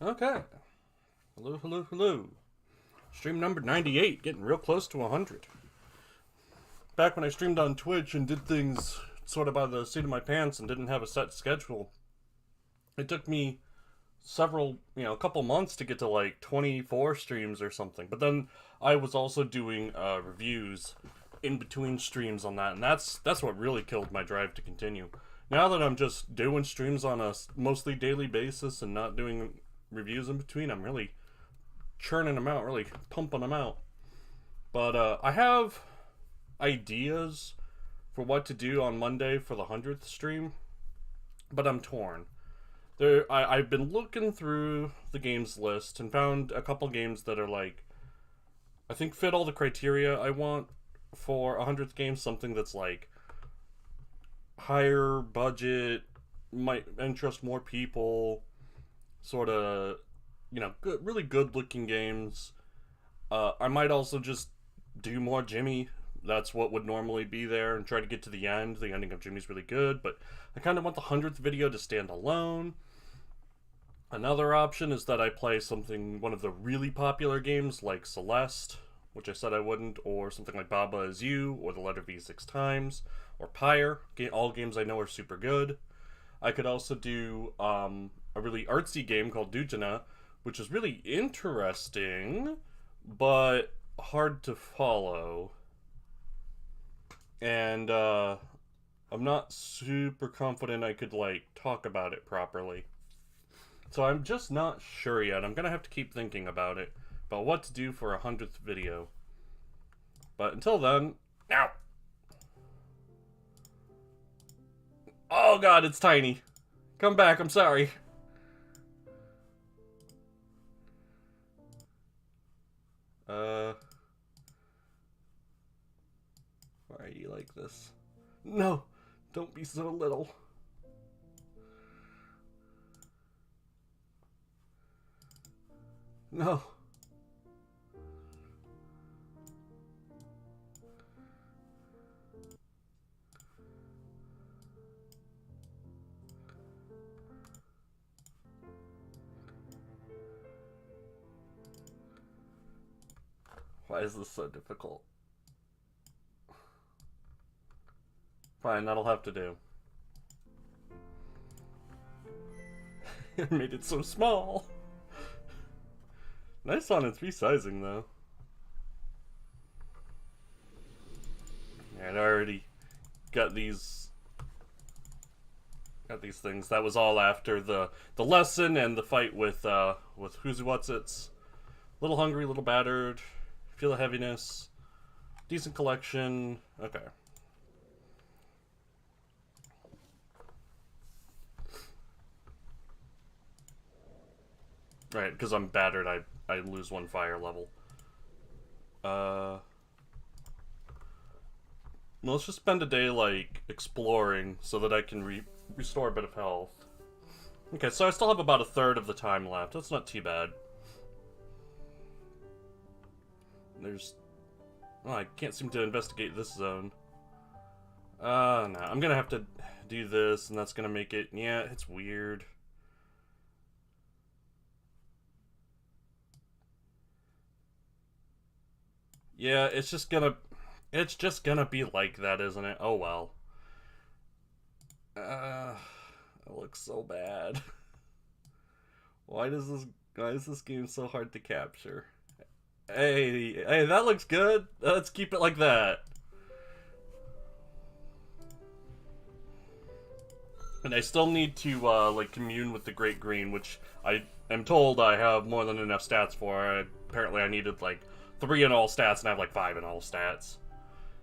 Okay. Hello, hello, hello. Stream number 98, getting real close to 100. Back when I streamed on Twitch and did things sort of by the seat of my pants and didn't have a set schedule, it took me a couple months to get to like 24 streams or something. But then I was also doing reviews in between streams on that, and that's what really killed my drive to continue. Now that I'm just doing streams on a mostly daily basis and not doing reviews in between, I'm really churning them out, really pumping them out. But I have ideas for what to do on Monday for the 100th stream, but I'm torn. I've been looking through the games list and found a couple games that are like, I think fit all the criteria I want for a 100th game. Something that's like higher budget, might interest more people, sort of, good, really good looking games. I might also just do more Jimmy. That's what would normally be there, and try to get to the end. The ending of Jimmy's really good, but I kind of want the 100th video to stand alone. Another option is that I play one of the really popular games like Celeste, which I said I wouldn't, or something like Baba Is You, or The Letter V 6 Times, or Pyre. All games I know are super good. I could also do a really artsy game called Dujana, which is really interesting, but hard to follow. And I'm not super confident I could talk about it properly. So I'm just not sure yet. I'm gonna have to keep thinking about it, about what to do for a 100th video. But until then, now. Oh god, it's tiny. Come back, I'm sorry. Why are you like this? No, don't be so little. No. Why is this so difficult? Fine, that'll have to do. I made it so small. Nice on its resizing, though. And I already got these things. That was all after the lesson and the fight with who's what's it's. Little hungry, little battered. Feel the heaviness. Decent collection. Okay. Right, because I'm battered, I lose one fire level. Well, let's just spend a day, exploring so that I can restore a bit of health. Okay, so I still have about a third of the time left. That's not too bad. Oh, I can't seem to investigate this zone. No, I'm gonna have to do this, and that's gonna make it... Yeah, it's weird. Yeah, it's just gonna be like that, isn't it? Oh well. It looks so bad. Why is this game so hard to capture? Hey, that looks good. Let's keep it like that. And I still need to commune with the Great Green, which I am told I have more than enough stats for. Apparently I needed 3 in all stats, and I have 5 in all stats.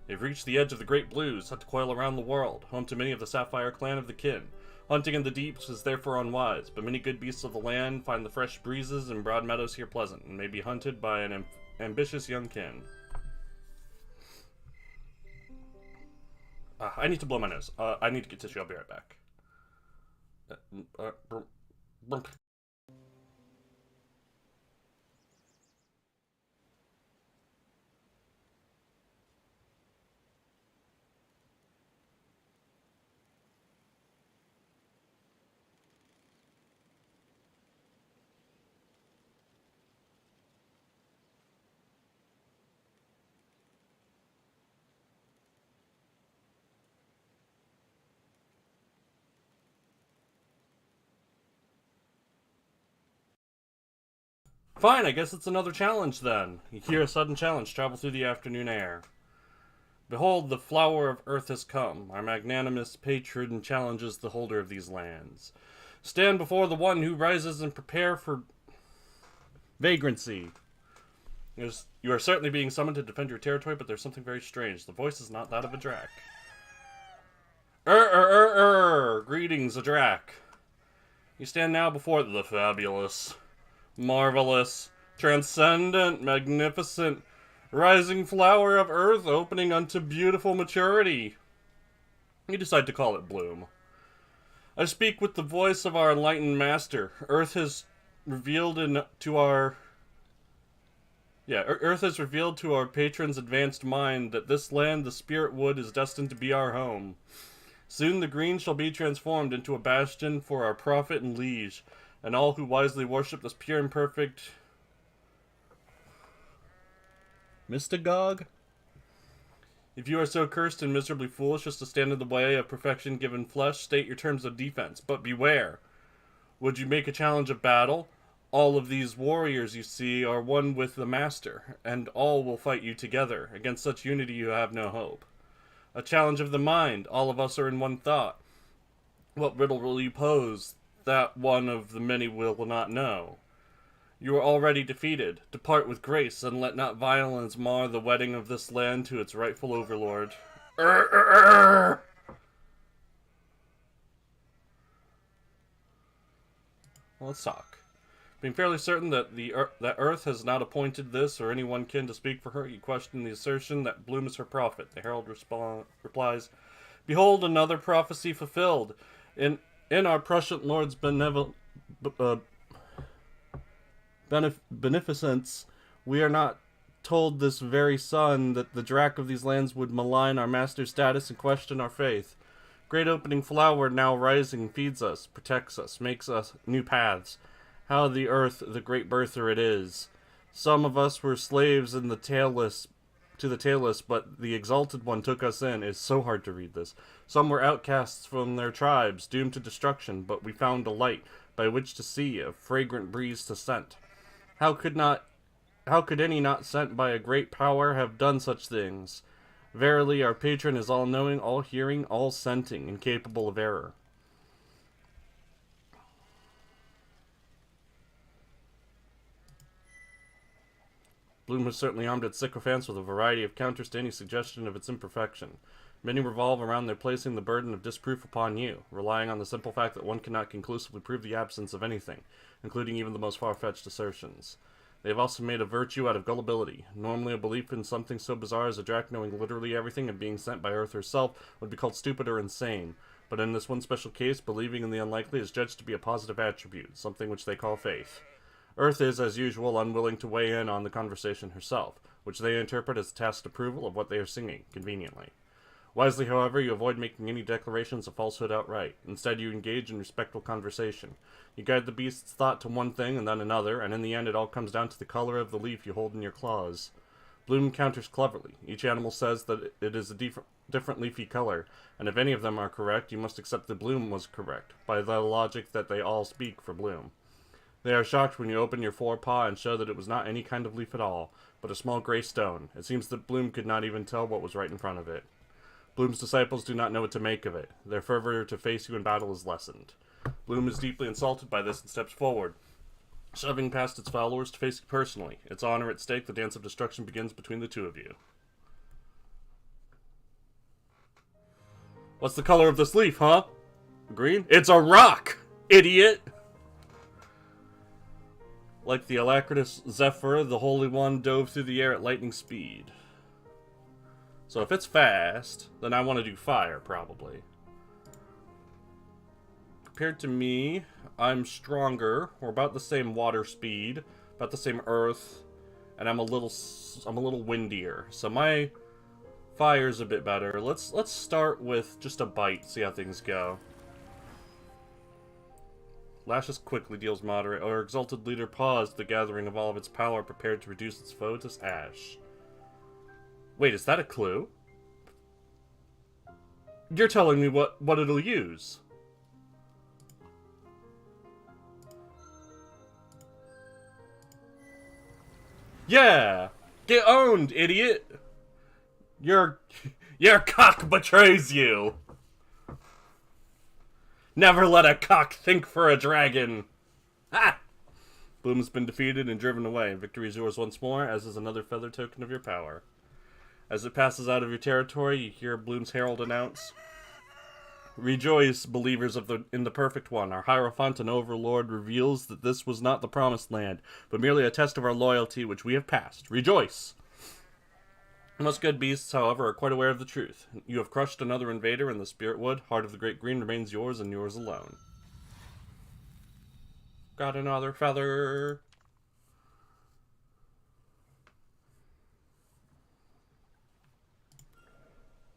They've reached the edge of the Great Blues, had to coil around the world, home to many of the Sapphire clan of the Kin. Hunting in the deeps is therefore unwise, but many good beasts of the land find the fresh breezes and broad meadows here pleasant, and may be hunted by an ambitious young kin. I need to blow my nose. I need to get tissue. I'll be right back. Fine, I guess it's another challenge then. You hear a sudden challenge travel through the afternoon air. Behold, the flower of earth has come. Our magnanimous patron challenges the holder of these lands. Stand before the one who rises and prepare for vagrancy. You are certainly being summoned to defend your territory, but there's something very strange. The voice is not that of a drac. Greetings, a drac. You stand now before the fabulous, marvelous, transcendent, magnificent, rising flower of earth opening unto beautiful maturity. You decide to call it Bloom. I speak with the voice of our enlightened master. Earth has revealed to our patron's advanced mind that this land, the Spirit Wood, is destined to be our home. Soon the green shall be transformed into a bastion for our prophet and liege, and all who wisely worship this pure and perfect mystagogue. If you are so cursed and miserably foolish as to stand in the way of perfection given flesh, state your terms of defense, but beware. Would you make a challenge of battle? All of these warriors you see are one with the master, and all will fight you together. Against such unity you have no hope. A challenge of the mind. All of us are in one thought. What riddle will you pose? That one of the many will not know. You are already defeated. Depart with grace, and let not violence mar the wedding of this land to its rightful overlord. Well, let's talk. Being fairly certain that that Earth has not appointed this or anyone kin to speak for her, you question the assertion that Bloom is her prophet. The herald replies, "Behold, another prophecy fulfilled. In our prescient Lord's beneficence, we are not told this very sun that the drac of these lands would malign our master's status and question our faith. Great opening flower now rising feeds us, protects us, makes us new paths. How the earth, the great birther it is. Some of us were slaves in the tailless, but the exalted one took us in. It's so hard to read this. Some were outcasts from their tribes, doomed to destruction, but we found a light by which to see, a fragrant breeze to scent. How could any not sent by a great power have done such things? Verily, our patron is all-knowing, all-hearing, all-scenting, incapable of error." Bloom has certainly armed its sycophants with a variety of counters to any suggestion of its imperfection. Many revolve around their placing the burden of disproof upon you, relying on the simple fact that one cannot conclusively prove the absence of anything, including even the most far-fetched assertions. They have also made a virtue out of gullibility. Normally a belief in something so bizarre as a drac knowing literally everything and being sent by Earth herself would be called stupid or insane. But in this one special case, believing in the unlikely is judged to be a positive attribute, something which they call faith. Earth is, as usual, unwilling to weigh in on the conversation herself, which they interpret as tacit approval of what they are singing, conveniently. Wisely, however, you avoid making any declarations of falsehood outright. Instead, you engage in respectful conversation. You guide the beast's thought to one thing and then another, and in the end it all comes down to the color of the leaf you hold in your claws. Bloom counters cleverly. Each animal says that it is a different leafy color, and if any of them are correct, you must accept that Bloom was correct, by the logic that they all speak for Bloom. They are shocked when you open your forepaw and show that it was not any kind of leaf at all, but a small gray stone. It seems that Bloom could not even tell what was right in front of it. Bloom's disciples do not know what to make of it. Their fervor to face you in battle is lessened. Bloom is deeply insulted by this and steps forward, shoving past its followers to face you personally. Its honor at stake, the dance of destruction begins between the two of you. What's the color of this leaf, huh? Green? It's a rock, idiot! Like the alacritous Zephyr, the Holy One dove through the air at lightning speed. So if it's fast, then I want to do fire, probably. Compared to me, I'm stronger. We're about the same water speed, about the same earth, and I'm a little windier. So my fire's a bit better. Let's start with just a bite, see how things go. Lashes quickly, deals moderate. Our exalted leader paused the gathering of all of its power, prepared to reduce its foe to ash. Wait, is that a clue? You're telling me what it'll use. Yeah! Get owned, idiot! Your cock betrays you! Never let a cock think for a dragon! Ha! Bloom has been defeated and driven away. Victory is yours once more, as is another feather token of your power. As it passes out of your territory, you hear Bloom's herald announce, "Rejoice, believers in the Perfect One. Our Hierophant and Overlord reveals that this was not the Promised Land, but merely a test of our loyalty, which we have passed. Rejoice!" Most good beasts, however, are quite aware of the truth. You have crushed another invader in the Spirit Wood. Heart of the Great Green remains yours and yours alone. Got another feather.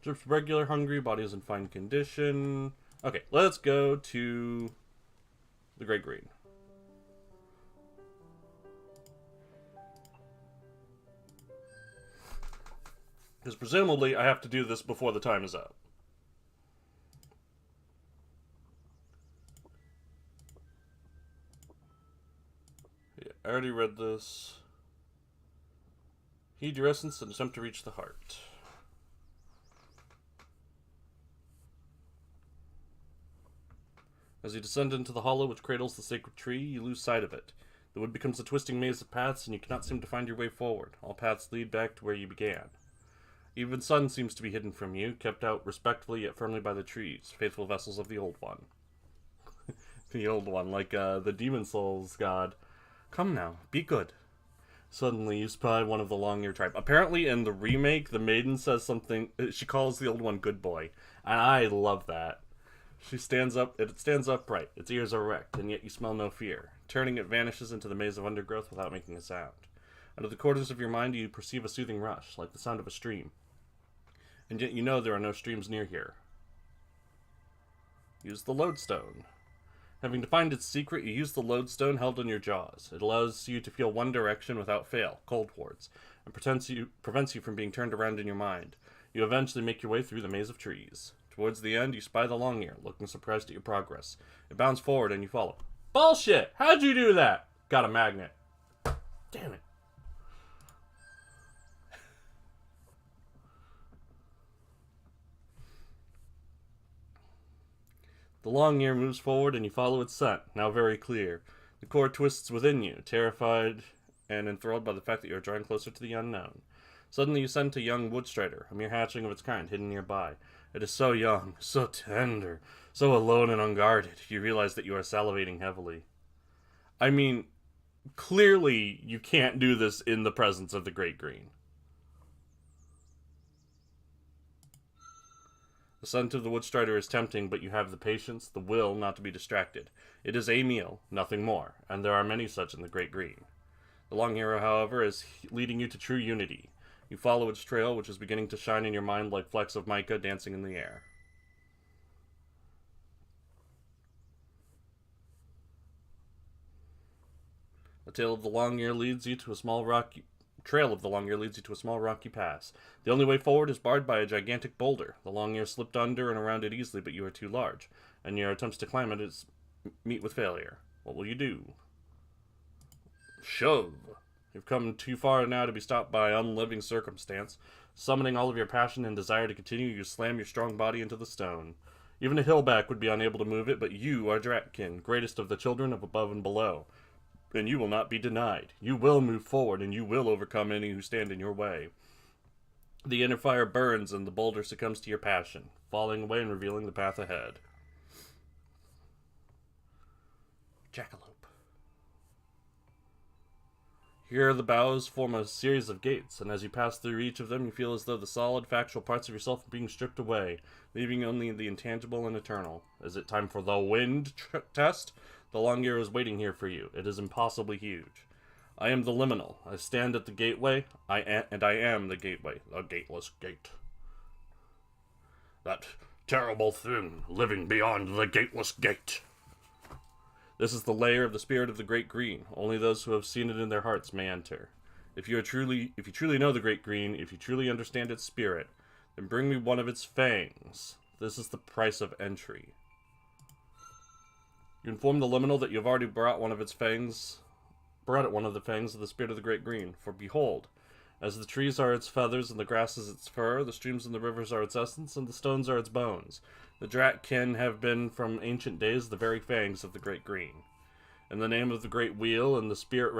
Just regular hungry, body is in fine condition. Okay, let's go to the Great Green. Because presumably I have to do this before the time is up. Yeah, I already read this. Heed your essence and attempt to reach the heart. As you descend into the hollow which cradles the sacred tree, you lose sight of it. The wood becomes a twisting maze of paths, and you cannot seem to find your way forward. All paths lead back to where you began. Even sun seems to be hidden from you, kept out respectfully yet firmly by the trees, faithful vessels of the Old One. The Old One, like the Demon Souls god. Come now, be good. Suddenly you spy one of the long-eared tribe. Apparently in the remake, the maiden says something, she calls the Old One good boy. And I love that. She stands up, it stands upright, its ears are erect, and yet you smell no fear. Turning, it vanishes into the maze of undergrowth without making a sound. Out of the corners of your mind, you perceive a soothing rush, like the sound of a stream. And yet you know there are no streams near here. Use the lodestone. Having defined its secret, you use the lodestone held in your jaws. It allows you to feel one direction without fail, coldwards, and prevents you from being turned around in your mind. You eventually make your way through the maze of trees. Towards the end, you spy the long ear, looking surprised at your progress. It bounds forward and you follow. Bullshit! How'd you do that? Got a magnet. Damn it. The long ear moves forward and you follow its scent, now very clear. The core twists within you, terrified and enthralled by the fact that you are drawing closer to the unknown. Suddenly you scent a young woodstrider, a mere hatchling of its kind, hidden nearby. It is so young, so tender, so alone and unguarded, you realize that you are salivating heavily. I mean, clearly you can't do this in the presence of the Great Green. The scent of the woodstrider is tempting, but you have the patience, the will not to be distracted. It is a meal, nothing more, and there are many such in the Great Green. The long arrow, however, is leading you to true unity. You follow its trail, which is beginning to shine in your mind like flecks of mica dancing in the air. The trail of the long ear leads you to a small rocky pass. The only way forward is barred by a gigantic boulder. The long ear slipped under and around it easily, but you are too large, and your attempts to climb it meet with failure. What will you do? Shove! You've come too far now to be stopped by unliving circumstance. Summoning all of your passion and desire to continue, you slam your strong body into the stone. Even a hillback would be unable to move it, but you are Dratkin, greatest of the children of above and below. And you will not be denied. You will move forward, and you will overcome any who stand in your way. The inner fire burns, and the boulder succumbs to your passion, falling away and revealing the path ahead. Jackalope. Here the boughs form a series of gates, and as you pass through each of them, you feel as though the solid, factual parts of yourself are being stripped away, leaving only the intangible and eternal. Is it time for the wind test? The long ear is waiting here for you. It is impossibly huge. I am the liminal. I stand at the gateway. I am the gateway. The gateless gate. That terrible thing living beyond the gateless gate. This is the lair of the spirit of the Great Green. Only those who have seen it in their hearts may enter. If you truly know the Great Green, if you truly understand its spirit, then bring me one of its fangs. This is the price of entry. You inform the liminal that you have already brought one of its fangs brought it one of the fangs of the spirit of the great green. For behold, as the trees are its feathers, and the grass is its fur, the streams and the rivers are its essence, and the stones are its bones, the Dratkin have been from ancient days the very fangs of the great green. In the name of the great wheel and the spirit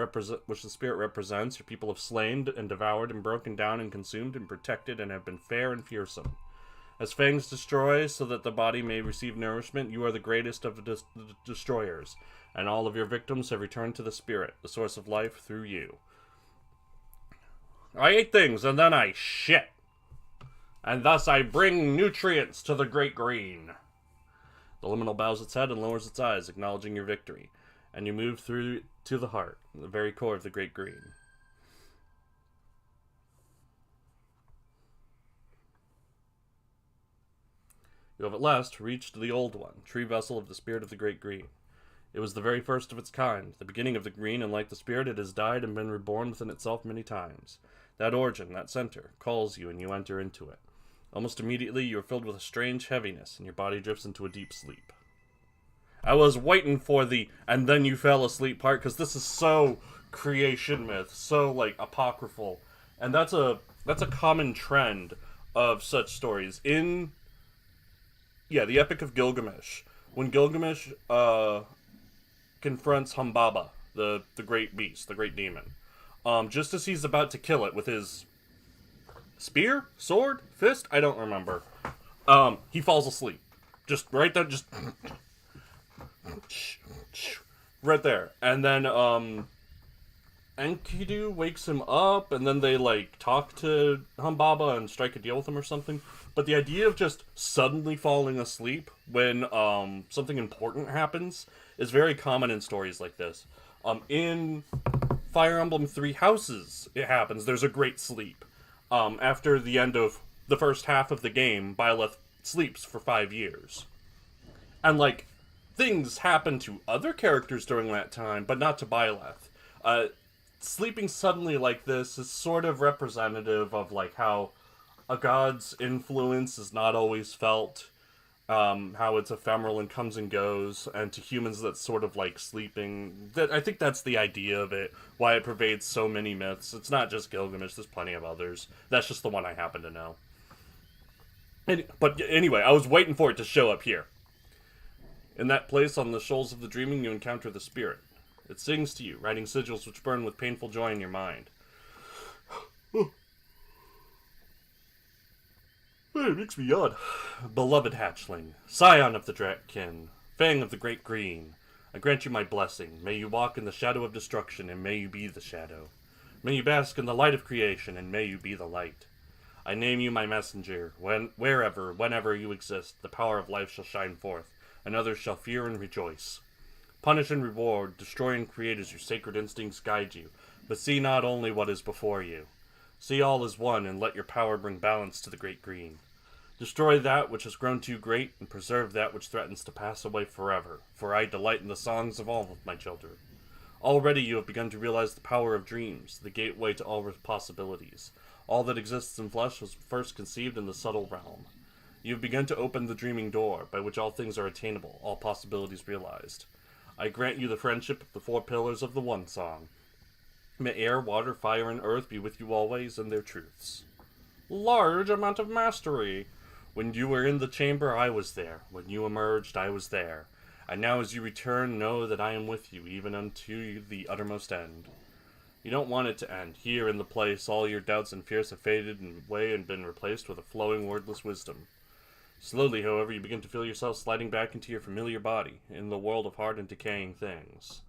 which the spirit represents, your people have slain and devoured and broken down and consumed and protected and have been fair and fearsome. As fangs destroy so that the body may receive nourishment, you are the greatest of the destroyers, and all of your victims have returned to the spirit, the source of life, through you. I ate things, and then I shit. And thus I bring nutrients to the great green. The liminal bows its head and lowers its eyes, acknowledging your victory. And you move through to the heart, the very core of the great green. You have at last reached the old one, tree vessel of the spirit of the great green. It was the very first of its kind, the beginning of the green, and like the spirit it has died and been reborn within itself many times. That origin, that center, calls you and you enter into it. Almost immediately you are filled with a strange heaviness, and your body drifts into a deep sleep. I was waiting for the "and then you fell asleep" part, because this is so creation myth, so, like, apocryphal. And that's a common trend of such stories. In, the Epic of Gilgamesh, when Gilgamesh confronts Humbaba, the great beast, the great demon, just as he's about to kill it with his spear, sword, fist, I don't remember, he falls asleep. Just right there, just right there. And then Enkidu wakes him up, and then they, like, talk to Humbaba and strike a deal with him or something. But the idea of just suddenly falling asleep when something important happens is very common in stories like this. In Fire Emblem Three Houses, it happens. There's a great sleep. After the end of the first half of the game, Byleth sleeps for 5 years. And, like, things happen to other characters during that time, but not to Byleth. Sleeping suddenly like this is sort of representative of, like, how a god's influence is not always felt, how it's ephemeral and comes and goes, and to humans that's sort of like sleeping. I think that's the idea of it, why it pervades so many myths. It's not just Gilgamesh, there's plenty of others. That's just the one I happen to know. But anyway, I was waiting for it to show up here. In that place on the shoals of the dreaming, you encounter the spirit. It sings to you, writing sigils which burn with painful joy in your mind. It makes me yawn. Beloved hatchling, scion of the Dratkin, fang of the great green, I grant you my blessing. May you walk in the shadow of destruction, and may you be the shadow. May you bask in the light of creation, and may you be the light. I name you my messenger. Whenever you exist, the power of life shall shine forth, and others shall fear and rejoice. Punish and reward, destroy and create as your sacred instincts guide you, but see not only what is before you. See all as one, and let your power bring balance to the great green. Destroy that which has grown too great, and preserve that which threatens to pass away forever, for I delight in the songs of all of my children. Already you have begun to realize the power of dreams, the gateway to all possibilities. All that exists in flesh was first conceived in the subtle realm. You have begun to open the dreaming door, by which all things are attainable, all possibilities realized. I grant you the friendship of the four pillars of the one song. May air, water, fire, and earth be with you always in their truths. Large amount of mastery. When you were in the chamber, I was there. When you emerged, I was there. And now as you return, know that I am with you, even unto the uttermost end. You don't want it to end. Here in the place, all your doubts and fears have faded away and been replaced with a flowing, wordless wisdom. Slowly, however, you begin to feel yourself sliding back into your familiar body, in the world of hard and decaying things.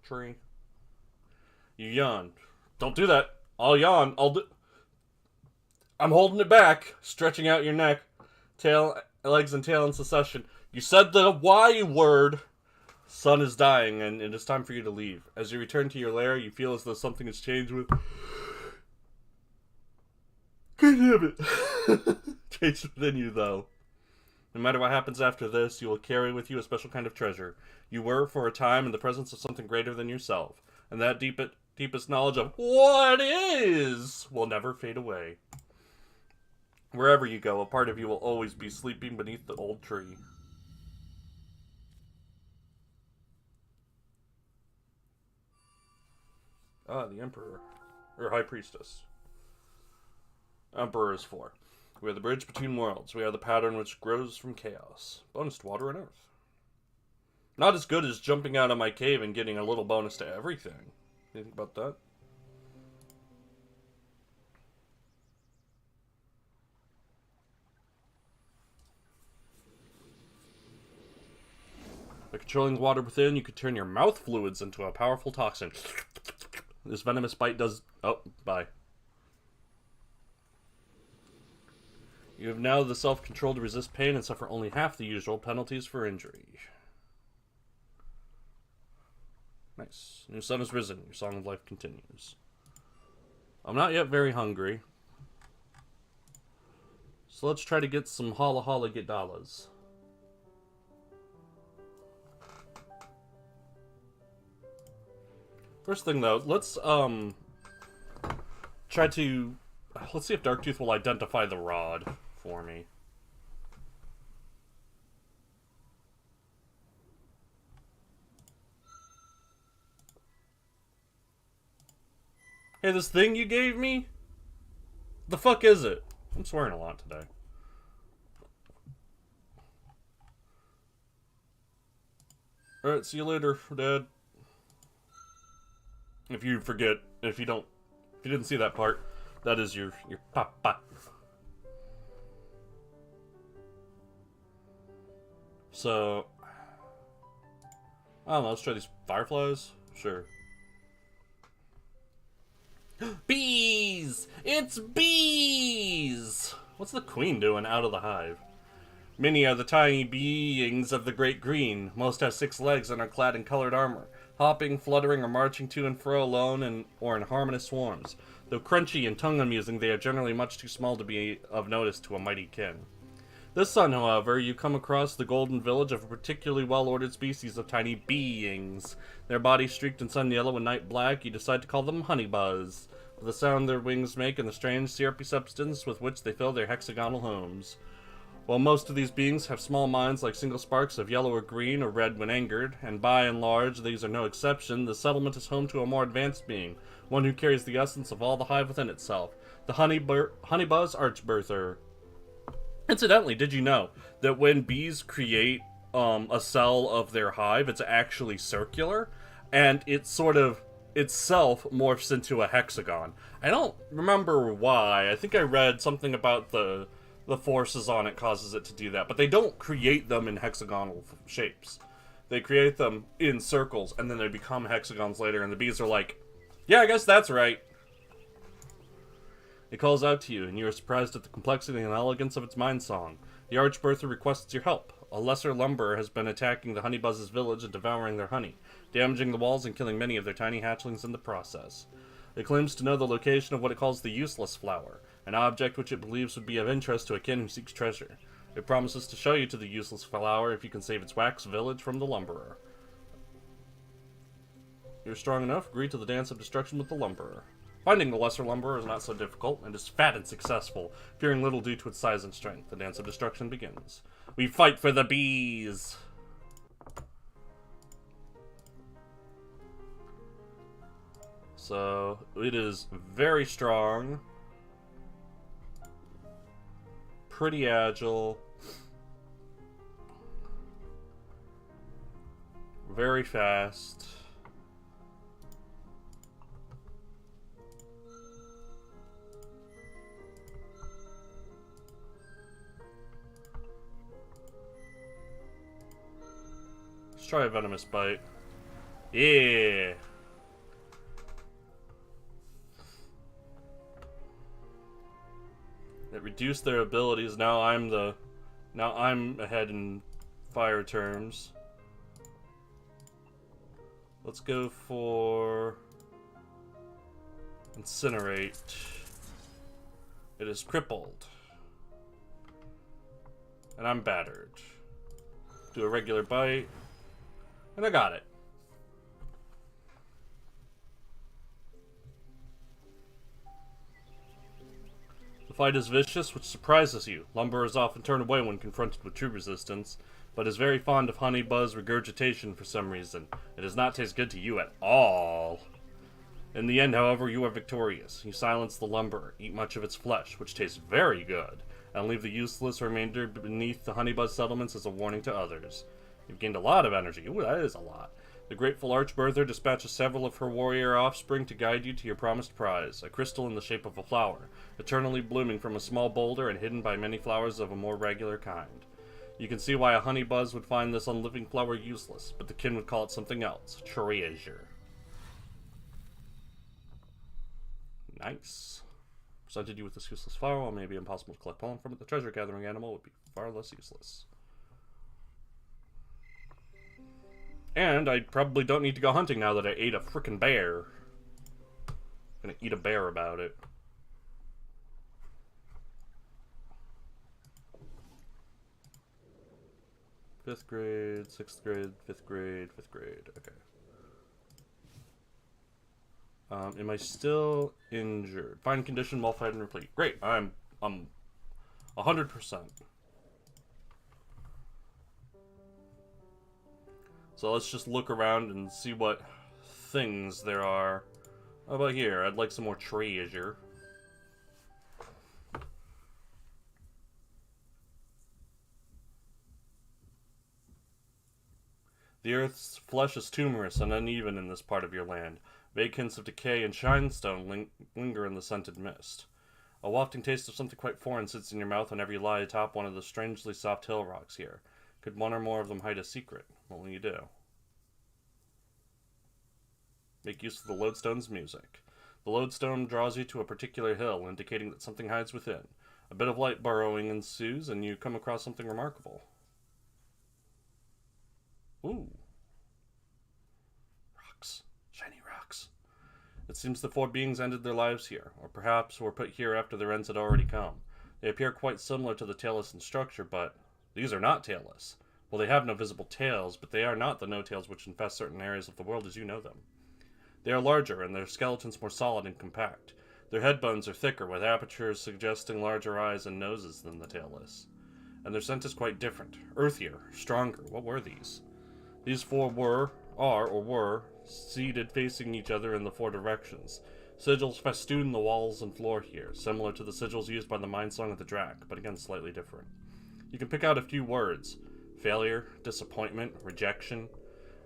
Tree. You yawn. Don't do that. I'll yawn. I'm holding it back, stretching out your neck, legs and tail in succession. You said the Y word. Sun is dying, and it is time for you to leave. As you return to your lair, you feel as though something has changed with... God damn it. Changed within you, though. No matter what happens after this, you will carry with you a special kind of treasure. You were, for a time, in the presence of something greater than yourself, and that deepest knowledge of what is will never fade away. Wherever you go, a part of you will always be sleeping beneath the old tree. Ah, the Emperor. Or High Priestess. Emperor is 4. We are the bridge between worlds. We are the pattern which grows from chaos. Bonus to water and earth. Not as good as jumping out of my cave and getting a little bonus to everything. You think about that? By controlling the water within, you could turn your mouth fluids into a powerful toxin. This venomous bite does... Oh, bye. You have now the self-control to resist pain and suffer only half the usual penalties for injury. Nice. New sun has risen. Your song of life continues. I'm not yet very hungry. So let's try to get some holla holla get dollars. First thing though, let's try to... Let's see if Darktooth will identify the rod for me. Hey, this thing you gave me? The fuck is it? I'm swearing a lot today. Alright, see you later, Dad. If you forget, if you didn't see that part, that is your papa. So, I don't know, let's try these fireflies. Sure. Bees! It's bees! What's the queen doing out of the hive? Many are the tiny beings of the great green. Most have 6 legs and are clad in colored armor, hopping, fluttering, or marching to and fro alone or in harmonious swarms. Though crunchy and tongue-amusing, they are generally much too small to be of notice to a mighty kin. This sun, however, you come across the golden village of a particularly well-ordered species of tiny beings. Their bodies streaked in sun yellow and night black, you decide to call them honeybuzz, for the sound their wings make and the strange syrupy substance with which they fill their hexagonal homes. While most of these beings have small minds like single sparks of yellow or green or red when angered, and by and large these are no exception, the settlement is home to a more advanced being, one who carries the essence of all the hive within itself, the honeybuzz archbirther. Incidentally, did you know that when bees create a cell of their hive, it's actually circular, and it sort of itself morphs into a hexagon? I don't remember why. I think I read something about the forces on it causes it to do that, but they don't create them in hexagonal shapes. They create them in circles, and then they become hexagons later, and the bees are like, yeah, I guess that's right. It calls out to you, and you are surprised at the complexity and elegance of its mind song. The Archbirther requests your help. A lesser lumberer has been attacking the honeybuzz's village and devouring their honey, damaging the walls and killing many of their tiny hatchlings in the process. It claims to know the location of what it calls the useless flower, an object which it believes would be of interest to a kin who seeks treasure. It promises to show you to the useless flower if you can save its wax village from the lumberer. You're strong enough, agree to the dance of destruction with the lumberer. Finding the lesser lumberer is not so difficult, and is fat and successful, fearing little due to its size and strength. The dance of destruction begins. We fight for the bees! So, it is very strong, pretty agile, very fast. Let's try a venomous bite. Yeah! It reduced their abilities. Now I'm ahead in fire terms. Let's go for incinerate. It is crippled. And I'm battered. Do a regular bite. And I got it. The fight is vicious, which surprises you. Lumberers often turn away when confronted with true resistance, but is very fond of honeybuzz regurgitation for some reason. It does not taste good to you at all. In the end, however, you are victorious. You silence the lumber, eat much of its flesh, which tastes very good, and leave the useless remainder beneath the honeybuzz settlements as a warning to others. You've gained a lot of energy. Ooh, that is a lot. The grateful Archbirther dispatches several of her warrior offspring to guide you to your promised prize, a crystal in the shape of a flower, eternally blooming from a small boulder and hidden by many flowers of a more regular kind. You can see why a honeybuzz would find this unliving flower useless, but the kin would call it something else, treasure. Nice. Presented you with this useless flower, while it may be impossible to collect pollen from it, the treasure-gathering animal would be far less useless. And I probably don't need to go hunting now that I ate a frickin' bear. I'm gonna eat a bear about it. Fifth grade, sixth grade, fifth grade, fifth grade. Okay. Am I still injured? Fine condition, well fed and replete. Great. I'm 100%. So let's just look around and see what things there are. How about here? I'd like some more treasure. The earth's flesh is tumorous and uneven in this part of your land. Vague hints of decay and shinestone linger in the scented mist. A wafting taste of something quite foreign sits in your mouth whenever you lie atop one of the strangely soft hill rocks here. Could one or more of them hide a secret? What will you do? Make use of the lodestone's music. The lodestone draws you to a particular hill, indicating that something hides within. A bit of light burrowing ensues, and you come across something remarkable. Ooh. Rocks. Shiny rocks. It seems the four beings ended their lives here, or perhaps were put here after their ends had already come. They appear quite similar to the tailless in structure, but these are not tailless. Well, they have no visible tails, but they are not the no-tails which infest certain areas of the world as you know them. They are larger, and their skeletons more solid and compact. Their head bones are thicker, with apertures suggesting larger eyes and noses than the tailless. And their scent is quite different, earthier, stronger. What were these? These four were, seated facing each other in the four directions. Sigils festoon the walls and floor here, similar to the sigils used by the Mind Song of the Drac, but again slightly different. You can pick out a few words. Failure, disappointment, rejection.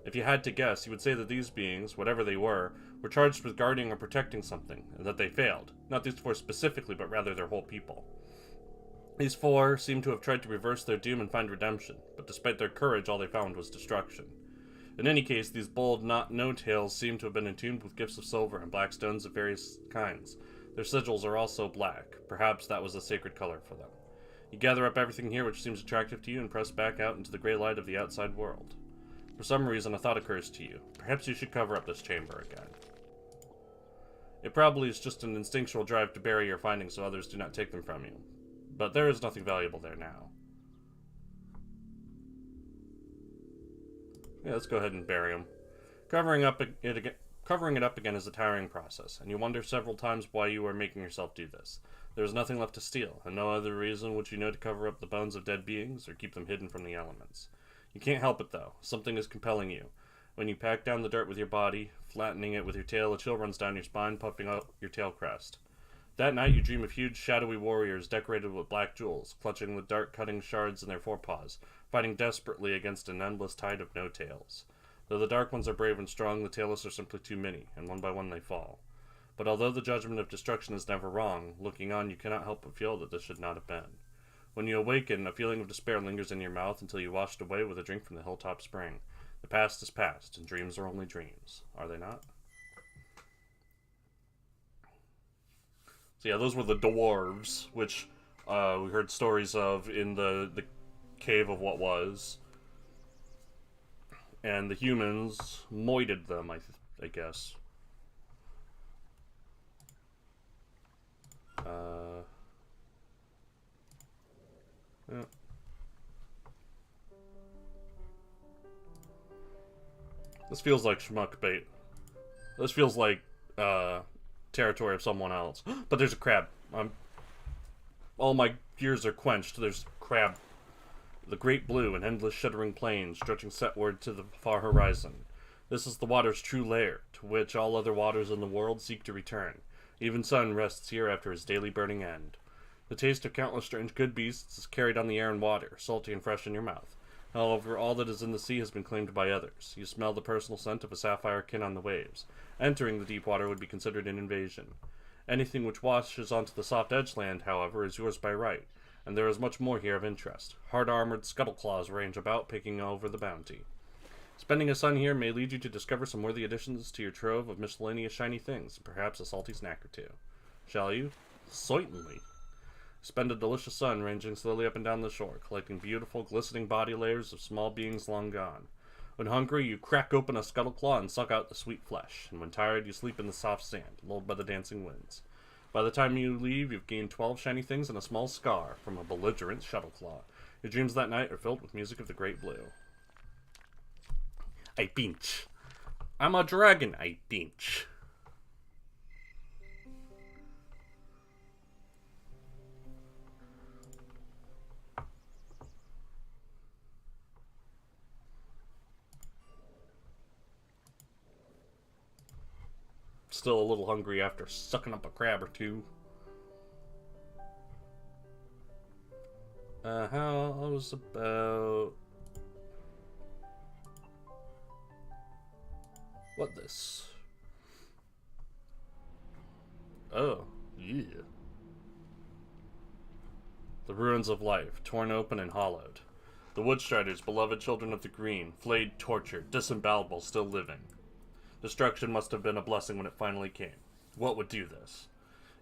If you had to guess, you would say that these beings, whatever they were charged with guarding or protecting something, and that they failed. Not these four specifically, but rather their whole people. These four seem to have tried to reverse their doom and find redemption, but despite their courage, all they found was destruction. In any case, these bold, no-tails seem to have been entombed with gifts of silver and black stones of various kinds. Their sigils are also black. Perhaps that was a sacred color for them. You gather up everything here which seems attractive to you and press back out into the gray light of the outside world. For some reason, a thought occurs to you. Perhaps you should cover up this chamber again. It probably is just an instinctual drive to bury your findings so others do not take them from you. But there is nothing valuable there now. Yeah, let's go ahead and bury them. Covering it up again is a tiring process, and you wonder several times why you are making yourself do this. There is nothing left to steal, and no other reason would you know to cover up the bones of dead beings or keep them hidden from the elements. You can't help it, though. Something is compelling you. When you pack down the dirt with your body, flattening it with your tail, a chill runs down your spine, puffing up your tail crest. That night you dream of huge, shadowy warriors decorated with black jewels, clutching the dark cutting shards in their forepaws, fighting desperately against an endless tide of no-tails. Though the dark ones are brave and strong, the tailless are simply too many, and one by one they fall. But although the judgment of destruction is never wrong, looking on you cannot help but feel that this should not have been. When you awaken, a feeling of despair lingers in your mouth until you washed away with a drink from the hilltop spring. The past is past, and dreams are only dreams. Are they not? So yeah, those were the dwarves, which we heard stories of in the cave of what was. And the humans moited them, I guess. Yeah. This feels like schmuck bait. This feels like territory of someone else. But there's a crab. All my fears are quenched. There's crab. The great blue and endless shuddering plains stretching setward to the far horizon. This is the water's true lair. To which all other waters in the world seek to return. Even sun rests here after his daily burning end. The taste of countless strange good beasts is carried on the air and water, salty and fresh in your mouth. However, all that is in the sea has been claimed by others. You smell the personal scent of a sapphire kin on the waves. Entering the deep water would be considered an invasion. Anything which washes onto the soft edge land, however, is yours by right, and there is much more here of interest. Hard-armored scuttle-claws range about, picking over the bounty. Spending a sun here may lead you to discover some worthy additions to your trove of miscellaneous shiny things, and perhaps a salty snack or two. Shall you? Certainly. Spend a delicious sun ranging slowly up and down the shore, collecting beautiful, glistening body layers of small beings long gone. When hungry, you crack open a scuttle claw and suck out the sweet flesh, and when tired, you sleep in the soft sand, lulled by the dancing winds. By the time you leave, you've gained 12 shiny things and a small scar from a belligerent shuttleclaw. Your dreams that night are filled with music of the great blue. I pinch. I'm a dragon, I pinch. Still a little hungry after sucking up a crab or two. How's about... what this? Oh, yeah. The ruins of life, torn open and hollowed. The Woodstriders, beloved children of the green, flayed, tortured, disembowelable, still living. Destruction must have been a blessing when it finally came. What would do this?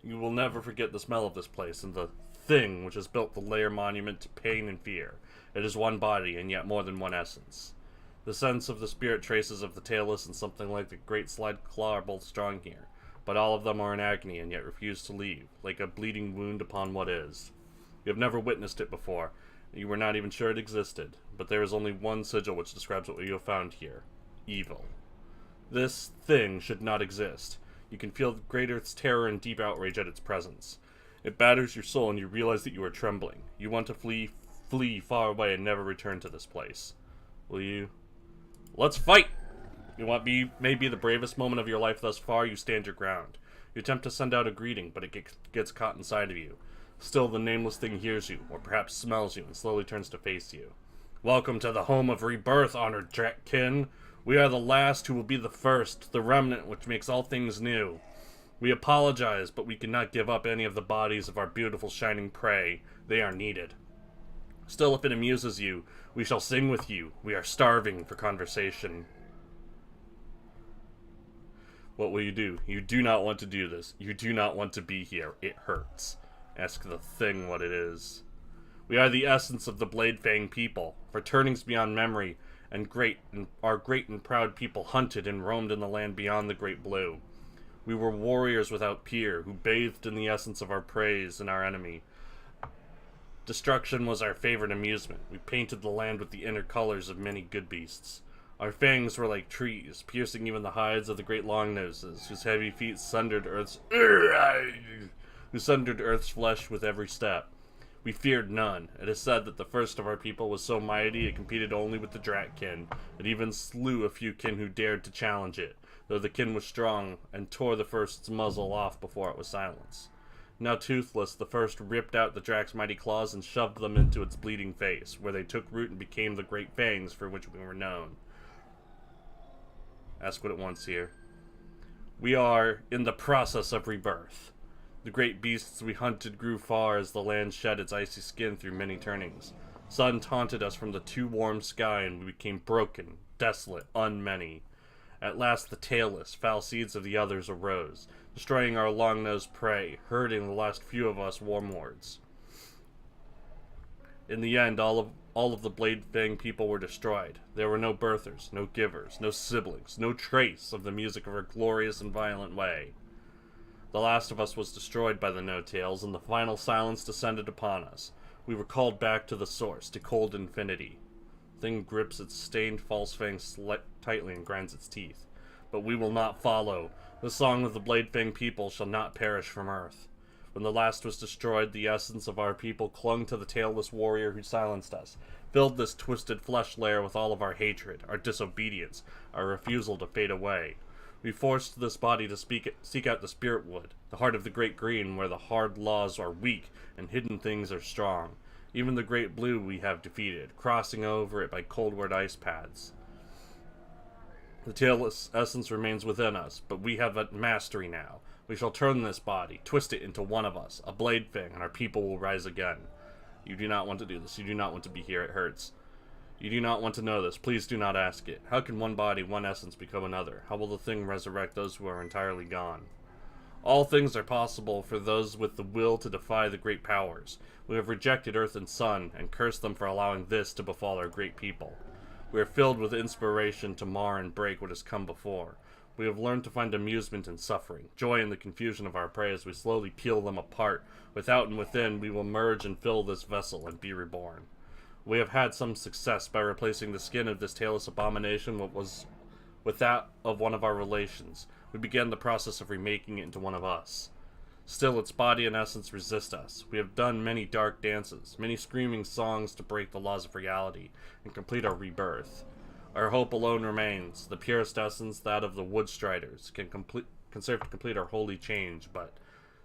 You will never forget the smell of this place and the thing which has built the lair monument to pain and fear. It is one body and yet more than one essence. The sense of the spirit traces of the tailless and something like the great slide claw are both strong here, but all of them are in agony and yet refuse to leave, like a bleeding wound upon what is. You have never witnessed it before. You were not even sure it existed, but there is only one sigil which describes what you have found here. Evil. This thing should not exist. You can feel the great earth's terror and deep outrage at its presence. It batters your soul and you realize that you are trembling. You want to flee far away and never return to this place. Will you? Let's fight! You want maybe the bravest moment of your life thus far, you stand your ground. You attempt to send out a greeting, but it gets caught inside of you. Still, the nameless thing hears you, or perhaps smells you, and slowly turns to face you. Welcome to the home of rebirth, honored kin. We are the last who will be the first, the remnant which makes all things new. We apologize, but we cannot give up any of the bodies of our beautiful shining prey. They are needed. Still, if it amuses you, we shall sing with you. We are starving for conversation. What will you do? You do not want to do this. You do not want to be here. It hurts. Ask the thing what it is. We are the essence of the Blade Fang people, for turnings beyond memory, and our great and proud people hunted and roamed in the land beyond the Great Blue. We were warriors without peer, who bathed in the essence of our praise and our enemy. Destruction was our favorite amusement. We painted the land with the inner colors of many good beasts. Our fangs were like trees, piercing even the hides of the great longnoses, whose heavy feet sundered Earth's flesh with every step. We feared none. It is said that the first of our people was so mighty it competed only with the Dratkin. It even slew a few kin who dared to challenge it, though the kin was strong, and tore the first's muzzle off before it was silenced. Now toothless, the first ripped out the Drak's mighty claws and shoved them into its bleeding face, where they took root and became the great fangs for which we were known. Ask what it wants here. We are in the process of rebirth. The great beasts we hunted grew far as the land shed its icy skin through many turnings. Sun taunted us from the too warm sky, and we became broken, desolate, unmany. At last the tailless, foul seeds of the others arose, destroying our long-nosed prey, herding the last few of us wormlords. In the end, all of the Blade Fang people were destroyed. There were no birthers, no givers, no siblings, no trace of the music of our glorious and violent way. The last of us was destroyed by the No-Tails, and the final silence descended upon us. We were called back to the source, to cold infinity. The thing grips its stained false fangs tightly and grinds its teeth. But we will not follow. The song of the Blade Fang people shall not perish from earth. When the last was destroyed, the essence of our people clung to the tailless warrior who silenced us, filled this twisted flesh layer with all of our hatred, our disobedience, our refusal to fade away. We forced this body to seek out the spirit wood, the heart of the great green, where the hard laws are weak and hidden things are strong. Even the great blue we have defeated, crossing over it by coldward ice paths. The tailless essence remains within us, but we have a mastery now. We shall turn this body, twist it into one of us, a blade fang, and our people will rise again. You do not want to do this. You do not want to be here. It hurts. You do not want to know this. Please do not ask it. How can one body, one essence become another? How will the thing resurrect those who are entirely gone? All things are possible for those with the will to defy the great powers. We have rejected earth and sun, and cursed them for allowing this to befall our great people. We are filled with inspiration to mar and break what has come before. We have learned to find amusement in suffering, joy in the confusion of our prey as we slowly peel them apart. Without and within, we will merge and fill this vessel and be reborn. We have had some success by replacing the skin of this tailless abomination with that of one of our relations. We began the process of remaking it into one of us. Still, its body and essence resist us. We have done many dark dances, many screaming songs to break the laws of reality and complete our rebirth. Our hope alone remains. The purest essence, that of the Woodstriders, can serve to complete our holy change, but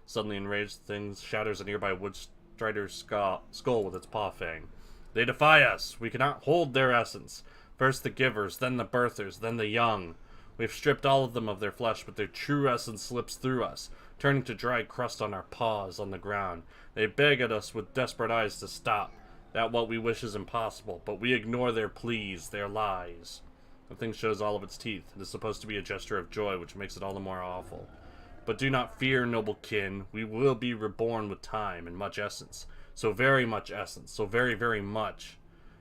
suddenly enraged things shatters a nearby Woodstrider's skull with its paw fang. They defy us. We cannot hold their essence. First the givers, then the birthers, then the young. We have stripped all of them of their flesh, but their true essence slips through us, turning to dry crust on our paws on the ground. They beg at us with desperate eyes to stop. That what we wish is impossible, but we ignore their pleas, their lies. The thing shows all of its teeth. It is supposed to be a gesture of joy, which makes it all the more awful. But do not fear, noble kin. We will be reborn with time and much essence. So very much essence. So very, very much.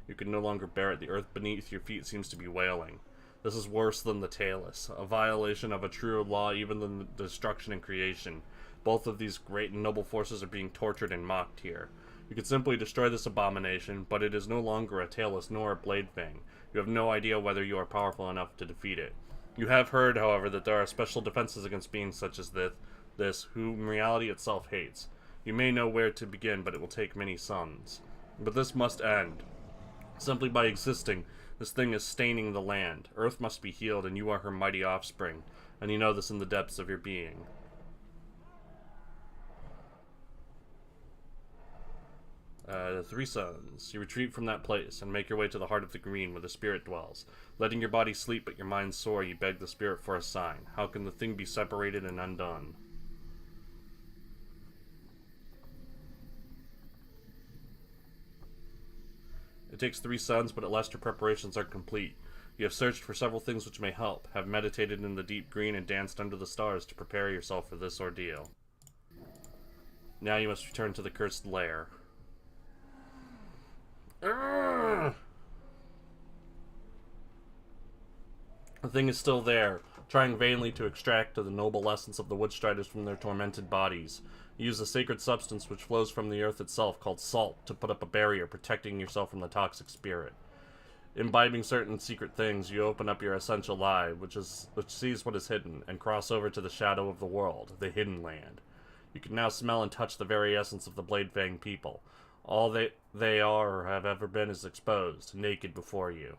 You can no longer bear it. The earth beneath your feet seems to be wailing. This is worse than the tailless. A violation of a truer law, even than the destruction and creation. Both of these great and noble forces are being tortured and mocked here. You could simply destroy this abomination, but it is no longer a tailless nor a blade fang. You have no idea whether you are powerful enough to defeat it. You have heard, however, that there are special defenses against beings such as this, whom reality itself hates. You may know where to begin, but it will take many suns. But this must end. Simply by existing, this thing is staining the land. Earth must be healed, and you are her mighty offspring, and you know this in the depths of your being. 3 suns. You retreat from that place, and make your way to the heart of the green, where the spirit dwells. Letting your body sleep, but your mind soar, you beg the spirit for a sign. How can the thing be separated and undone? It takes 3 suns, but at last your preparations are complete. You have searched for several things which may help, have meditated in the deep green, and danced under the stars to prepare yourself for this ordeal. Now you must return to the cursed lair. The thing is still there, trying vainly to extract the noble essence of the Woodstriders from their tormented bodies. You use a sacred substance which flows from the earth itself, called salt, to put up a barrier protecting yourself from the toxic spirit. Imbibing certain secret things, you open up your essential eye, which sees what is hidden, and cross over to the shadow of the world, the hidden land. You can now smell and touch the very essence of the Blade Fang people. All they are or have ever been is exposed, naked before you.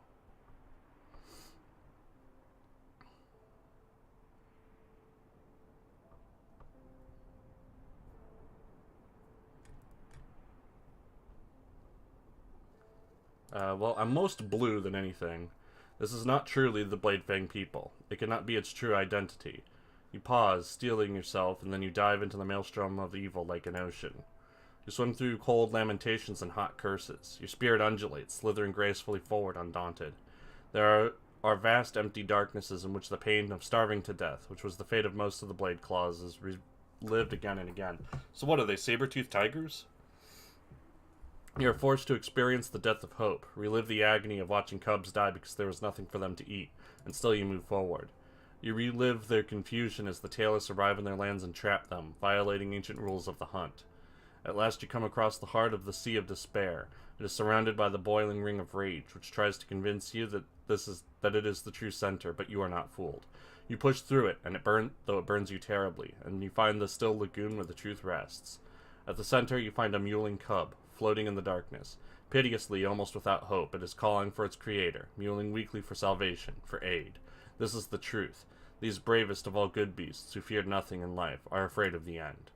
Well, I'm most blue than anything. This is not truly the Blade Fang people. It cannot be its true identity. You pause, steeling yourself, and then you dive into the maelstrom of evil like an ocean. You swim through cold lamentations and hot curses. Your spirit undulates, slithering gracefully forward undaunted. There are vast empty darknesses in which the pain of starving to death, which was the fate of most of the Blade Claws, is relived again and again. So what are they, saber-toothed tigers? You are forced to experience the death of hope, relive the agony of watching cubs die because there was nothing for them to eat, and still you move forward. You relive their confusion as the tailless arrive in their lands and trap them, violating ancient rules of the hunt. At last you come across the heart of the Sea of Despair. It is surrounded by the boiling ring of rage, which tries to convince you that it is the true center, but you are not fooled. You push through it, and though it burns you terribly, and you find the still lagoon where the truth rests. At the center you find a mewling cub, floating in the darkness. Piteously, almost without hope, it is calling for its creator, mewling weakly for salvation, for aid. This is the truth. These bravest of all good beasts, who feared nothing in life, are afraid of the end.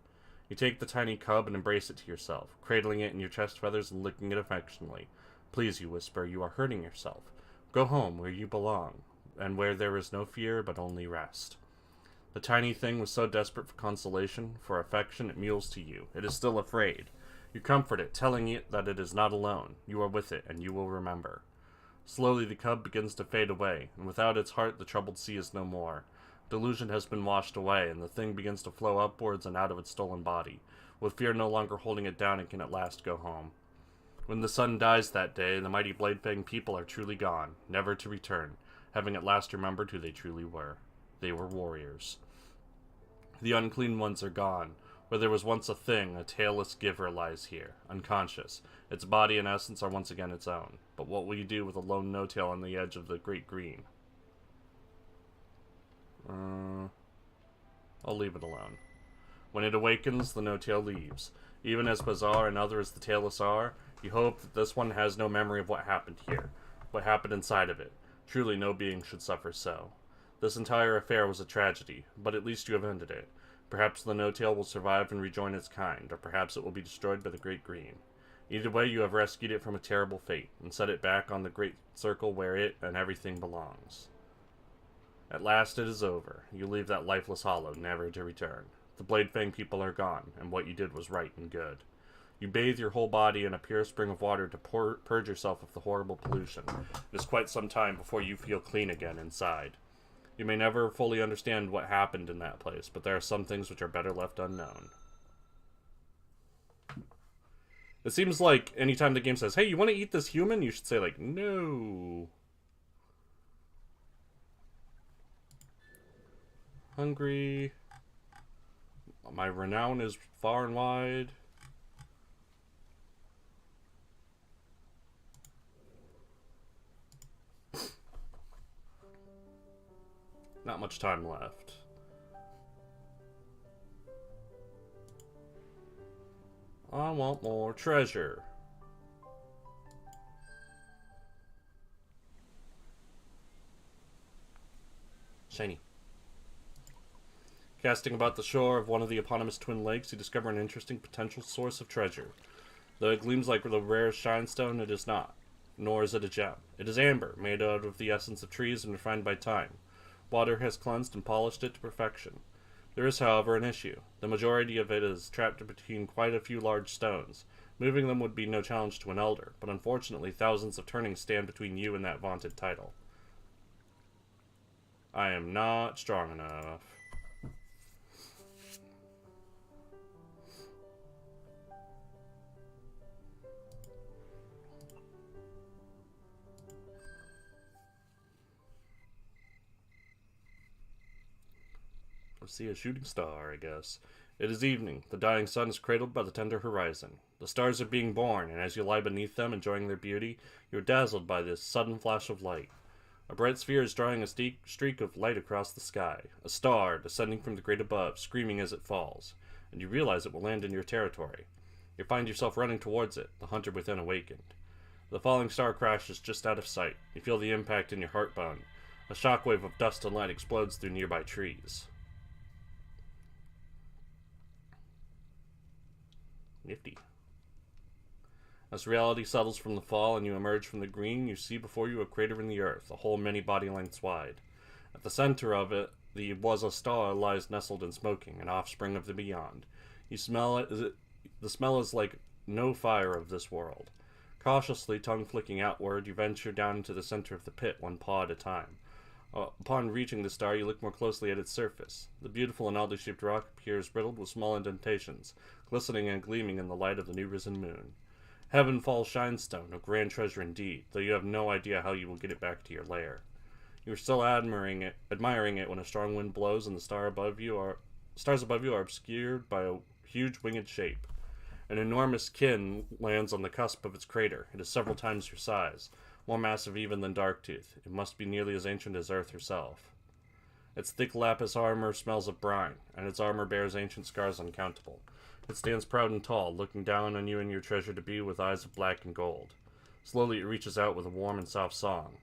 You take the tiny cub and embrace it to yourself, cradling it in your chest feathers and licking it affectionately. Please, you whisper, you are hurting yourself. Go home, where you belong, and where there is no fear but only rest. The tiny thing was so desperate for consolation, for affection, it mules to you. It is still afraid. You comfort it, telling it that it is not alone. You are with it, and you will remember. Slowly the cub begins to fade away, and without its heart the troubled sea is no more. Delusion has been washed away, and the thing begins to flow upwards and out of its stolen body. With fear no longer holding it down, it can at last go home. When the sun dies that day, the mighty Bladefang people are truly gone, never to return, having at last remembered who they truly were. They were warriors. The unclean ones are gone. Where there was once a thing, a tailless giver lies here, unconscious. Its body and essence are once again its own. But what will you do with a lone no-tail on the edge of the great green? I'll leave it alone. When it awakens, the no-tail leaves. Even as bizarre and other as the tailless are, you hope that this one has no memory of what happened here, what happened inside of it. Truly no being should suffer so. This entire affair was a tragedy, but at least you have ended it. Perhaps the no-tail will survive and rejoin its kind, or perhaps it will be destroyed by the Great Green. Either way, you have rescued it from a terrible fate, and set it back on the great circle where it and everything belongs. At last it is over. You leave that lifeless hollow, never to return. The Bladefang people are gone, and what you did was right and good. You bathe your whole body in a pure spring of water to purge yourself of the horrible pollution. It is quite some time before you feel clean again inside. You may never fully understand what happened in that place, but there are some things which are better left unknown. It seems like anytime the game says, hey, you want to eat this human? You should say, like, no. Hungry. My renown is far and wide. Not much time left. I want more treasure. Shiny. Casting about the shore of one of the eponymous twin lakes, you discover an interesting potential source of treasure. Though it gleams like the rarest shinestone, it is not. Nor is it a gem. It is amber, made out of the essence of trees and refined by time. Water has cleansed and polished it to perfection. There is, however, an issue. The majority of it is trapped between quite a few large stones. Moving them would be no challenge to an elder, but unfortunately thousands of turnings stand between you and that vaunted title. I am not strong enough. See a shooting star, I guess. It is evening. The dying sun is cradled by the tender horizon. The stars are being born, and as you lie beneath them, enjoying their beauty, you are dazzled by this sudden flash of light. A bright sphere is drawing a streak of light across the sky. A star, descending from the great above, screaming as it falls. And you realize it will land in your territory. You find yourself running towards it, the hunter within awakened. The falling star crashes just out of sight. You feel the impact in your heartbone. A shockwave of dust and light explodes through nearby trees. Nifty. As reality settles from the fall and you emerge from the green, you see before you a crater in the earth, a hole many body lengths wide. At the center of it, the was a star lies nestled and smoking, an offspring of the beyond. You smell it. The smell is like no fire of this world. Cautiously, tongue flicking outward, you venture down into the center of the pit, one paw at a time. Upon reaching the star, you look more closely at its surface. The beautiful and oddly shaped rock appears riddled with small indentations, glistening and gleaming in the light of the new risen moon. Heaven falls shinestone, a grand treasure indeed, though you have no idea how you will get it back to your lair. You are still admiring it when a strong wind blows and the stars above you are obscured by a huge winged shape. An enormous kin lands on the cusp of its crater. It is several times your size, more massive even than Darktooth. It must be nearly as ancient as Earth herself. Its thick lapis armor smells of brine, and its armor bears ancient scars uncountable. It stands proud and tall, looking down on you and your treasure to be with eyes of black and gold. Slowly it reaches out with a warm and soft song.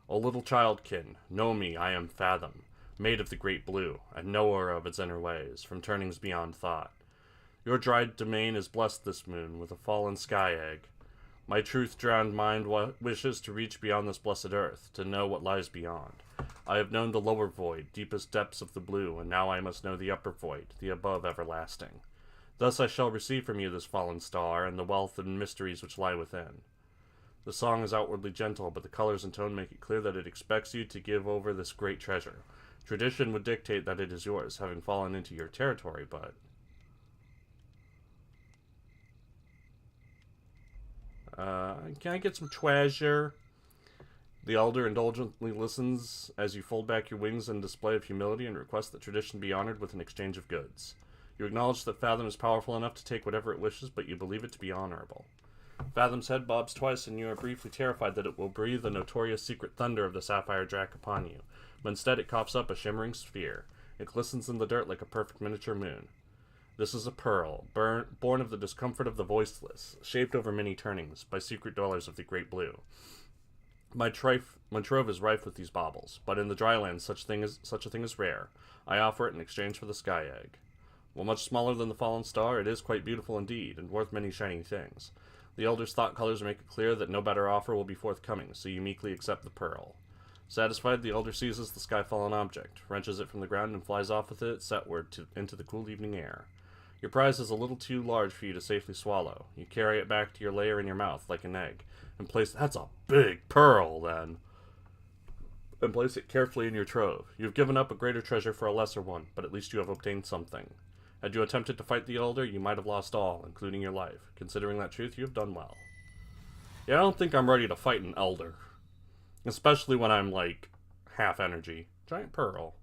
O little childkin, know me, I am Fathom, made of the great blue, and knower of its inner ways, from turnings beyond thought. Your dried domain is blessed this moon with a fallen sky egg. My truth-drowned mind wishes to reach beyond this blessed earth, to know what lies beyond. I have known the lower void, deepest depths of the blue, and now I must know the upper void, the above everlasting. Thus I shall receive from you this fallen star, and the wealth and mysteries which lie within. The song is outwardly gentle, but the colors and tone make it clear that it expects you to give over this great treasure. Tradition would dictate that it is yours, having fallen into your territory, but... can I get some treasure? The elder indulgently listens as you fold back your wings in display of humility and request that tradition be honored with an exchange of goods. You acknowledge that Fathom is powerful enough to take whatever it wishes, but you believe it to be honorable. Fathom's head bobs twice, and you are briefly terrified that it will breathe the notorious secret thunder of the sapphire drac upon you, but instead it coughs up a shimmering sphere. It glistens in the dirt like a perfect miniature moon. This is a pearl, born of the discomfort of the voiceless, shaped over many turnings, by secret dwellers of the great blue. My trove is rife with these baubles, but in the dry land such a thing is rare. I offer it in exchange for the sky egg. While much smaller than the fallen star, it is quite beautiful indeed, and worth many shining things. The elder's thought colors make it clear that no better offer will be forthcoming, so you meekly accept the pearl. Satisfied, the elder seizes the sky-fallen object, wrenches it from the ground, and flies off with it setward into the cool evening air. Your prize is a little too large for you to safely swallow. You carry it back to your lair in your mouth, like an egg, and place... That's a big pearl, then! And place it carefully in your trove. You have given up a greater treasure for a lesser one, but at least you have obtained something. Had you attempted to fight the elder, you might have lost all, including your life. Considering that truth, you have done well. Yeah, I don't think I'm ready to fight an elder. Especially when I'm, like, half energy. Giant pearl.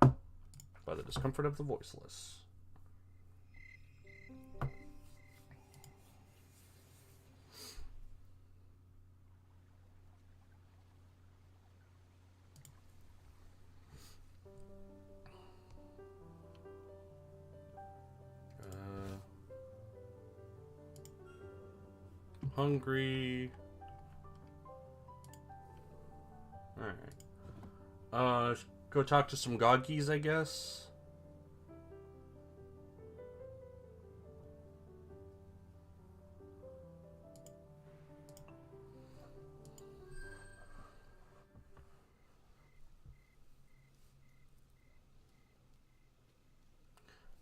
By the discomfort of the voiceless. Hungry. Alright. Go talk to some goggies, I guess.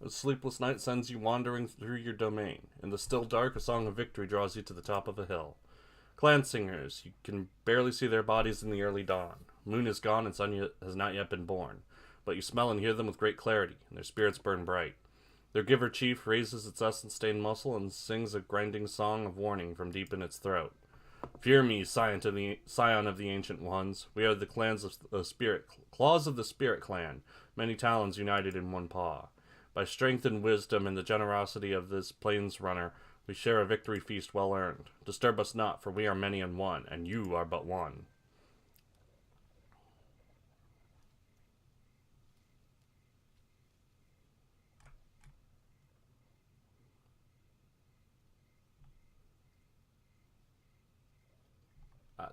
A sleepless night sends you wandering through your domain. In the still dark, a song of victory draws you to the top of a hill. Clan singers, you can barely see their bodies in the early dawn. Moon is gone and sun has not yet been born, but you smell and hear them with great clarity, and their spirits burn bright. Their giver chief raises its essence-stained muscle and sings a grinding song of warning from deep in its throat. Fear me, scion of the ancient ones. We are the claws of the spirit clan, many talons united in one paw. By strength and wisdom and the generosity of this plains runner, we share a victory feast well earned. Disturb us not, for we are many and one, and you are but one. I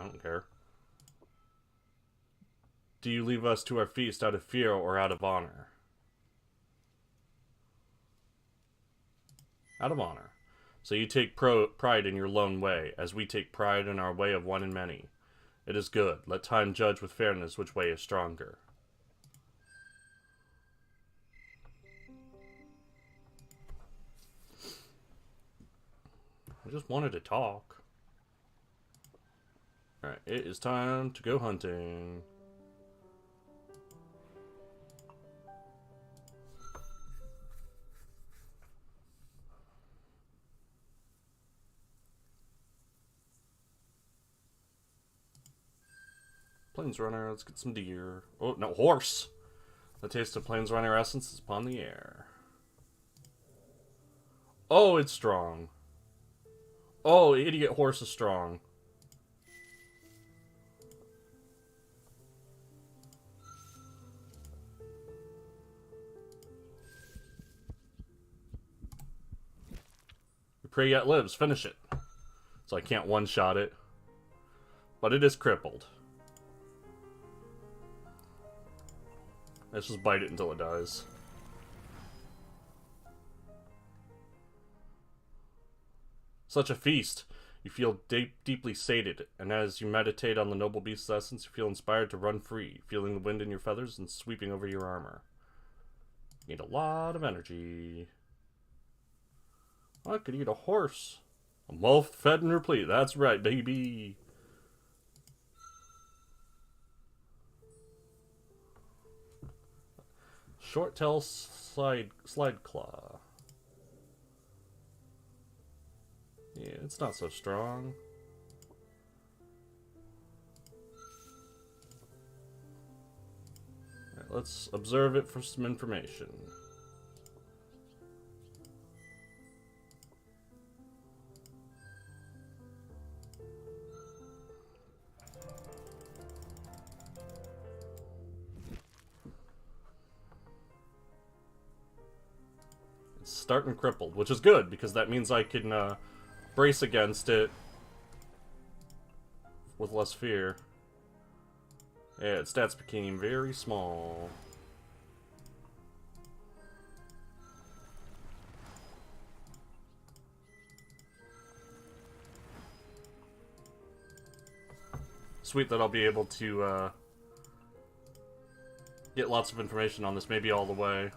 don't care. Do you leave us to our feast out of fear or out of honor? Out of honor. So you take pride in your lone way, as we take pride in our way of one and many. It is good. Let time judge with fairness which way is stronger. I just wanted to talk. Alright, it is time to go hunting. Plains Runner, let's get some deer. Oh, no, horse! The taste of Plains Runner essence is upon the air. Oh, it's strong. Oh, idiot horse is strong. We pray yet lives. Finish it. So I can't one-shot it. But it is crippled. Let's just bite it until it dies. Such a feast. You feel deeply sated, and as you meditate on the noble beast's essence, you feel inspired to run free, feeling the wind in your feathers and sweeping over your armor. You need a lot of energy. I could eat a horse. I'm well fed and replete. That's right, baby. Short tail slide claw. Yeah, it's not so strong. Alright, let's observe it for some information. It's starting crippled, which is good because that means I can brace against it with less fear. Yeah, its stats became very small. Sweet that I'll be able to get lots of information on this, maybe all the way.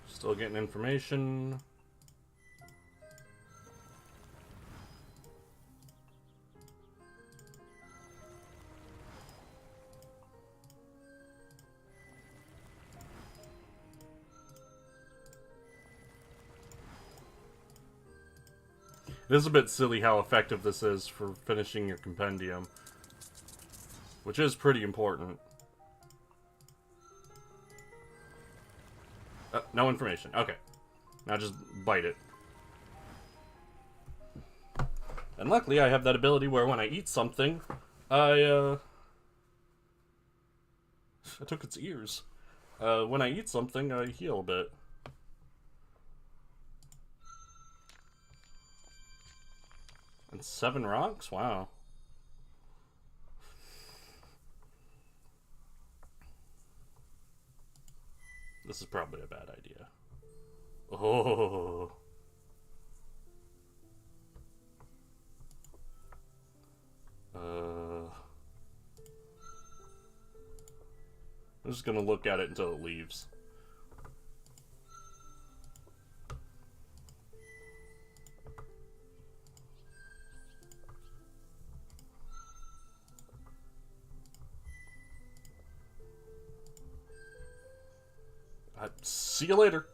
Still getting information. It is a bit silly how effective this is for finishing your compendium, which is pretty important. No information. Okay. Now just bite it. And luckily I have that ability where when I eat something, I took its ears. When I eat something, I heal a bit. And 7 rocks? Wow. This is probably a bad idea. Oh. I'm just gonna look at it until it leaves. See you later.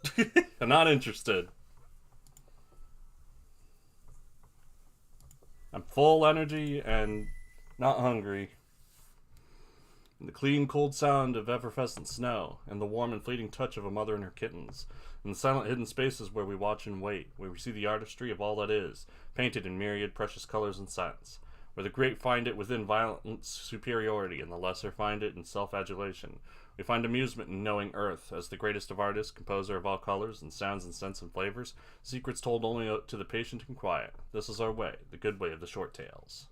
I'm not interested. I'm full energy and not hungry. And the clean, cold sound of effervescent snow, and the warm and fleeting touch of a mother and her kittens, and the silent hidden spaces where we watch and wait, where we see the artistry of all that is, painted in myriad precious colors and scents, where the great find it within violent superiority, and the lesser find it in self-adulation. We find amusement in knowing Earth, as the greatest of artists, composer of all colors and sounds and scents and flavors, secrets told only to the patient and quiet. This is our way, the good way of the short tales.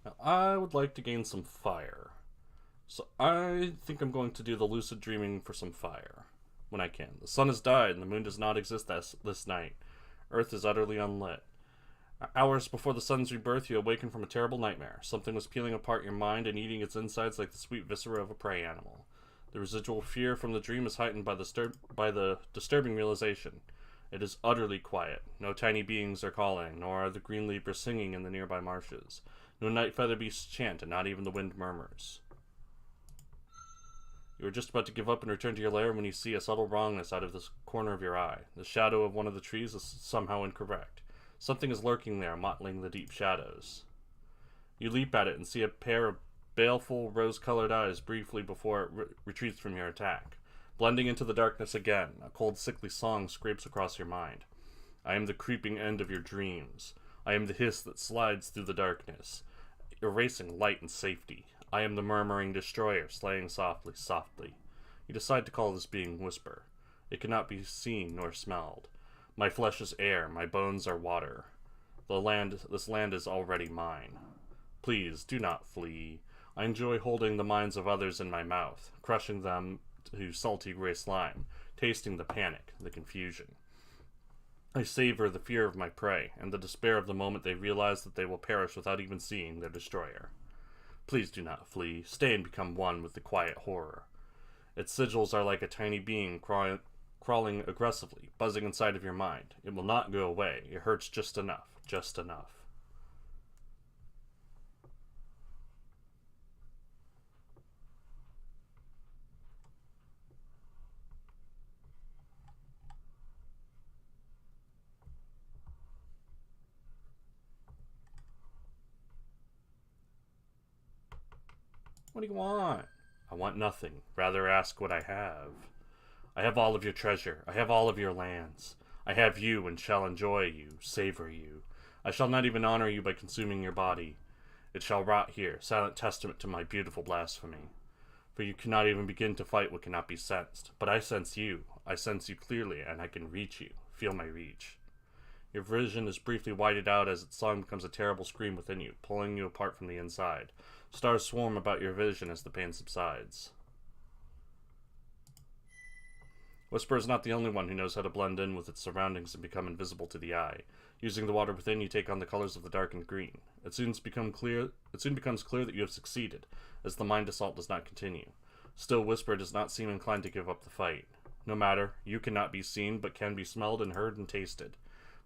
Now, I would like to gain some fire. So I think I'm going to do the lucid dreaming for some fire. When I can. The sun has died and the moon does not exist this night. Earth is utterly unlit. Hours before the sun's rebirth, you awaken from a terrible nightmare. Something was peeling apart your mind and eating its insides like the sweet viscera of a prey animal. The residual fear from the dream is heightened by the disturbing realization. It is utterly quiet. No tiny beings are calling, nor are the green leapers singing in the nearby marshes. No night feather beasts chant, and not even the wind murmurs. You are just about to give up and return to your lair when you see a subtle wrongness out of the corner of your eye. The shadow of one of the trees is somehow incorrect. Something is lurking there, mottling the deep shadows. You leap at it and see a pair of baleful, rose-colored eyes briefly before it retreats from your attack. Blending into the darkness again, a cold, sickly song scrapes across your mind. I am the creeping end of your dreams. I am the hiss that slides through the darkness, erasing light and safety. I am the murmuring destroyer, slaying softly, softly. You decide to call this being Whisper. It cannot be seen nor smelled. My flesh is air, my bones are water. This land is already mine. Please, do not flee. I enjoy holding the minds of others in my mouth, crushing them to salty gray slime, tasting the panic, the confusion. I savor the fear of my prey, and the despair of the moment they realize that they will perish without even seeing their destroyer. Please do not flee. Stay and become one with the quiet horror. Its sigils are like a tiny being crawling aggressively, buzzing inside of your mind. It will not go away. It hurts just enough. Just enough. What do you want? I want nothing. Rather ask what I have. I have all of your treasure. I have all of your lands. I have you and shall enjoy you, savor you. I shall not even honor you by consuming your body. It shall rot here, silent testament to my beautiful blasphemy. For you cannot even begin to fight what cannot be sensed. But I sense you. I sense you clearly, and I can reach you. Feel my reach. Your vision is briefly whited out as its song becomes a terrible scream within you, pulling you apart from the inside. Stars swarm about your vision as the pain subsides. Whisper is not the only one who knows how to blend in with its surroundings and become invisible to the eye. Using the water within, you take on the colors of the dark and green. It soon becomes clear that you have succeeded, as the mind assault does not continue. Still, Whisper does not seem inclined to give up the fight. No matter, you cannot be seen, but can be smelled and heard and tasted.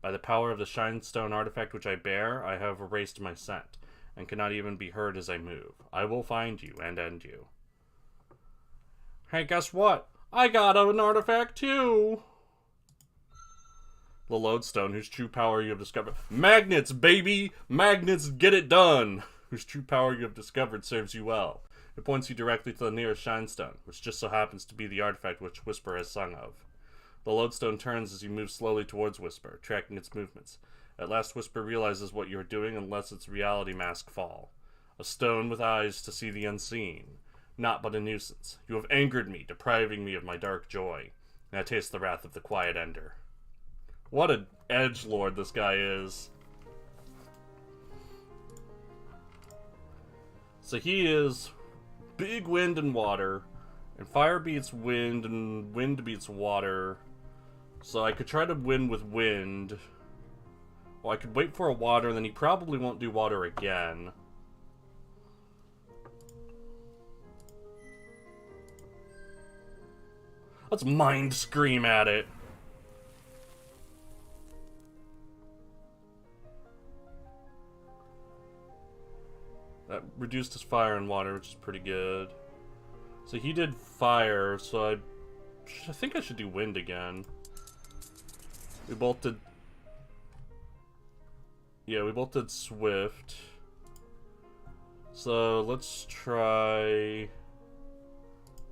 By the power of the Shinestone artifact which I bear, I have erased my scent, and cannot even be heard as I move. I will find you and end you. Hey, guess what? I got an artifact too! The Lodestone, whose true power you have discovered. Magnets, baby! Magnets, get it done! Whose true power you have discovered serves you well. It points you directly to the nearest Shinestone, which just so happens to be the artifact which Whisper has sung of. The Lodestone turns as you move slowly towards Whisper, tracking its movements. At last, Whisper realizes what you are doing and lets its reality mask fall. A stone with eyes to see the unseen. Not but a nuisance. You have angered me, depriving me of my dark joy. And I taste the wrath of the quiet ender. What an edgelord this guy is. So he is big wind and water, and fire beats wind, and wind beats water. So I could try to win with wind. Well, I could wait for a water, and then he probably won't do water again. Let's mind scream at it. That reduced his fire and water, which is pretty good. So he did fire, so I think I should do wind again. We both did... Yeah, we both did Swift. So let's try...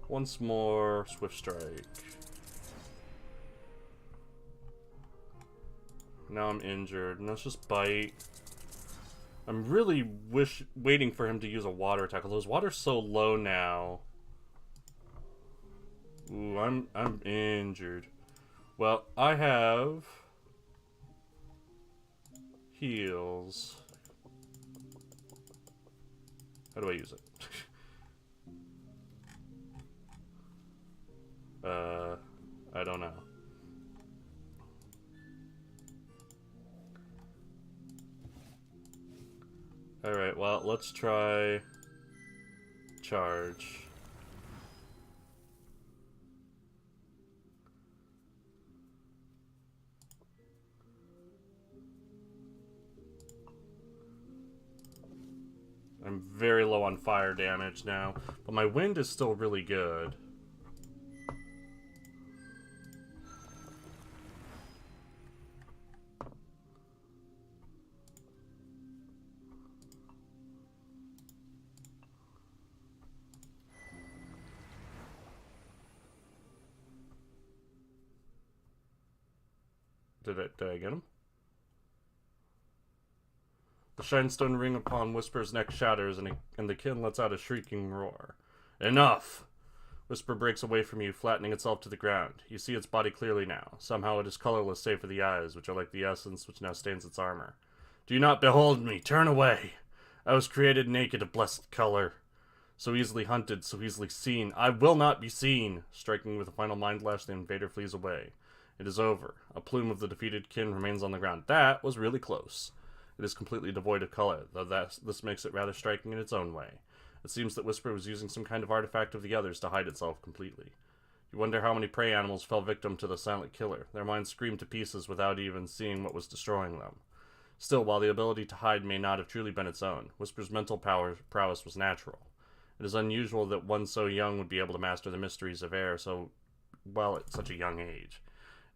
once more Swift Strike. Now I'm injured. And let's just bite. I'm really waiting for him to use a water attack, although his water's so low now. Ooh, I'm injured. Well, I have heals. How do I use it? I don't know. Alright, well, let's try charge. I'm very low on fire damage now, but my wind is still really good. Did I get him? The shinestone ring upon Whisper's neck shatters, and the kin lets out a shrieking roar. Enough! Whisper breaks away from you, flattening itself to the ground. You see its body clearly now. Somehow it is colorless save for the eyes, which are like the essence which now stains its armor. Do not behold me! Turn away! I was created naked of blessed color. So easily hunted, so easily seen. I will not be seen! Striking with a final mind lash, the invader flees away. It is over. A plume of the defeated kin remains on the ground. That was really close. It is completely devoid of color, though this makes it rather striking in its own way. It seems that Whisper was using some kind of artifact of the others to hide itself completely. You wonder how many prey animals fell victim to the silent killer. Their minds screamed to pieces without even seeing what was destroying them. Still, while the ability to hide may not have truly been its own, Whisper's mental prowess was natural. It is unusual that one so young would be able to master the mysteries of air so well at such a young age.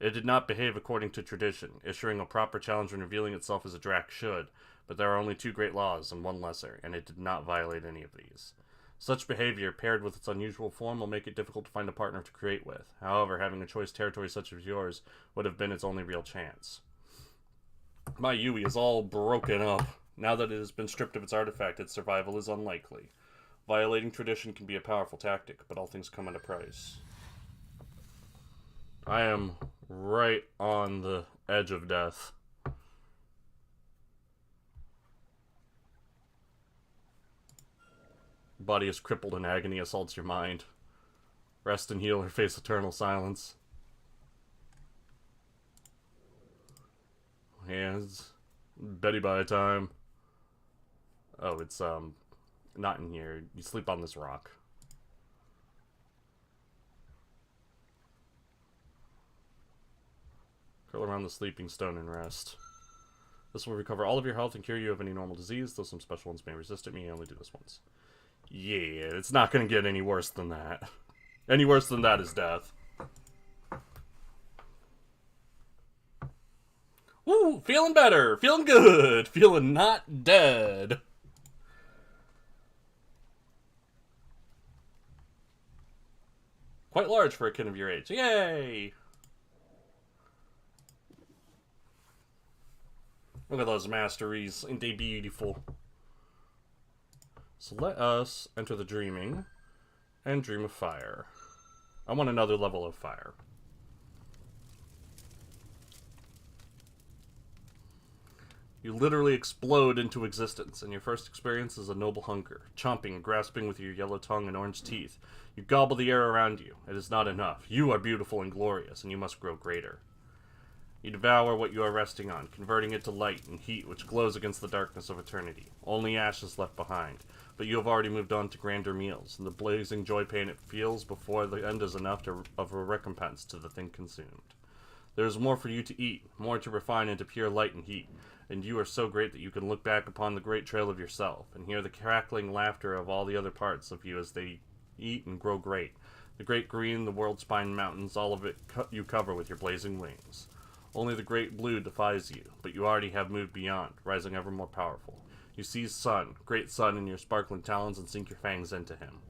It did not behave according to tradition, issuing a proper challenge and revealing itself as a Drac should, but there are only 2 great laws and 1 lesser, and it did not violate any of these. Such behavior, paired with its unusual form, will make it difficult to find a partner to create with. However, having a choice territory such as yours would have been its only real chance. My Yui is all broken up. Now that it has been stripped of its artifact, its survival is unlikely. Violating tradition can be a powerful tactic, but all things come at a price. I am right on the edge of death. Body is crippled and agony assaults your mind. Rest and heal or face eternal silence. Hands. Betty by time. Oh, it's, not in here. You sleep on this rock. Curl around the sleeping stone and rest. This will recover all of your health and cure you of any normal disease, though some special ones may resist it. Me, I only do this once. Yeah, it's not going to get any worse than that. Any worse than that is death. Woo! Feeling better! Feeling good! Feeling not dead! Quite large for a kid of your age. Yay! Look at those masteries. Ain't they beautiful? So let us enter the dreaming and dream of fire. I want another level of fire. You literally explode into existence, and your first experience is a noble hunger. Chomping and grasping with your yellow tongue and orange teeth. You gobble the air around you. It is not enough. You are beautiful and glorious, and you must grow greater. You devour what you are resting on, converting it to light and heat which glows against the darkness of eternity. Only ashes left behind, but you have already moved on to grander meals, and the blazing joy pain it feels before the end is enough of a recompense to the thing consumed. There is more for you to eat, more to refine into pure light and heat, and you are so great that you can look back upon the great trail of yourself, and hear the crackling laughter of all the other parts of you as they eat and grow great. The great green, the world-spine mountains, all of it you cover with your blazing wings. Only the great blue defies you, but you already have moved beyond, rising ever more powerful. You seize sun, great sun, in your sparkling talons and sink your fangs into him.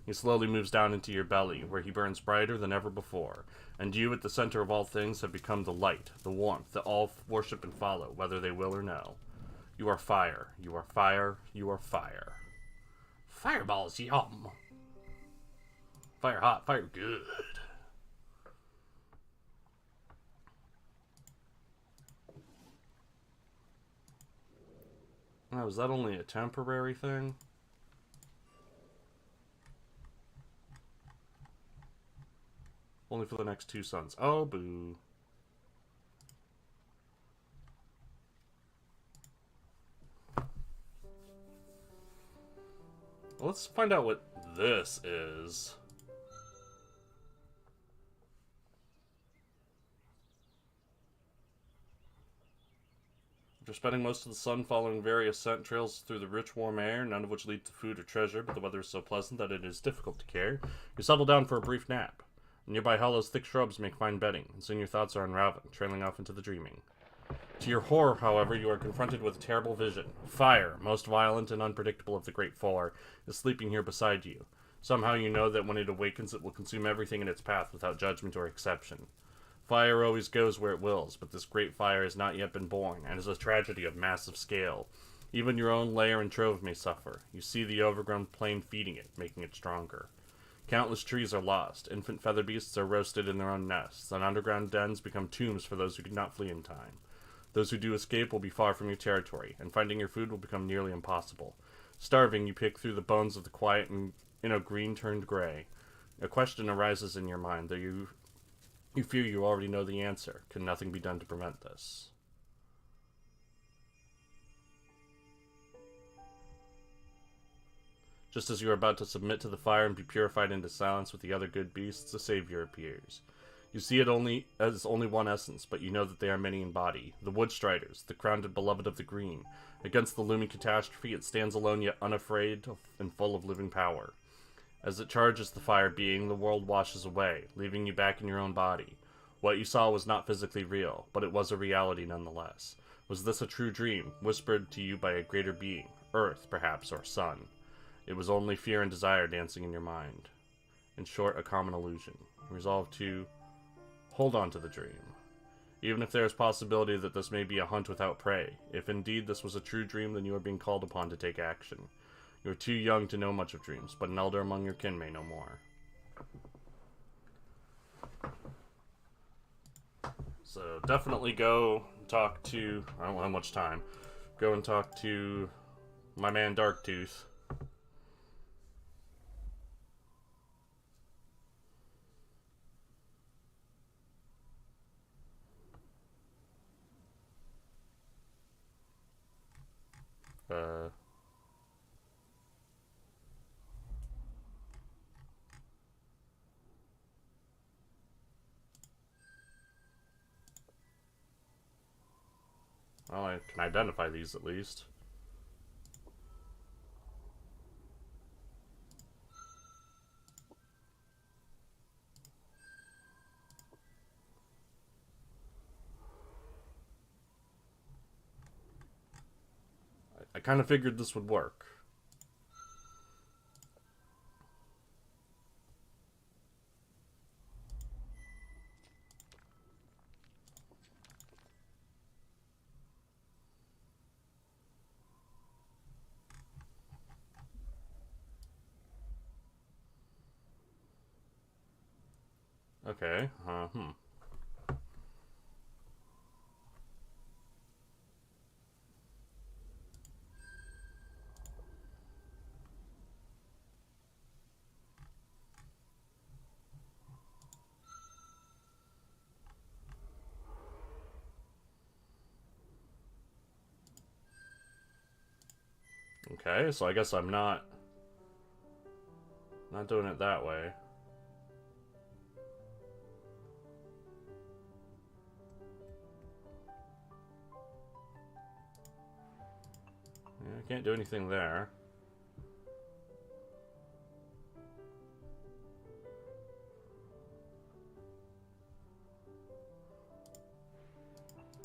He slowly moves down into your belly, where he burns brighter than ever before, and you, at the center of all things, have become the light, the warmth that all worship and follow, whether they will or no. You are fire, you are fire, you are fire. Fireballs, yum! Fire hot, fire good. Oh, is that only a temporary thing? Only for the next 2 suns. Oh, boo. Let's find out what this is. After spending most of the sun following various scent trails through the rich, warm air, none of which lead to food or treasure, but the weather is so pleasant that it is difficult to care, you settle down for a brief nap. Nearby hollows, thick shrubs make fine bedding, and soon your thoughts are unraveling, trailing off into the dreaming. To your horror, however, you are confronted with a terrible vision. Fire, most violent and unpredictable of the Great Four, is sleeping here beside you. Somehow you know that when it awakens it will consume everything in its path without judgment or exception. Fire always goes where it wills, but this great fire has not yet been born, and is a tragedy of massive scale. Even your own lair and trove may suffer. You see the overgrown plain feeding it, making it stronger. Countless trees are lost. Infant feather beasts are roasted in their own nests, and underground dens become tombs for those who could not flee in time. Those who do escape will be far from your territory, and finding your food will become nearly impossible. Starving, you pick through the bones of the quiet and green turned gray. A question arises in your mind, though you fear you already know the answer. Can nothing be done to prevent this? Just as you are about to submit to the fire and be purified into silence with the other good beasts, a savior appears. You see it only as only one essence, but you know that they are many in body. The wood striders, the crowned beloved of the green. Against the looming catastrophe, it stands alone yet unafraid and full of living power. As it charges the fire being, the world washes away, leaving you back in your own body. What you saw was not physically real, but it was a reality nonetheless. Was this a true dream, whispered to you by a greater being? Earth, perhaps, or sun? It was only fear and desire dancing in your mind. In short, a common illusion. Resolve to hold on to the dream. Even if there is possibility that this may be a hunt without prey. If indeed this was a true dream, then you are being called upon to take action. You are too young to know much of dreams, but an elder among your kin may know more. So definitely go talk to, I don't have much time, go and talk to my man Darktooth. Well, I can identify these at least. I kind of figured this would work. Okay, Okay, so I guess I'm not doing it that way. Yeah, I can't do anything there.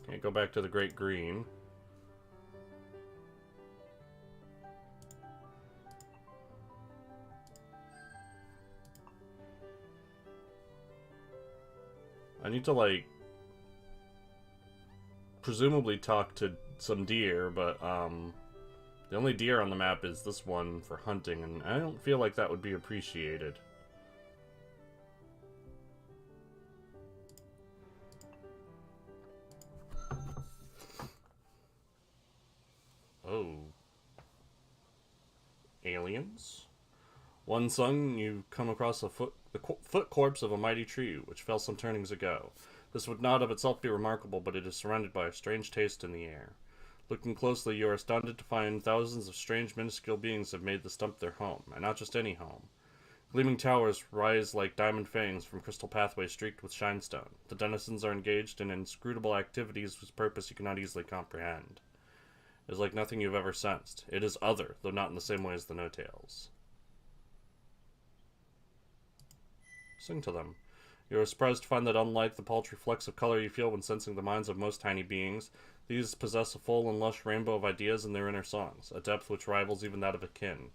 Can't go back to the Great Green. I need to, like, presumably talk to some deer, but, the only deer on the map is this one for hunting, and I don't feel like that would be appreciated. Oh. Aliens? One sung, you come across the foot corpse of a mighty tree, which fell some turnings ago. This would not of itself be remarkable, but it is surrounded by a strange taste in the air. Looking closely, you are astounded to find thousands of strange minuscule beings have made the stump their home, and not just any home. Gleaming towers rise like diamond fangs from crystal pathways streaked with shinestone. The denizens are engaged in inscrutable activities whose purpose you cannot easily comprehend. It is like nothing you've ever sensed. It is other, though not in the same way as the no-tails. Sing to them. You are surprised to find that unlike the paltry flecks of color you feel when sensing the minds of most tiny beings, these possess a full and lush rainbow of ideas in their inner songs, a depth which rivals even that of a kin.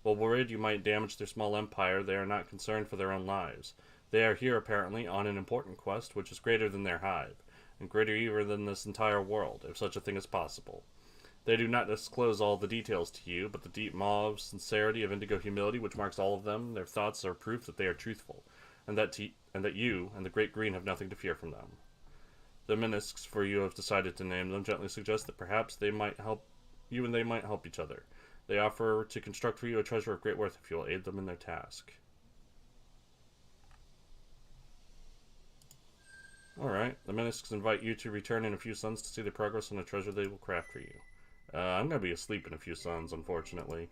While worried you might damage their small empire, they are not concerned for their own lives. They are here, apparently, on an important quest which is greater than their hive, and greater even than this entire world, if such a thing is possible. They do not disclose all the details to you, but the deep mauve sincerity of indigo humility which marks all of them, their thoughts are proof that they are truthful, and that you and the Great Green have nothing to fear from them. The Minisks, for you have decided to name them, gently suggest that perhaps they might help you and they might help each other. They offer to construct for you a treasure of great worth if you will aid them in their task. Alright, the Minisks invite you to return in a few suns to see the progress on a treasure they will craft for you. I'm going to be asleep in a few suns, unfortunately.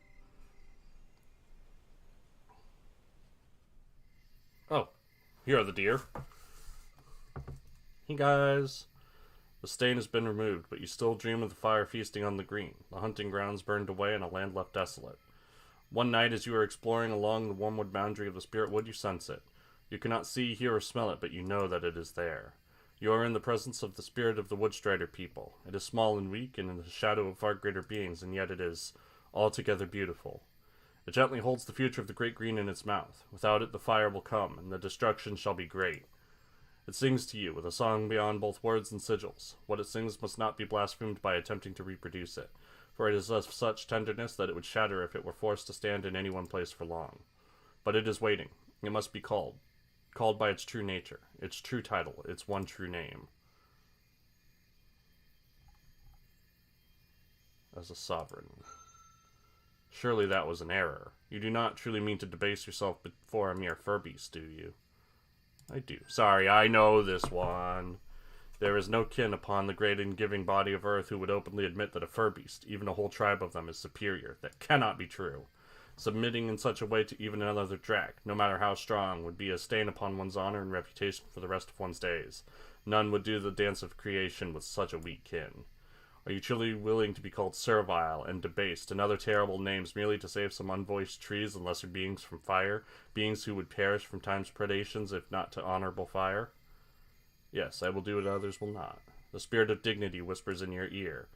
Oh, here are the deer. Hey guys. The stain has been removed, but you still dream of the fire feasting on the green, the hunting grounds burned away, and a land left desolate. One night, as you are exploring along the wormwood boundary of the spirit wood, you sense it. You cannot see, hear, or smell it, but you know that it is there. You are in the presence of the spirit of the Woodstrider people. It is small and weak, and in the shadow of far greater beings, and yet it is altogether beautiful. It gently holds the future of the Great Green in its mouth. Without it, the fire will come, and the destruction shall be great. It sings to you, with a song beyond both words and sigils. What it sings must not be blasphemed by attempting to reproduce it, for it is of such tenderness that it would shatter if it were forced to stand in any one place for long. But it is waiting. It must be called by its true nature, its true title, its one true name. As a sovereign. Surely that was an error. You do not truly mean to debase yourself before a mere furbeast, do you? I do. Sorry, I know this one. There is no kin upon the great and giving body of earth who would openly admit that a furbeast, even a whole tribe of them, is superior. That cannot be true. Submitting in such a way to even another Drac, no matter how strong, would be a stain upon one's honor and reputation for the rest of one's days. None would do the dance of creation with such a weak kin. Are you truly willing to be called servile and debased and other terrible names merely to save some unvoiced trees and lesser beings from fire, beings who would perish from time's predations if not to honorable fire? Yes, I will do what others will not. The spirit of dignity whispers in your ear.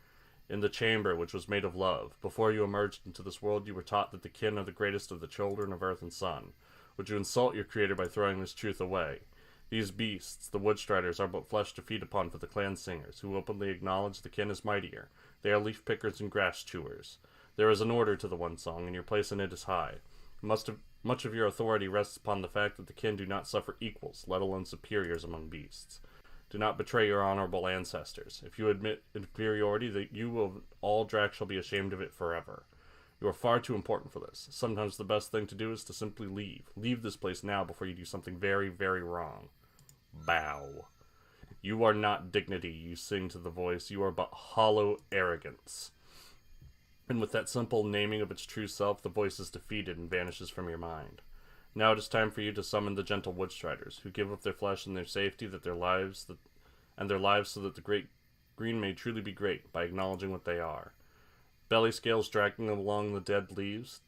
In the chamber which was made of love, before you emerged into this world, you were taught that the kin are the greatest of the children of earth and sun. Would you insult your creator by throwing this truth away? These beasts, the Woodstriders, are but flesh to feed upon for the clan singers, who openly acknowledge the kin is mightier. They are leaf pickers and grass chewers. There is an order to the one song, and your place in it is high. Much of your authority rests upon the fact that the kin do not suffer equals, let alone superiors among beasts. Do not betray your honorable ancestors. If you admit inferiority, that you of all Drac shall be ashamed of it forever. You are far too important for this. Sometimes the best thing to do is to simply leave. Leave this place now before you do something very, very wrong. Bow. You are not dignity, you sing to the voice. You are but hollow arrogance. And with that simple naming of its true self, the voice is defeated and vanishes from your mind. Now it is time for you to summon the gentle Woodstriders, who give up their flesh and their safety, their lives so that the Great Green may truly be great, by acknowledging what they are. Belly scales dragging along the dead leaves,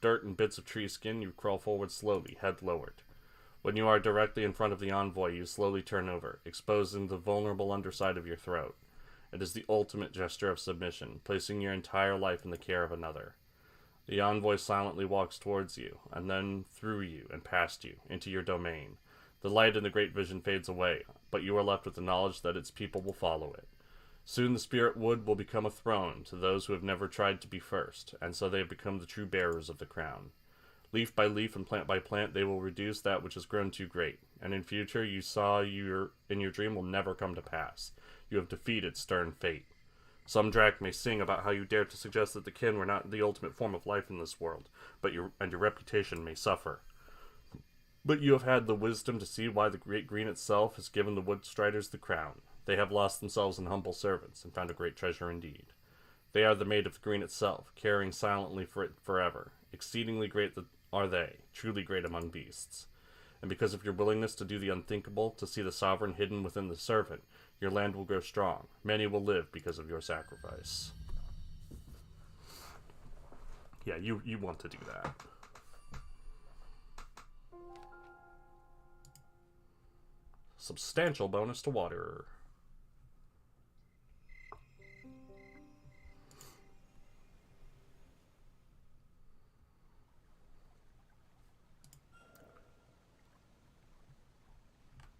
dirt and bits of tree skin, you crawl forward slowly, head lowered. When you are directly in front of the envoy, you slowly turn over, exposing the vulnerable underside of your throat. It is the ultimate gesture of submission, placing your entire life in the care of another. The envoy silently walks towards you, and then through you and past you, into your domain. The light in the great vision fades away, but you are left with the knowledge that its people will follow it. Soon the spirit wood will become a throne to those who have never tried to be first, and so they have become the true bearers of the crown. Leaf by leaf and plant by plant, they will reduce that which has grown too great, and in future you saw in your dream will never come to pass. You have defeated stern fate. Some Drac may sing about how you dared to suggest that the kin were not the ultimate form of life in this world, but your reputation may suffer. But you have had the wisdom to see why the Great Green itself has given the Woodstriders the crown. They have lost themselves in humble servants, and found a great treasure indeed. They are the Maid of the Green itself, caring silently for it forever. Exceedingly great are they, truly great among beasts. And because of your willingness to do the unthinkable, to see the sovereign hidden within the servant, your land will grow strong. Many will live because of your sacrifice. Yeah, you want to do that. Substantial bonus to water.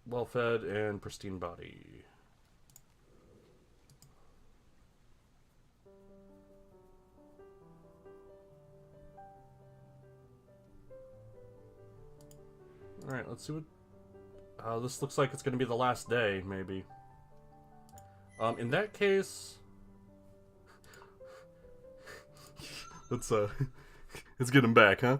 Well-fed and pristine body. Alright, let's see what... this looks like it's going to be the last day, maybe. In that case... let's get him back, huh?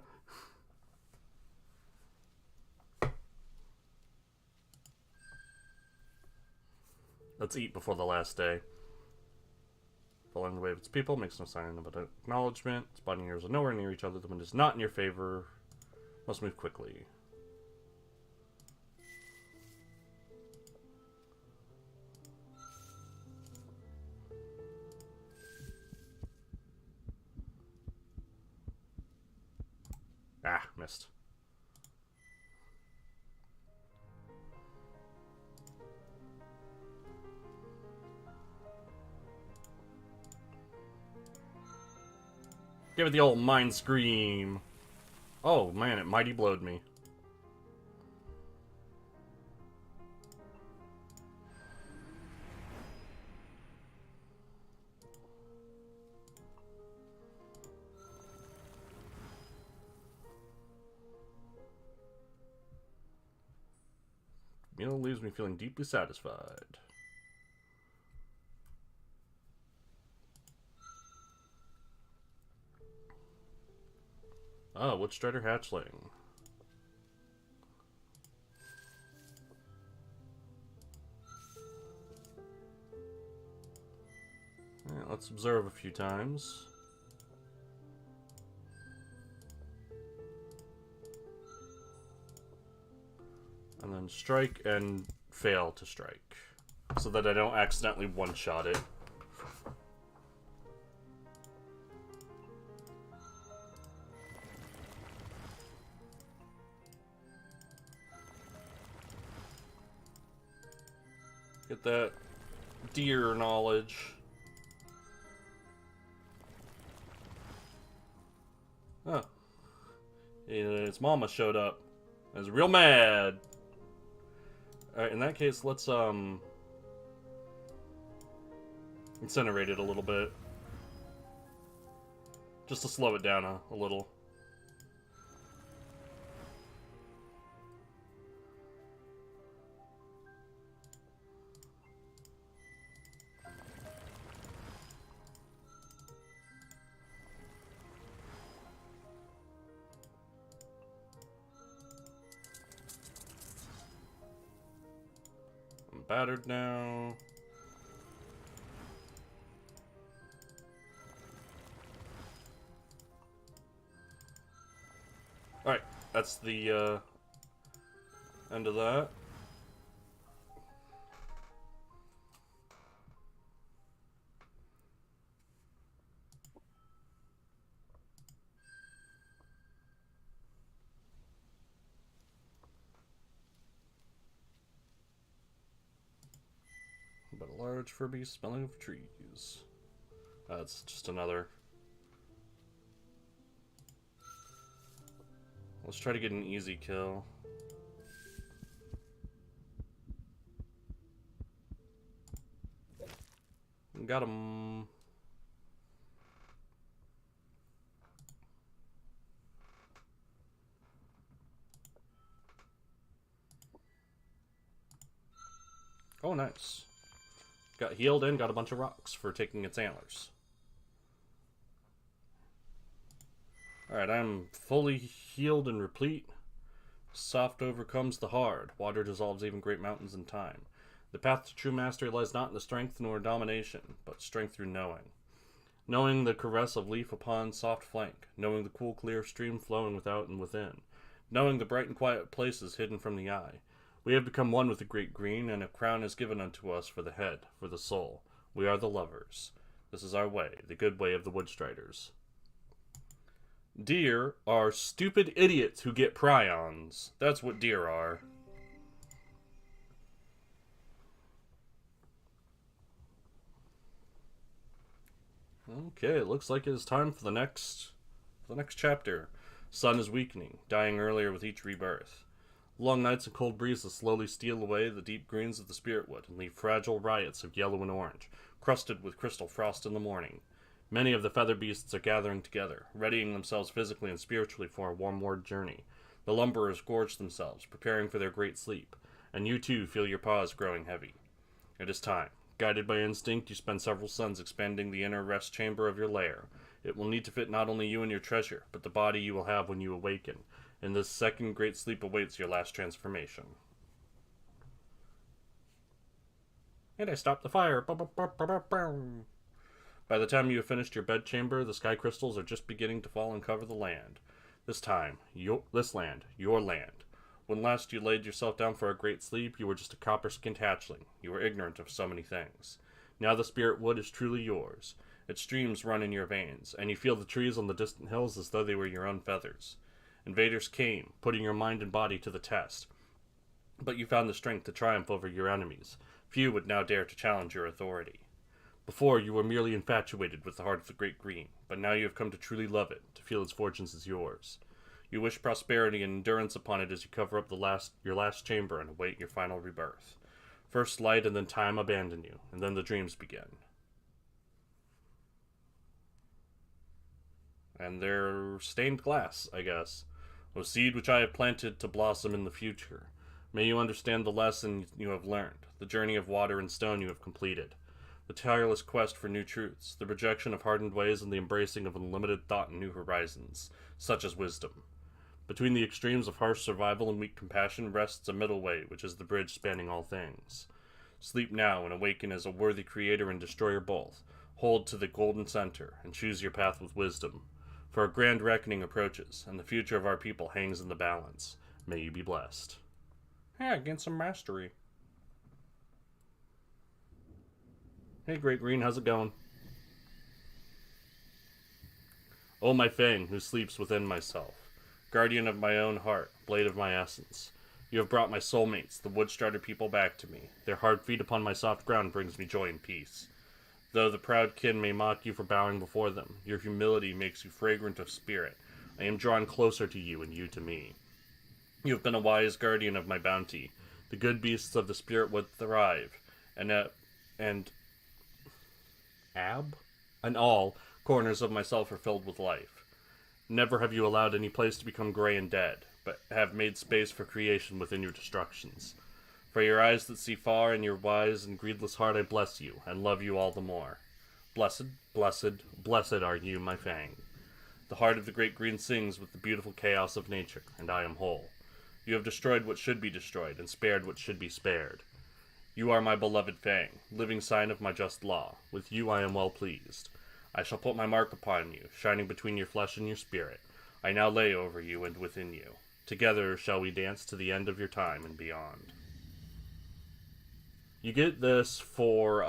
Let's eat before the last day. Following the way of its people makes no sign of acknowledgement. Its body and ears are nowhere near each other. The wind is not in your favor. Must move quickly. Ah, missed. Give it the old mind scream. Oh man, it mighty blowed me. Meal leaves me feeling deeply satisfied. Oh, Woodstrider hatchling. Alright, let's observe a few times. And then strike and fail to strike. So that I don't accidentally one-shot it. Get that deer knowledge. Huh. Its mama showed up. I was real mad. Alright, in that case, let's, incinerate it a little bit. Just to slow it down a little. Battered now. Alright, that's the end of that. But a large Furby smelling of trees. That's just another. Let's try to get an easy kill. Got him. Oh, nice. Got healed and got a bunch of rocks for taking its antlers. Alright, I'm fully healed and replete. Soft overcomes the hard. Water dissolves even great mountains in time. The path to true mastery lies not in the strength nor domination, but strength through knowing. Knowing the caress of leaf upon soft flank. Knowing the cool, clear stream flowing without and within. Knowing the bright and quiet places hidden from the eye. We have become one with the great green, and a crown is given unto us for the head, for the soul. We are the lovers. This is our way, the good way of the Woodstriders. Deer are stupid idiots who get prions. That's what deer are. Okay, it looks like it is time for the next chapter. Sun is weakening, dying earlier with each rebirth. Long nights and cold breezes slowly steal away the deep greens of the spirit wood and leave fragile riots of yellow and orange, crusted with crystal frost in the morning. Many of the feather beasts are gathering together, readying themselves physically and spiritually for a warm-ward journey. The lumberers gorge themselves, preparing for their great sleep, and you too feel your paws growing heavy. It is time. Guided by instinct, you spend several suns expanding the inner rest chamber of your lair. It will need to fit not only you and your treasure, but the body you will have when you awaken. In this second great sleep awaits your last transformation. And I stopped the fire. By the time you have finished your bedchamber, the sky crystals are just beginning to fall and cover the land. This time, your land. When last you laid yourself down for a great sleep, you were just a copper-skinned hatchling. You were ignorant of so many things. Now the spirit wood is truly yours. Its streams run in your veins, and you feel the trees on the distant hills as though they were your own feathers. Invaders came, putting your mind and body to the test. But you found the strength to triumph over your enemies. Few would now dare to challenge your authority. Before, you were merely infatuated with the heart of the Great Green, but now you have come to truly love it, to feel its fortunes as yours. You wish prosperity and endurance upon it as you cover up your last chamber and await your final rebirth. First light and then time abandon you, and then the dreams begin. And they're stained glass, I guess. O seed which I have planted to blossom in the future. May you understand the lesson you have learned, the journey of water and stone you have completed, the tireless quest for new truths, the rejection of hardened ways and the embracing of unlimited thought and new horizons, such as wisdom. Between the extremes of harsh survival and weak compassion rests a middle way, which is the bridge spanning all things. Sleep now and awaken as a worthy creator and destroyer both. Hold to the golden center and choose your path with wisdom. For a grand reckoning approaches, and the future of our people hangs in the balance. May you be blessed. Yeah, gain some mastery. Hey, Great Green, how's it going? O my Fang, who sleeps within myself, guardian of my own heart, blade of my essence, you have brought my soulmates, the Woodstrider people, back to me. Their hard feet upon my soft ground brings me joy and peace. Though the proud kin may mock you for bowing before them, your humility makes you fragrant of spirit. I am drawn closer to you and you to me. You have been a wise guardian of my bounty. The good beasts of the spirit would thrive, and all corners of myself are filled with life. Never have you allowed any place to become gray and dead, but have made space for creation within your destructions. For your eyes that see far and your wise and greedless heart I bless you, and love you all the more. Blessed, blessed, blessed are you, my Fang. The heart of the Great Green sings with the beautiful chaos of nature, and I am whole. You have destroyed what should be destroyed, and spared what should be spared. You are my beloved Fang, living sign of my just law. With you I am well pleased. I shall put my mark upon you, shining between your flesh and your spirit. I now lay over you and within you. Together shall we dance to the end of your time and beyond. You get this for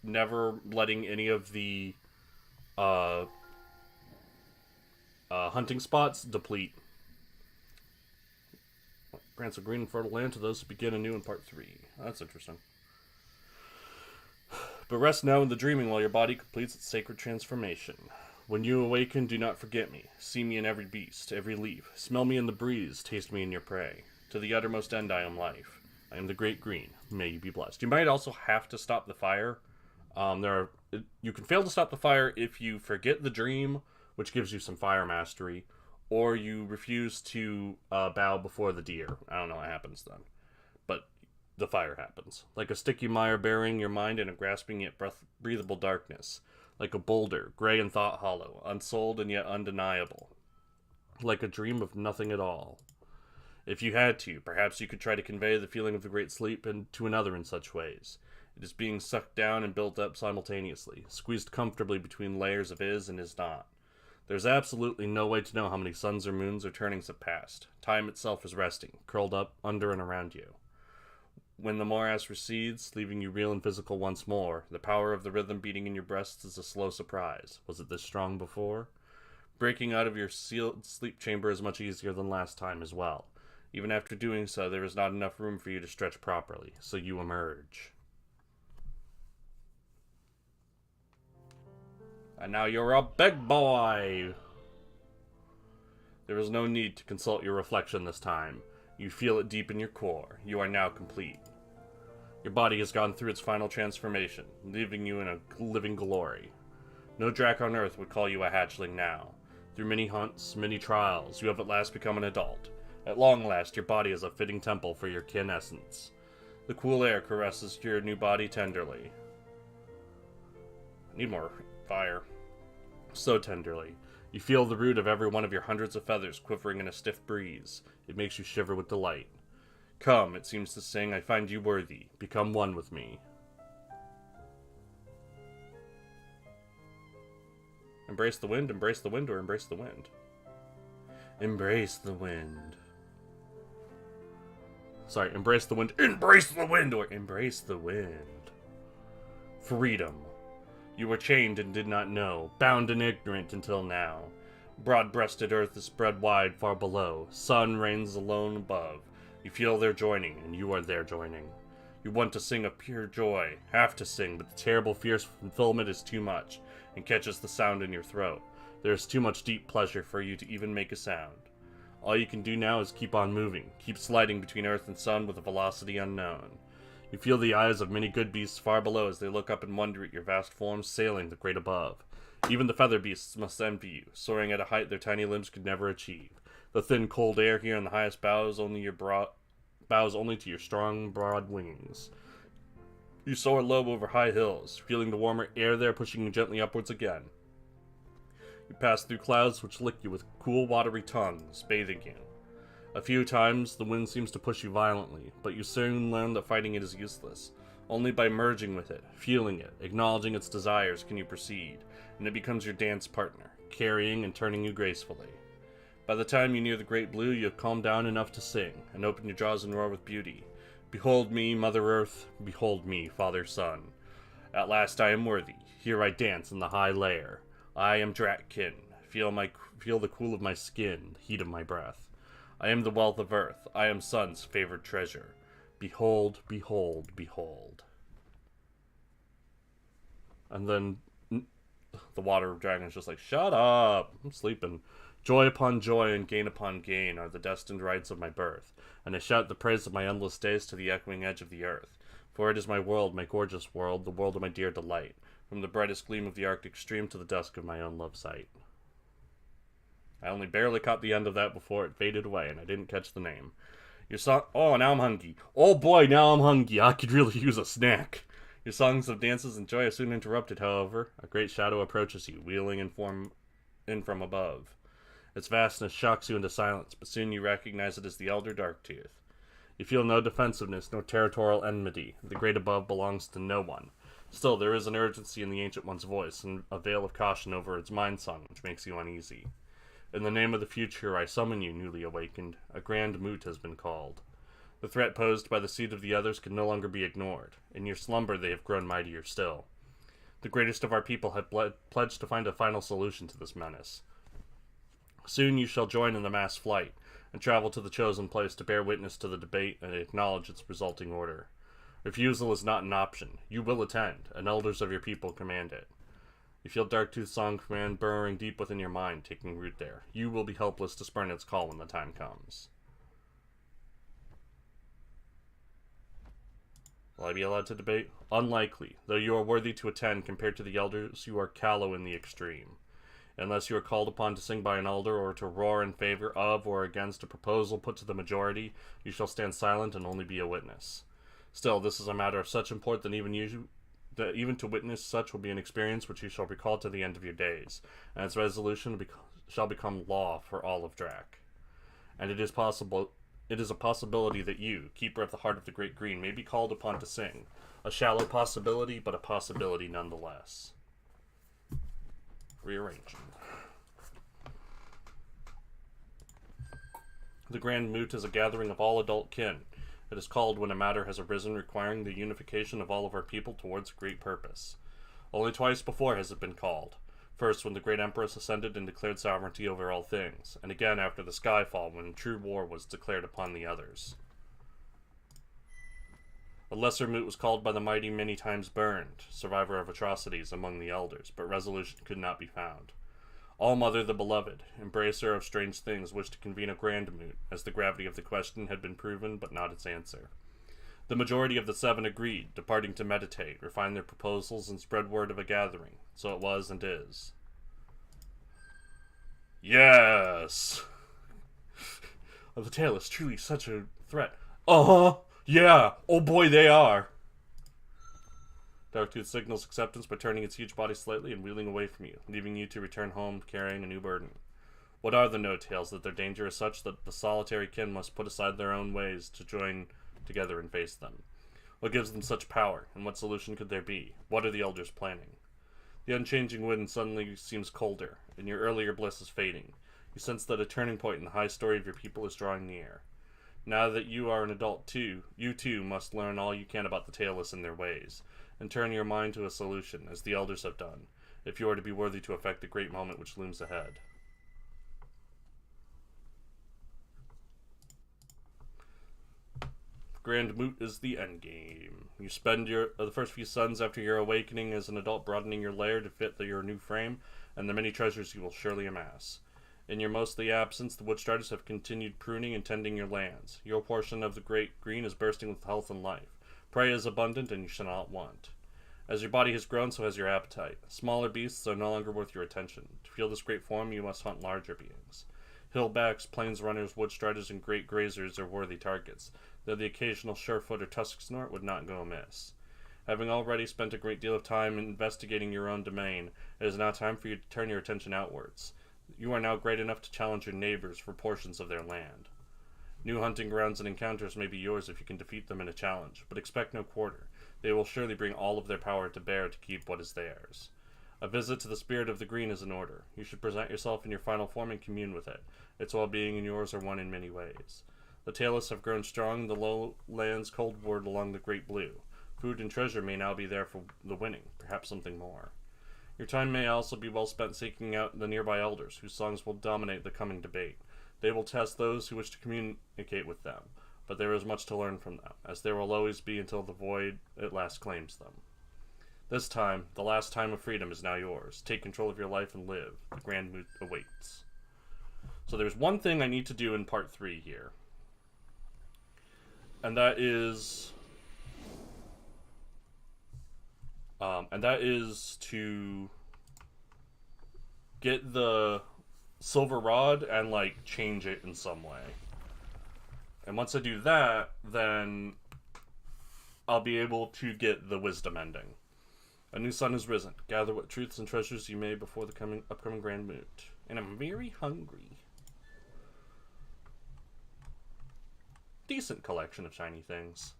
never letting any of the hunting spots deplete. Grants a green and fertile land to those who begin anew in part 3. That's interesting. But rest now in the dreaming while your body completes its sacred transformation. When you awaken, do not forget me. See me in every beast, every leaf. Smell me in the breeze, taste me in your prey. To the uttermost end I am life. I am the Great Green. May you be blessed. You might also have to stop the fire. You can fail to stop the fire if you forget the dream, which gives you some fire mastery, or you refuse to bow before the deer. I don't know what happens then, but the fire happens. Like a sticky mire burying your mind in a grasping yet breathable darkness. Like a boulder, gray and thought hollow, unsouled and yet undeniable. Like a dream of nothing at all. If you had to, perhaps you could try to convey the feeling of the great sleep to another in such ways. It is being sucked down and built up simultaneously, squeezed comfortably between layers of is and is not. There's absolutely no way to know how many suns or moons or turnings have passed. Time itself is resting, curled up under and around you. When the morass recedes, leaving you real and physical once more, the power of the rhythm beating in your breasts is a slow surprise. Was it this strong before? Breaking out of your sealed sleep chamber is much easier than last time as well. Even after doing so, there is not enough room for you to stretch properly, so you emerge. And now you're a big boy! There is no need to consult your reflection this time. You feel it deep in your core. You are now complete. Your body has gone through its final transformation, leaving you in a living glory. No drac on earth would call you a hatchling now. Through many hunts, many trials, you have at last become an adult. At long last, your body is a fitting temple for your kin essence. The cool air caresses your new body tenderly. I need more fire. So tenderly. You feel the root of every one of your hundreds of feathers quivering in a stiff breeze. It makes you shiver with delight. Come, it seems to sing, I find you worthy. Become one with me. Embrace the wind, or embrace the wind. Embrace the wind. Sorry, embrace the wind, or embrace the wind. Freedom. You were chained and did not know, bound and ignorant until now. Broad-breasted earth is spread wide far below. Sun reigns alone above. You feel their joining, and you are there joining. You want to sing of pure joy, have to sing, but the terrible fierce fulfillment is too much, and catches the sound in your throat. There is too much deep pleasure for you to even make a sound. All you can do now is keep on moving, keep sliding between earth and sun with a velocity unknown. You feel the eyes of many good beasts far below as they look up in wonder at your vast forms sailing the great above. Even the feather beasts must envy you, soaring at a height their tiny limbs could never achieve. The thin, cold air here in the highest bows only to your strong, broad wings. You soar low over high hills, feeling the warmer air there pushing you gently upwards again. You pass through clouds which lick you with cool, watery tongues, bathing you. A few times, the wind seems to push you violently, but you soon learn that fighting it is useless. Only by merging with it, feeling it, acknowledging its desires can you proceed, and it becomes your dance partner, carrying and turning you gracefully. By the time you near the great blue, you have calmed down enough to sing, and open your jaws and roar with beauty. Behold me, Mother Earth, behold me, Father Sun. At last I am worthy, here I dance in the high lair. I am Dratkin, feel the cool of my skin, the heat of my breath. I am the wealth of earth, I am Sun's favored treasure. Behold, behold, behold. And then the water dragon is just like, shut up, I'm sleeping. Joy upon joy and gain upon gain are the destined rights of my birth, and I shout the praise of my endless days to the echoing edge of the earth. For it is my world, my gorgeous world, the world of my dear delight, from the brightest gleam of the Arctic stream to the dusk of my own love sight. I only barely caught the end of that before it faded away, and I didn't catch the name. Your song... Oh, now I'm hungry. Oh boy, now I'm hungry. I could really use a snack. Your songs of dances and joy are soon interrupted, however. A great shadow approaches you, wheeling in from above. Its vastness shocks you into silence, but soon you recognize it as the Elder Darktooth. You feel no defensiveness, no territorial enmity. The great above belongs to no one. Still, there is an urgency in the Ancient One's voice, and a veil of caution over its mind song, which makes you uneasy. In the name of the future, I summon you, newly awakened. A grand moot has been called. The threat posed by the seed of the others can no longer be ignored. In your slumber, they have grown mightier still. The greatest of our people have pledged to find a final solution to this menace. Soon you shall join in the mass flight, and travel to the chosen place to bear witness to the debate and acknowledge its resulting order. Refusal is not an option. You will attend, and elders of your people command it. You feel Darktooth's song command burrowing deep within your mind, taking root there. You will be helpless to spurn its call when the time comes. Will I be allowed to debate? Unlikely. Though you are worthy to attend compared to the elders, you are callow in the extreme. Unless you are called upon to sing by an elder or to roar in favor of or against a proposal put to the majority, you shall stand silent and only be a witness. Still, this is a matter of such import that even to witness such will be an experience which you shall recall to the end of your days, and its resolution shall become law for all of Drac. And it is a possibility that you, keeper of the heart of the Great Green, may be called upon to sing. A shallow possibility, but a possibility nonetheless. Rearranging. The Grand Moot is a gathering of all adult kin. It is called when a matter has arisen requiring the unification of all of our people towards a great purpose. Only twice before has it been called. First, when the great Empress ascended and declared sovereignty over all things, and again after the Skyfall, when true war was declared upon the others. A lesser moot was called by the mighty many times burned, survivor of atrocities among the elders, but resolution could not be found. All-Mother the Beloved, embracer of strange things, wished to convene a grand moot, as the gravity of the question had been proven, but not its answer. The majority of the 7 agreed, departing to meditate, refine their proposals, and spread word of a gathering. So it was and is. Yes! Are the Tailless truly such a threat? Uh-huh. Yeah. Oh boy, they are. Darktooth signals acceptance by turning its huge body slightly and wheeling away from you, leaving you to return home carrying a new burden. What are the No-Tails that their danger is such that the solitary kin must put aside their own ways to join together and face them? What gives them such power, and what solution could there be? What are the elders planning? The unchanging wind suddenly seems colder, and your earlier bliss is fading. You sense that a turning point in the high story of your people is drawing near. Now that you are an adult too, you too must learn all you can about the Tailless and their ways, and turn your mind to a solution, as the elders have done, if you are to be worthy to effect the great moment which looms ahead. Grand Moot is the endgame. You spend the first few suns after your awakening as an adult broadening your lair to fit your new frame, and the many treasures you will surely amass. In your mostly absence, the Woodstriders have continued pruning and tending your lands. Your portion of the Great Green is bursting with health and life. Prey is abundant, and you shall not want. As your body has grown, so has your appetite. Smaller beasts are no longer worth your attention. To feel this great form, you must hunt larger beings. Hillbacks, plains runners, woodstriders, and great grazers are worthy targets, though the occasional surefoot or tusk snort would not go amiss. Having already spent a great deal of time investigating your own domain, it is now time for you to turn your attention outwards. You are now great enough to challenge your neighbors for portions of their land. New hunting grounds and encounters may be yours if you can defeat them in a challenge, but expect no quarter. They will surely bring all of their power to bear to keep what is theirs. A visit to the Spirit of the Green is in order. You should present yourself in your final form and commune with it. Its well-being and yours are one in many ways. The Tailless have grown strong in the lowlands coldward along the Great Blue. Food and treasure may now be there for the winning, perhaps something more. Your time may also be well spent seeking out the nearby elders, whose songs will dominate the coming debate. They will test those who wish to communicate with them, but there is much to learn from them, as there will always be until the void at last claims them. This time, the last time of freedom, is now yours. Take control of your life and live. The Grand Moot awaits. So there's one thing I need to do in part 3 here. And that is... to get the silver rod and, like, change it in some way. And once I do that, then I'll be able to get the wisdom ending. A new sun has risen. Gather what truths and treasures you may before the upcoming Grand Moot. And I'm very hungry. Decent collection of shiny things.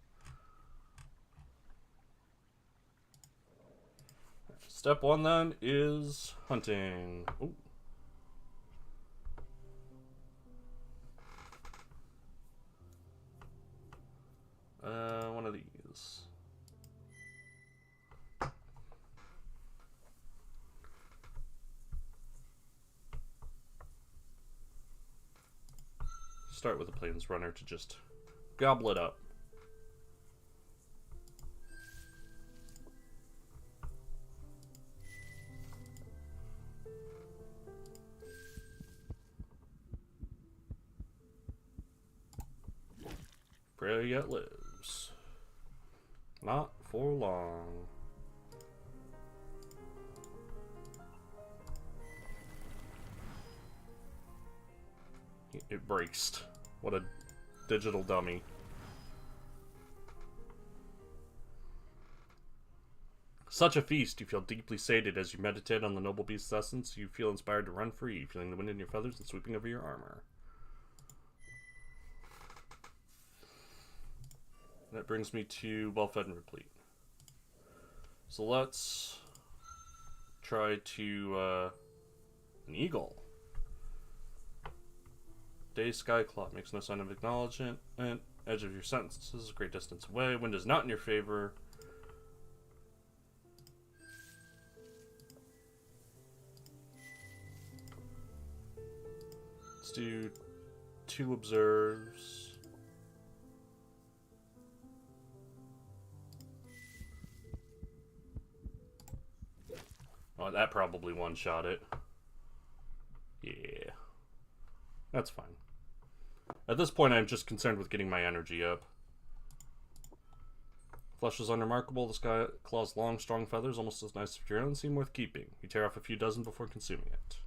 Step 1 then is hunting. Ooh. One of these. Start with a plains runner to just gobble it up. Prey yet lives. Not for long. It breaks. What a digital dummy. Such a feast, you feel deeply sated as you meditate on the noble beast's essence. You feel inspired to run free, feeling the wind in your feathers and sweeping over your armor. That brings me to well-fed and replete. So let's try to, an eagle. Day Skyclaw makes no sign of acknowledgement. Edge of your sentences, a great distance away. Wind is not in your favor. Let's do 2 observes. Oh, that probably one-shot it. Yeah. That's fine. At this point, I'm just concerned with getting my energy up. Flesh is unremarkable. The sky claw's long, strong feathers, almost as nice as your own, seem worth keeping. You tear off a few dozen before consuming it.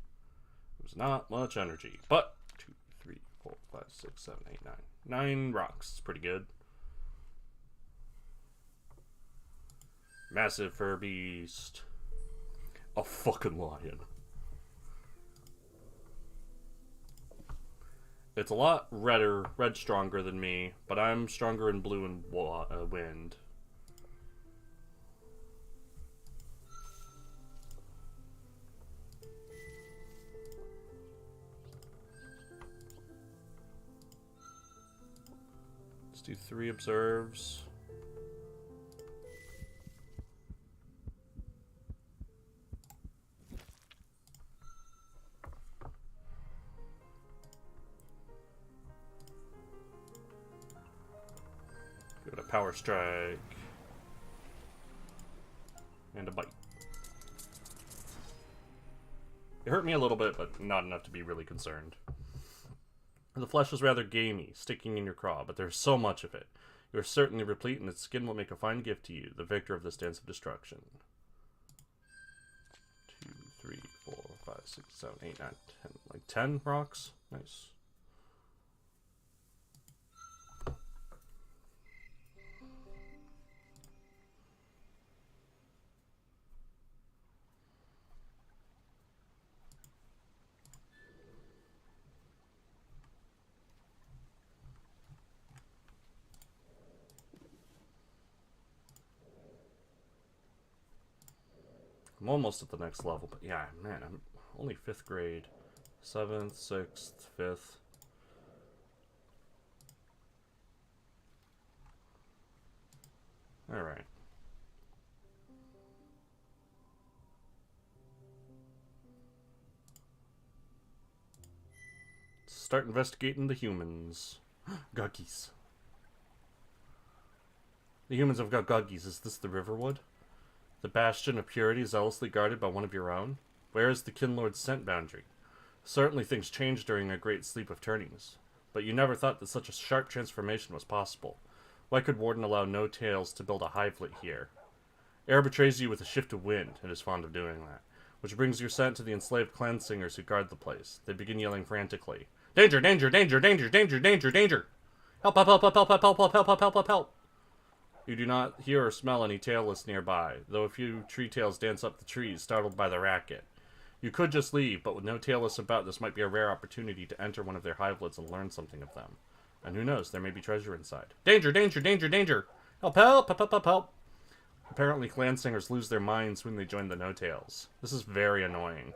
There's not much energy, but 2, 3, 4, 5, 6, 7, 8, 9. 9 rocks. It's pretty good. Massive fur beast. A fucking lion. It's a lot redder, red stronger than me, but I'm stronger in blue and wind. Let's do 3 observes. Give it a power strike. And a bite. It hurt me a little bit, but not enough to be really concerned. The flesh is rather gamey, sticking in your craw, but there's so much of it. You are certainly replete, and its skin will make a fine gift to you, the victor of this dance of destruction. 2, 3, 4, 5, 6, 7, 8, 9, 10. Like 10 rocks? Nice. I'm almost at the next level, but yeah, man, I'm only 5th grade. 7th, 6th, 5th. Alright. Start investigating the humans. Guggies. The humans have got guggies. Is this the Riverwood? The bastion of purity zealously guarded by one of your own? Where is the Kinlord's scent boundary? Certainly things changed during a great sleep of turnings, but you never thought that such a sharp transformation was possible. Why could Warden allow no tails to build a hivelet here? Air betrays you with a shift of wind, and is fond of doing that, which brings your scent to the enslaved clan singers who guard the place. They begin yelling frantically. Danger, danger, danger, danger, danger, danger, danger! Help, help, help, help, help, help, help, help, help, help, help, help! You do not hear or smell any tailless nearby, though a few tree tails dance up the trees, startled by the racket. You could just leave, but with no tailless about, this might be a rare opportunity to enter one of their hivelets and learn something of them. And who knows, there may be treasure inside. Danger, danger, danger, danger! Help, help, help, help, help, help! Apparently clan singers lose their minds when they join the no-tails. This is very annoying.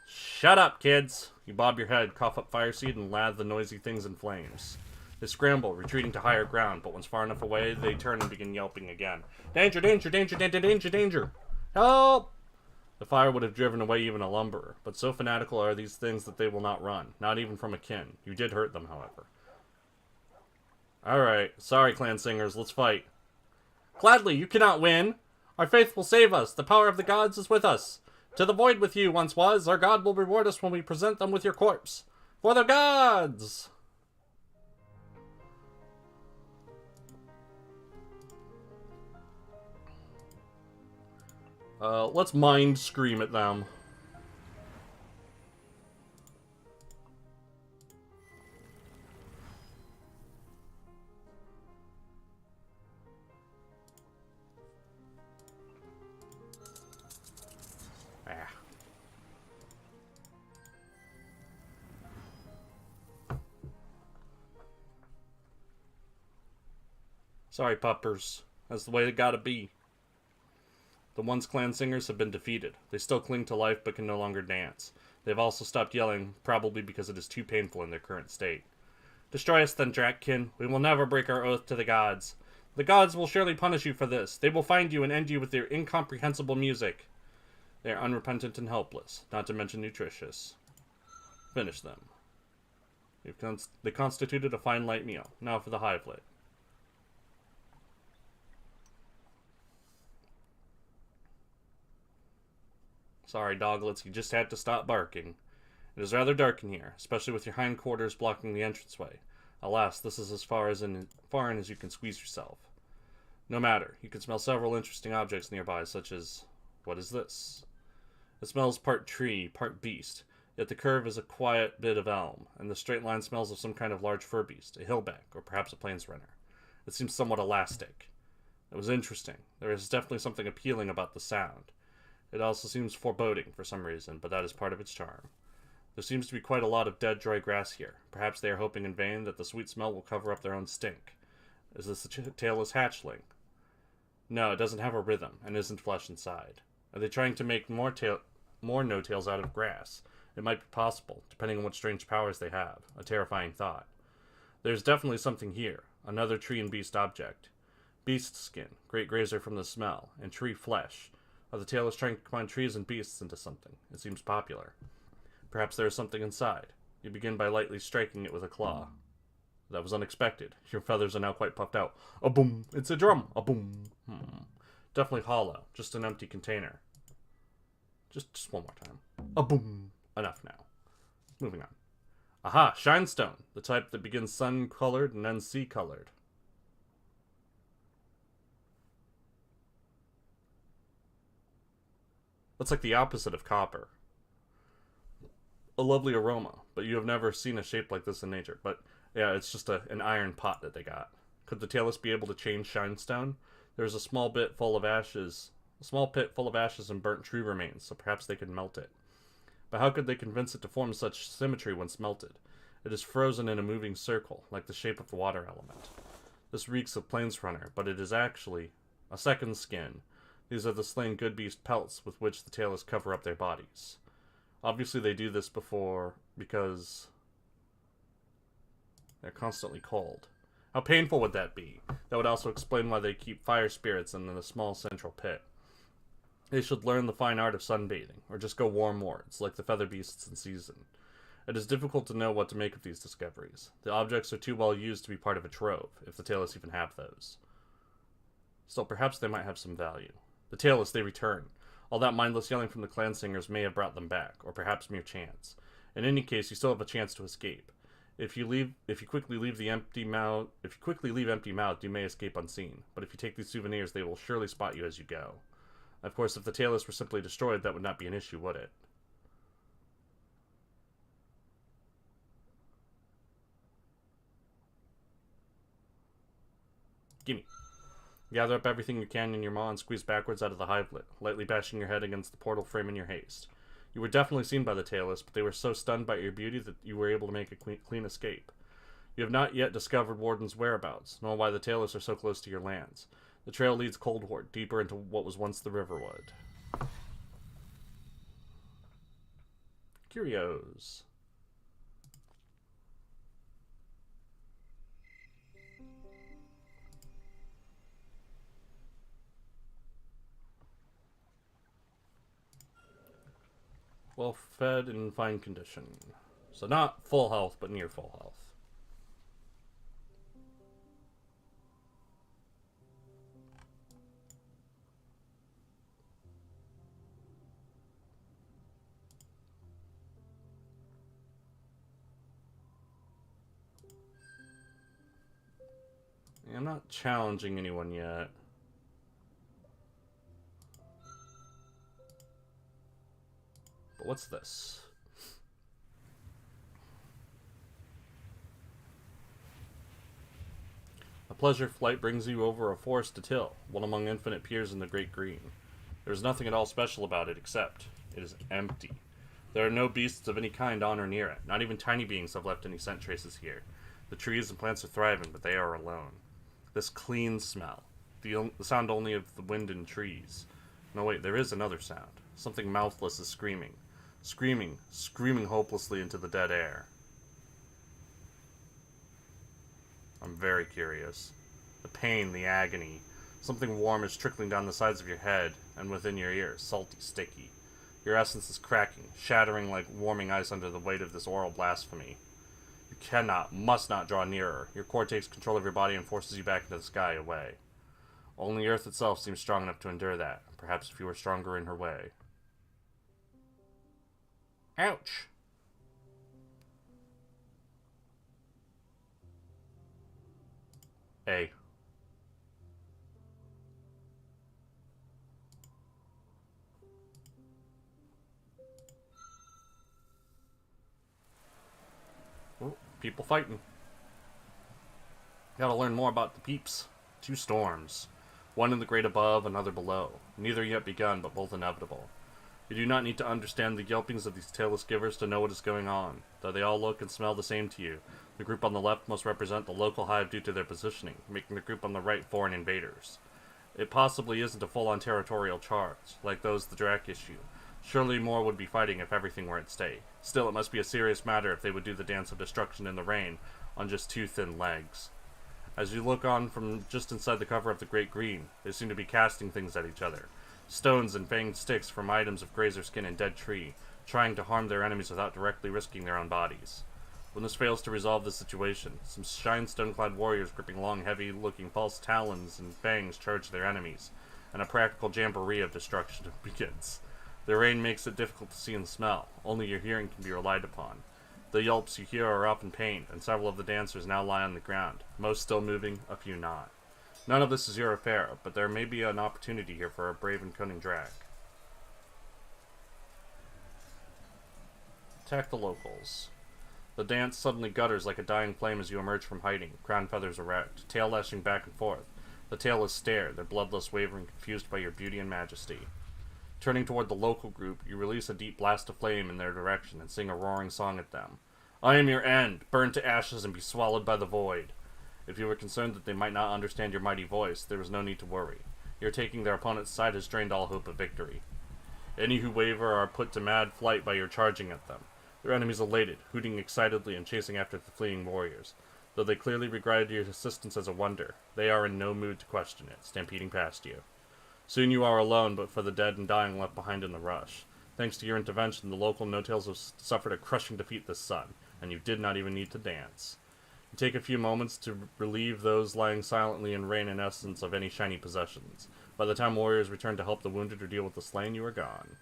Shut up, kids! You bob your head, cough up fire seed, and lathe the noisy things in flames. They scramble, retreating to higher ground, but once far enough away, they turn and begin yelping again. Danger, danger, danger, danger, danger, danger! Help! The fire would have driven away even a lumberer, but so fanatical are these things that they will not run, not even from a kin. You did hurt them, however. Alright, sorry, clan singers, let's fight. Gladly, you cannot win! Our faith will save us, the power of the gods is with us. To the void with you once was, our god will reward us when we present them with your corpse. For the gods! Let's mind scream at them. Sorry, puppers. That's the way it gotta be. The once clan singers have been defeated. They still cling to life but can no longer dance. They've also stopped yelling, probably because it is too painful in their current state. Destroy us then, Drakkin. We will never break our oath to the gods. The gods will surely punish you for this. They will find you and end you with their incomprehensible music. They are unrepentant and helpless, not to mention nutritious. Finish them. They constituted a fine light meal. Now for the hivelet. Sorry, doglets, you just had to stop barking. It is rather dark in here, especially with your hindquarters blocking the entranceway. Alas, this is as far in as you can squeeze yourself. No matter, you can smell several interesting objects nearby, such as... what is this? It smells part tree, part beast, yet the curve is a quiet bit of elm, and the straight line smells of some kind of large fur beast, a hillback, or perhaps a plains runner. It seems somewhat elastic. It was interesting. There is definitely something appealing about the sound. It also seems foreboding for some reason, but that is part of its charm. There seems to be quite a lot of dead, dry grass here. Perhaps they are hoping in vain that the sweet smell will cover up their own stink. Is this the tailless hatchling? No, it doesn't have a rhythm, and isn't flesh inside. Are they trying to make more no-tails out of grass? It might be possible, depending on what strange powers they have. A terrifying thought. There's definitely something here. Another tree and beast object. Beast skin, great grazer from the smell, and tree flesh. Are the tailless trying to combine trees and beasts into something? It seems popular. Perhaps there is something inside. You begin by lightly striking it with a claw. That was unexpected. Your feathers are now quite puffed out. A boom! It's a drum! A boom! Definitely hollow. Just an empty container. Just one more time. A boom! Enough now. Moving on. Aha! Shinestone! The type that begins sun-colored and ends sea-colored. That's like the opposite of copper. A lovely aroma, but you have never seen a shape like this in nature. But yeah, it's just an iron pot that they got. Could the tailless be able to change shinestone? There's a small pit full of ashes and burnt tree remains, so perhaps they could melt it. But how could they convince it to form such symmetry once melted? It is frozen in a moving circle, like the shape of the water element. This reeks of plains runner, but it is actually a second skin. These are the slain good beast pelts with which the tailless cover up their bodies. Obviously they do this because they're constantly cold. How painful would that be? That would also explain why they keep fire spirits in the small central pit. They should learn the fine art of sunbathing, or just go warm wards, like the feather beasts in season. It is difficult to know what to make of these discoveries. The objects are too well used to be part of a trove, if the tailless even have those. Still, perhaps they might have some value. The tailless, they return. All that mindless yelling from the clan singers may have brought them back, or perhaps mere chance. In any case, you still have a chance to escape. If you quickly leave empty mouthed, you may escape unseen. But if you take these souvenirs, they will surely spot you as you go. Of course, if the tailless were simply destroyed, that would not be an issue, would it? Gimme. Gather up everything you can in your maw and squeeze backwards out of the hivelet, lightly bashing your head against the portal frame in your haste. You were definitely seen by the tailless, but they were so stunned by your beauty that you were able to make a clean escape. You have not yet discovered Warden's whereabouts, nor why the tailless are so close to your lands. The trail leads Coldward, deeper into what was once the Riverwood. Curios. Well fed and in fine condition. So not full health, but near full health. I'm not challenging anyone yet. But what's this? A pleasure flight brings you over a forest to till, one among infinite piers in the great green. There is nothing at all special about it except it is empty. There are no beasts of any kind on or near it. Not even tiny beings have left any scent traces here. The trees and plants are thriving, but they are alone. This clean smell. The sound only of the wind in trees. No, wait, there is another sound. Something mouthless is screaming. Screaming hopelessly into the dead air. I'm very curious. The pain, the agony. Something warm is trickling down the sides of your head and within your ears, salty, sticky. Your essence is cracking, shattering like warming ice under the weight of this oral blasphemy. You must not draw nearer. Your core takes control of your body and forces you back into the sky, away. Only Earth itself seems strong enough to endure that. Perhaps if you were stronger in her way. Ouch! A. People fighting. Gotta learn more about the peeps. 2 storms. One in the great above, another below. Neither yet begun, but both inevitable. You do not need to understand the yelpings of these tailless givers to know what is going on. Though they all look and smell the same to you, the group on the left must represent the local hive due to their positioning, making the group on the right foreign invaders. It possibly isn't a full-on territorial charge, like those the Drac issue. Surely more would be fighting if everything were at stake. Still, it must be a serious matter if they would do the dance of destruction in the rain on just 2 thin legs. As you look on from just inside the cover of the Great Green, they seem to be casting things at each other. Stones and fanged sticks from items of grazer skin and dead tree, trying to harm their enemies without directly risking their own bodies. When this fails to resolve the situation, some stone-clad warriors gripping long, heavy-looking false talons and fangs charge their enemies, and a practical jamboree of destruction begins. The rain makes it difficult to see and smell. Only your hearing can be relied upon. The yelps you hear are often pain, and several of the dancers now lie on the ground, most still moving, a few not. None of this is your affair, but there may be an opportunity here for a brave and cunning Drac. Attack the locals. The dance suddenly gutters like a dying flame as you emerge from hiding, crown feathers erect, tail lashing back and forth. The tailless stare, their bloodless wavering confused by your beauty and majesty. Turning toward the local group, you release a deep blast of flame in their direction and sing a roaring song at them. I am your end, burn to ashes and be swallowed by the void. If you were concerned that they might not understand your mighty voice, there was no need to worry. Your taking their opponent's side has drained all hope of victory. Any who waver are put to mad flight by your charging at them. Their enemies elated, hooting excitedly and chasing after the fleeing warriors. Though they clearly regarded your assistance as a wonder, they are in no mood to question it, stampeding past you. Soon you are alone, but for the dead and dying left behind in the rush. Thanks to your intervention, the local no-tails have suffered a crushing defeat this sun, and you did not even need to dance. You take a few moments to relieve those lying silently in rain and essence of any shiny possessions. By the time warriors return to help the wounded or deal with the slain, you are gone.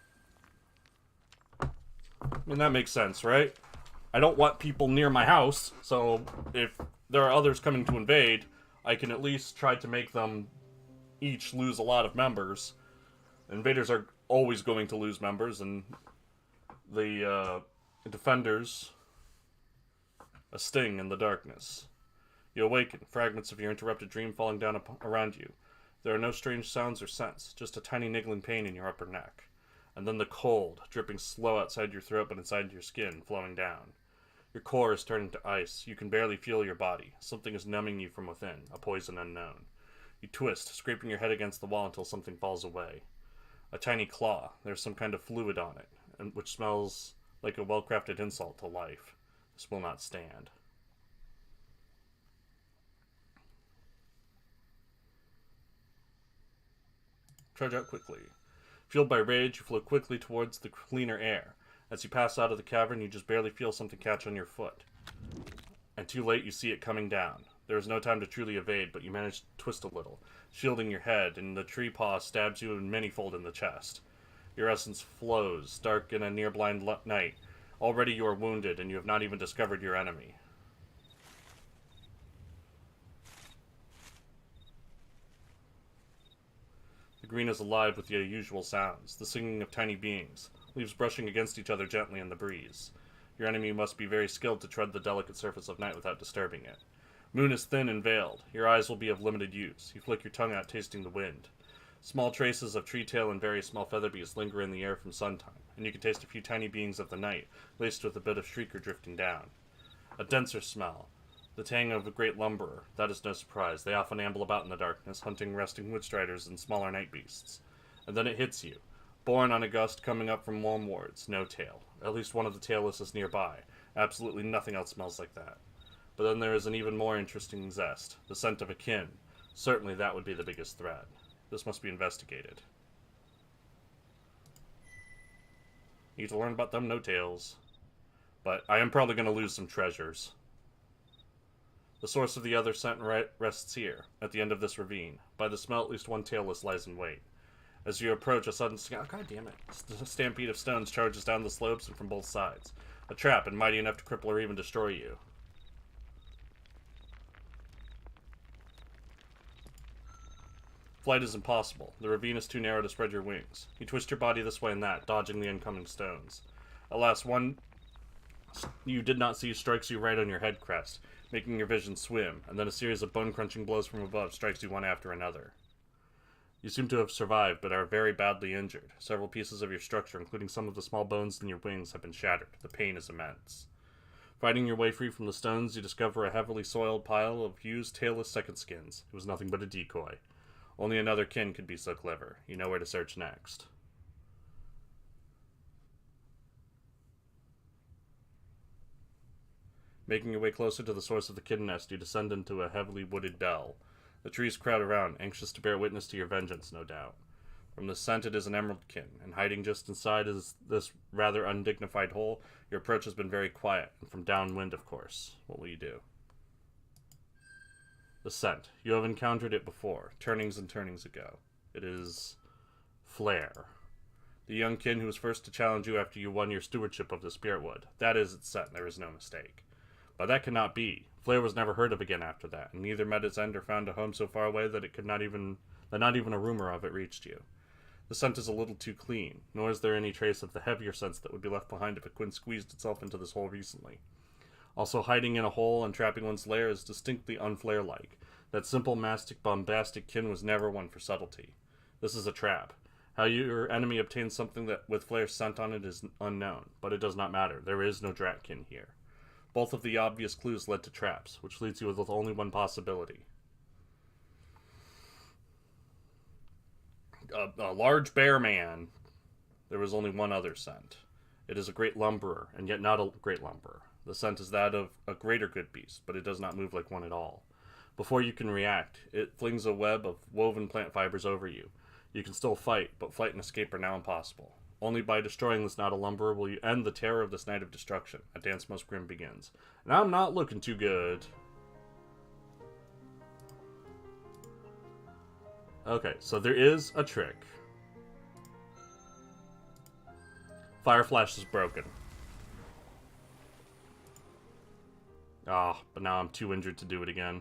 I mean, that makes sense, right? I don't want people near my house, so if there are others coming to invade, I can at least try to make them each lose a lot of members. Invaders are always going to lose members, and the defenders a sting in the darkness. You awaken, fragments of your interrupted dream falling down around you. There are no strange sounds or scents, just a tiny niggling pain in your upper neck. And then the cold, dripping slow outside your throat but inside your skin, flowing down. Your core is turning to ice. You can barely feel your body. Something is numbing you from within, a poison unknown. You twist, scraping your head against the wall until something falls away. A tiny claw. There's some kind of fluid on it, and which smells like a well-crafted insult to life. This will not stand. Charge out quickly. Fueled by rage, you flow quickly towards the cleaner air. As you pass out of the cavern, you just barely feel something catch on your foot. And too late, you see it coming down. There is no time to truly evade, but you manage to twist a little, shielding your head, and the tree paw stabs you in manyfold in the chest. Your essence flows, dark in a near-blind night. Already you are wounded, and you have not even discovered your enemy. The green is alive with the unusual sounds, the singing of tiny beings, leaves brushing against each other gently in the breeze. Your enemy must be very skilled to tread the delicate surface of night without disturbing it. Moon is thin and veiled. Your eyes will be of limited use. You flick your tongue out, tasting the wind. Small traces of tree tail and various small feather bees linger in the air from suntime, and you can taste a few tiny beings of the night, laced with a bit of shrieker drifting down. A denser smell. The tang of a great lumberer. That is no surprise. They often amble about in the darkness, hunting resting woodstriders and smaller night beasts. And then it hits you. Born on a gust coming up from warmwards, no tail. At least one of the tailless is nearby. Absolutely nothing else smells like that. But then there is an even more interesting zest. The scent of a kin. Certainly that would be the biggest threat. This must be investigated. Need to learn about them no-tails. But I am probably going to lose some treasures. The source of the other scent rests here, at the end of this ravine. By the smell, at least one tailless lies in wait. As you approach, a sudden stampede of stones charges down the slopes and from both sides. A trap, and mighty enough to cripple or even destroy you. Flight is impossible. The ravine is too narrow to spread your wings. You twist your body this way and that, dodging the incoming stones. Alas, one You did not see strikes you right on your head crest, making your vision swim, and then a series of bone-crunching blows from above strikes you one after another. You seem to have survived, but are very badly injured. Several pieces of your structure, including some of the small bones in your wings, have been shattered. The pain is immense. Fighting your way free from the stones, you discover a heavily soiled pile of used, tailless second skins. It was nothing but a decoy. Only another kin could be so clever. You know where to search next. Making your way closer to the source of the kin nest, you descend into a heavily wooded dell. The trees crowd around, anxious to bear witness to your vengeance, no doubt. From the scent, it is an emerald kin, and hiding just inside is this rather undignified hole. Your approach has been very quiet, and from downwind, of course. What will you do? The scent. You have encountered it before, turnings and turnings ago. It is Flare, the young kin who was first to challenge you after you won your stewardship of the Spirit Wood. That is its scent, there is no mistake. But that cannot be. Flare was never heard of again after that, and neither met its end or found a home so far away that not even a rumor of it reached you. The scent is a little too clean, nor is there any trace of the heavier scents that would be left behind if a quin squeezed itself into this hole recently. Also, hiding in a hole and trapping one's lair is distinctly unflare-like. That simple, bombastic kin was never one for subtlety. This is a trap. How your enemy obtains something that with Flare's scent on it is unknown, but it does not matter. There is no Dratkin here. Both of the obvious clues led to traps, which leaves you with only one possibility. A large bear man. There was only one other scent. It is a great lumberer, and yet not a great lumberer. The scent is that of a greater good beast, but it does not move like one at all. Before you can react, it flings a web of woven plant fibers over you. You can still fight, but flight and escape are now impossible. Only by destroying this not a lumberer will you end the terror of this night of destruction. A dance most grim begins. And I'm not looking too good. Okay, so there is a trick. Fire Flash is broken. But now I'm too injured to do it again.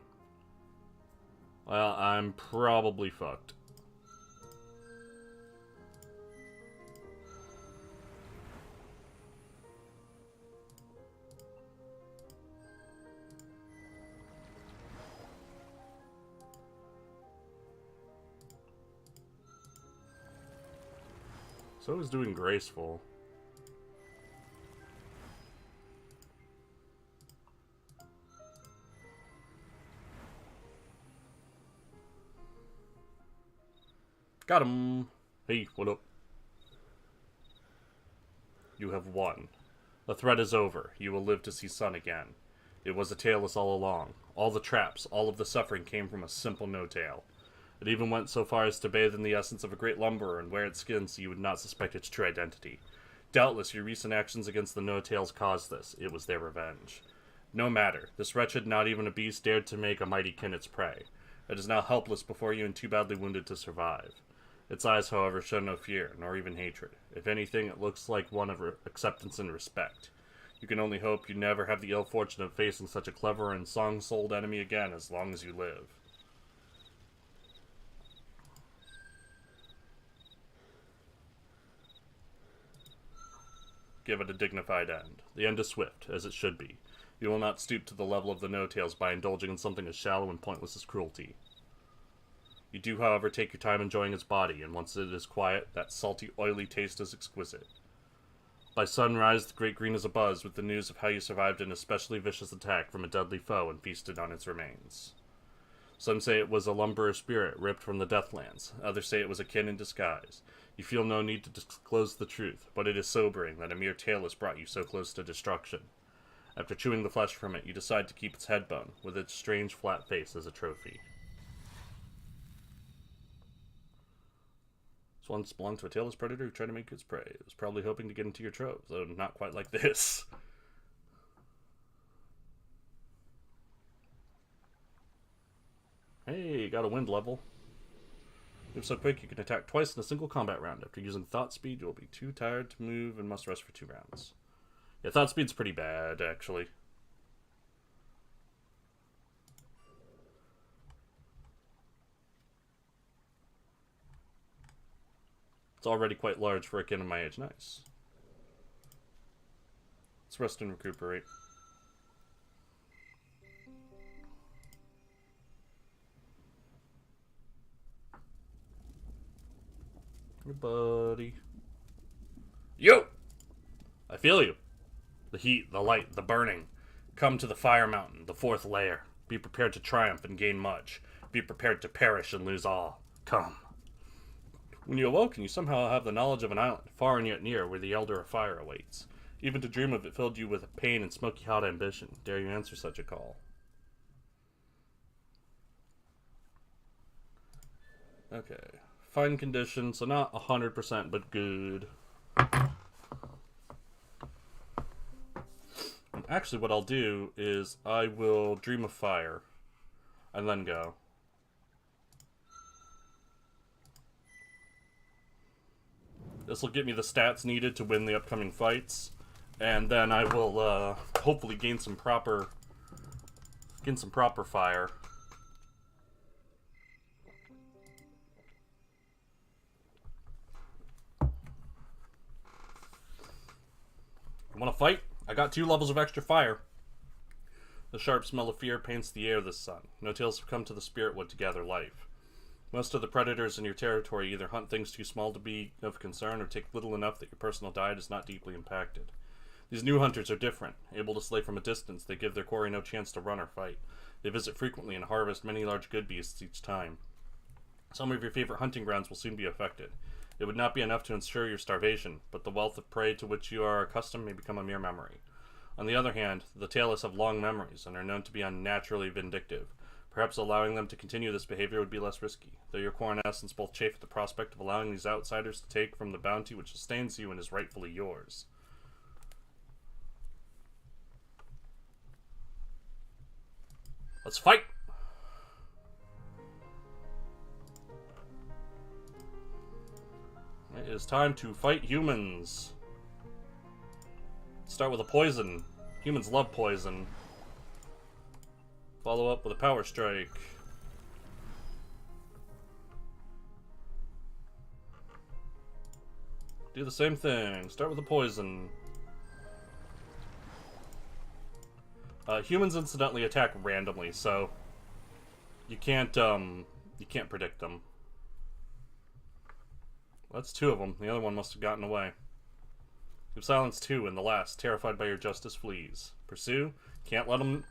Well, I'm probably fucked. So I was doing graceful. Got him. Hey, what up? You have won. The threat is over. You will live to see sun again. It was a tailless all along. All the traps, all of the suffering came from a simple no-tail. It even went so far as to bathe in the essence of a great lumberer and wear its skin so you would not suspect its true identity. Doubtless your recent actions against the no-tails caused this. It was their revenge. No matter. This wretched, not even a beast, dared to make a mighty kin its prey. It is now helpless before you and too badly wounded to survive. Its eyes, however, show no fear, nor even hatred. If anything, it looks like one of acceptance and respect. You can only hope you never have the ill fortune of facing such a clever and song-souled enemy again as long as you live. Give it a dignified end. The end is swift, as it should be. You will not stoop to the level of the no-tails by indulging in something as shallow and pointless as cruelty. You do, however, take your time enjoying its body, and once it is quiet, that salty, oily taste is exquisite. By sunrise, the great green is abuzz with the news of how you survived an especially vicious attack from a deadly foe and feasted on its remains. Some say it was a lumberer spirit ripped from the Deathlands. Others say it was a kin in disguise. You feel no need to disclose the truth, but it is sobering that a mere tailless brought you so close to destruction. After chewing the flesh from it, you decide to keep its head bone, with its strange flat face as a trophy. This once belonged to a tailless predator who tried to make its prey. It was probably hoping to get into your trove, though not quite like this. Hey, got a wind level. Move so quick you can attack twice in a single combat round. After using thought speed, you will be too tired to move and must rest for 2 rounds. Yeah, thought speed's pretty bad, actually. It's already quite large for a kin of my age. Nice. Let's rest and recuperate. Hey, buddy. Yo! I feel you. The heat, the light, the burning. Come to the fire mountain, the fourth layer. Be prepared to triumph and gain much. Be prepared to perish and lose all. Come. When you awoke, and you somehow have the knowledge of an island, far and yet near, where the Elder of Fire awaits. Even to dream of it filled you with pain and smoky hot ambition. Dare you answer such a call? Okay. Fine condition, so not 100%, but good. Actually, what I'll do is I will dream of fire and then go. This will get me the stats needed to win the upcoming fights, and then I will hopefully gain some proper fire. Want to fight? I got 2 levels of extra fire. The sharp smell of fear paints the air this sun. No tales have come to the spirit wood to gather life. Most of the predators in your territory either hunt things too small to be of concern or take little enough that your personal diet is not deeply impacted. These new hunters are different. Able to slay from a distance, they give their quarry no chance to run or fight. They visit frequently and harvest many large good beasts each time. Some of your favorite hunting grounds will soon be affected. It would not be enough to ensure your starvation, but the wealth of prey to which you are accustomed may become a mere memory. On the other hand, the tailless have long memories and are known to be unnaturally vindictive. Perhaps allowing them to continue this behavior would be less risky, though your core and essence both chafe at the prospect of allowing these outsiders to take from the bounty which sustains you and is rightfully yours. Let's fight! It is time to fight humans. Start with a poison. Humans love poison. Follow up with a power strike. Do the same thing. Start with a poison. Humans incidentally attack randomly, so you can't predict them. That's 2 of them. The other one must have gotten away. You've silenced 2, and the last, terrified by your justice, flees. Pursue. Can't let them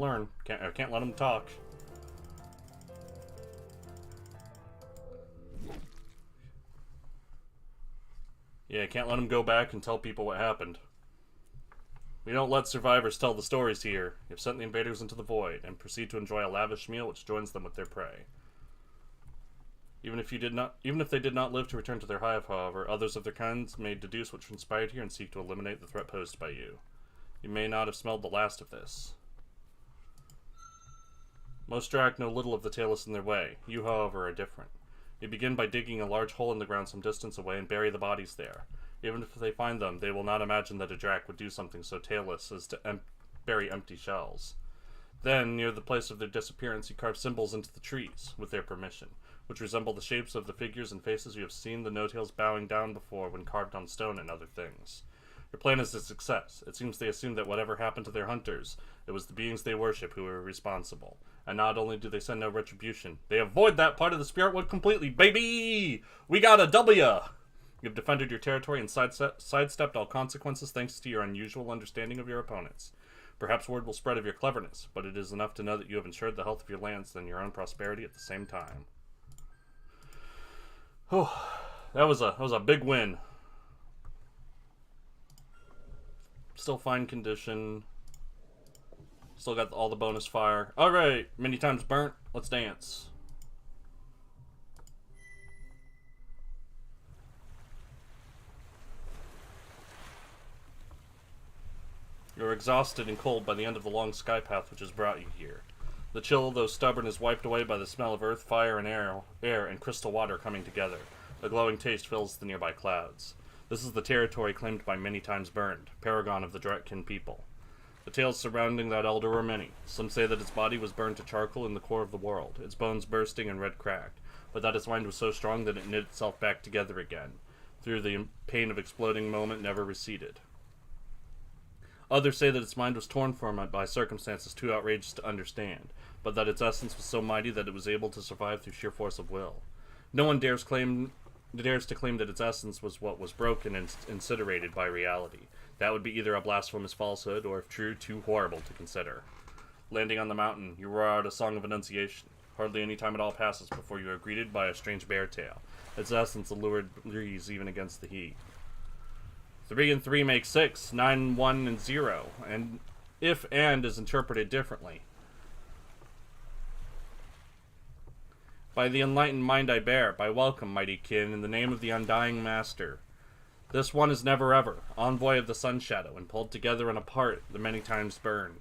learn. Can't let them talk. Yeah, can't let them go back and tell people what happened. We don't let survivors tell the stories here. You've sent the invaders into the void, and proceed to enjoy a lavish meal which joins them with their prey. Even if they did not live to return to their hive, however, others of their kinds may deduce what transpired here and seek to eliminate the threat posed by you. You may not have smelled the last of this. Most Drak know little of the tailless in their way. You, however, are different. You begin by digging a large hole in the ground some distance away and bury the bodies there. Even if they find them, they will not imagine that a Drak would do something so tailless as to bury empty shells. Then, near the place of their disappearance, you carve symbols into the trees, with their permission, which resemble the shapes of the figures and faces you have seen the no-tails bowing down before when carved on stone and other things. Your plan is a success. It seems they assume that whatever happened to their hunters, it was the beings they worship who were responsible. And not only do they send no retribution, they avoid that part of the spirit wood completely. Baby! We got a W! You've defended your territory and sidestepped all consequences thanks to your unusual understanding of your opponents. Perhaps word will spread of your cleverness, but it is enough to know that you have ensured the health of your lands and your own prosperity at the same time. Oh, that was a big win. Still fine condition. Still got all the bonus fire. Alright, many times burnt. Let's dance. You're exhausted and cold by the end of the long sky path which has brought you here. The chill, though stubborn, is wiped away by the smell of earth, fire, and air and crystal water coming together. A glowing taste fills the nearby clouds. This is the territory claimed by Many Times Burned, paragon of the Dratkin people. The tales surrounding that elder are many. Some say that its body was burned to charcoal in the core of the world, its bones bursting and red cracked, but that its mind was so strong that it knit itself back together again, through the pain of exploding moment never receded. Others say that its mind was torn from it by circumstances too outrageous to understand, but that its essence was so mighty that it was able to survive through sheer force of will. No one dares to claim that its essence was what was broken and incinerated by reality. That would be either a blasphemous falsehood, or if true, too horrible to consider. Landing on the mountain, you roar out a song of annunciation. Hardly any time at all passes before you are greeted by a strange bear tail. Its essence allured breeze even against the heat. 3 and 3 make 6, 9, 1, and 0, and if and is interpreted differently. By the enlightened mind I bear, by welcome, mighty kin, in the name of the undying master. This one is never ever, envoy of the sun shadow, and pulled together and apart, the many times burned.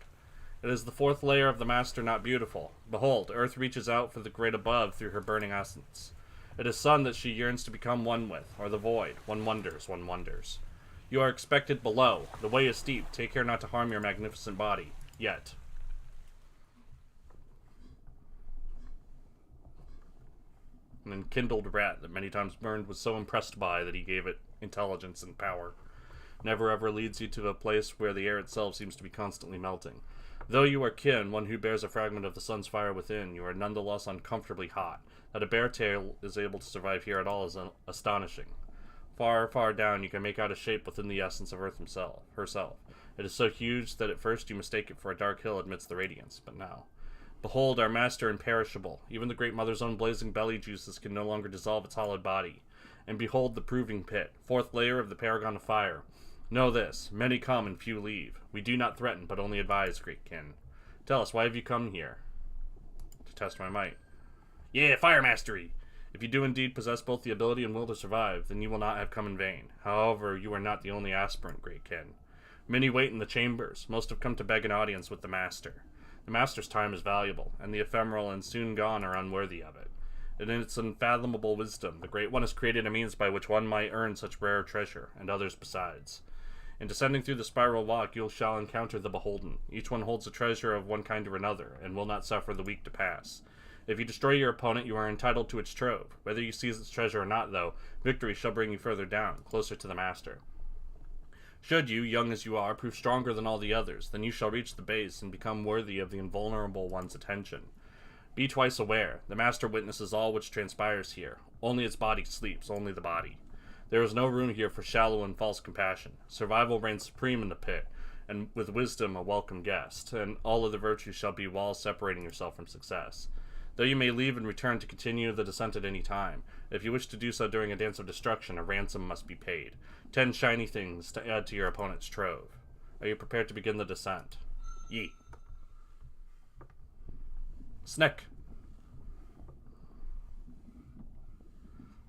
It is the fourth layer of the master not beautiful. Behold, earth reaches out for the great above through her burning essence. It is sun that she yearns to become one with, or the void. One wonders, one wonders. You are expected below. The way is steep. Take care not to harm your magnificent body. Yet. An enkindled rat that many times burned was so impressed by that he gave it intelligence and power. Never ever leads you to a place where the air itself seems to be constantly melting. Though you are kin, one who bears a fragment of the sun's fire within, you are nonetheless uncomfortably hot. That a bear tail is able to survive here at all is astonishing. Far, far down you can make out a shape within the essence of Earth herself. It is so huge that at first you mistake it for a dark hill amidst the radiance, but now. Behold, our master imperishable. Even the great mother's own blazing belly juices can no longer dissolve its hollowed body. And behold the proving pit, fourth layer of the paragon of fire. Know this, many come and few leave. We do not threaten, but only advise, great kin. Tell us, why have you come here? To test my might. Yeah, fire mastery! If you do indeed possess both the ability and will to survive, then you will not have come in vain. However, you are not the only aspirant, great kin. Many wait in the chambers. Most have come to beg an audience with the master. The master's time is valuable, and the ephemeral and soon gone are unworthy of it. And in its unfathomable wisdom, the Great One has created a means by which one might earn such rare treasure, and others besides. In descending through the spiral walk, you shall encounter the beholden. Each one holds a treasure of one kind or another, and will not suffer the weak to pass. If you destroy your opponent, you are entitled to its trove. Whether you seize its treasure or not, though, victory shall bring you further down, closer to the master. Should you, young as you are, prove stronger than all the others, then you shall reach the base and become worthy of the invulnerable one's attention. Be twice aware. The master witnesses all which transpires here. Only its body sleeps, only the body. There is no room here for shallow and false compassion. Survival reigns supreme in the pit, and with wisdom a welcome guest, and all other virtues shall be walls separating yourself from success. Though you may leave and return to continue the descent at any time, if you wish to do so during a dance of destruction, a ransom must be paid. 10 shiny things to add to your opponent's trove. Are you prepared to begin the descent? Yeet. Snick.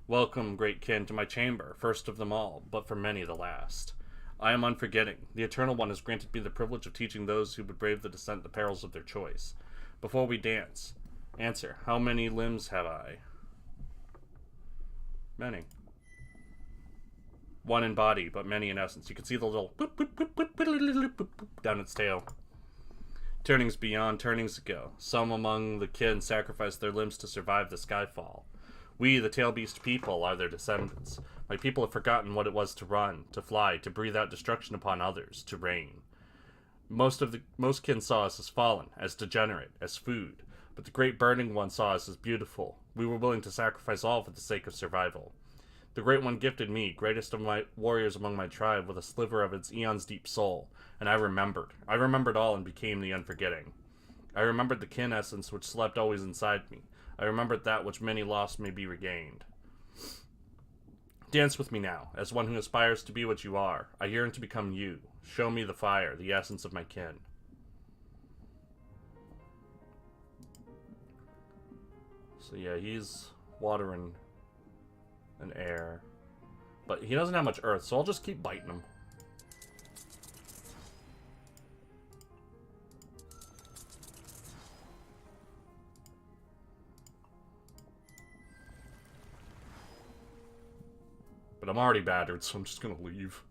Welcome, great kin, to my chamber, first of them all, but for many the last. I am unforgetting. The Eternal One has granted me the privilege of teaching those who would brave the descent the perils of their choice. Before we dance, answer, how many limbs have I? Many. One in body, but many in essence. You can see the little boop, boop, boop, boop, boop, boop, boop, down its tail. Turnings beyond turnings ago. Some among the kin sacrificed their limbs to survive the skyfall. We, the tail beast people, are their descendants. My people have forgotten what it was to run, to fly, to breathe out destruction upon others, to reign. Most kin saw us as fallen, as degenerate, as food. But the great burning one saw us as beautiful. We were willing to sacrifice all for the sake of survival. The Great One gifted me, greatest of my warriors among my tribe, with a sliver of its eon's deep soul, and I remembered. I remembered all and became the unforgetting. I remembered the kin essence which slept always inside me. I remembered that which many lost may be regained. Dance with me now, as one who aspires to be what you are. I yearn to become you. Show me the fire, the essence of my kin. So yeah, he's water and air. But he doesn't have much earth, so I'll just keep biting him. But I'm already battered, so I'm just gonna leave.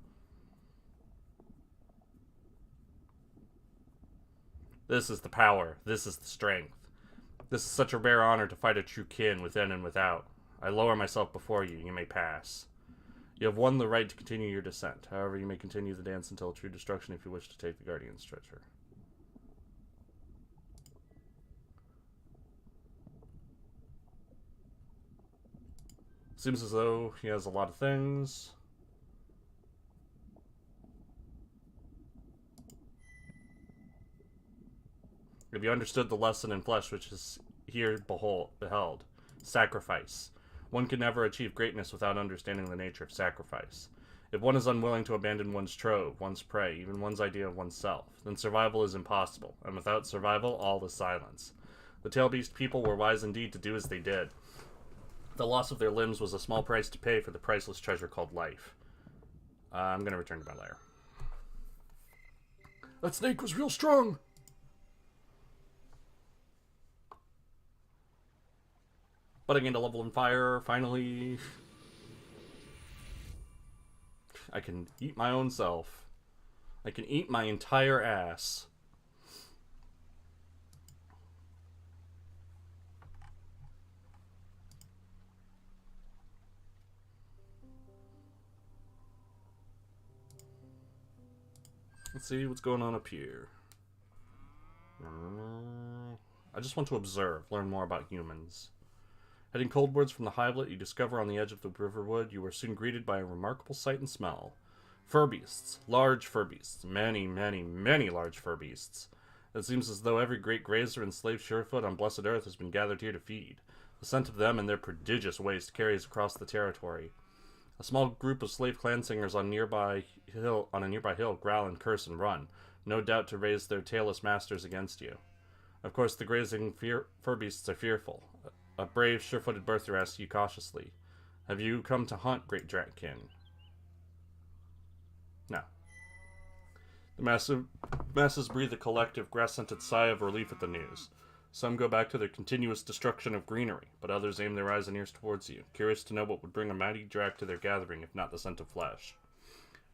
This is the power. This is the strength. This is such a rare honor to fight a true kin within and without. I lower myself before you. You may pass. You have won the right to continue your descent. However, you may continue the dance until true destruction if you wish to take the Guardian's treasure. Seems as though he has a lot of things. If you understood the lesson in flesh which is here beheld, sacrifice. One can never achieve greatness without understanding the nature of sacrifice. If one is unwilling to abandon one's trove, one's prey, even one's idea of oneself, then survival is impossible, and without survival, all is silence. The tail beast people were wise indeed to do as they did. The loss of their limbs was a small price to pay for the priceless treasure called life. I'm going to return to my lair. That snake was real strong! But I gained a level in fire, finally. I can eat my own self. I can eat my entire ass. Let's see what's going on up here. I just want to observe, learn more about humans. Heading coldwards from the hivelet, you discover on the edge of the riverwood you are soon greeted by a remarkable sight and smell. Fur beasts. Large fur beasts. Many, many, many large fur beasts. It seems as though every great grazer and slave surefoot on blessed earth has been gathered here to feed. The scent of them and their prodigious waste carries across the territory. A small group of slave clan singers on a nearby hill growl and curse and run, no doubt to raise their tailless masters against you. Of course, the grazing fur beasts are fearful. A brave, sure-footed birther asks you cautiously, "Have you come to hunt, great Dratkin?" No. The masses breathe a collective, grass-scented sigh of relief at the news. Some go back to their continuous destruction of greenery, but others aim their eyes and ears towards you, curious to know what would bring a mighty Drak to their gathering, if not the scent of flesh.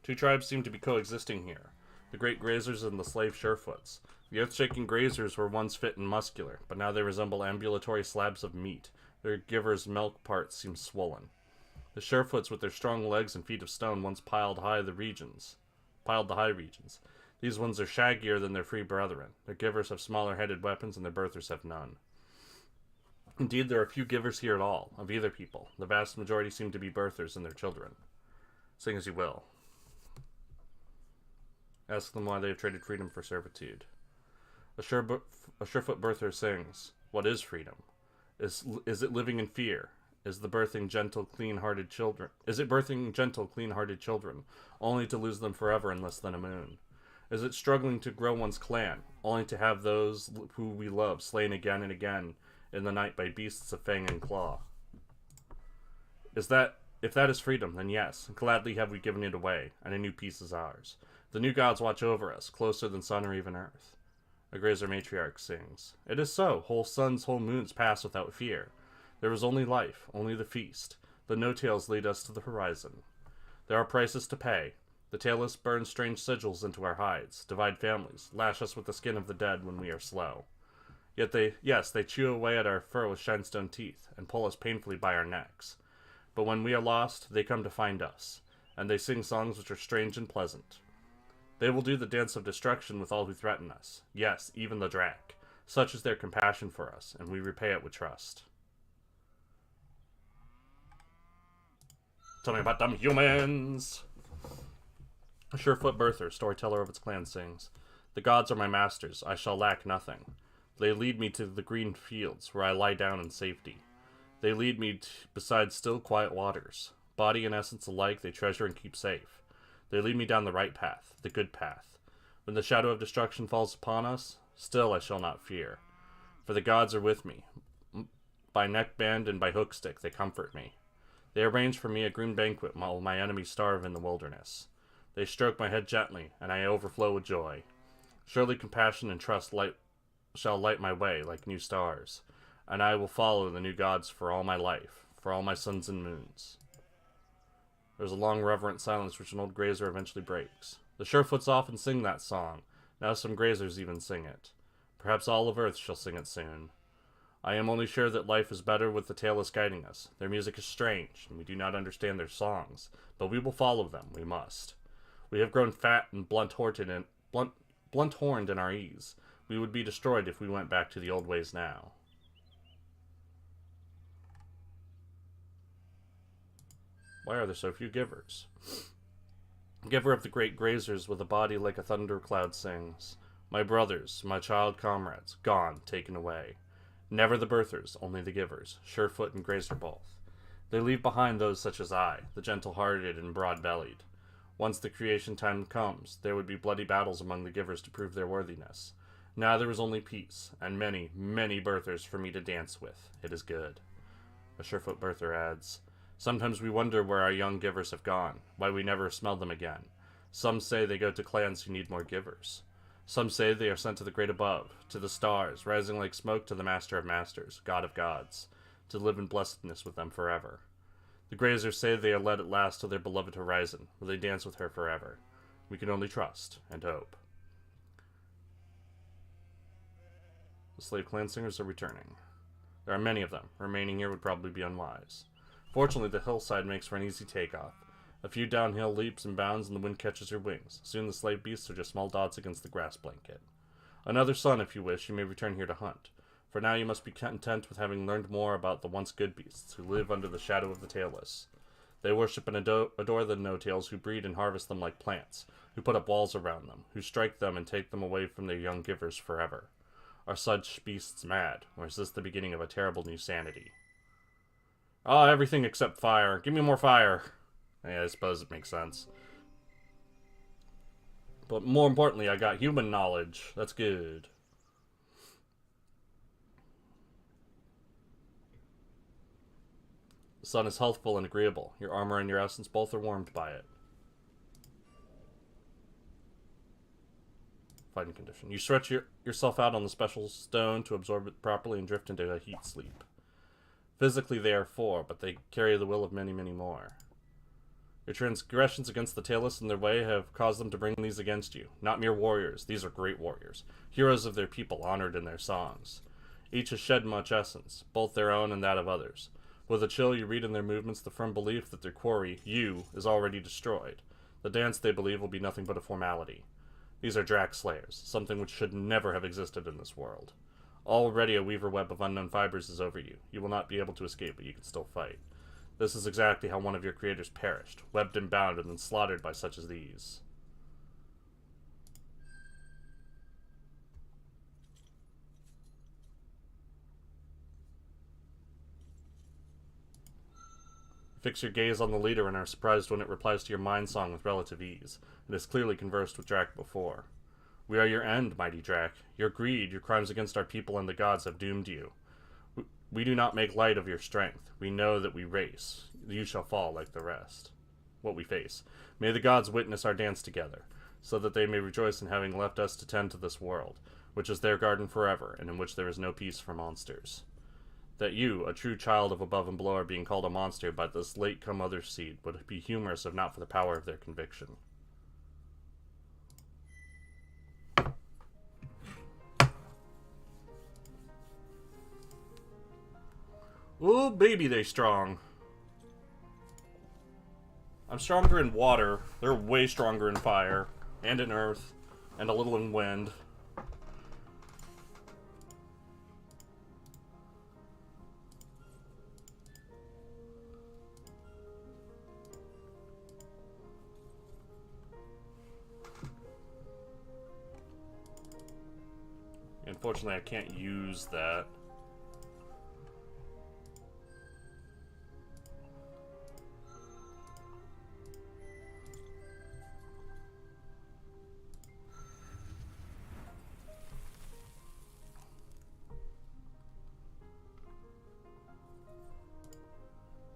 Two tribes seem to be coexisting here, the great grazers and the slave surefoots. The earth-shaking grazers were once fit and muscular, but now they resemble ambulatory slabs of meat. Their givers' milk parts seem swollen. The surefoots, with their strong legs and feet of stone, once piled the high regions. These ones are shaggier than their free brethren. Their givers have smaller-headed weapons, and their birthers have none. Indeed, there are few givers here at all, of either people. The vast majority seem to be birthers and their children. Sing as you will. Ask them why they have traded freedom for servitude. A surefoot birther sings, "What is freedom? Is it living in fear? Is it birthing gentle, clean-hearted children, only to lose them forever in less than a moon? Is it struggling to grow one's clan, only to have those who we love slain again and again in the night by beasts of fang and claw? If that is freedom, then yes, gladly have we given it away, and a new peace is ours. The new gods watch over us, closer than sun or even earth." A grazer matriarch sings, "It is so. Whole suns, whole moons pass without fear. There is only life, only the feast. The no-tails lead us to the horizon. There are prices to pay. The tailless burn strange sigils into our hides, divide families, lash us with the skin of the dead when we are slow. Yet they chew away at our fur with shinestone teeth, and pull us painfully by our necks. But when we are lost, they come to find us, and they sing songs which are strange and pleasant. They will do the dance of destruction with all who threaten us. Yes, even the Drak. Such is their compassion for us, and we repay it with trust." Tell me about them humans! A surefoot birther, storyteller of its clan, sings, "The gods are my masters. I shall lack nothing. They lead me to the green fields, where I lie down in safety. They lead me beside still, quiet waters. Body and essence alike they treasure and keep safe. They lead me down the right path, the good path. When the shadow of destruction falls upon us, still I shall not fear. For the gods are with me. By neckband and by hookstick they comfort me. They arrange for me a green banquet while my enemies starve in the wilderness. They stroke my head gently, and I overflow with joy. Surely compassion and trust shall light my way like new stars, and I will follow the new gods for all my life, for all my suns and moons." There's a long reverent silence which an old grazer eventually breaks. The surefoots often sing that song. Now some grazers even sing it. Perhaps all of earth shall sing it soon. I am only sure that life is better with the tailless guiding us. Their music is strange, and we do not understand their songs, but we will follow them, we must. We have grown fat and blunt-horned in our ease. We would be destroyed if we went back to the old ways now. Why are there so few givers? Giver of the great grazers with a body like a thundercloud sings. My brothers, my child comrades, gone, taken away. Never the birthers, only the givers, surefoot and grazer both. They leave behind those such as I, the gentle-hearted and broad-bellied. Once the creation time comes, there would be bloody battles among the givers to prove their worthiness. Now there is only peace, and many, many birthers for me to dance with. It is good. A surefoot birther adds, sometimes we wonder where our young givers have gone, why we never smell them again. Some say they go to clans who need more givers. Some say they are sent to the great above, to the stars, rising like smoke to the master of masters, god of gods, to live in blessedness with them forever. The grazers say they are led at last to their beloved horizon, where they dance with her forever. We can only trust and hope. The slave clan singers are returning. There are many of them. Remaining here would probably be unwise. Fortunately, the hillside makes for an easy takeoff. A few downhill leaps and bounds and the wind catches your wings. Soon the slave beasts are just small dots against the grass blanket. Another son, if you wish, you may return here to hunt. For now you must be content with having learned more about the once good beasts, who live under the shadow of the tailless. They worship and adore the no-tails, who breed and harvest them like plants, who put up walls around them, who strike them and take them away from their young givers forever. Are such beasts mad, or is this the beginning of a terrible new sanity? Ah, everything except fire. Give me more fire. Yeah, I suppose it makes sense. But more importantly, I got human knowledge. That's good. The sun is healthful and agreeable. Your armor and your essence both are warmed by it. Fighting condition. You stretch yourself out on the special stone to absorb it properly and drift into a heat sleep. Physically they are four, but they carry the will of many, many more. Your transgressions against the tailless in their way have caused them to bring these against you. Not mere warriors, these are great warriors. Heroes of their people, honored in their songs. Each has shed much essence, both their own and that of others. With a chill you read in their movements the firm belief that their quarry, you, is already destroyed. The dance, they believe, will be nothing but a formality. These are Drac Slayers, something which should never have existed in this world. Already a weaver web of unknown fibers is over you. You will not be able to escape, but you can still fight. This is exactly how one of your creators perished, webbed and bound and then slaughtered by such as these. Fix your gaze on the leader and are surprised when it replies to your mind song with relative ease. It has clearly conversed with Drac before. We are your end, mighty Drac. Your greed, your crimes against our people and the gods have doomed you. We do not make light of your strength. We know that we race. You shall fall like the rest. What we face. May the gods witness our dance together, so that they may rejoice in having left us to tend to this world, which is their garden forever, and in which there is no peace for monsters. That you, a true child of above and below, are being called a monster by this late-come other seed would be humorous if not for the power of their conviction. Ooh, baby, they strong. I'm stronger in water. They're way stronger in fire. And in earth. And a little in wind. Unfortunately, I can't use that.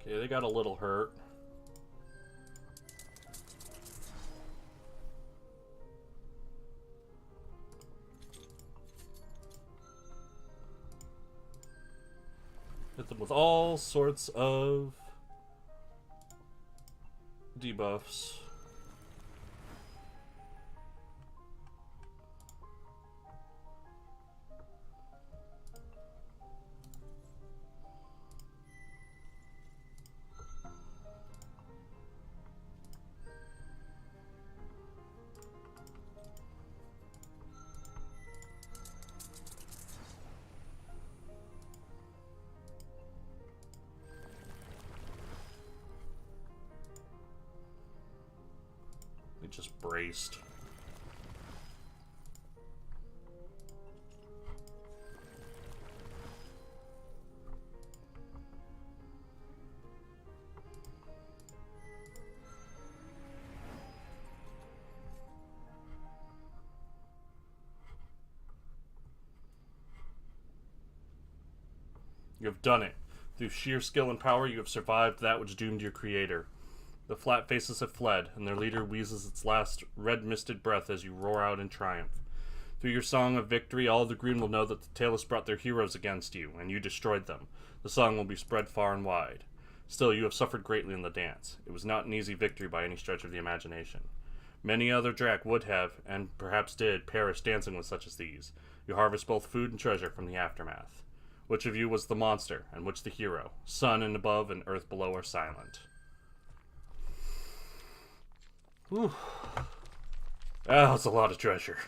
Okay, they got a little hurt. Hit them with all sorts of debuffs. He just braced. You have done it. Through sheer skill and power, you have survived that which doomed your creator. The flat faces have fled, and their leader wheezes its last red-misted breath as you roar out in triumph. Through your song of victory, all the green will know that the Talus brought their heroes against you, and you destroyed them. The song will be spread far and wide. Still, you have suffered greatly in the dance. It was not an easy victory by any stretch of the imagination. Many other Drac would have, and perhaps did, perish dancing with such as these. You harvest both food and treasure from the aftermath. Which of you was the monster, and which the hero? Sun and above and earth below are silent. Whew. That's a lot of treasure.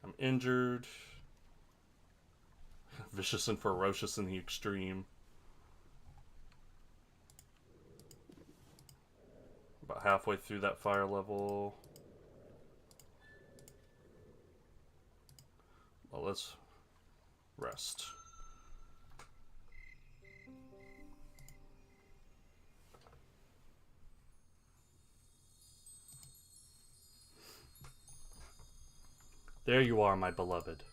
I'm injured. Vicious and ferocious in the extreme. About halfway through that fire level. Well, let's rest. There you are, my beloved.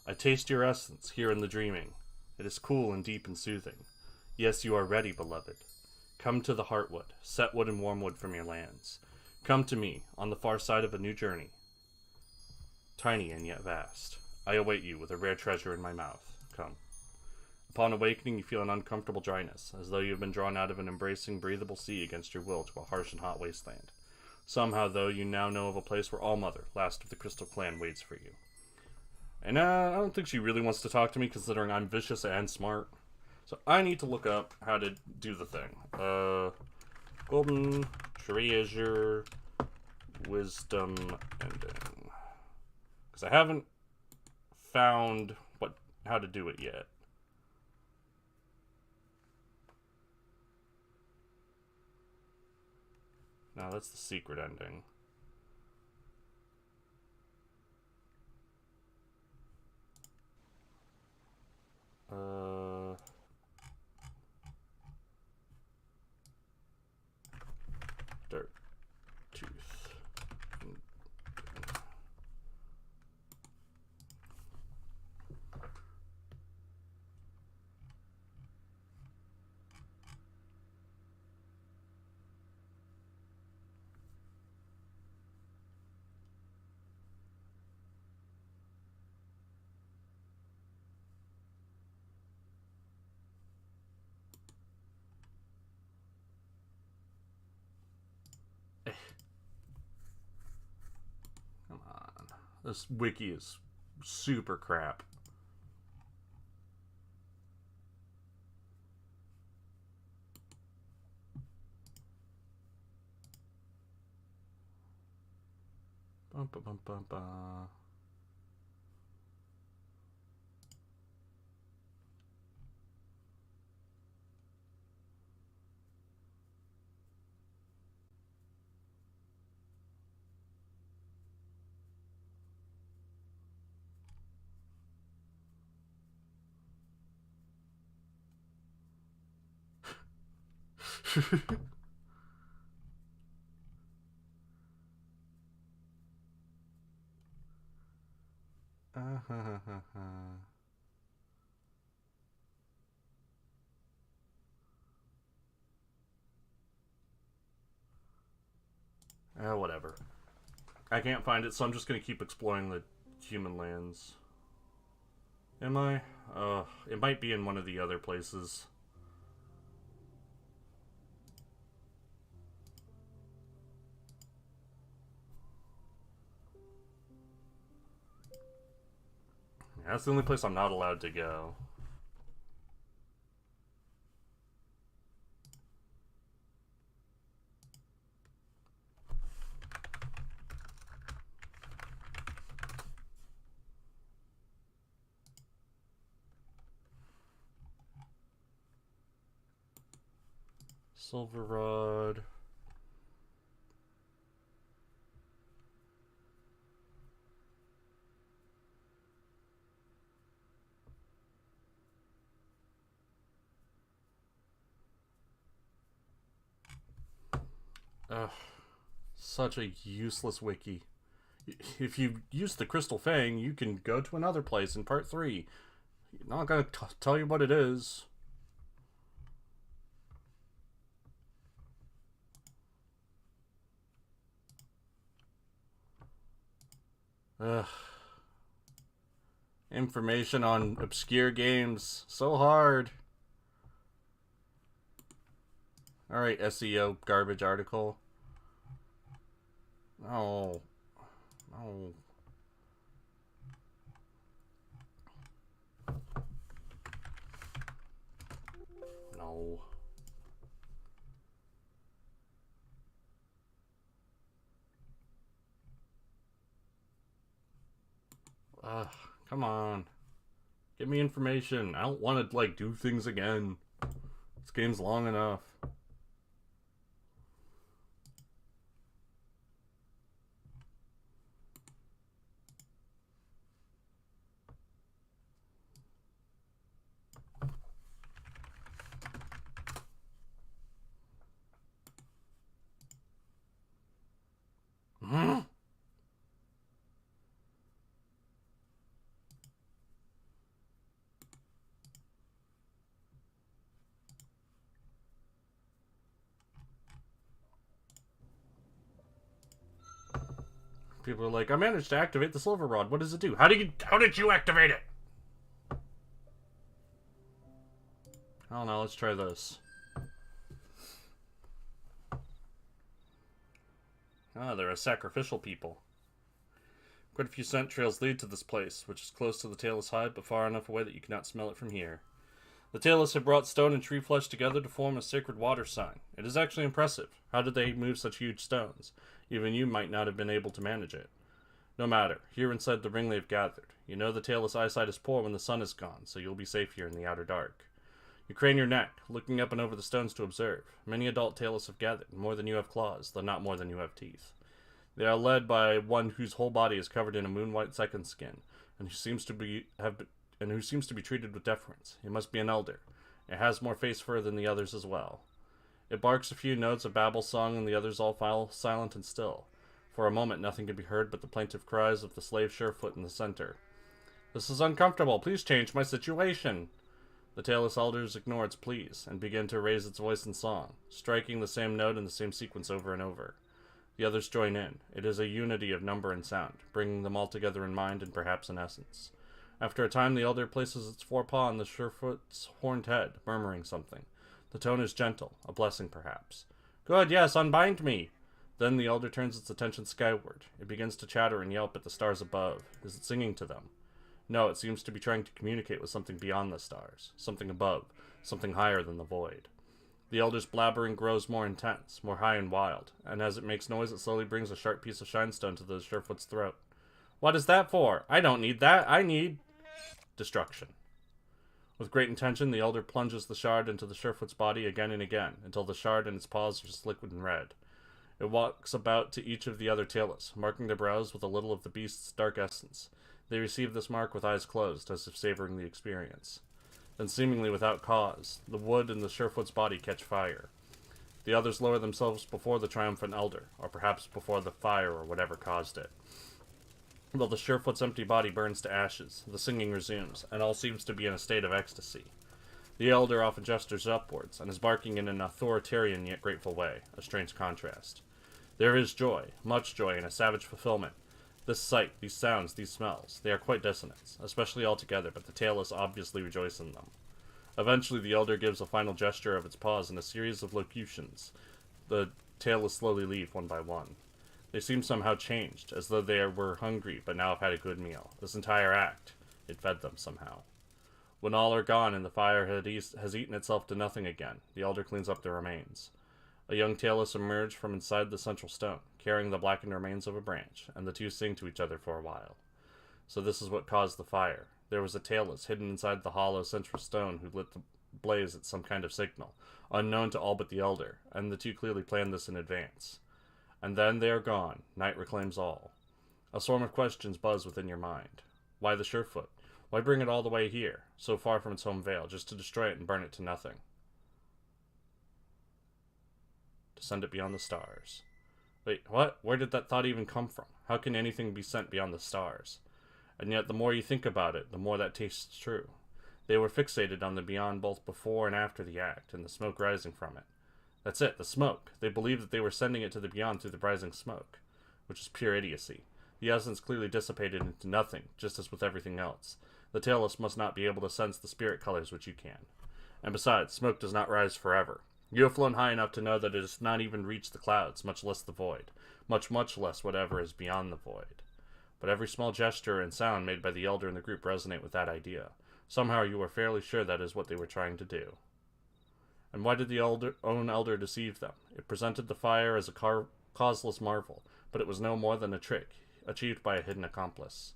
I taste your essence here in the dreaming. It is cool and deep and soothing. Yes, you are ready, beloved. Come to the Heartwood, Setwood and Wormwood from your lands. Come to me, on the far side of a new journey. Tiny and yet vast. I await you with a rare treasure in my mouth. Come. Upon awakening, you feel an uncomfortable dryness, as though you have been drawn out of an embracing, breathable sea against your will to a harsh and hot wasteland. Somehow, though, you now know of a place where Allmother, last of the Crystal Clan, waits for you. And I don't think she really wants to talk to me, considering I'm vicious and smart. So I need to look up how to do the thing. Golden Treasure Wisdom Ending. Because I haven't found how to do it yet. No, that's the secret ending. Dirt Tooth. Come on. This wiki is super crap. Bum, bum, bum, bum, bum. Whatever. I can't find it, so I'm just gonna keep exploring the human lands. Am I? It might be in one of the other places. Yeah, that's the only place I'm not allowed to go. Silver rod. Ugh. Such a useless wiki. If you use the Crystal Fang, you can go to another place in part 3. Not gonna tell you what it is. Ugh. Information on obscure games. So hard. Alright, SEO garbage article. No. No. No. Ugh, come on. Give me information. I don't want to, like, do things again. This game's long enough. People are like, I managed to activate the silver rod. What does it do? How did you activate it? I don't know. Let's try this. Ah, they're a sacrificial people. Quite a few scent trails lead to this place, which is close to the Tailless Hive, but far enough away that you cannot smell it from here. The Tailless have brought stone and tree flesh together to form a sacred water sign. It is actually impressive. How did they move such huge stones? Even you might not have been able to manage it. No matter. Here inside the ring they've gathered. You know the Tailless eyesight is poor when the sun is gone, so you'll be safe here in the outer dark. You crane your neck, looking up and over the stones to observe. Many adult Tailless have gathered, more than you have claws, though not more than you have teeth. They are led by one whose whole body is covered in a moon-white second skin, and who seems to be treated with deference. He must be an elder. It has more face fur than the others as well. It barks a few notes of babble song, and the others all file silent and still. For a moment, nothing can be heard but the plaintive cries of the slave Surefoot in the center. This is uncomfortable. Please change my situation. The Tailless elders ignore its pleas, and begin to raise its voice in song, striking the same note in the same sequence over and over. The others join in. It is a unity of number and sound, bringing them all together in mind and perhaps in essence. After a time, the elder places its forepaw on the Surefoot's horned head, murmuring something. The tone is gentle, a blessing perhaps. Good, yes, unbind me! Then the elder turns its attention skyward. It begins to chatter and yelp at the stars above. Is it singing to them? No, it seems to be trying to communicate with something beyond the stars, something above, something higher than the void. The elder's blabbering grows more intense, more high and wild, and as it makes noise, it slowly brings a sharp piece of shinestone to the Surefoot's throat. What is that for? I don't need that. I need destruction. With great intention, the elder plunges the shard into the Surefoot's body again and again, until the shard and its paws are just liquid and red. It walks about to each of the other Tailless, marking their brows with a little of the beast's dark essence. They receive this mark with eyes closed, as if savoring the experience. Then, seemingly without cause, the wood in the Surefoot's body catch fire. The others lower themselves before the triumphant elder, or perhaps before the fire or whatever caused it. While the Surefoot's empty body burns to ashes, the singing resumes, and all seems to be in a state of ecstasy. The elder often gestures upwards, and is barking in an authoritarian yet grateful way, a strange contrast. There is joy, much joy, and a savage fulfillment. This sight, these sounds, these smells, they are quite dissonant, especially all together, but the Tailless obviously rejoice in them. Eventually, the elder gives a final gesture of its paws in a series of locutions. The Tailless slowly leave one by one. They seem somehow changed, as though they were hungry but now have had a good meal. This entire act, it fed them somehow. When all are gone and the fire has eaten itself to nothing again, the elder cleans up the remains. A young Tailless emerged from inside the central stone, carrying the blackened remains of a branch, and the two sing to each other for a while. So this is what caused the fire. There was a Tailless hidden inside the hollow central stone who lit blaze at some kind of signal, unknown to all but the Elder, and the two clearly planned this in advance. And then they are gone. Night reclaims all. A swarm of questions buzz within your mind. Why the Surefoot? Why bring it all the way here, so far from its home vale, just to destroy it and burn it to nothing? To send it beyond the stars. Wait, what? Where did that thought even come from? How can anything be sent beyond the stars? And yet, the more you think about it, the more that tastes true. They were fixated on the beyond both before and after the act, and the smoke rising from it. That's it, the smoke. They believed that they were sending it to the beyond through the rising smoke, which is pure idiocy. The essence clearly dissipated into nothing, just as with everything else. The tailless must not be able to sense the spirit colors which you can. And besides, smoke does not rise forever. You have flown high enough to know that it has not even reached the clouds, much less the void. Much less whatever is beyond the void. But every small gesture and sound made by the Elder in the group resonate with that idea. Somehow you are fairly sure that is what they were trying to do. And why did the own Elder deceive them? It presented the fire as a causeless marvel, but it was no more than a trick, achieved by a hidden accomplice.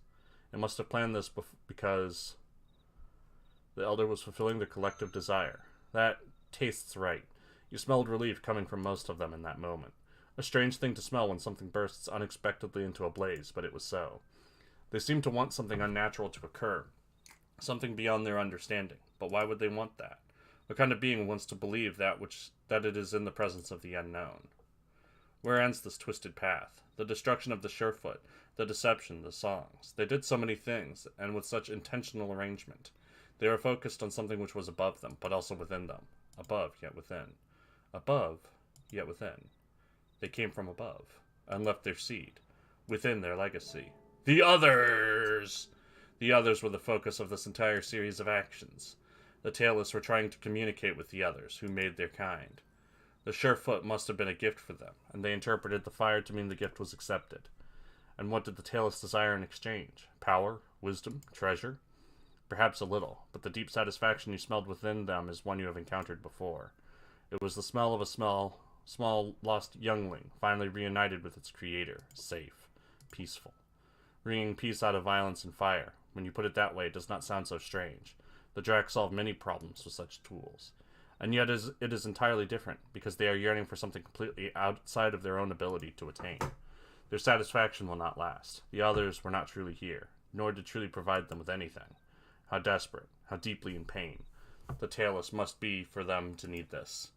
It must have planned this because the Elder was fulfilling their collective desire. That tastes right. You smelled relief coming from most of them in that moment. A strange thing to smell when something bursts unexpectedly into a blaze, but it was so. They seemed to want something unnatural to occur, something beyond their understanding. But why would they want that? What kind of being wants to believe that it is in the presence of the unknown? Where ends this twisted path? The destruction of the Surefoot, the deception, the songs. They did so many things, and with such intentional arrangement. They were focused on something which was above them, but also within them. Above, yet within. Above, yet within. They came from above, and left their seed, within their legacy. The others! The others were the focus of this entire series of actions. The tailless were trying to communicate with the others, who made their kind. The Surefoot must have been a gift for them, and they interpreted the fire to mean the gift was accepted. And what did the tailless desire in exchange? Power? Wisdom? Treasure? Perhaps a little, but the deep satisfaction you smelled within them is one you have encountered before. It was the smell of a small lost youngling, finally reunited with its creator, safe, peaceful. Wringing peace out of violence and fire. When you put it that way, it does not sound so strange. The Drac solve many problems with such tools. And yet it is entirely different, because they are yearning for something completely outside of their own ability to attain. Their satisfaction will not last. The others were not truly here, nor did truly provide them with anything. How desperate, how deeply in pain. The tailless must be for them to need this.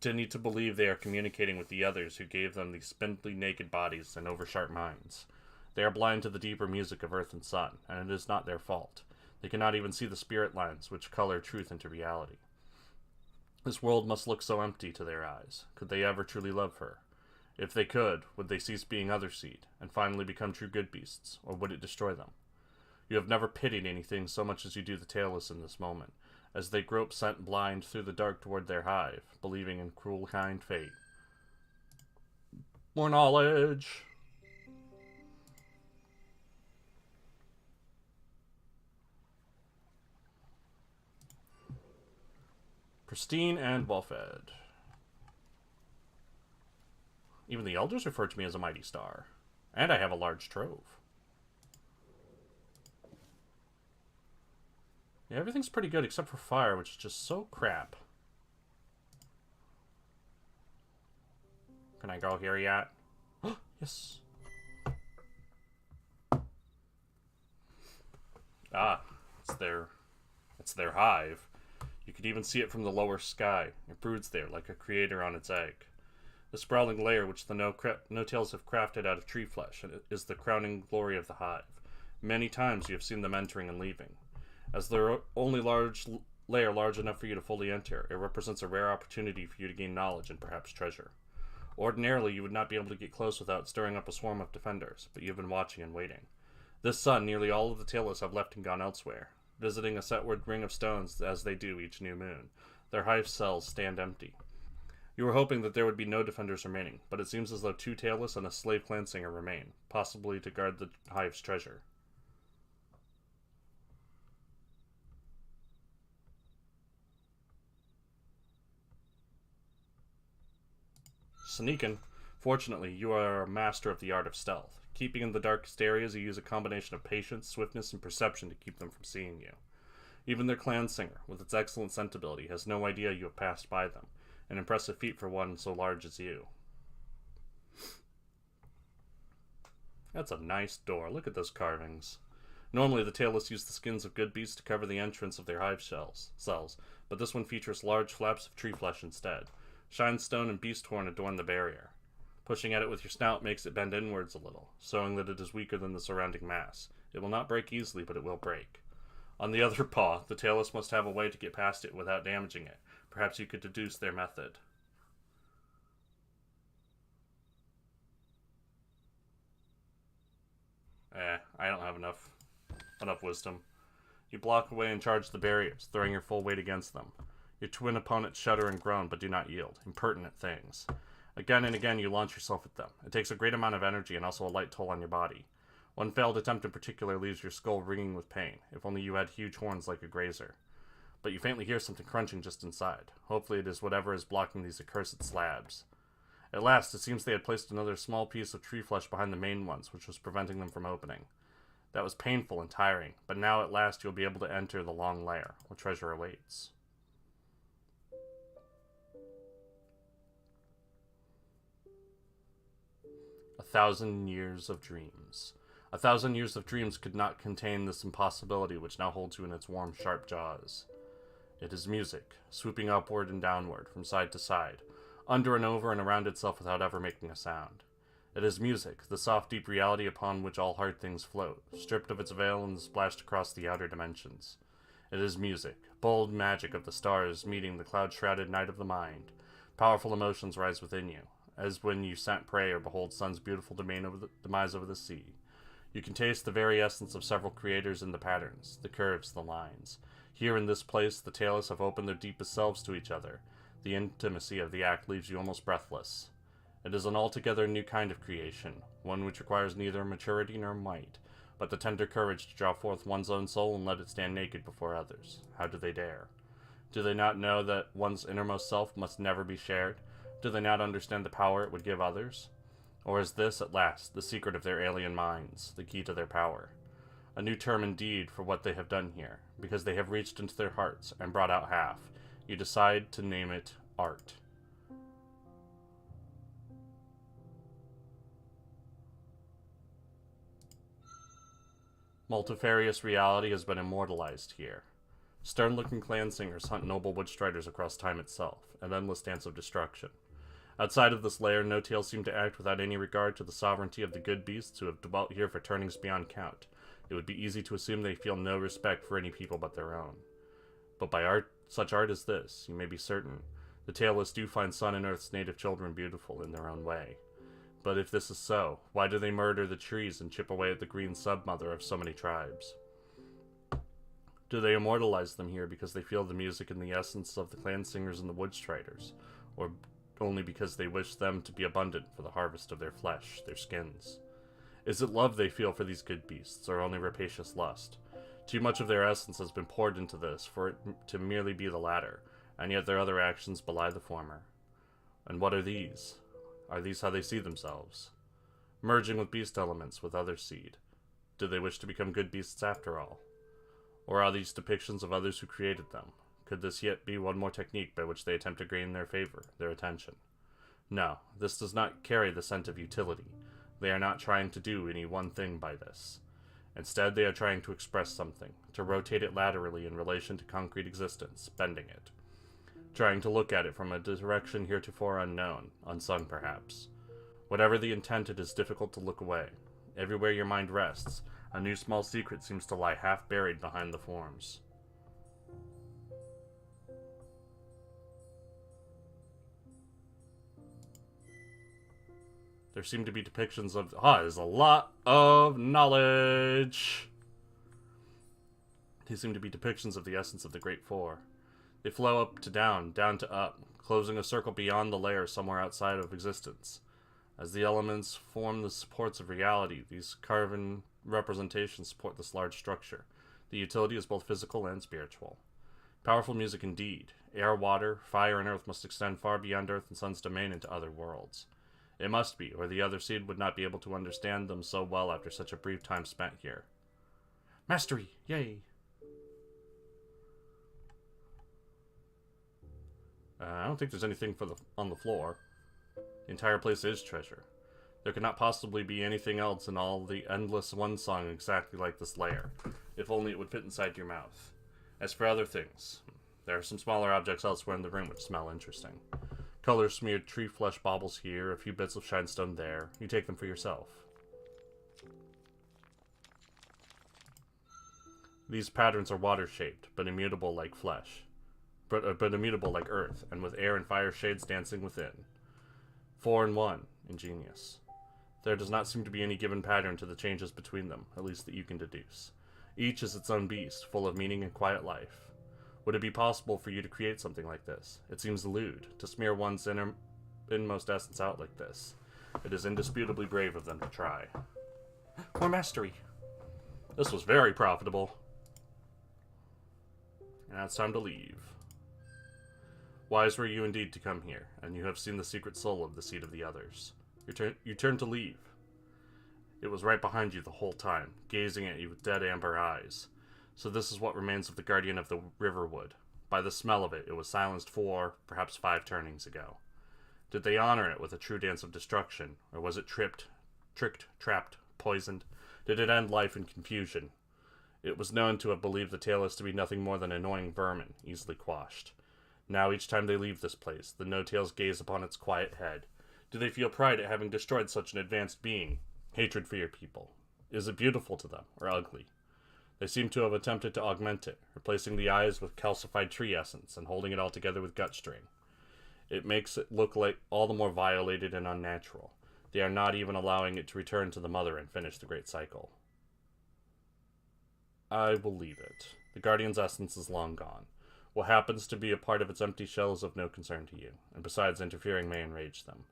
To need to believe they are communicating with the others who gave them these spindly naked bodies and oversharp minds. They are blind to the deeper music of earth and sun, and it is not their fault. They cannot even see the spirit lines which color truth into reality. This world must look so empty to their eyes. Could they ever truly love her? If they could, would they cease being other seed, and finally become true good beasts, or would it destroy them? You have never pitied anything so much as you do the tailless in this moment, as they grope scent blind through the dark toward their hive, believing in cruel kind fate. More knowledge! Pristine and well-fed. Even the elders refer to me as a mighty star. And I have a large trove. Yeah, everything's pretty good except for fire, which is just so crap. Can I go here yet? Yes. Ah, it's their hive. You could even see it from the lower sky. It broods there like a creator on its egg. The sprawling lair which the no-tails have crafted out of tree flesh is the crowning glory of the hive. Many times you have seen them entering and leaving. As their only lair large enough for you to fully enter, it represents a rare opportunity for you to gain knowledge and perhaps treasure. Ordinarily, you would not be able to get close without stirring up a swarm of defenders, but you have been watching and waiting. This sun, nearly all of the tailless have left and gone elsewhere, visiting a setward ring of stones as they do each new moon. Their hive cells stand empty. You were hoping that there would be no defenders remaining, but it seems as though 2 tailless and a slave clan singer remain, possibly to guard the hive's treasure. Sneakin'. Fortunately, you are a master of the art of stealth. Keeping in the darkest areas, you use a combination of patience, swiftness, and perception to keep them from seeing you. Even their clan singer, with its excellent scent ability, has no idea you have passed by them, an impressive feat for one so large as you. That's a nice door. Look at those carvings. Normally, the tailless use the skins of good beasts to cover the entrance of their hive cells, but this one features large flaps of tree flesh instead. Shinestone and beast horn adorn the barrier. Pushing at it with your snout makes it bend inwards a little, showing that it is weaker than the surrounding mass. It will not break easily, but it will break. On the other paw, the tailless must have a way to get past it without damaging it. Perhaps you could deduce their method. I don't have enough wisdom. You block away and charge the barriers, throwing your full weight against them. Your twin opponents shudder and groan, but do not yield. Impertinent things. Again and again you launch yourself at them. It takes a great amount of energy and also a light toll on your body. One failed attempt in particular leaves your skull ringing with pain, if only you had huge horns like a grazer. But you faintly hear something crunching just inside. Hopefully it is whatever is blocking these accursed slabs. At last, it seems they had placed another small piece of tree flesh behind the main ones, which was preventing them from opening. That was painful and tiring, but now at last you'll be able to enter the long lair, where treasure awaits. A 1,000 years of dreams. 1,000 years of dreams could not contain this impossibility which now holds you in its warm, sharp jaws. It is music, swooping upward and downward, from side to side, under and over and around itself without ever making a sound. It is music, the soft, deep reality upon which all hard things float, stripped of its veil and splashed across the outer dimensions. It is music, bold magic of the stars meeting the cloud-shrouded night of the mind. Powerful emotions rise within you, as when you scent prey or behold sun's beautiful demise over the sea. You can taste the very essence of several creators in the patterns, the curves, the lines. Here in this place, the tailless have opened their deepest selves to each other. The intimacy of the act leaves you almost breathless. It is an altogether new kind of creation, one which requires neither maturity nor might, but the tender courage to draw forth one's own soul and let it stand naked before others. How do they dare? Do they not know that one's innermost self must never be shared? Do they not understand the power it would give others? Or is this, at last, the secret of their alien minds, the key to their power? A new term indeed for what they have done here, because they have reached into their hearts and brought out half. You decide to name it art. Multifarious reality has been immortalized here. Stern-looking clan singers hunt noble woodstriders across time itself, an endless dance of destruction. Outside of this lair, no tales seem to act without any regard to the sovereignty of the good beasts who have dwelt here for turnings beyond count. It would be easy to assume they feel no respect for any people but their own. But by such art as this, you may be certain, the tailless do find sun and earth's native children beautiful in their own way. But if this is so, why do they murder the trees and chip away at the green submother of so many tribes? Do they immortalize them here because they feel the music and the essence of the clan singers and the woodstriders, or only because they wish them to be abundant for the harvest of their flesh, their skins? Is it love they feel for these good beasts, or only rapacious lust? Too much of their essence has been poured into this for it to merely be the latter, and yet their other actions belie the former. And what are these? Are these how they see themselves? Merging with beast elements with other seed. Do they wish to become good beasts after all? Or are these depictions of others who created them? Could this yet be one more technique by which they attempt to gain their favor, their attention? No, this does not carry the scent of utility. They are not trying to do any one thing by this. Instead, they are trying to express something, to rotate it laterally in relation to concrete existence, bending it. Trying to look at it from a direction heretofore unknown, unsung perhaps. Whatever the intent, it is difficult to look away. Everywhere your mind rests, a new small secret seems to lie half buried behind the forms. There seem to be depictions of... there's a lot of knowledge! These seem to be depictions of the essence of the Great Four. They flow up to down, down to up, closing a circle beyond the layer somewhere outside of existence. As the elements form the supports of reality, these carven representations support this large structure. The utility is both physical and spiritual. Powerful music indeed. Air, water, fire, and earth must extend far beyond Earth and Sun's domain into other worlds. It must be, or the other seed would not be able to understand them so well after such a brief time spent here. Mastery! Yay! I don't think there's anything on the floor. The entire place is treasure. There could not possibly be anything else in all the endless one song exactly like this lair, if only it would fit inside your mouth. As for other things, there are some smaller objects elsewhere in the room which smell interesting. Color-smeared tree flesh baubles here, a few bits of shinestone there. You take them for yourself. These patterns are water-shaped, but immutable like flesh. But immutable like earth, and with air and fire shades dancing within. 4 in 1. Ingenious. There does not seem to be any given pattern to the changes between them, at least that you can deduce. Each is its own beast, full of meaning and quiet life. Would it be possible for you to create something like this? It seems lewd, to smear one's inmost essence out like this. It is indisputably brave of them to try. More mastery. This was very profitable. And now it's time to leave. Wise were you indeed to come here, and you have seen the secret soul of the seed of the others. You turned to leave. It was right behind you the whole time, gazing at you with dead amber eyes. So this is what remains of the guardian of the Riverwood. By the smell of it, it was silenced 4, perhaps 5 turnings ago. Did they honor it with a true dance of destruction, or was it tricked, trapped, poisoned? Did it end life in confusion? It was known to have believed the tailless to be nothing more than annoying vermin, easily quashed. Now each time they leave this place, the no-tails gaze upon its quiet head. Do they feel pride at having destroyed such an advanced being? Hatred for your people. Is it beautiful to them, or ugly? They seem to have attempted to augment it, replacing the eyes with calcified tree essence and holding it all together with gut string. It makes it look like all the more violated and unnatural. They are not even allowing it to return to the mother and finish the great cycle. I believe it. The Guardian's essence is long gone. What happens to be a part of its empty shell is of no concern to you, and besides, interfering may enrage them.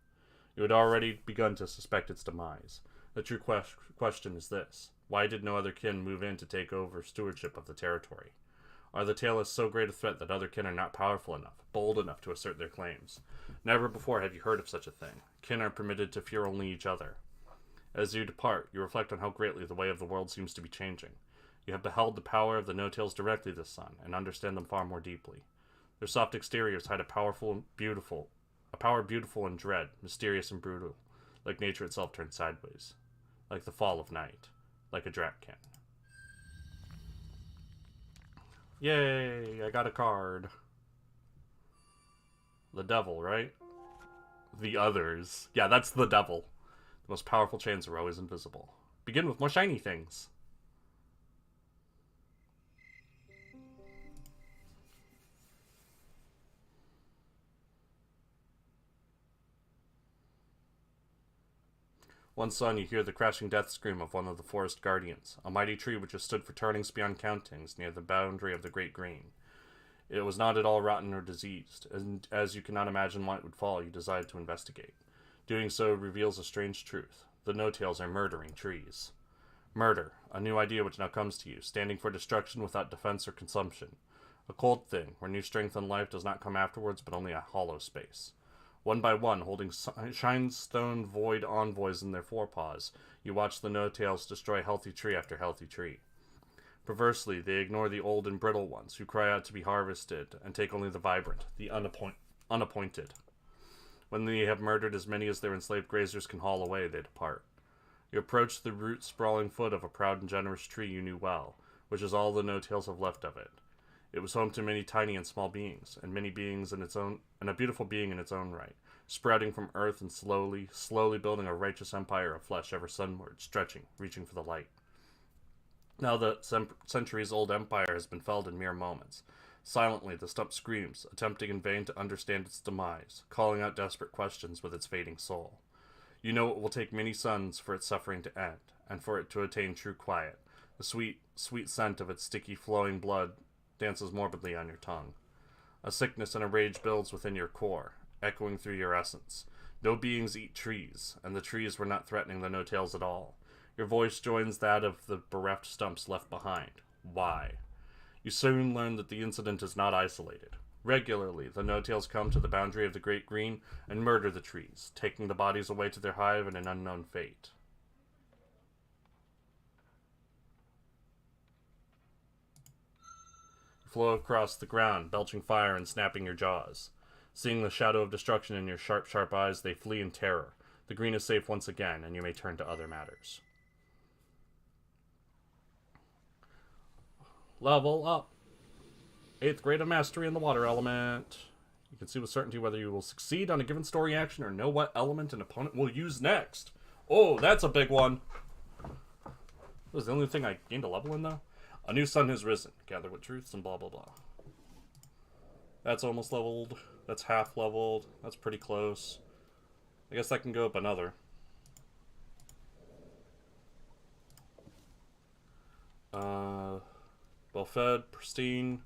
You had already begun to suspect its demise. The true question is this. Why did no other kin move in to take over stewardship of the territory? Are the tailless so great a threat that other kin are not powerful enough, bold enough to assert their claims? Never before have you heard of such a thing. Kin are permitted to fear only each other. As you depart, you reflect on how greatly the way of the world seems to be changing. You have beheld the power of the no-tails directly this sun, and understand them far more deeply. Their soft exteriors hide a power beautiful and dread, mysterious and brutal, like nature itself turned sideways, like the fall of night, like a dratkin. Yay, I got a card. The devil, right? The others. Yeah, that's the devil. The most powerful chains are always invisible. Begin with more shiny things. One sun, you hear the crashing death scream of one of the forest guardians, a mighty tree which has stood for turnings beyond countings near the boundary of the Great Green. It was not at all rotten or diseased, and as you cannot imagine why it would fall, you decide to investigate. Doing so reveals a strange truth. The no-tails are murdering trees. Murder, a new idea which now comes to you, standing for destruction without defense or consumption. A cold thing, where new strength and life does not come afterwards, but only a hollow space. One by one, holding shinestone void envoys in their forepaws, you watch the no-tails destroy healthy tree after healthy tree. Perversely, they ignore the old and brittle ones, who cry out to be harvested, and take only the vibrant, the unappointed. When they have murdered as many as their enslaved grazers can haul away, they depart. You approach the root-sprawling foot of a proud and generous tree you knew well, which is all the no-tails have left of it. It was home to many tiny and small beings, and many beings in its own, and a beautiful being in its own right, sprouting from earth and slowly building a righteous empire of flesh ever sunward, stretching, reaching for the light. Now the centuries-old empire has been felled in mere moments. Silently, the stump screams, attempting in vain to understand its demise, calling out desperate questions with its fading soul. You know it will take many suns for its suffering to end, and for it to attain true quiet. The sweet, sweet scent of its sticky, flowing blood dances morbidly on your tongue. A sickness and a rage builds within your core, echoing through your essence. No beings eat trees, and the trees were not threatening the no-tails at all. Your voice joins that of the bereft stumps left behind. Why? You soon learn that the incident is not isolated. Regularly, the no-tails come to the boundary of the Great Green and murder the trees, taking the bodies away to their hive and an unknown fate. Flow across the ground, belching fire and snapping your jaws. Seeing the shadow of destruction in your sharp, sharp eyes, they flee in terror. The green is safe once again, and you may turn to other matters. Level up. 8th grade of mastery in the water element. You can see with certainty whether you will succeed on a given story action or know what element an opponent will use next. Oh, that's a big one. That was the only thing I gained a level in, though. A new sun has risen. Gather what truths and blah, blah, blah. That's almost leveled. That's half leveled. That's pretty close. I guess that can go up another. Well fed, pristine.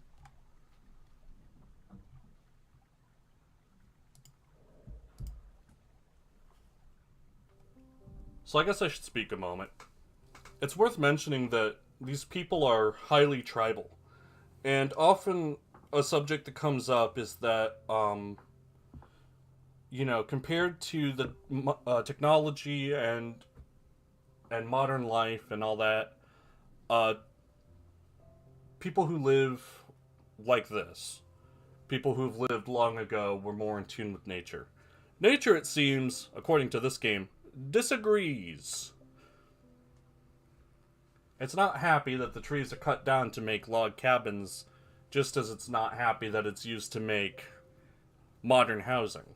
So I guess I should speak a moment. It's worth mentioning that these people are highly tribal. And often a subject that comes up is that, compared to the technology and modern life and all that, people who live like this, people who've lived long ago, were more in tune with nature. Nature, it seems, according to this game, disagrees. It's not happy that the trees are cut down to make log cabins, just as it's not happy that it's used to make modern housing.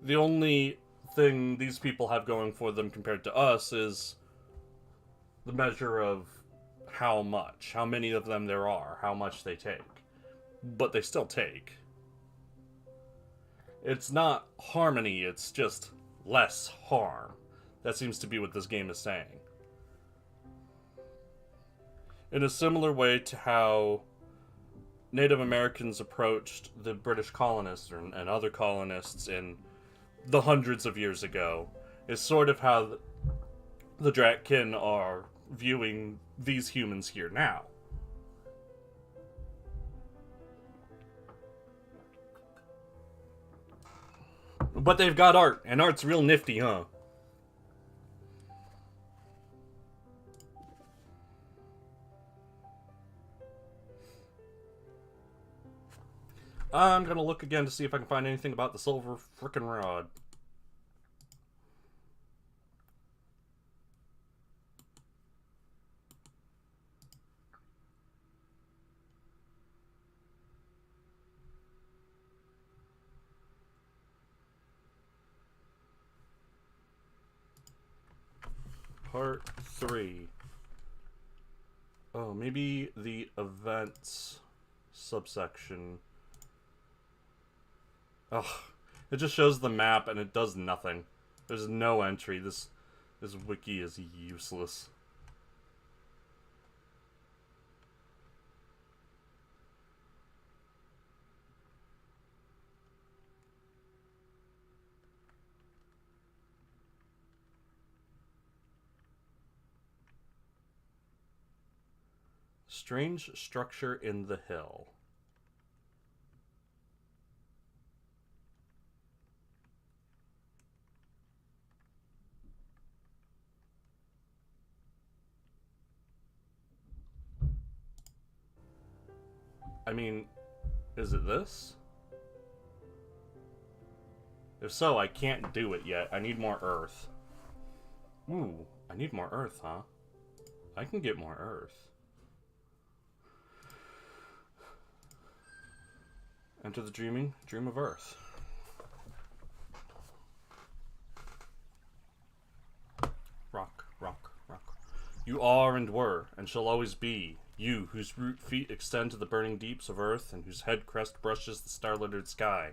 The only thing these people have going for them compared to us is the measure of how many of them there are, how much they take. But they still take. It's not harmony, it's just less harm. That seems to be what this game is saying. In a similar way to how Native Americans approached the British colonists and other colonists in the hundreds of years ago, is sort of how the Dratkin are viewing these humans here now. But they've got art, and art's real nifty, huh? I'm gonna look again to see if I can find anything about the silver frickin' rod. Part 3. Oh, maybe the events subsection. Ugh. It just shows the map and it does nothing. There's no entry. This wiki is useless. Strange structure in the hill. I mean, is it this? If so, I can't do it yet. I need more earth. Ooh, I need more earth, huh? I can get more earth. Enter the dream of earth. Rock, rock, rock. You are and were, and shall always be, you whose root feet extend to the burning deeps of earth, and whose head crest brushes the star-littered sky.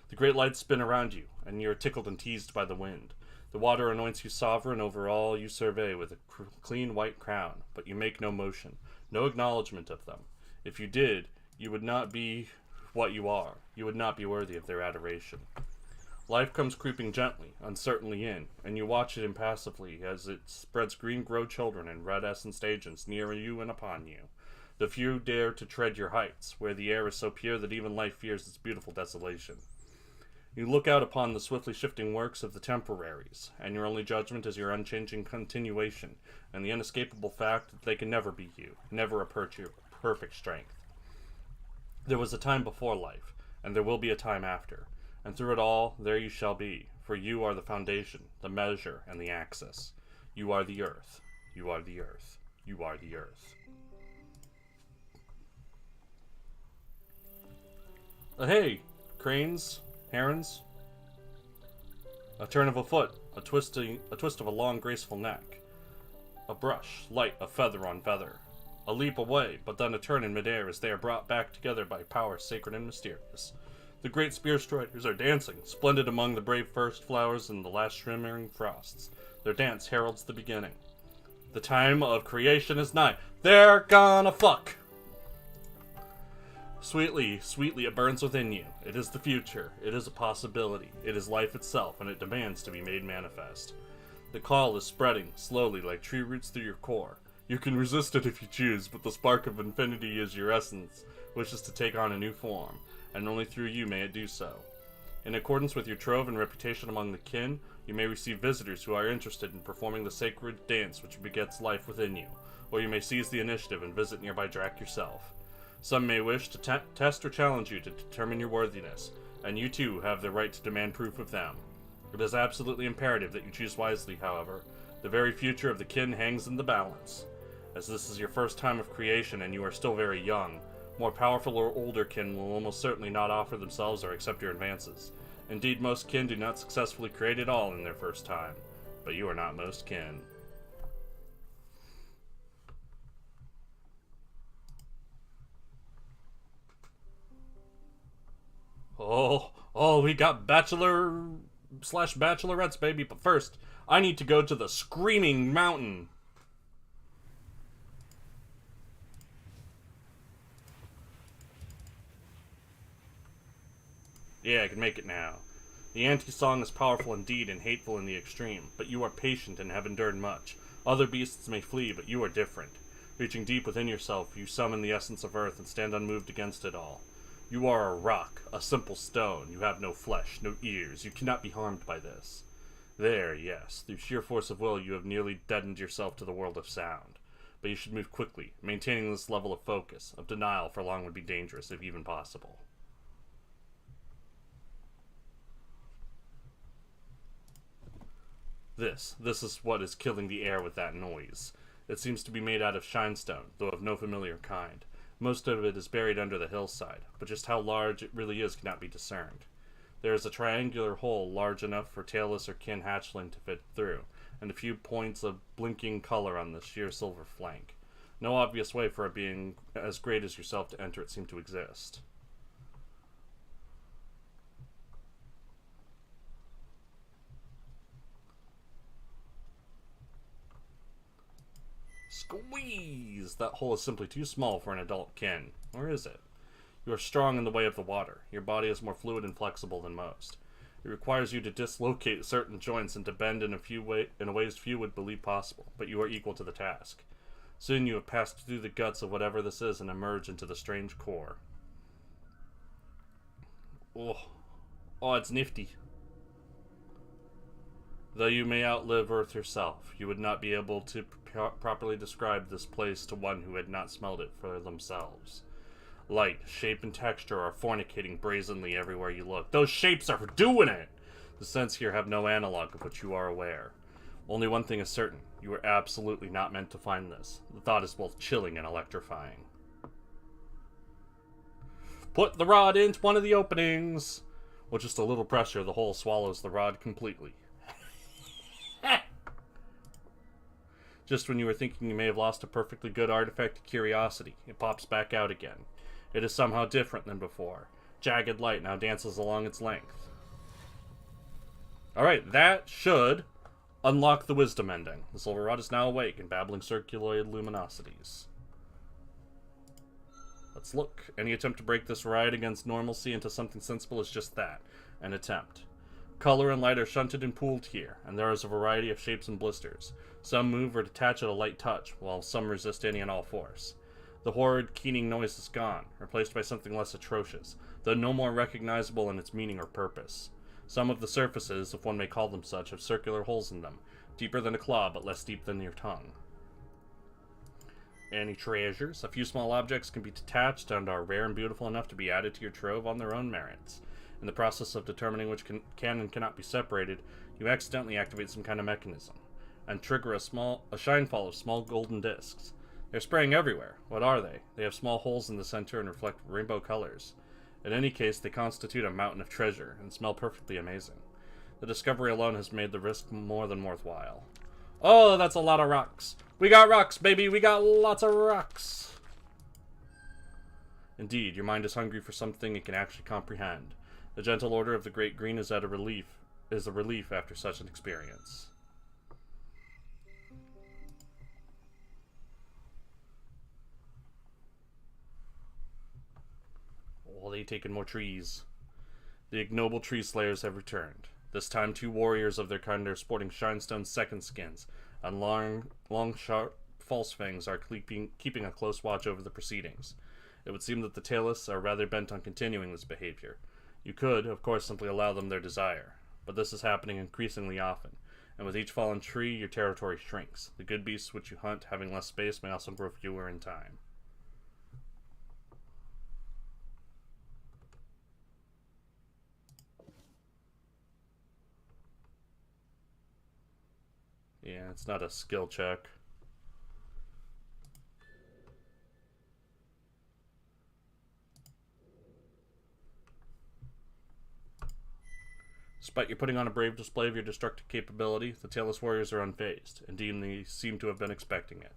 The great lights spin around you, and you are tickled and teased by the wind. The water anoints you sovereign over all you survey with a clean white crown, but you make no motion, no acknowledgement of them. If you did, you would not be what you are. You would not be worthy of their adoration. Life comes creeping gently, uncertainly in, and you watch it impassively as it spreads green grow children and red essenced agents near you and upon you. The few dare to tread your heights, where the air is so pure that even life fears its beautiful desolation. You look out upon the swiftly shifting works of the temporaries, and your only judgment is your unchanging continuation, and the inescapable fact that they can never be you, never approach your perfect strength. There was a time before life, and there will be a time after, and through it all there you shall be, for you are the foundation, the measure, and the axis. You are the earth. You are the earth. You are the earth. Hey, cranes, herons. A turn of a foot, a twist of a long, graceful neck. A brush, light of feather on feather. A leap away, but then a turn in midair as they are brought back together by power sacred and mysterious. The great spear striders are dancing, splendid among the brave first flowers and the last shimmering frosts. Their dance heralds the beginning. The time of creation is nigh. They're gonna fuck! Sweetly, sweetly it burns within you. It is the future. It is a possibility. It is life itself, and it demands to be made manifest. The call is spreading, slowly, like tree roots through your core. You can resist it if you choose, but the spark of infinity is your essence, wishes to take on a new form, and only through you may it do so. In accordance with your trove and reputation among the kin, you may receive visitors who are interested in performing the sacred dance which begets life within you, or you may seize the initiative and visit nearby Drac yourself. Some may wish to test or challenge you to determine your worthiness, and you too have the right to demand proof of them. It is absolutely imperative that you choose wisely, however. The very future of the kin hangs in the balance. As this is your first time of creation and you are still very young, more powerful or older kin will almost certainly not offer themselves or accept your advances. Indeed, most kin do not successfully create at all in their first time, but you are not most kin. Oh, we got bachelor/bachelorettes, baby, but first, I need to go to the Screaming Mountain. Yeah, I can make it now. The anti-song is powerful indeed and hateful in the extreme, but you are patient and have endured much. Other beasts may flee, but you are different. Reaching deep within yourself, you summon the essence of earth and stand unmoved against it all. You are a rock, a simple stone. You have no flesh, no ears. You cannot be harmed by this. There, yes, through sheer force of will you have nearly deadened yourself to the world of sound. But you should move quickly. Maintaining this level of focus, of denial for long would be dangerous, if even possible. This is what is killing the air with that noise. It seems to be made out of shinestone, though of no familiar kind. Most of it is buried under the hillside, but just how large it really is cannot be discerned. There is a triangular hole large enough for tailless or kin hatchling to fit through, and a few points of blinking color on the sheer silver flank. No obvious way for a being as great as yourself to enter it seemed to exist. Squeeze! That hole is simply too small for an adult kin. Or is it? You are strong in the way of the water. Your body is more fluid and flexible than most. It requires you to dislocate certain joints and to bend in ways few would believe possible, but you are equal to the task. Soon you have passed through the guts of whatever this is and emerge into the strange core. Oh, it's nifty. Though you may outlive Earth herself, you would not be able to properly describe this place to one who had not smelled it for themselves. Light, shape, and texture are fornicating brazenly everywhere you look. Those shapes are doing it! The sense here have no analog of which you are aware. Only one thing is certain. You are absolutely not meant to find this. The thought is both chilling and electrifying. Put the rod into one of the openings! With just a little pressure, the hole swallows the rod completely. Just when you were thinking you may have lost a perfectly good artifact of curiosity, it pops back out again. It is somehow different than before. Jagged light now dances along its length. Alright, that should unlock the wisdom ending. The silver rod is now awake and babbling circuloid luminosities. Let's look. Any attempt to break this riot against normalcy into something sensible is just that, an attempt. Color and light are shunted and pooled here, and there is a variety of shapes and blisters. Some move or detach at a light touch, while some resist any and all force. The horrid, keening noise is gone, replaced by something less atrocious, though no more recognizable in its meaning or purpose. Some of the surfaces, if one may call them such, have circular holes in them, deeper than a claw but less deep than your tongue. any treasures. A few small objects can be detached and are rare and beautiful enough to be added to your trove on their own merits. In the process of determining which can and cannot be separated, you accidentally activate some kind of mechanism and trigger a shinefall of small golden discs. They're spraying everywhere. What are they? They have small holes in the center and reflect rainbow colors. In any case, they constitute a mountain of treasure and smell perfectly amazing. The discovery alone has made the risk more than worthwhile. Oh, that's a lot of rocks. We got rocks, baby. We got lots of rocks. Indeed, your mind is hungry for something it can actually comprehend. The gentle order of the Great Green is a relief after such an experience. Oh, they taken more trees. The ignoble tree slayers have returned. This time 2 warriors of their kind are sporting Shinestone second skins, and long sharp false fangs are keeping a close watch over the proceedings. It would seem that the tailists are rather bent on continuing this behavior. You could, of course, simply allow them their desire, but this is happening increasingly often, and with each fallen tree, your territory shrinks. The good beasts which you hunt, having less space, may also grow fewer in time. Yeah, it's not a skill check. Despite your putting on a brave display of your destructive capability, the tailless warriors are unfazed. Indeed, they seem to have been expecting it.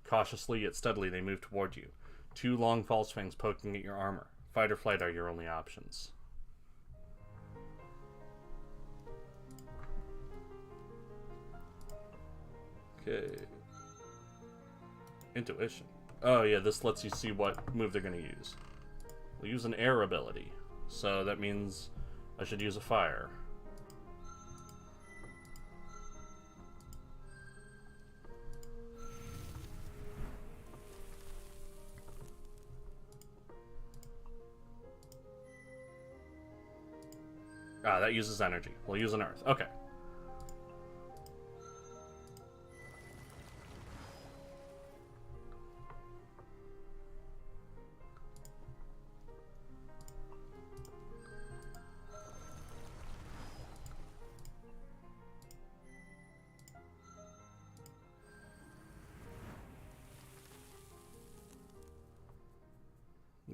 Cautiously yet steadily, they move toward you. 2 long false fangs poking at your armor. Fight or flight are your only options. Okay. Intuition. Oh yeah, this lets you see what move they're going to use. We'll use an air ability. So that means I should use a fire. Ah, that uses energy. We'll use an earth. Okay.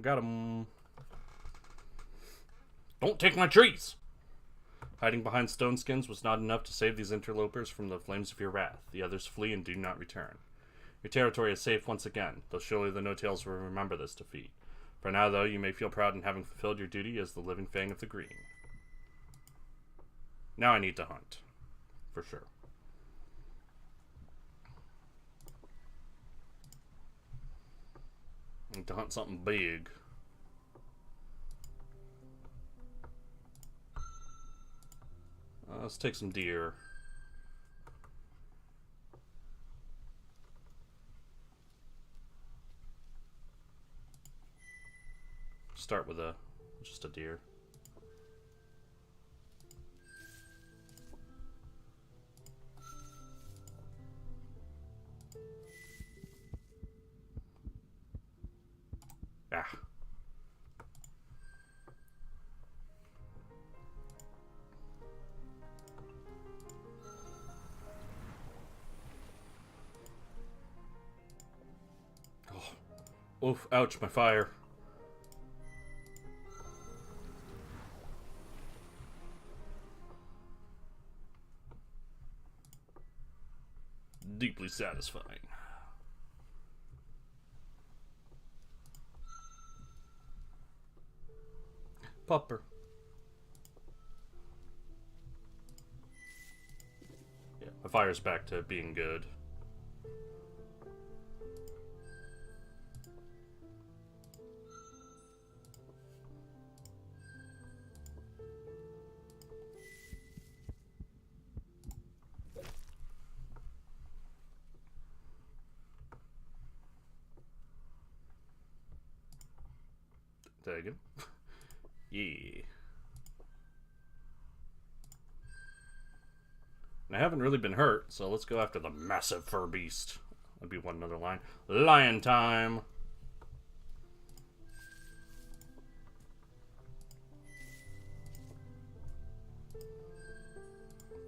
Got him. Don't take my trees! Hiding behind stone skins was not enough to save these interlopers from the flames of your wrath. The others flee and do not return. Your territory is safe once again, though surely the No-Tails will remember this defeat. For now, though, you may feel proud in having fulfilled your duty as the living Fang of the Green. Now I need to hunt. For sure. I need to hunt something big. Let's take some deer. Start with just a deer. Ah. Oh. Oof, ouch, my fire. Deeply satisfying. Pupper. Yeah, my fire's back to being good. There you go. Yeah. And I haven't really been hurt, so let's go after the massive fur beast. That'd be one another line. Lion time.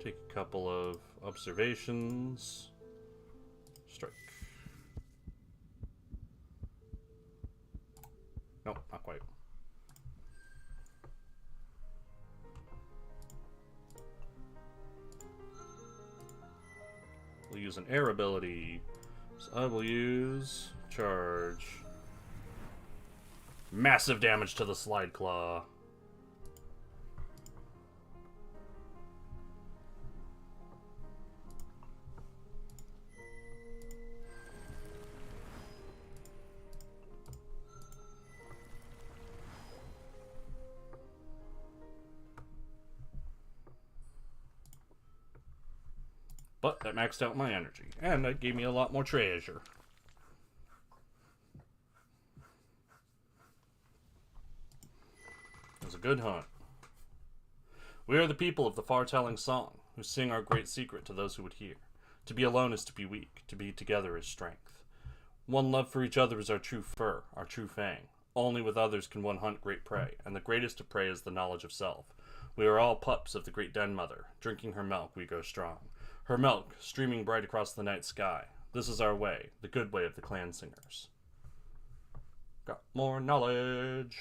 Take a couple of observations. Strike. Nope, not quite. We'll use an air ability. So I will use charge. Massive damage to the Slide Claw. But that maxed out my energy, and that gave me a lot more treasure. It was a good hunt. We are the people of the far-telling song, who sing our great secret to those who would hear. To be alone is to be weak, to be together is strength. One love for each other is our true fur, our true fang. Only with others can one hunt great prey, and the greatest of prey is the knowledge of self. We are all pups of the great den mother. Drinking her milk, we grow strong. Her milk, streaming bright across the night sky. This is our way, the good way of the clan singers. Got more knowledge.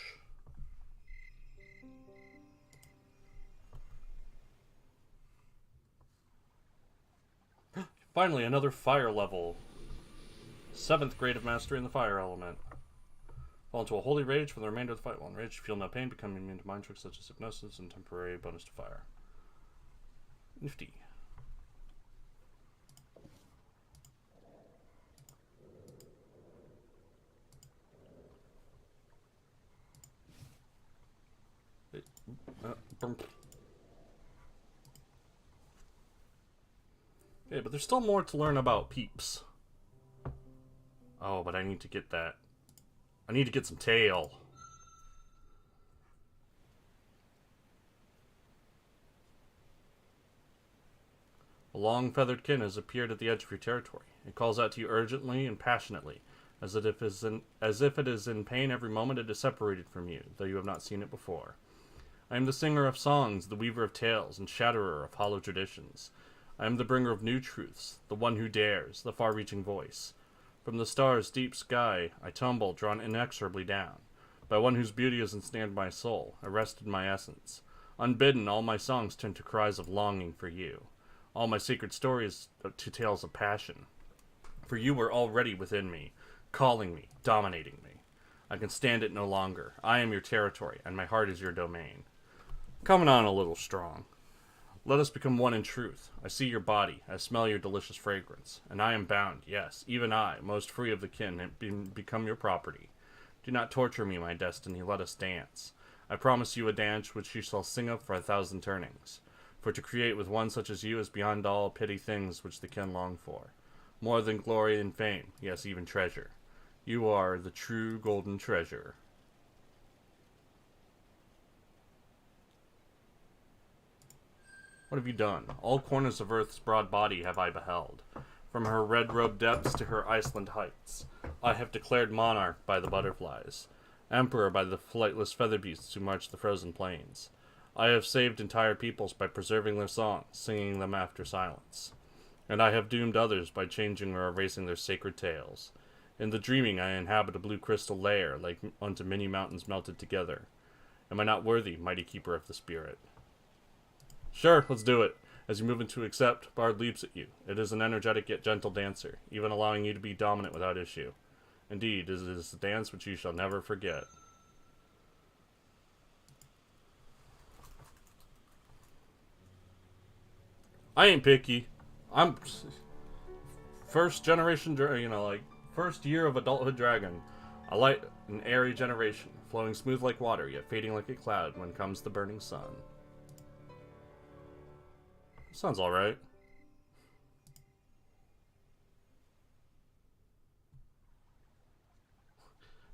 Finally, another fire level. 7th grade of mastery in the fire element. Fall into a holy rage for the remainder of the fight. While enraged, you feel no pain, becoming immune to mind tricks such as hypnosis and temporary bonus to fire. Nifty. Okay, but there's still more to learn about peeps. Oh, but I need to get that. I need to get some tail. A long feathered kin has appeared at the edge of your territory. It calls out to you urgently and passionately, as if it is in pain every moment it is separated from you, though you have not seen it before. I am the singer of songs, the weaver of tales, and shatterer of hollow traditions. I am the bringer of new truths, the one who dares, the far-reaching voice. From the stars' deep sky, I tumble, drawn inexorably down. By one whose beauty has ensnared my soul, arrested my essence. Unbidden, all my songs turn to cries of longing for you. All my sacred stories to tales of passion. For you were already within me, calling me, dominating me. I can stand it no longer. I am your territory, and my heart is your domain. Coming on a little strong. Let us become one in truth. I see your body, I smell your delicious fragrance, and I am bound, yes, even I, most free of the kin, and become your property. Do not torture me, my destiny, let us dance. I promise you a dance which you shall sing of for 1,000 turnings. For to create with one such as you is beyond all petty things which the kin long for. More than glory and fame, yes, even treasure. You are the true golden treasure. What have you done? All corners of Earth's broad body have I beheld. From her red-robed depths to her Iceland heights. I have declared monarch by the butterflies, emperor by the flightless feather beasts who march the frozen plains. I have saved entire peoples by preserving their songs, singing them after silence. And I have doomed others by changing or erasing their sacred tales. In the dreaming I inhabit a blue crystal layer, like unto many mountains melted together. Am I not worthy, mighty keeper of the spirit? Sure, let's do it. As you move into accept, Bard leaps at you. It is an energetic yet gentle dancer, even allowing you to be dominant without issue. Indeed, it is a dance which you shall never forget. I ain't picky. I'm first generation, first year of adulthood dragon. A light and airy generation, flowing smooth like water, yet fading like a cloud when comes the burning sun. Sounds alright.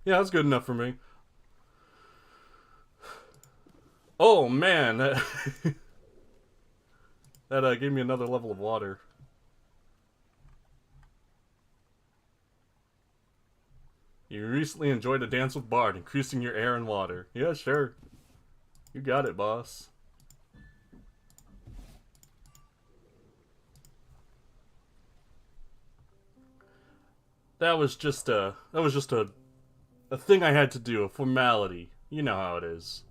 Yeah, that's good enough for me. Oh man, that, that gave me another level of water. recently enjoyed a dance with Bard, increasing your air and water. Yeah, sure. You got it, boss. That was just a thing I had to do, a formality. You know how it is.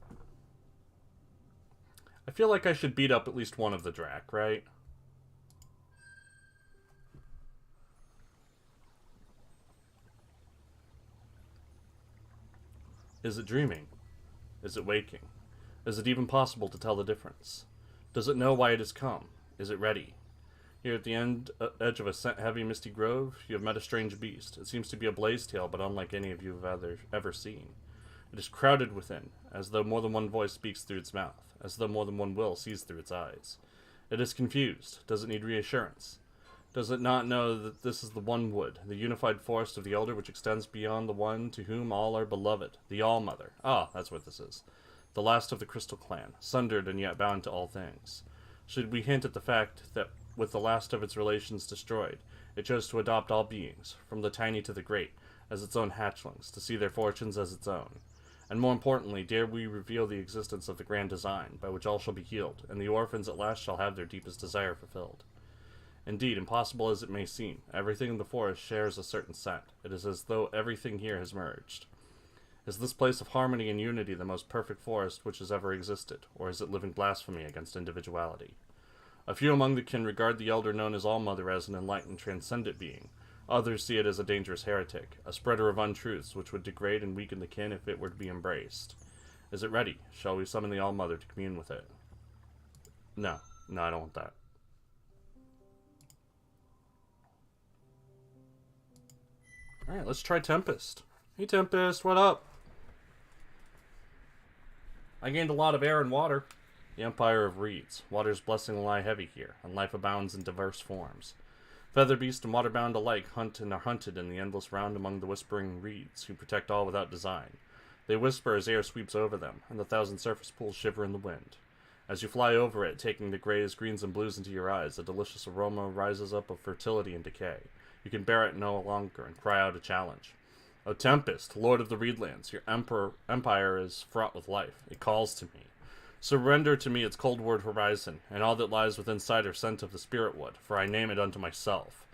I feel like I should beat up at least one of the Drac, right? Is it dreaming? Is it waking? Is it even possible to tell the difference? Does it know why it has come? Is it ready? Here at the edge of a scent-heavy, misty grove, you have met a strange beast. It seems to be a blaze-tail, but unlike any of you have ever seen. It is crowded within, as though more than one voice speaks through its mouth, as though more than one will sees through its eyes. It is confused. Does it need reassurance? Does it not know that this is the One Wood, the unified forest of the Elder which extends beyond the one to whom all are beloved, the All-Mother? Ah, that's what this is. The last of the Crystal Clan, sundered and yet bound to all things. Should we hint at the fact that, with the last of its relations destroyed, it chose to adopt all beings, from the tiny to the great, as its own hatchlings, to see their fortunes as its own? And more importantly, dare we reveal the existence of the grand design, by which all shall be healed, and the orphans at last shall have their deepest desire fulfilled? Indeed, impossible as it may seem, everything in the forest shares a certain scent. It is as though everything here has merged. Is this place of harmony and unity the most perfect forest which has ever existed, or is it living blasphemy against individuality? A few among the kin regard the Elder known as All-Mother as an enlightened, transcendent being. Others see it as a dangerous heretic, a spreader of untruths which would degrade and weaken the kin if it were to be embraced. Is it ready? Shall we summon the All-Mother to commune with it? No. No, I don't want that. Alright, let's try Tempest. Hey, Tempest, what up? I gained a lot of air and water. The Empire of Reeds. Water's blessing lie heavy here, and life abounds in diverse forms. Feather beast and waterbound alike hunt and are hunted in the endless round among the whispering reeds, who protect all without design. They whisper as air sweeps over them, and the thousand surface pools shiver in the wind. As you fly over it, taking the grays, greens, and blues into your eyes, a delicious aroma rises up of fertility and decay. You can bear it no longer and cry out a challenge. O Tempest, Lord of the Reedlands, your empire is fraught with life. It calls to me. Surrender to me its cold-word horizon, and all that lies within sight or scent of the spirit wood, for I name it unto myself.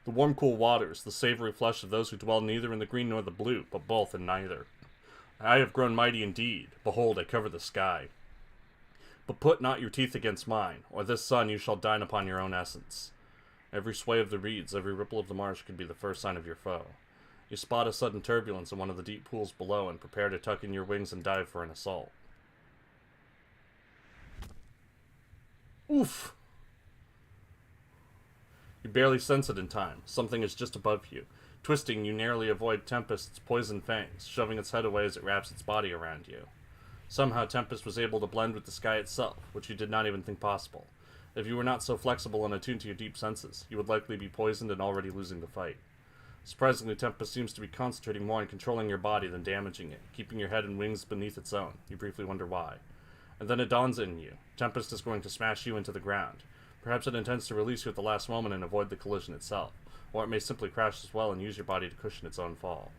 The warm, cool waters, the savory flesh of those who dwell neither in the green nor the blue, but both and neither. I have grown mighty indeed. Behold, I cover the sky. But put not your teeth against mine, or this sun you shall dine upon your own essence. Every sway of the reeds, every ripple of the marsh could be the first sign of your foe. You spot a sudden turbulence in one of the deep pools below and prepare to tuck in your wings and dive for an assault. Oof! You barely sense it in time. Something is just above you. Twisting, you narrowly avoid Tempest's poison fangs, shoving its head away as it wraps its body around you. Somehow Tempest was able to blend with the sky itself, which you did not even think possible. If you were not so flexible and attuned to your deep senses, you would likely be poisoned and already losing the fight. Surprisingly, Tempest seems to be concentrating more on controlling your body than damaging it, keeping your head and wings beneath its own. You briefly wonder why. And then it dawns in you. Tempest is going to smash you into the ground. Perhaps it intends to release you at the last moment and avoid the collision itself, or it may simply crash as well and use your body to cushion its own fall.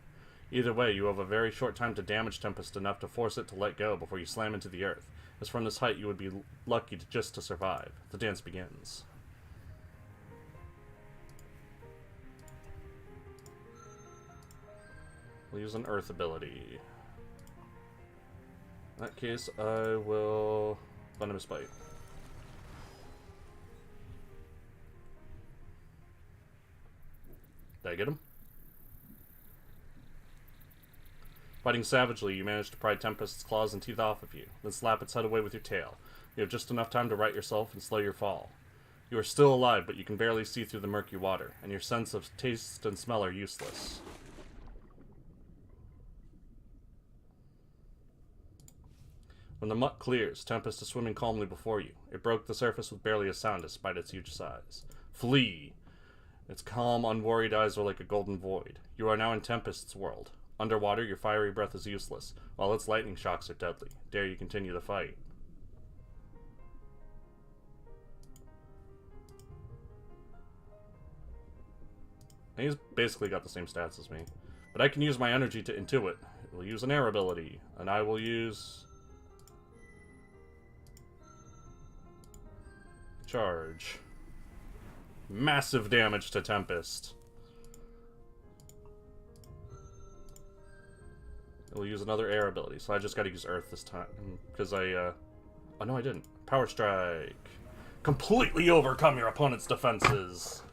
Either way, you have a very short time to damage Tempest enough to force it to let go before you slam into the earth, as from this height you would be lucky just to survive. The dance begins. We'll use an earth ability. In that case, I will Venomous Bite. Did I get him? Fighting savagely, you manage to pry Tempest's claws and teeth off of you, then slap its head away with your tail. You have just enough time to right yourself and slow your fall. You are still alive, but you can barely see through the murky water, and your sense of taste and smell are useless. When the muck clears, Tempest is swimming calmly before you. It broke the surface with barely a sound despite its huge size. Flee! Its calm, unworried eyes are like a golden void. You are now in Tempest's world. Underwater, your fiery breath is useless, while its lightning shocks are deadly. Dare you continue the fight? He's basically got the same stats as me. But I can use my energy to intuit. We'll use an air ability, and I will use... charge. Massive damage to Tempest. We'll use another air ability, so I just gotta use Earth this time, because oh no I didn't. Power Strike. Completely overcome your opponent's defenses.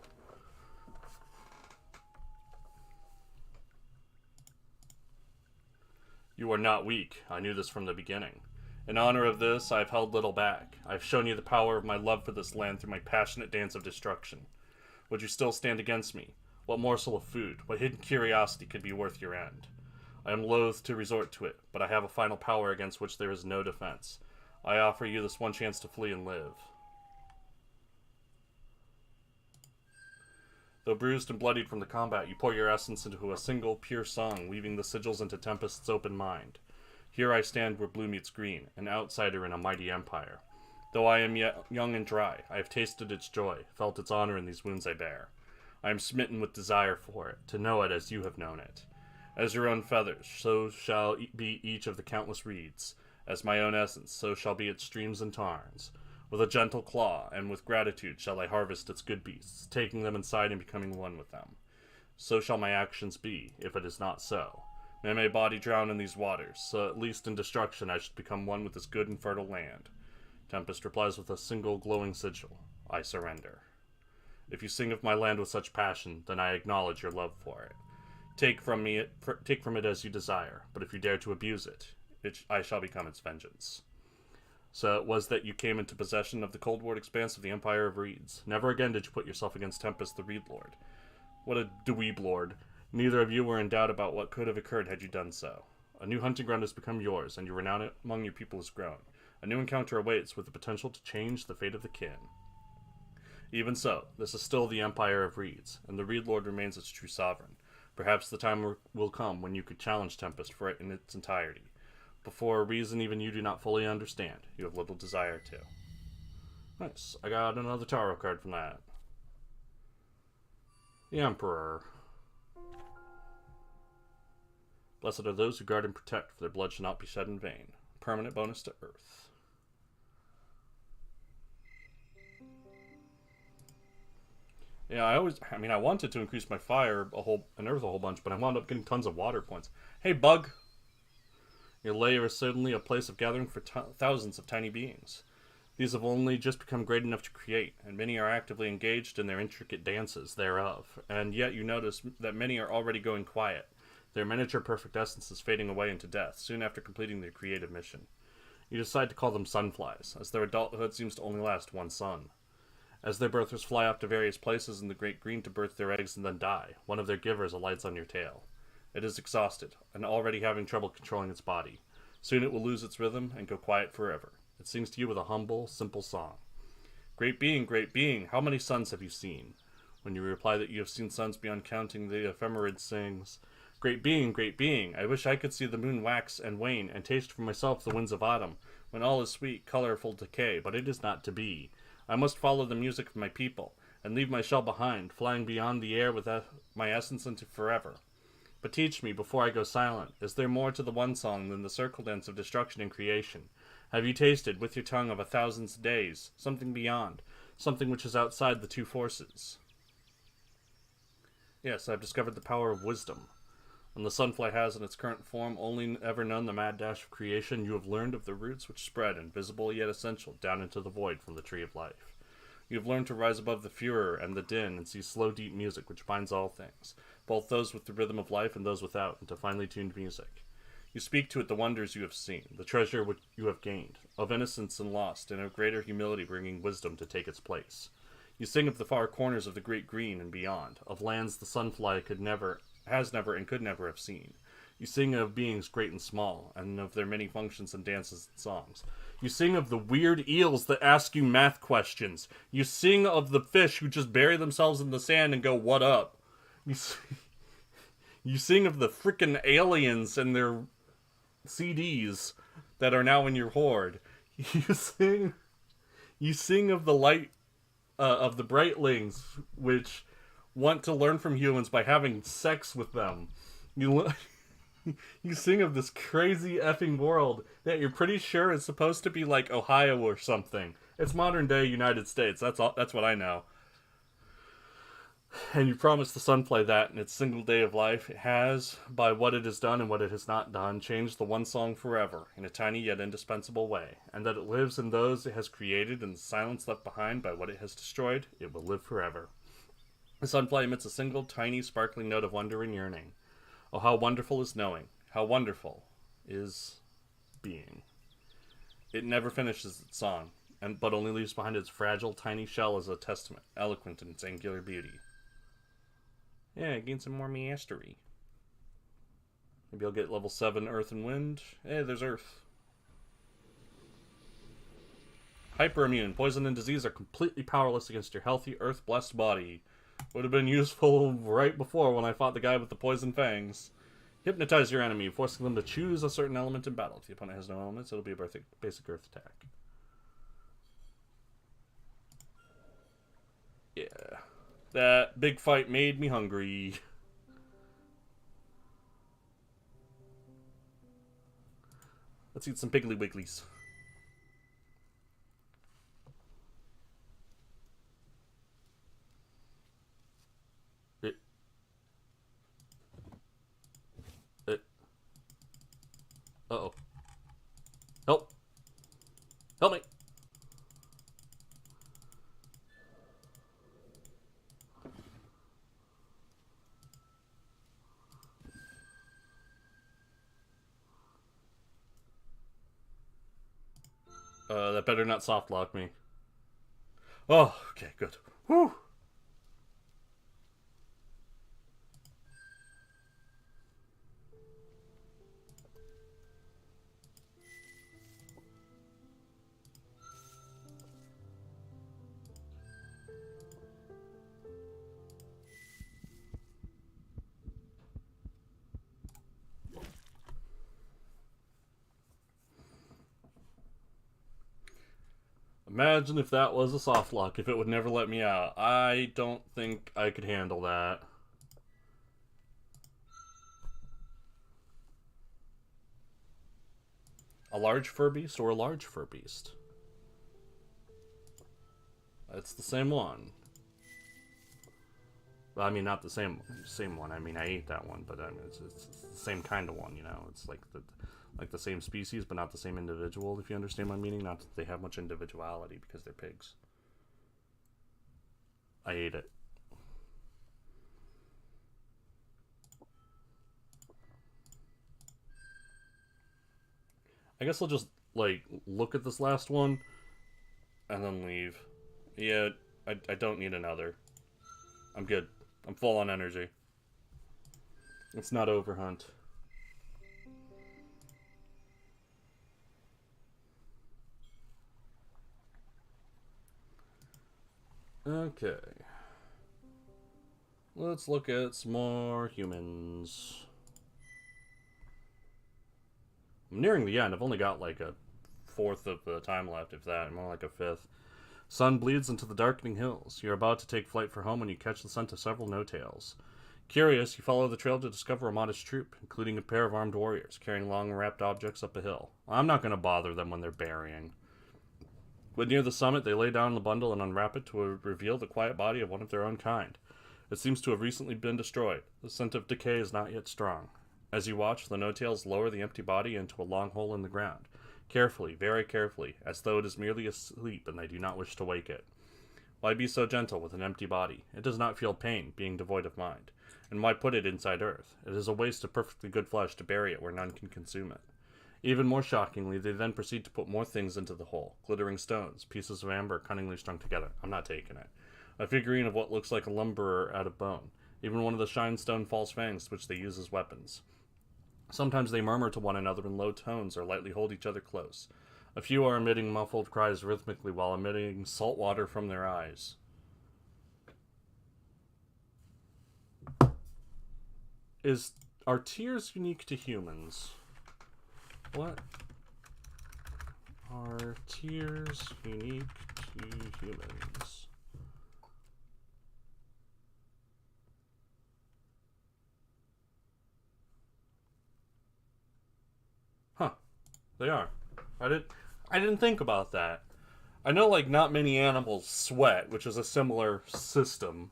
You are not weak. I knew this from the beginning. In honor of this, I have held little back. I have shown you the power of my love for this land through my passionate dance of destruction. Would you still stand against me? What morsel of food, what hidden curiosity could be worth your end? I am loath to resort to it, but I have a final power against which there is no defense. I offer you this one chance to flee and live. Though bruised and bloodied from the combat, you pour your essence into a single, pure song, weaving the sigils into Tempest's open mind. Here I stand where blue meets green, an outsider in a mighty empire. Though I am yet young and dry, I have tasted its joy, felt its honor in these wounds I bear. I am smitten with desire for it, to know it as you have known it. As your own feathers, so shall be each of the countless reeds. As my own essence, so shall be its streams and tarns. With a gentle claw, and with gratitude shall I harvest its good beasts, taking them inside and becoming one with them. So shall my actions be, if it is not so. May my body drown in these waters, so at least in destruction I should become one with this good and fertile land. Tempest replies with a single glowing sigil. I surrender. If you sing of my land with such passion, then I acknowledge your love for it. Take from it as you desire, but if you dare to abuse it, I shall become its vengeance. So it was that you came into possession of the cold-war expanse of the Empire of Reeds. Never again did you put yourself against Tempest the Reed Lord. What a dweeb lord. Neither of you were in doubt about what could have occurred had you done so. A new hunting ground has become yours, and your renown among your people has grown. A new encounter awaits with the potential to change the fate of the kin. Even so, this is still the Empire of Reeds, and the Reed Lord remains its true sovereign. Perhaps the time will come when you could challenge Tempest for it in its entirety. But for a reason even you do not fully understand, you have little desire to. Nice. I got another tarot card from that. The Emperor. Blessed are those who guard and protect, for their blood shall not be shed in vain. Permanent bonus to Earth. Yeah, I wanted to increase my fire and Earth a whole bunch, but I wound up getting tons of water points. Hey, bug! Your lair is certainly a place of gathering for thousands of tiny beings. These have only just become great enough to create, and many are actively engaged in their intricate dances thereof, and yet you notice that many are already going quiet, their miniature perfect essences fading away into death soon after completing their creative mission. You decide to call them sunflies, as their adulthood seems to only last one sun. As their birthers fly off to various places in the Great Green to birth their eggs and then die, one of their givers alights on your tail. It is exhausted, and already having trouble controlling its body. Soon it will lose its rhythm and go quiet forever. It sings to you with a humble, simple song. Great being, how many suns have you seen? When you reply that you have seen suns beyond counting, the ephemerid sings, great being, I wish I could see the moon wax and wane, and taste for myself the winds of autumn, when all is sweet, colorful decay, but it is not to be. I must follow the music of my people, and leave my shell behind, flying beyond the air with my essence into forever. But teach me, before I go silent, is there more to the one song than the circle dance of destruction and creation? Have you tasted, with your tongue of 1,000 days, something beyond, something which is outside the two forces? Yes, I have discovered the power of wisdom. When the sunfly has in its current form only ever known the mad dash of creation, you have learned of the roots which spread, invisible yet essential, down into the void from the tree of life. You have learned to rise above the furor and the din and see slow, deep music which binds all things, both those with the rhythm of life and those without, into finely tuned music. You speak to it the wonders you have seen, the treasure which you have gained, of innocence and lost, and of greater humility bringing wisdom to take its place. You sing of the far corners of the great green and beyond, of lands the sunfly has never and could never have seen. You sing of beings great and small, and of their many functions and dances and songs. You sing of the weird eels that ask you math questions. You sing of the fish who just bury themselves in the sand and go, "What up?" You sing of the frickin' aliens and their CDs that are now in your hoard. You sing of the light, of the brightlings which want to learn from humans by having sex with them. You you sing of this crazy effing world that you're pretty sure is supposed to be like Ohio or something. It's modern day United States. That's all. That's what I know. And you promise the Sunfly that in its single day of life, it has, by what it has done and what it has not done, changed the one song forever, in a tiny yet indispensable way, and that it lives in those it has created, and the silence left behind by what it has destroyed, it will live forever. The Sunfly emits a single, tiny, sparkling note of wonder and yearning. Oh, how wonderful is knowing, how wonderful is being. It never finishes its song, but only leaves behind its fragile, tiny shell as a testament, eloquent in its angular beauty. Yeah, gain some more mastery. Maybe I'll get level 7 Earth and Wind. Hey, there's Earth. Hyperimmune. Poison and disease are completely powerless against your healthy, Earth-blessed body. Would have been useful right before when I fought the guy with the poison fangs. Hypnotize your enemy, forcing them to choose a certain element in battle. If the opponent has no elements, it'll be a basic Earth attack. Yeah. That big fight made me hungry. Let's eat some Piggly Wigglies. Uh-oh. Help. Help me. That better not soft lock me. Oh, okay, good. Whew. Imagine if that was a soft lock, if it would never let me out. I don't think I could handle that. A large fur beast or a large fur beast? It's the same one. Well, I mean, not the same one. I mean, I ate that one, but I mean, it's the same kind of one, you know? It's like the same species, but not the same individual, if you understand my meaning. Not that they have much individuality because they're pigs. I ate it. I guess I'll just, like, look at this last one and then leave. Yeah, I don't need another. I'm good. I'm full on energy. It's not overhunt. Okay. Let's look at some more humans. I'm nearing the end. I've only got like a fourth of the time left, if that. More like a fifth. Sun bleeds into the darkening hills. You're about to take flight for home when you catch the scent of several no-tails. Curious, you follow the trail to discover a modest troop, including a pair of armed warriors carrying long wrapped objects up a hill. I'm not going to bother them when they're burying. When near the summit, they lay down the bundle and unwrap it to reveal the quiet body of one of their own kind. It seems to have recently been destroyed. The scent of decay is not yet strong. As you watch, the no-tails lower the empty body into a long hole in the ground. Carefully, very carefully, as though it is merely asleep and they do not wish to wake it. Why be so gentle with an empty body? It does not feel pain, being devoid of mind. And why put it inside earth? It is a waste of perfectly good flesh to bury it where none can consume it. Even more shockingly, they then proceed to put more things into the hole. Glittering stones, pieces of amber cunningly strung together. I'm not taking it. A figurine of what looks like a lumberer out of bone. Even one of the shinestone false fangs which they use as weapons. Sometimes they murmur to one another in low tones or lightly hold each other close. A few are emitting muffled cries rhythmically while emitting salt water from their eyes. Are tears unique to humans? What are tears unique to humans? I didn't. I didn't think about that. I know, like, not many animals sweat, which is a similar system,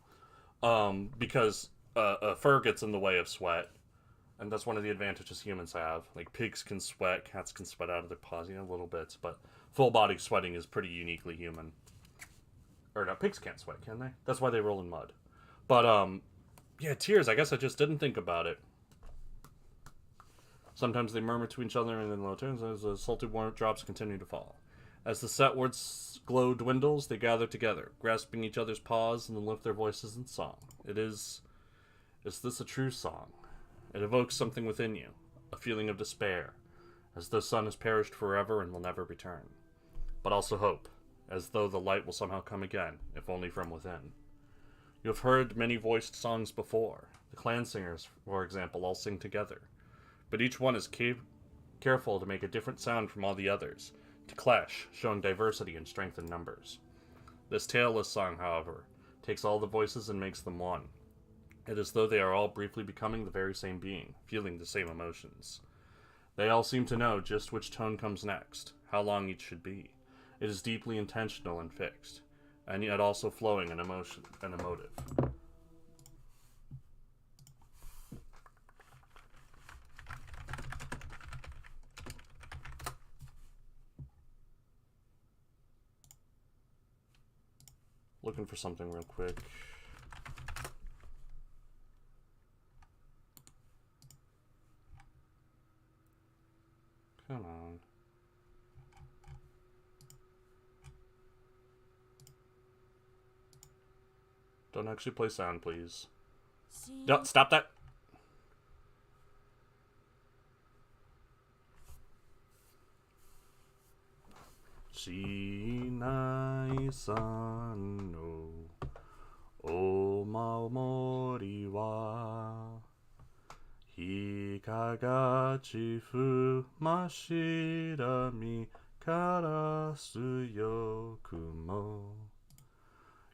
because fur gets in the way of sweat, and that's one of the advantages humans have. Like, pigs can sweat, cats can sweat out of their paws, a little bit, but full body sweating is pretty uniquely human. Or no, pigs can't sweat, can they? That's why they roll in mud. But yeah, tears. I guess I just didn't think about it. Sometimes they murmur to each other in low tones as the salty warm drops continue to fall. As the setward's glow dwindles, they gather together, grasping each other's paws, and then lift their voices in song. Is this a true song? It evokes something within you, a feeling of despair, as though sun has perished forever and will never return. But also hope, as though the light will somehow come again, if only from within. You have heard many voiced songs before. The clan singers, for example, all sing together. But each one is careful to make a different sound from all the others, to clash, showing diversity and strength in numbers. This tailless song, however, takes all the voices and makes them one. It is as though they are all briefly becoming the very same being, feeling the same emotions. They all seem to know just which tone comes next, how long each should be. It is deeply intentional and fixed, and yet also flowing and emotive. Looking for something real quick. Come on. Don't actually play sound, please. No, stop that. Shinai-san no omamori wa hikagachi fumashirami karasu yokumo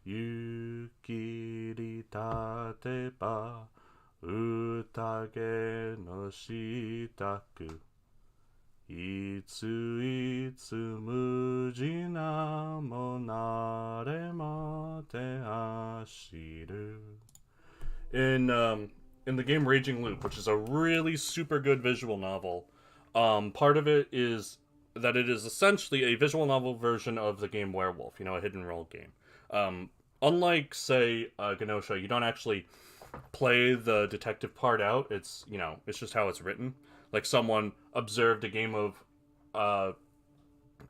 yukiri tateba utage no shitaku itsu itsu mujina mo naremate ashiru. In the game Raging Loop, which is a really super good visual novel, part of it is that it is essentially a visual novel version of the game Werewolf, a hidden role game. Unlike, say, Genosha, you don't actually play the detective part out. It's just how it's written. Like, someone observed a game of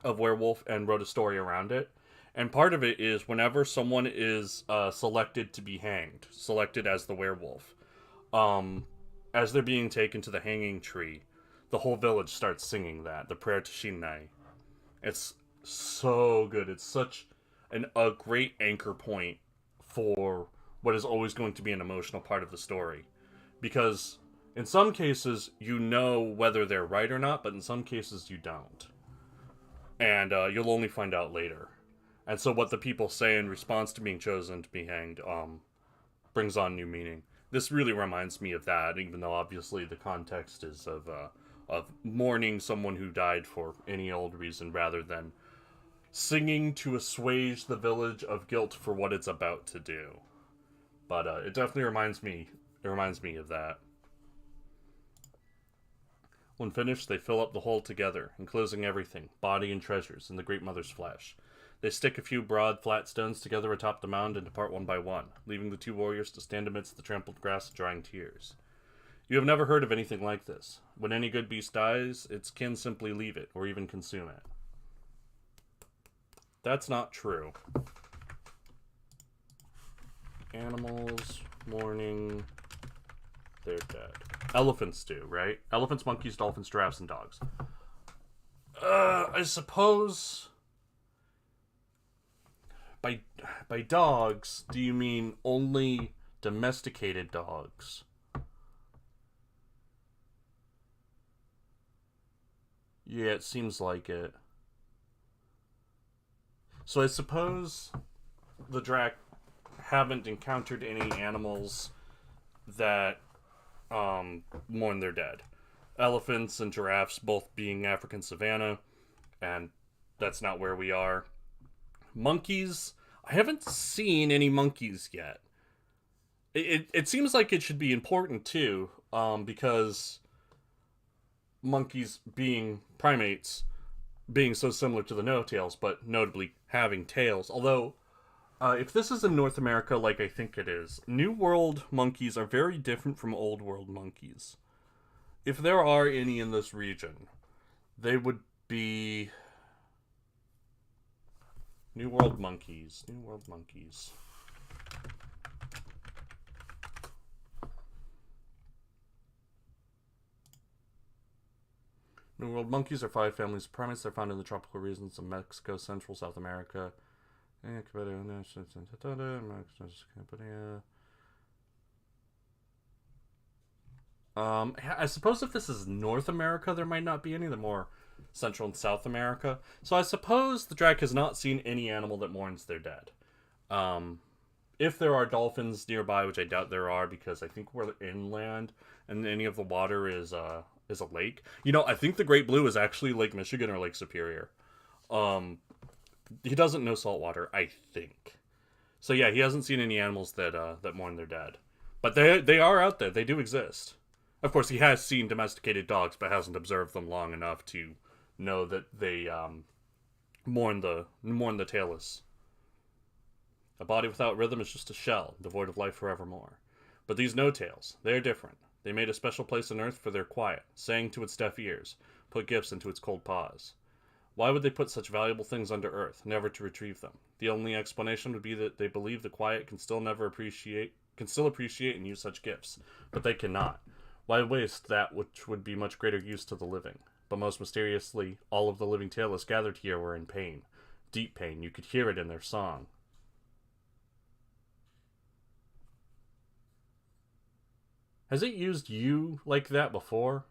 Werewolf and wrote a story around it. And part of it is whenever someone is selected to be hanged, selected as the werewolf, as they're being taken to the hanging tree, the whole village starts singing the prayer to Shinai. It's so good. It's such a great anchor point for what is always going to be an emotional part of the story. Because in some cases, you know whether they're right or not, but in some cases, you don't. And you'll only find out later. And so what the people say in response to being chosen to be hanged brings on new meaning. This really reminds me of that, even though obviously the context is of mourning someone who died for any old reason rather than singing to assuage the village of guilt for what it's about to do. But it definitely reminds me of that. When finished, they fill up the hole together, enclosing everything, body and treasures, in the Great Mother's flesh. They stick a few broad, flat stones together atop the mound and depart one by one, leaving the two warriors to stand amidst the trampled grass and drying tears. You have never heard of anything like this. When any good beast dies, its kin simply leave it, or even consume it. That's not true. Animals mourning their dead. Elephants do, right? Elephants, monkeys, dolphins, giraffes, and dogs. I suppose by dogs, do you mean only domesticated dogs? Yeah, it seems like it. So I suppose the Drac haven't encountered any animals that mourn their dead. Elephants and giraffes both being African savanna, and that's not where we are. Monkeys, I haven't seen any monkeys yet. It seems like it should be important too, because monkeys being primates, being so similar to the no-tails, but notably having tails. Although, if this is in North America, like I think it is, New World monkeys are very different from Old World monkeys. If there are any in this region, they would be New World monkeys. New World monkeys. New World monkeys are 5 families of primates that are found in the tropical regions of Mexico, Central, South America. I suppose if this is North America, there might not be any. They're more Central and South America. So I suppose the Drac has not seen any animal that mourns their dead. If there are dolphins nearby, which I doubt there are, because I think we're inland, and any of the water is a lake. You know, I think the Great Blue is actually Lake Michigan or Lake Superior. He doesn't know saltwater, I think. So yeah, he hasn't seen any animals that mourn their dead. But they are out there. They do exist. Of course, he has seen domesticated dogs, but hasn't observed them long enough to know that they mourn the tailless. A body without rhythm is just a shell, devoid of life forevermore. But these no-tails, they are different. They made a special place on earth for their quiet, sang to its deaf ears, put gifts into its cold paws. Why would they put such valuable things under earth, never to retrieve them? The only explanation would be that they believe the quiet can still appreciate and use such gifts, but they cannot. Why waste that which would be much greater use to the living? But most mysteriously, all of the living tailless gathered here were in pain. Deep pain, you could hear it in their song. Has it used you like that before?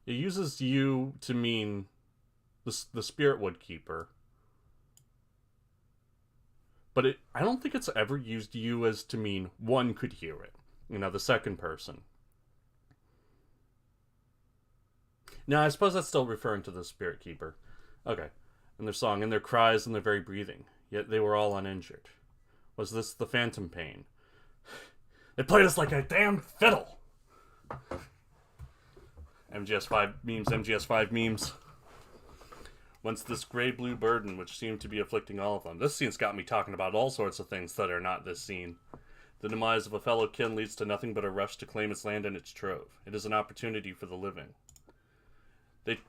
It uses you to mean the Spirit Wood Keeper. But I don't think it's ever used you as to mean one could hear it. You know, the second person. Now, I suppose that's still referring to the Spirit Keeper. Okay. And their song, and their cries, and their very breathing. Yet they were all uninjured. Was this the phantom pain? They played us like a damned fiddle! MGS5 memes. Whence this gray-blue burden which seemed to be afflicting all of them. This scene's got me talking about all sorts of things that are not this scene. The demise of a fellow kin leads to nothing but a rush to claim its land and its trove. It is an opportunity for the living.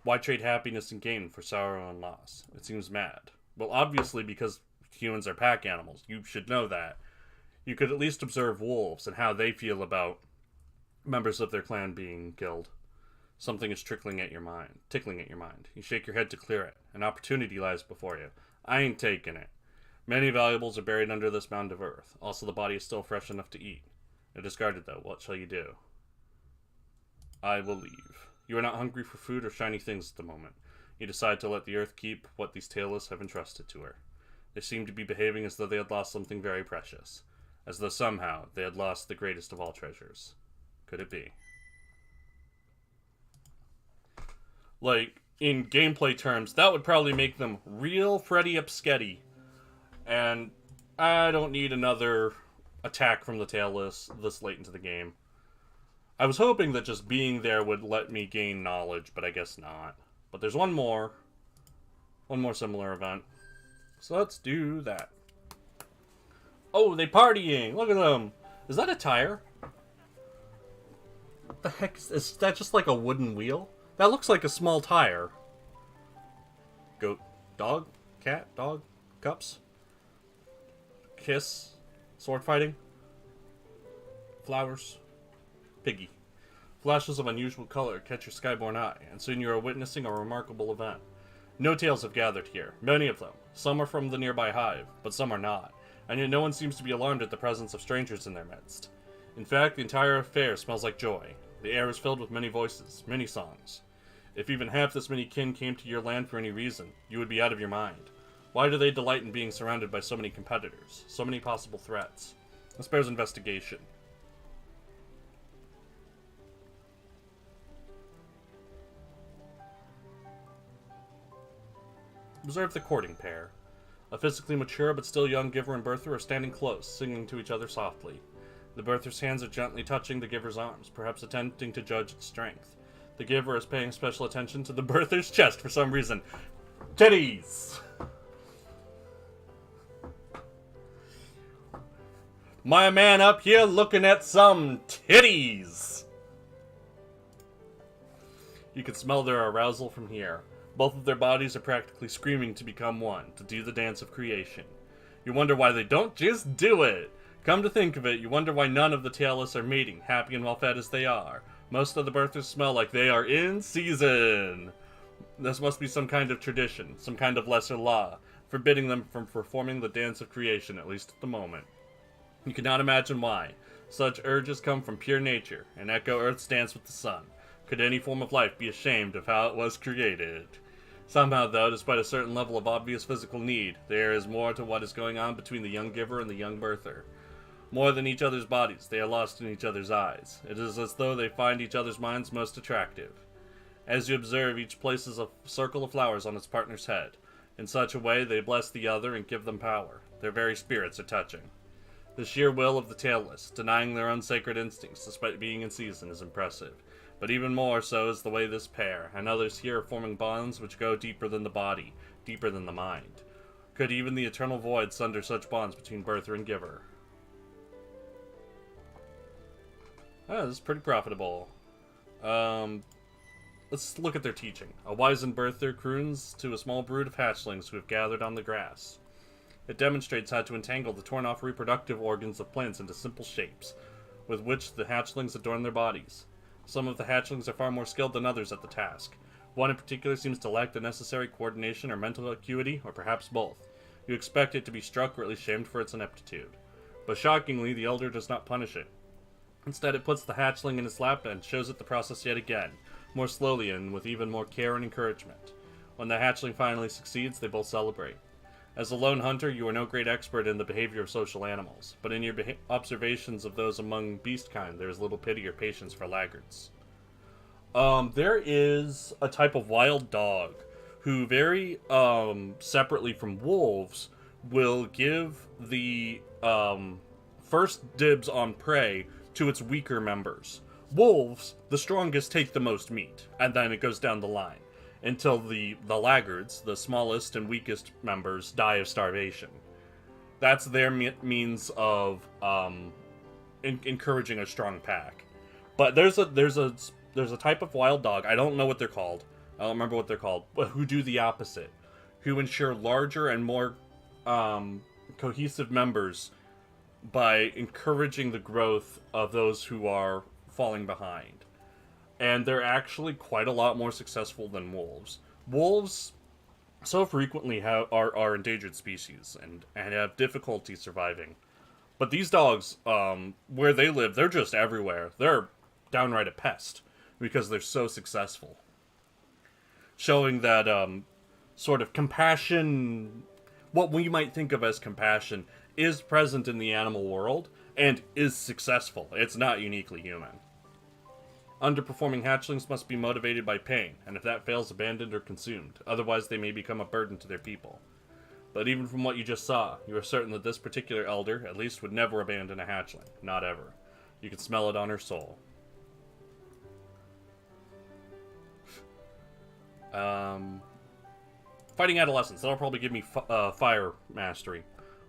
Why trade happiness and gain for sorrow and loss? It seems mad. Well, obviously because humans are pack animals. You should know that. You could at least observe wolves and how they feel about members of their clan being killed. Something is tickling at your mind. You shake your head to clear it. An opportunity lies before you. I ain't taking it. Many valuables are buried under this mound of earth. Also, the body is still fresh enough to eat. If discarded, though, what shall you do? I will leave. You are not hungry for food or shiny things at the moment. You decide to let the earth keep what these tailless have entrusted to her. They seem to be behaving as though they had lost something very precious. As though somehow they had lost the greatest of all treasures. Could it be? Like, in gameplay terms, that would probably make them real Freddy Upsketty. And I don't need another attack from the tailless this late into the game. I was hoping that just being there would let me gain knowledge, but I guess not. But there's one more similar event. So let's do that. Oh, they partying! Look at them! Is that a tire? What the heck? Is that just like a wooden wheel? That looks like a small tire. Goat. Dog? Cat? Dog? Cups? Kiss? Sword fighting? Flowers? Piggy. Flashes of unusual color catch your skyborn eye, and soon you are witnessing a remarkable event. No tails have gathered here, many of them. Some are from the nearby hive, but some are not, and yet no one seems to be alarmed at the presence of strangers in their midst. In fact, the entire affair smells like joy. The air is filled with many voices, many songs. If even half this many kin came to your land for any reason, you would be out of your mind. Why do they delight in being surrounded by so many competitors? So many possible threats? This bears investigation. Observe the courting pair. A physically mature but still young giver and birther are standing close, singing to each other softly. The birther's hands are gently touching the giver's arms, perhaps attempting to judge its strength. The giver is paying special attention to the birther's chest for some reason. Titties! My man up here looking at some titties! You can smell their arousal from here. Both of their bodies are practically screaming to become one, to do the dance of creation. You wonder why they don't just do it. Come to think of it, you wonder why none of the tailless are mating, happy and well-fed as they are. Most of the birthers smell like they are in season. This must be some kind of tradition, some kind of lesser law, forbidding them from performing the dance of creation, at least at the moment. You cannot imagine why. Such urges come from pure nature, and echo Earth's dance with the sun. Could any form of life be ashamed of how it was created? Somehow, though, despite a certain level of obvious physical need, there is more to what is going on between the young giver and the young birther. More than each other's bodies, they are lost in each other's eyes. It is as though they find each other's minds most attractive. As you observe, each places a circle of flowers on its partner's head. In such a way, they bless the other and give them power. Their very spirits are touching. The sheer will of the tailless, denying their own sacred instincts despite being in season, is impressive. But even more so is the way this pair, and others here, are forming bonds which go deeper than the body, deeper than the mind. Could even the eternal void sunder such bonds between birther and giver? This is pretty profitable. Let's look at their teaching. A wizened birther croons to a small brood of hatchlings who have gathered on the grass. It demonstrates how to entangle the torn-off reproductive organs of plants into simple shapes, with which the hatchlings adorn their bodies. Some of the hatchlings are far more skilled than others at the task. One in particular seems to lack the necessary coordination or mental acuity, or perhaps both. You expect it to be struck or at least shamed for its ineptitude. But shockingly, the elder does not punish it. Instead, it puts the hatchling in its lap and shows it the process yet again, more slowly and with even more care and encouragement. When the hatchling finally succeeds, they both celebrate. As a lone hunter, you are no great expert in the behavior of social animals, but in your observations of those among beastkind, there is little pity or patience for laggards. There is a type of wild dog who very separately from wolves will give the first dibs on prey to its weaker members. Wolves, the strongest, take the most meat, and then it goes down the line, until the laggards, the smallest and weakest members, die of starvation. That's their means of encouraging a strong pack. But there's a type of wild dog, I don't know what they're called, I don't remember what they're called, but who do the opposite, who ensure larger and more cohesive members by encouraging the growth of those who are falling behind. And they're actually quite a lot more successful than wolves. Wolves so frequently are endangered species and have difficulty surviving. But these dogs, where they live, they're just everywhere. They're downright a pest because they're so successful. Showing that sort of compassion, what we might think of as compassion, is present in the animal world and is successful. It's not uniquely human. Underperforming hatchlings must be motivated by pain, and if that fails, abandoned or consumed. Otherwise, they may become a burden to their people. But even from what you just saw, you are certain that this particular elder, at least, would never abandon a hatchling. Not ever. You can smell it on her soul. Fighting adolescents. That'll probably give me fire mastery.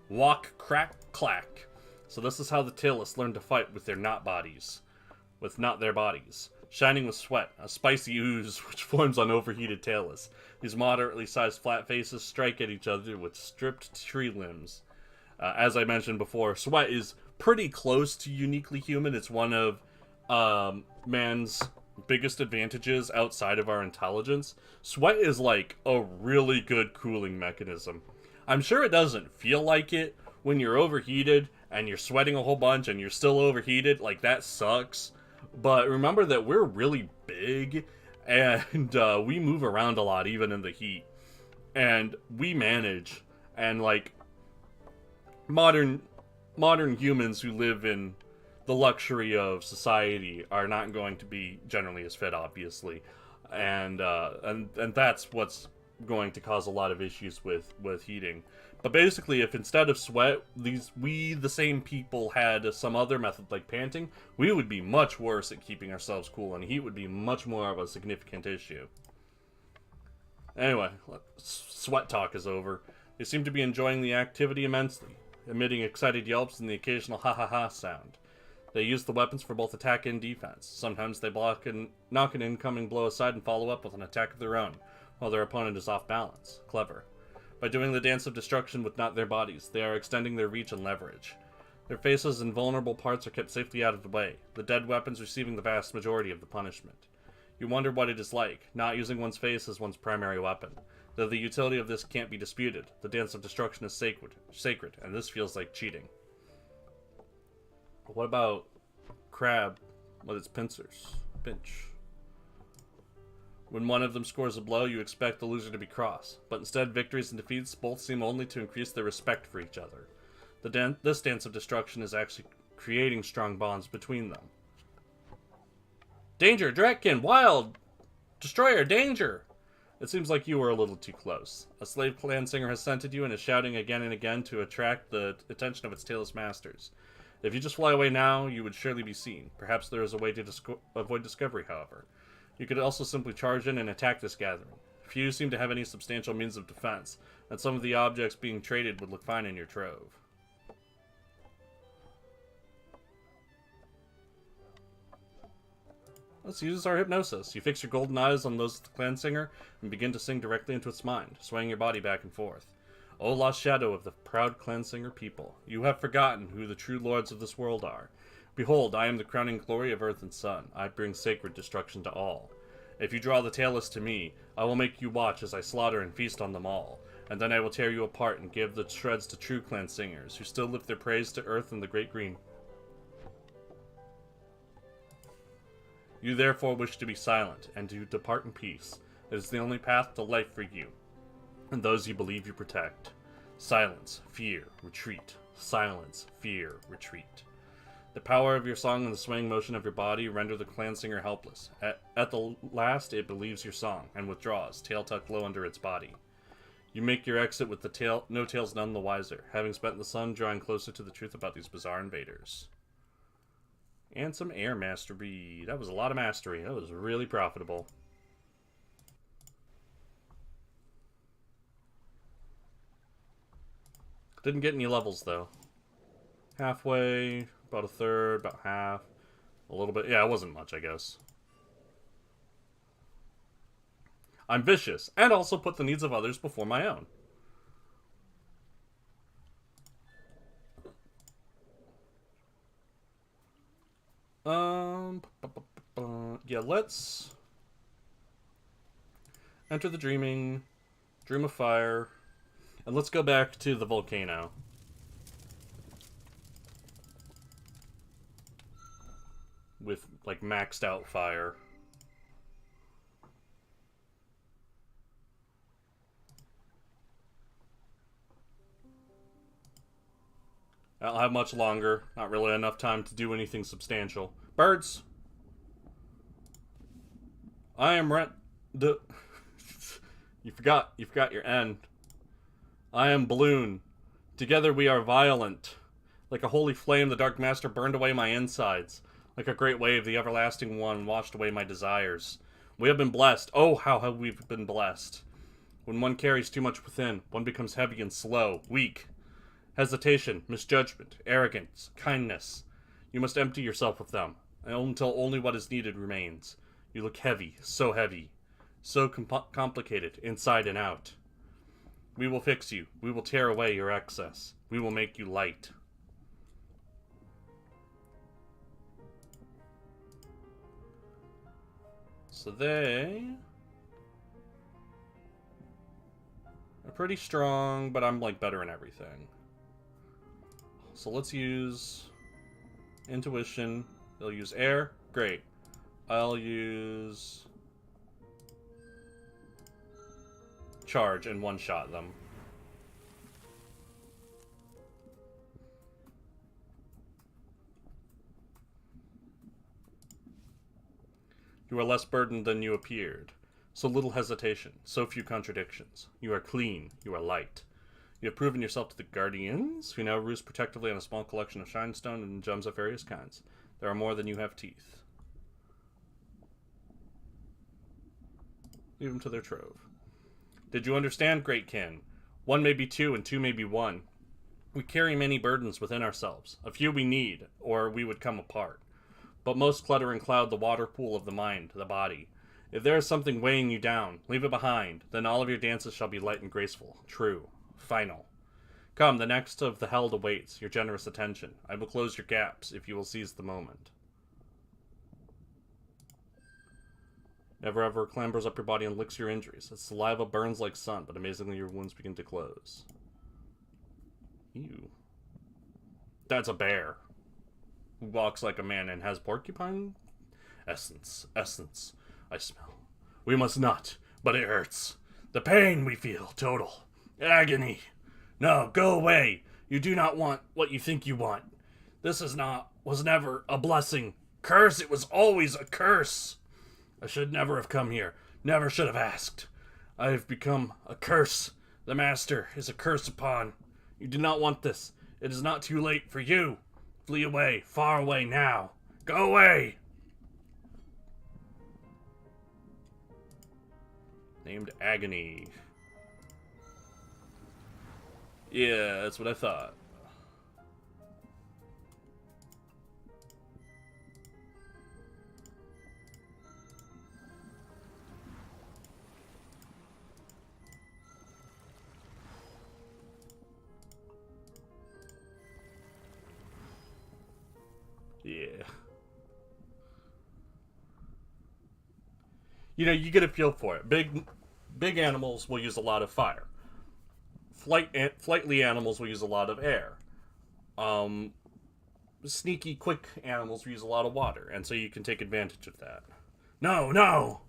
Walk, crack, clack. So this is how the tailless learn to fight with their not bodies. With not their bodies. Shining with sweat, a spicy ooze which forms on overheated tailless. These moderately sized flat faces strike at each other with stripped tree limbs. As I mentioned before, sweat is pretty close to uniquely human. It's one of man's biggest advantages outside of our intelligence. Sweat is like a really good cooling mechanism. I'm sure it doesn't feel like it when you're overheated and you're sweating a whole bunch and you're still overheated. Like, that sucks. But remember that we're really big and we move around a lot even in the heat. And we manage. And, like, modern humans who live in the luxury of society are not going to be generally as fit, obviously. And that's what's going to cause a lot of issues with heating. But basically, if instead of sweat, the same people had some other method like panting, we would be much worse at keeping ourselves cool, and heat would be much more of a significant issue. Anyway, sweat talk is over. They seem to be enjoying the activity immensely, emitting excited yelps and the occasional ha ha ha sound. They use the weapons for both attack and defense. Sometimes they knock an incoming blow aside and follow up with an attack of their own, while their opponent is off balance. Clever. By doing the dance of destruction with not their bodies, they are extending their reach and leverage. Their faces and vulnerable parts are kept safely out of the way, the dead weapons receiving the vast majority of the punishment. You wonder what it is like, not using one's face as one's primary weapon. Though the utility of this can't be disputed, the dance of destruction is sacred, and this feels like cheating. What about crab with its pincers? Pinch. When one of them scores a blow, you expect the loser to be cross, but instead victories and defeats both seem only to increase their respect for each other. This dance of destruction is actually creating strong bonds between them. Danger! Dratkin! Wild! Destroyer! Danger! It seems like you were a little too close. A slave clan singer has scented you and is shouting again and again to attract the attention of its tailless masters. If you just fly away now, you would surely be seen. Perhaps there is a way to avoid discovery, however. You could also simply charge in and attack this gathering. Few seem to have any substantial means of defense, and some of the objects being traded would look fine in your trove. Let's use our hypnosis. You fix your golden eyes on those of the clan singer and begin to sing directly into its mind, swaying your body back and forth. O lost shadow of the proud clan singer people, you have forgotten who the true lords of this world are. Behold, I am the crowning glory of earth and sun. I bring sacred destruction to all. If you draw the tailless to me, I will make you watch as I slaughter and feast on them all. And then I will tear you apart and give the shreds to true clan singers, who still lift their praise to earth and the great green. You therefore wish to be silent, and to depart in peace. It is the only path to life for you, and those you believe you protect. Silence, fear, retreat. Silence, fear, retreat. The power of your song and the swaying motion of your body render the clan singer helpless. At the last, it believes your song, and withdraws, tail tucked low under its body. You make your exit with the no tails none the wiser, having spent the sun drawing closer to the truth about these bizarre invaders. And some air mastery. That was a lot of mastery. That was really profitable. Didn't get any levels, though. Halfway, about a third, about half. A little bit. Yeah, it wasn't much, I guess. I'm vicious, and also put the needs of others before my own. Yeah, let's enter the dream of fire, and let's go back to the volcano. With, like, maxed out fire. I don't have much longer. Not really enough time to do anything substantial. Birds! I am You forgot your end. I am Balloon. Together we are violent. Like a holy flame, the Dark Master burned away my insides. Like a great wave, the Everlasting One washed away my desires. We have been blessed. Oh, how have we been blessed. When one carries too much within, one becomes heavy and slow, weak. Hesitation, misjudgment, arrogance, kindness. You must empty yourself of them, until only what is needed remains. You look heavy, so complicated, inside and out. We will fix you. We will tear away your excess. We will make you light. So they are pretty strong, but I'm, like, better in everything. So let's use intuition. They'll use air. Great. I'll use charge and one-shot them. You are less burdened than you appeared. So little hesitation, so few contradictions. You are clean, you are light. You have proven yourself to the Guardians, who now roost protectively on a small collection of shinestone and gems of various kinds. There are more than you have teeth. Leave them to their trove. Did you understand, great kin? One may be two, and two may be one. We carry many burdens within ourselves. A few we need, or we would come apart. But most clutter and cloud the water pool of the mind, the body. If there is something weighing you down, leave it behind. Then all of your dances shall be light and graceful, true, final. Come, the next of the held awaits your generous attention. I will close your gaps if you will seize the moment. Never ever clambers up your body and licks your injuries. Its saliva burns like sun, but amazingly your wounds begin to close. Ew. That's a bear. Who walks like a man and has porcupine essence. I smell. We must not, but it hurts. The pain we feel, total. Agony. No, go away. You do not want what you think you want. This was never a blessing. Curse, it was always a curse. I should never have come here. Never should have asked. I have become a curse. The master is a curse upon. You do not want this. It is not too late for you. Flee away, far away now. Go away. Named Agony. Yeah, that's what I thought. Yeah. You know, you get a feel for it. Big animals will use a lot of fire. Flightly animals will use a lot of air. Sneaky, quick animals will use a lot of water, and so you can take advantage of that. No,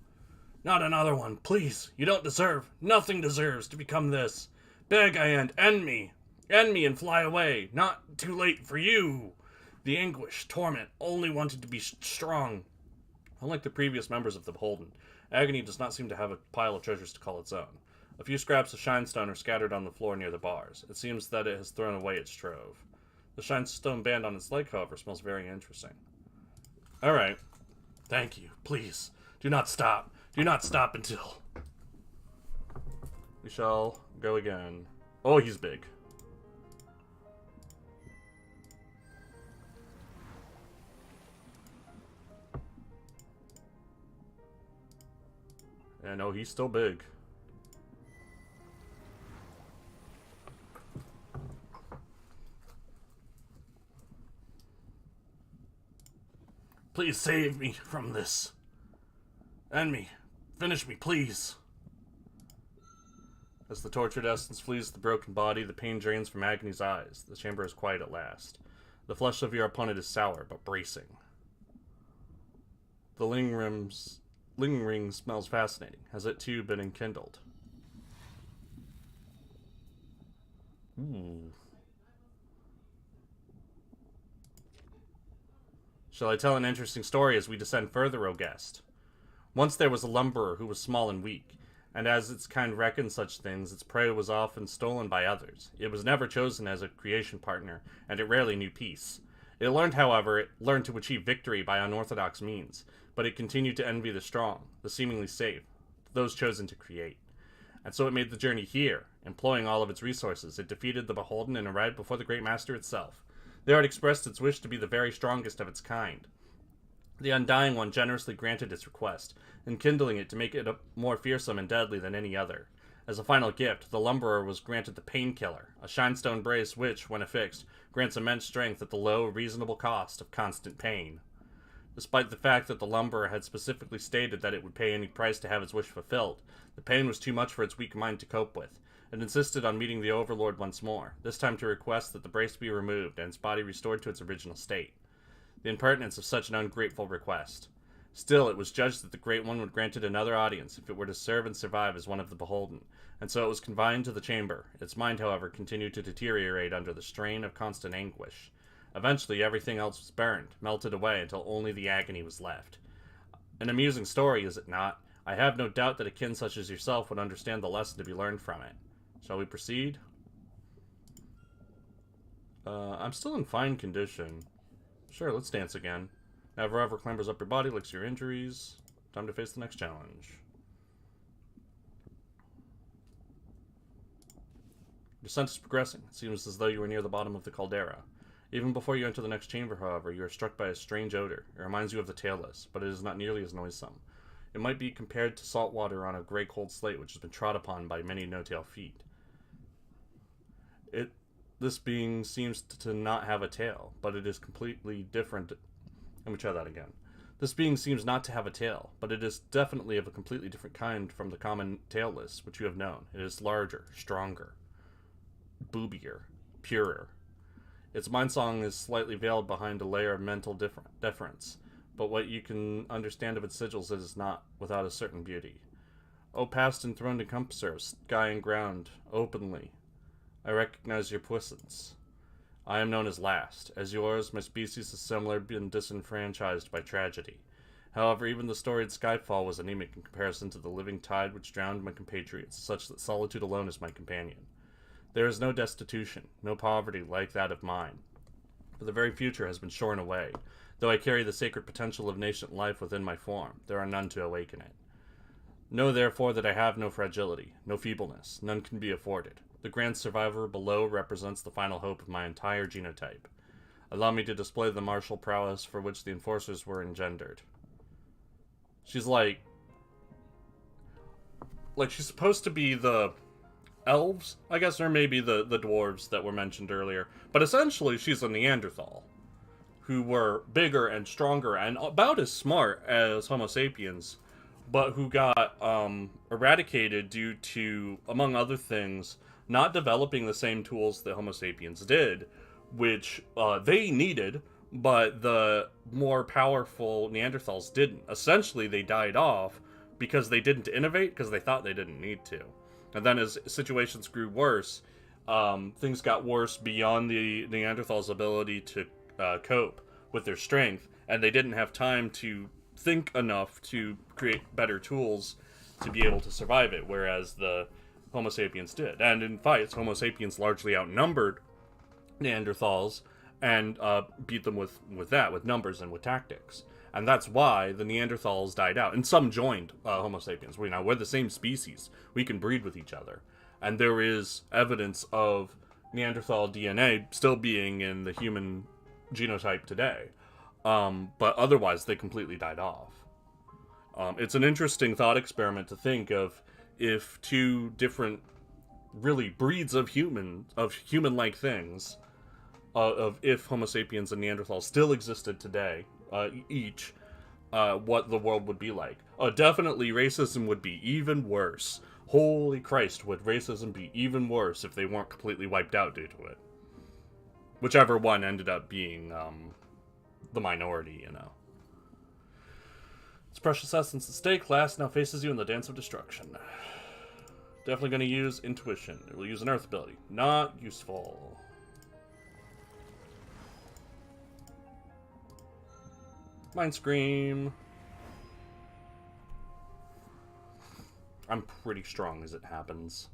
not another one, please. You don't deserve, nothing deserves to become this. Beg I end me and fly away. Not too late for you. The anguish, torment, only wanted to be strong. Unlike the previous members of the Beholden, Agony does not seem to have a pile of treasures to call its own. A few scraps of shinestone are scattered on the floor near the bars. It seems that it has thrown away its trove. The shinestone band on its leg, however, smells very interesting. Alright. Thank you. Please, do not stop. Do not stop until... We shall go again. Oh, he's big. Yeah, no, he's still big. Please save me from this. End me. Finish me, please. As the tortured essence flees the broken body, the pain drains from Agony's eyes. The chamber is quiet at last. The flesh of your opponent is sour, but bracing. The lingering smells fascinating. Has it too been enkindled? Ooh. Shall I tell an interesting story as we descend further, O guest? Once there was a lumberer who was small and weak, and as its kind reckoned such things, its prey was often stolen by others. It was never chosen as a creation partner, and it rarely knew peace. It learned to achieve victory by unorthodox means, but it continued to envy the strong, the seemingly safe, those chosen to create. And so it made the journey here. Employing all of its resources, it defeated the Beholden and arrived before the Great Master itself. There it expressed its wish to be the very strongest of its kind. The Undying One generously granted its request, enkindling it to make it more fearsome and deadly than any other. As a final gift, the lumberer was granted the Painkiller, a shinestone brace which, when affixed, grants immense strength at the low, reasonable cost of constant pain. Despite the fact that the lumberer had specifically stated that it would pay any price to have its wish fulfilled, the pain was too much for its weak mind to cope with. It insisted on meeting the Overlord once more, this time to request that the brace be removed and its body restored to its original state. The impertinence of such an ungrateful request. Still, it was judged that the Great One would grant it another audience if it were to serve and survive as one of the Beholden, and so it was confined to the chamber. Its mind, however, continued to deteriorate under the strain of constant anguish. Eventually, everything else was burned, melted away until only the agony was left. An amusing story, is it not? I have no doubt that a kin such as yourself would understand the lesson to be learned from it. Shall we proceed? I'm still in fine condition. Sure, let's dance again. Now forever clambers up your body, licks your injuries. Time to face the next challenge. Your descent is progressing. It seems as though you are near the bottom of the caldera. Even before you enter the next chamber, however, you are struck by a strange odor. It reminds you of the tailless, but it is not nearly as noisome. It might be compared to salt water on a gray cold slate which has been trod upon by many no-tail feet. This being seems to not have a tail, but it is completely different. Let me try that again. This being seems not to have a tail, but it is definitely of a completely different kind from the common tailless which you have known. It is larger, stronger, boobier, purer. Its mind song is slightly veiled behind a layer of mental deference, but what you can understand of its sigils it is not without a certain beauty. O past enthroned encompasser of sky and ground, openly, I recognize your puissance. I am known as last. As yours, my species has similarly been disenfranchised by tragedy. However, even the storied skyfall was anemic in comparison to the living tide which drowned my compatriots, such that solitude alone is my companion. There is no destitution, no poverty like that of mine, for the very future has been shorn away. Though I carry the sacred potential of nascent life within my form, there are none to awaken it. Know therefore that I have no fragility, no feebleness, none can be afforded. The grand survivor below represents the final hope of my entire genotype. Allow me to display the martial prowess for which the enforcers were engendered. She's like she's supposed to be the elves, I guess, or maybe the dwarves that were mentioned earlier. But essentially, she's a Neanderthal, who were bigger and stronger and about as smart as Homo sapiens, but who got eradicated due to, among other things, not developing the same tools that Homo sapiens did, which they needed, but the more powerful Neanderthals didn't. Essentially, they died off because they didn't innovate, because they thought they didn't need to. And then as situations grew worse, things got worse beyond the Neanderthals' ability to cope with their strength, and they didn't have time to think enough to create better tools to be able to survive it, whereas the Homo sapiens did. And in fights, Homo sapiens largely outnumbered Neanderthals and beat them with numbers and with tactics. And that's why the Neanderthals died out. And some joined Homo sapiens. We're the same species. We can breed with each other. And there is evidence of Neanderthal DNA still being in the human genotype today. But otherwise, they completely died off. It's an interesting thought experiment to think of if two different, really, breeds of human-like things, if Homo sapiens and Neanderthals still existed today, what the world would be like. Definitely racism would be even worse. Holy Christ, would racism be even worse if they weren't completely wiped out due to it. Whichever one ended up being the minority, Its precious essence at stake, last now faces you in the dance of destruction. Definitely going to use intuition. It will use an earth ability. Not useful. Mind Scream. I'm pretty strong as it happens.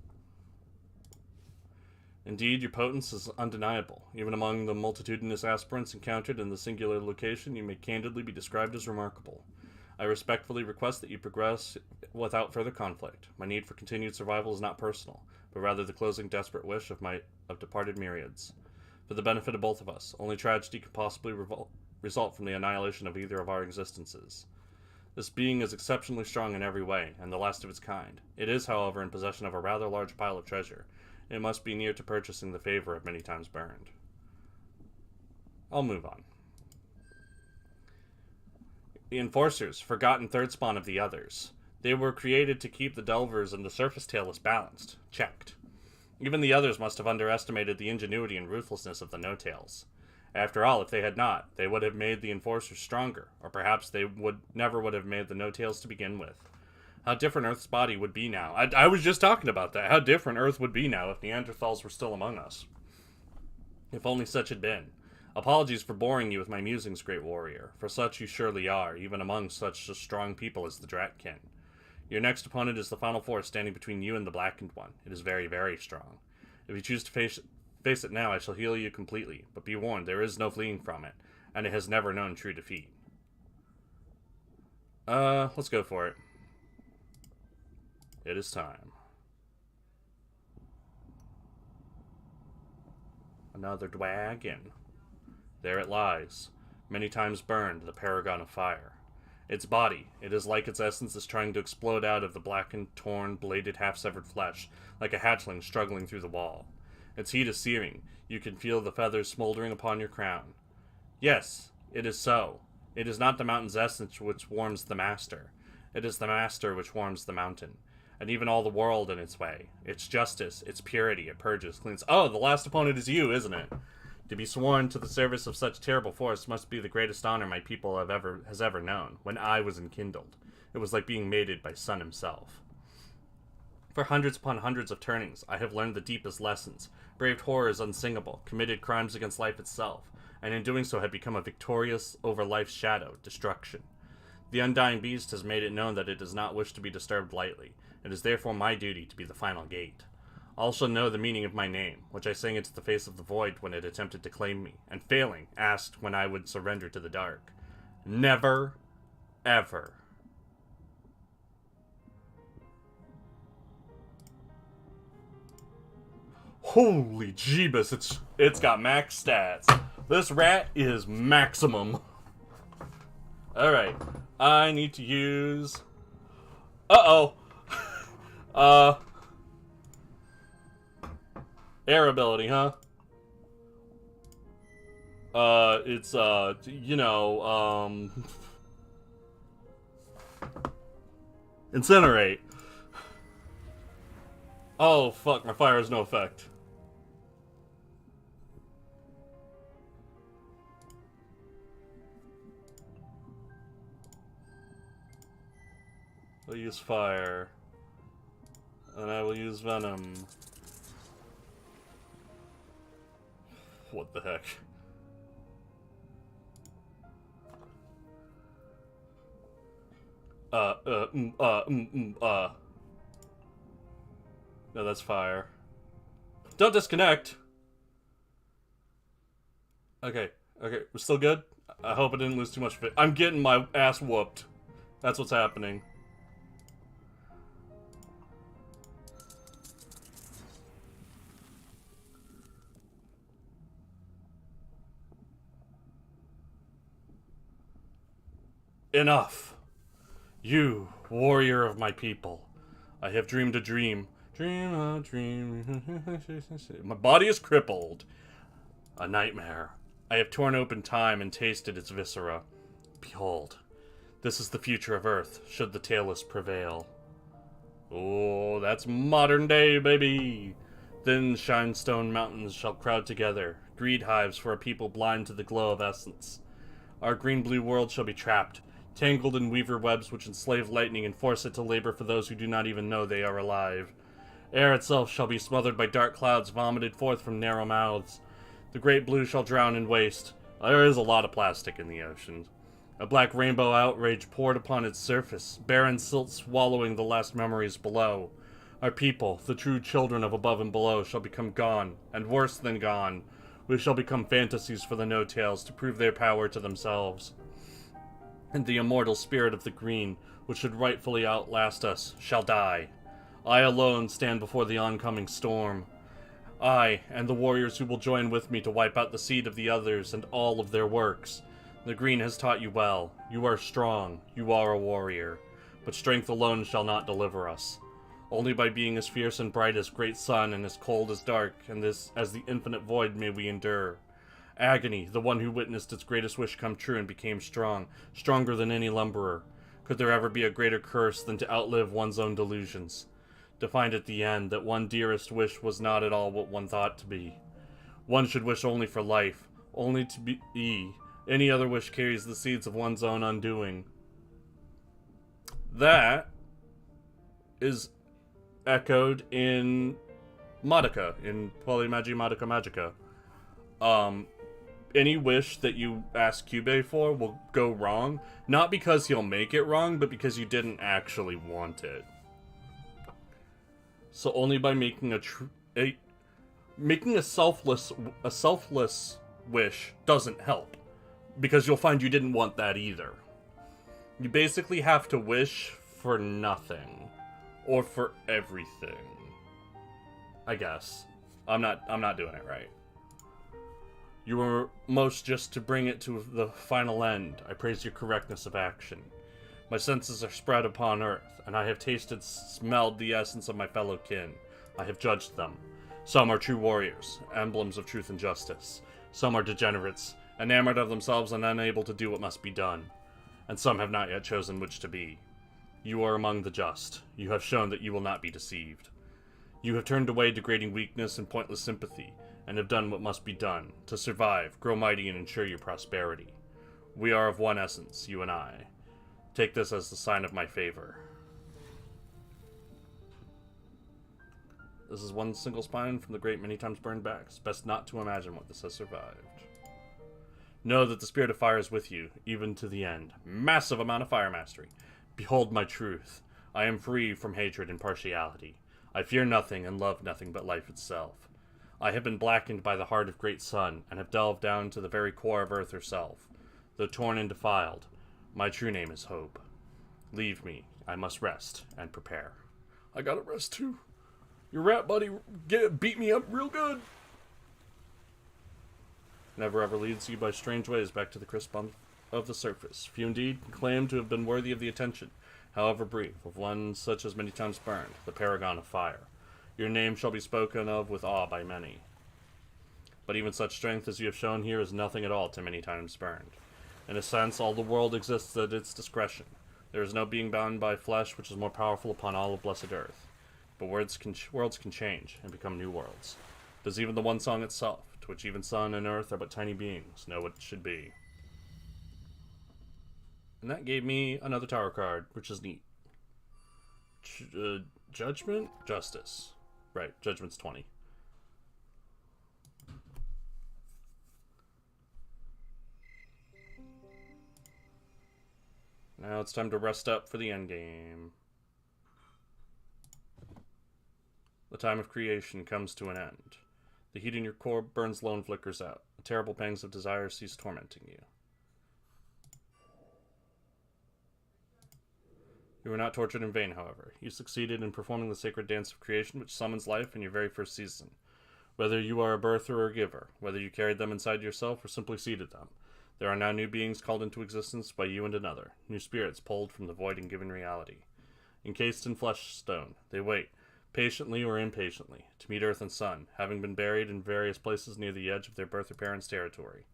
Indeed, your potence is undeniable. Even among the multitudinous aspirants encountered in the singular location, you may candidly be described as remarkable. I respectfully request that you progress without further conflict. My need for continued survival is not personal, but rather the closing desperate wish of departed myriads. For the benefit of both of us, only tragedy could possibly result from the annihilation of either of our existences. This being is exceptionally strong in every way, and the last of its kind. It is, however, in possession of a rather large pile of treasure. It must be near to purchasing the favor of many times burned. I'll move on. The Enforcers, forgotten third spawn of the others. They were created to keep the Delvers and the Surface Tailless balanced. Checked. Even the others must have underestimated the ingenuity and ruthlessness of the No-Tails. After all, if they had not, they would have made the Enforcers stronger, or perhaps they never would have made the No-Tails to begin with. How different Earth's body would be now. I was just talking about that. How different Earth would be now if Neanderthals were still among us. If only such had been. Apologies for boring you with my musings, great warrior, for such you surely are, even among such a strong people as the Dratkin. Your next opponent is the final force standing between you and the Blackened One. It is very, very strong. If you choose to face it now, I shall heal you completely, but be warned, there is no fleeing from it, and it has never known true defeat. Let's go for it. It is time. Another dragon. There it lies, many times burned, the paragon of fire. Its body, it is like its essence is trying to explode out of the blackened, torn, bladed, half-severed flesh, like a hatchling struggling through the wall. Its heat is searing. You can feel the feathers smoldering upon your crown. Yes, it is so. It is not the mountain's essence which warms the master. It is the master which warms the mountain. And even all the world in its way. Its justice, its purity, it purges, cleans. Oh, the last opponent is you, isn't it? To be sworn to the service of such terrible force must be the greatest honor my people has ever known. When I was enkindled, it was like being mated by Sun himself. For hundreds upon hundreds of turnings, I have learned the deepest lessons, braved horrors unsingable, committed crimes against life itself, and in doing so had become a victorious over life's shadow, destruction. The undying beast has made it known that it does not wish to be disturbed lightly. It is therefore my duty to be the final gate. All shall know the meaning of my name, which I sang into the face of the void when it attempted to claim me, and failing, asked when I would surrender to the dark. Never, ever. Holy jeebus, it's got max stats. This rat is maximum. Alright, I need to use... Air ability, huh? It's, Incinerate. Oh, fuck, my fire has no effect. I'll use fire. And I will use venom. What the heck? No, that's fire. Don't disconnect! Okay, we're still good? I hope I didn't lose too much of it. I'm getting my ass whooped. That's what's happening. Enough. You, warrior of my people. I have dreamed a dream. Dream a dream. My body is crippled. A nightmare. I have torn open time and tasted its viscera. Behold, this is the future of Earth, should the Tailless prevail. Oh, that's modern day, baby. Thin shinestone mountains shall crowd together, greed hives for a people blind to the glow of essence. Our green-blue world shall be trapped, tangled in weaver webs which enslave lightning and force it to labor for those who do not even know they are alive. Air itself shall be smothered by dark clouds vomited forth from narrow mouths. The great blue shall drown in waste. There is a lot of plastic in the ocean. A black rainbow outrage poured upon its surface, barren silt swallowing the last memories below. Our people, the true children of above and below, shall become gone, and worse than gone. We shall become fantasies for the no-tails to prove their power to themselves. And the immortal spirit of the green, which should rightfully outlast us, shall die. I alone stand before the oncoming storm. I, and the warriors who will join with me to wipe out the seed of the others and all of their works. The green has taught you well. You are strong. You are a warrior. But strength alone shall not deliver us. Only by being as fierce and bright as great sun and as cold as dark, and as the infinite void may we endure. Agony, the one who witnessed its greatest wish come true and became strong, stronger than any lumberer. Could there ever be a greater curse than to outlive one's own delusions? To find at the end that one dearest wish was not at all what one thought to be. One should wish only for life, only to be. Any other wish carries the seeds of one's own undoing. That is echoed in Madoka, in Polymagi Madoka Magica. any wish that you ask Cube for will go wrong, not because he'll make it wrong, but because you didn't actually want it. So only by making a selfless wish doesn't help, because you'll find you didn't want that either. You basically have to wish for nothing, or for everything. I guess I'm not doing it right. You were most just to bring it to the final end. I praise your correctness of action. My senses are spread upon earth, and I have tasted, smelled the essence of my fellow kin. I have judged them. Some are true warriors, emblems of truth and justice. Some are degenerates, enamored of themselves and unable to do what must be done. And some have not yet chosen which to be. You are among the just. You have shown that you will not be deceived. You have turned away degrading weakness and pointless sympathy, and have done what must be done to survive, grow mighty, and ensure your prosperity. We are of one essence, you and I. Take this as the sign of my favor. This is one single spine from the great many times burned back. It's best not to imagine what this has survived. Know that the spirit of fire is with you, even to the end. Massive amount of fire mastery. Behold my truth. I am free from hatred and partiality. I fear nothing and love nothing but life itself. I have been blackened by the heart of great sun, and have delved down to the very core of earth herself. Though torn and defiled, my true name is Hope. Leave me. I must rest and prepare. I gotta rest too. Your rat buddy beat me up real good. Never ever leads you by strange ways back to the crisp of the surface. Few indeed can claim to have been worthy of the attention, however brief, of one such as many times burned, the paragon of fire. Your name shall be spoken of with awe by many. But even such strength as you have shown here is nothing at all to many times burned. In a sense, all the world exists at its discretion. There is no being bound by flesh which is more powerful upon all of blessed earth. But worlds can change and become new worlds. Does even the one song itself, to which even sun and earth are but tiny beings, know what it should be? And that gave me another tower card, which is neat. Judgment? Justice. Right, Judgment's 20. Now it's time to rest up for the endgame. The time of creation comes to an end. The heat in your core burns low and flickers out. The terrible pangs of desire cease tormenting you. You were not tortured in vain, however. You succeeded in performing the sacred dance of creation which summons life in your very first season. Whether you are a birther or a giver, whether you carried them inside yourself or simply seeded them, there are now new beings called into existence by you and another, new spirits pulled from the void and given reality. Encased in flesh stone, they wait, patiently or impatiently, to meet earth and sun, having been buried in various places near the edge of their birther parents' territory.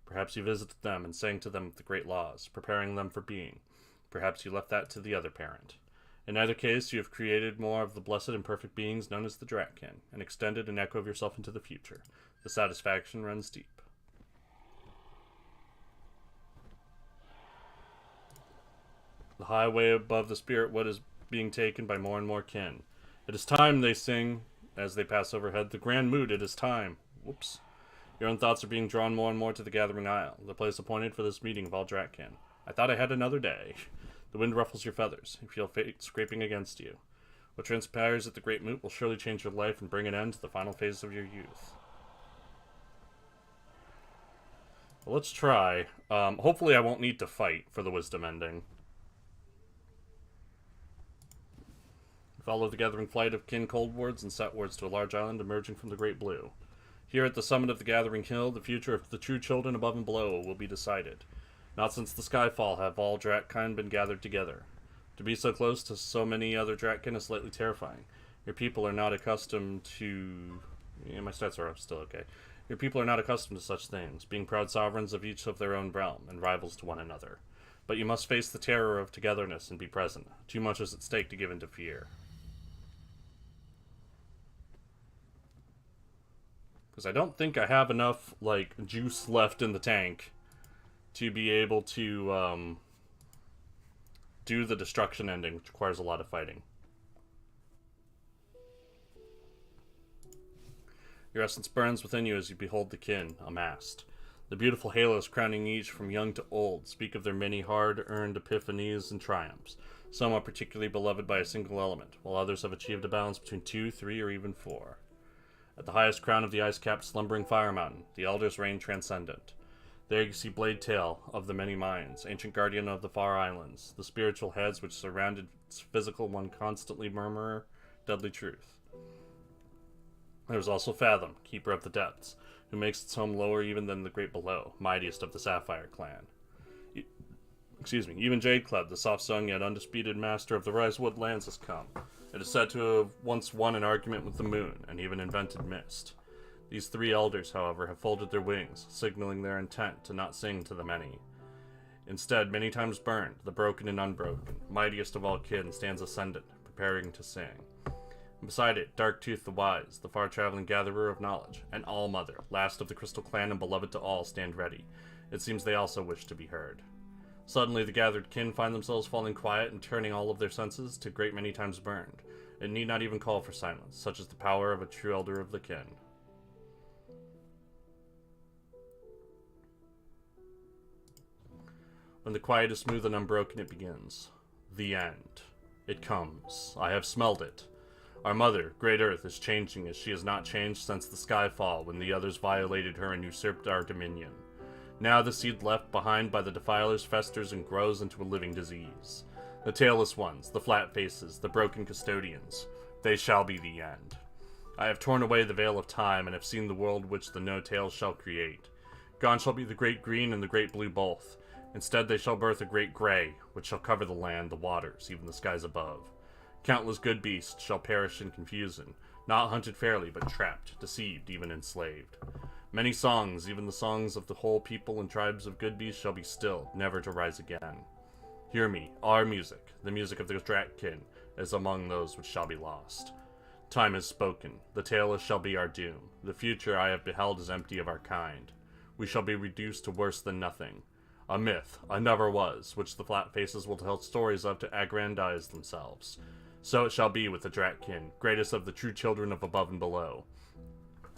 Perhaps you visited them and sang to them the great laws, preparing them for being. Perhaps you left that to the other parent. In either case, you have created more of the blessed and perfect beings known as the Dratkin, and extended an echo of yourself into the future. The satisfaction runs deep. The highway above the spirit wood is being taken by more and more kin. It is time, they sing, as they pass overhead. The grand mood, it is time. Whoops. Your own thoughts are being drawn more and more to the gathering isle, the place appointed for this meeting of all Dratkin. I thought I had another day. The wind ruffles your feathers. You feel fate scraping against you. What transpires at the great moot will surely change your life and bring an end to the final phase of your youth. Well, let's try. Hopefully I won't need to fight for the wisdom ending. Follow the gathering flight of kin coldwards and setwards to a large island emerging from the great blue. Here at the summit of the gathering hill, the future of the true children above and below will be decided. Not since the skyfall have all Dratkin been gathered together. To be so close to so many other Dratkin is slightly terrifying. Your people are not accustomed to... Yeah, my stats are still okay. Your people are not accustomed to such things, being proud sovereigns of each of their own realm, and rivals to one another. But you must face the terror of togetherness and be present. Too much is at stake to give in to fear. Because I don't think I have enough, like, juice left in the tank to be able to do the destruction ending, which requires a lot of fighting. Your essence burns within you as you behold the kin amassed. The beautiful halos crowning each from young to old speak of their many hard-earned epiphanies and triumphs. Some are particularly beloved by a single element, while others have achieved a balance between two, three, or even four. At the highest crown of the ice-capped slumbering fire mountain, the elders reign transcendent. There you see Blade Tail of the many minds, ancient guardian of the far islands, the spiritual heads which surrounded its physical one constantly murmur deadly truth. There is also Fathom, keeper of the depths, who makes its home lower even than the great below, mightiest of the Sapphire clan. Even Jade Club, the soft-sung yet undisputed master of the Risewood lands, has come. It is said to have once won an argument with the moon, and even invented mist. These three elders, however, have folded their wings, signaling their intent to not sing to the many. Instead, many times burned, the broken and unbroken, mightiest of all kin, stands ascendant, preparing to sing. And beside it, Darktooth the Wise, the far-traveling gatherer of knowledge, and All-Mother, last of the Crystal Clan and beloved to all, stand ready. It seems they also wish to be heard. Suddenly, the gathered kin find themselves falling quiet and turning all of their senses to great many times burned. It need not even call for silence, such is the power of a true elder of the kin. When the quiet is smooth and unbroken, it begins. The end. It comes. I have smelled it. Our mother, Great Earth, is changing as she has not changed since the skyfall when the others violated her and usurped our dominion. Now the seed left behind by the defilers festers and grows into a living disease. The tailless ones, the flat faces, the broken custodians, they shall be the end. I have torn away the veil of time and have seen the world which the no-tails shall create. Gone shall be the great green and the great blue both. Instead they shall birth a great gray, which shall cover the land, the waters, even the skies above. Countless good beasts shall perish in confusion, not hunted fairly, but trapped, deceived, even enslaved. Many songs, even the songs of the whole people and tribes of good beasts, shall be stilled, never to rise again. Hear me, our music, the music of the Dratkin, is among those which shall be lost. Time is spoken, the tailless shall be our doom. The future I have beheld is empty of our kind. We shall be reduced to worse than nothing. A myth, a never was, which the flat faces will tell stories of to aggrandize themselves. So it shall be with the Dratkin, greatest of the true children of above and below.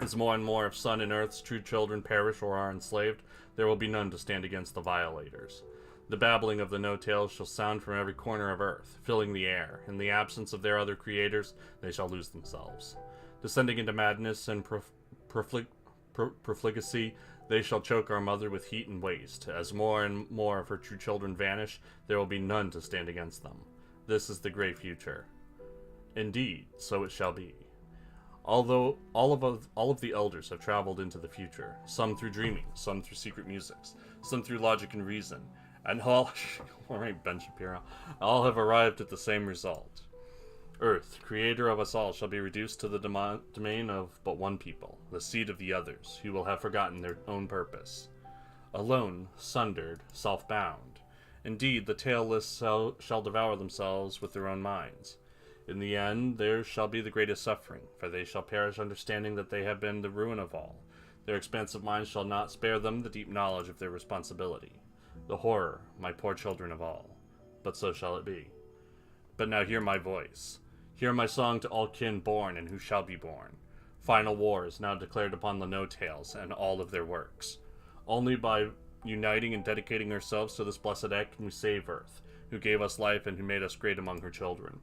As more and more of sun and earth's true children perish or are enslaved, there will be none to stand against the violators. The babbling of the no-tails shall sound from every corner of earth, filling the air. In the absence of their other creators, they shall lose themselves. Descending into madness and profligacy, they shall choke our mother with heat and waste. As more and more of her true children vanish, there will be none to stand against them. This is the great future. Indeed, so it shall be. Although all of the elders have traveled into the future, some through dreaming, some through secret musics, some through logic and reason, and all Ben Shapiro, all have arrived at the same result. Earth, creator of us all, shall be reduced to the domain of but one people, the seed of the others, who will have forgotten their own purpose. Alone, sundered, self-bound. Indeed, the tailless shall devour themselves with their own minds. In the end, theirs shall be the greatest suffering, for they shall perish understanding that they have been the ruin of all. Their expansive minds shall not spare them the deep knowledge of their responsibility. The horror, my poor children of all. But so shall it be. But now hear my voice. Hear my song to all kin born and who shall be born. Final war is now declared upon the no-tails and all of their works. Only by uniting and dedicating ourselves to this blessed act can we save Earth, who gave us life and who made us great among her children.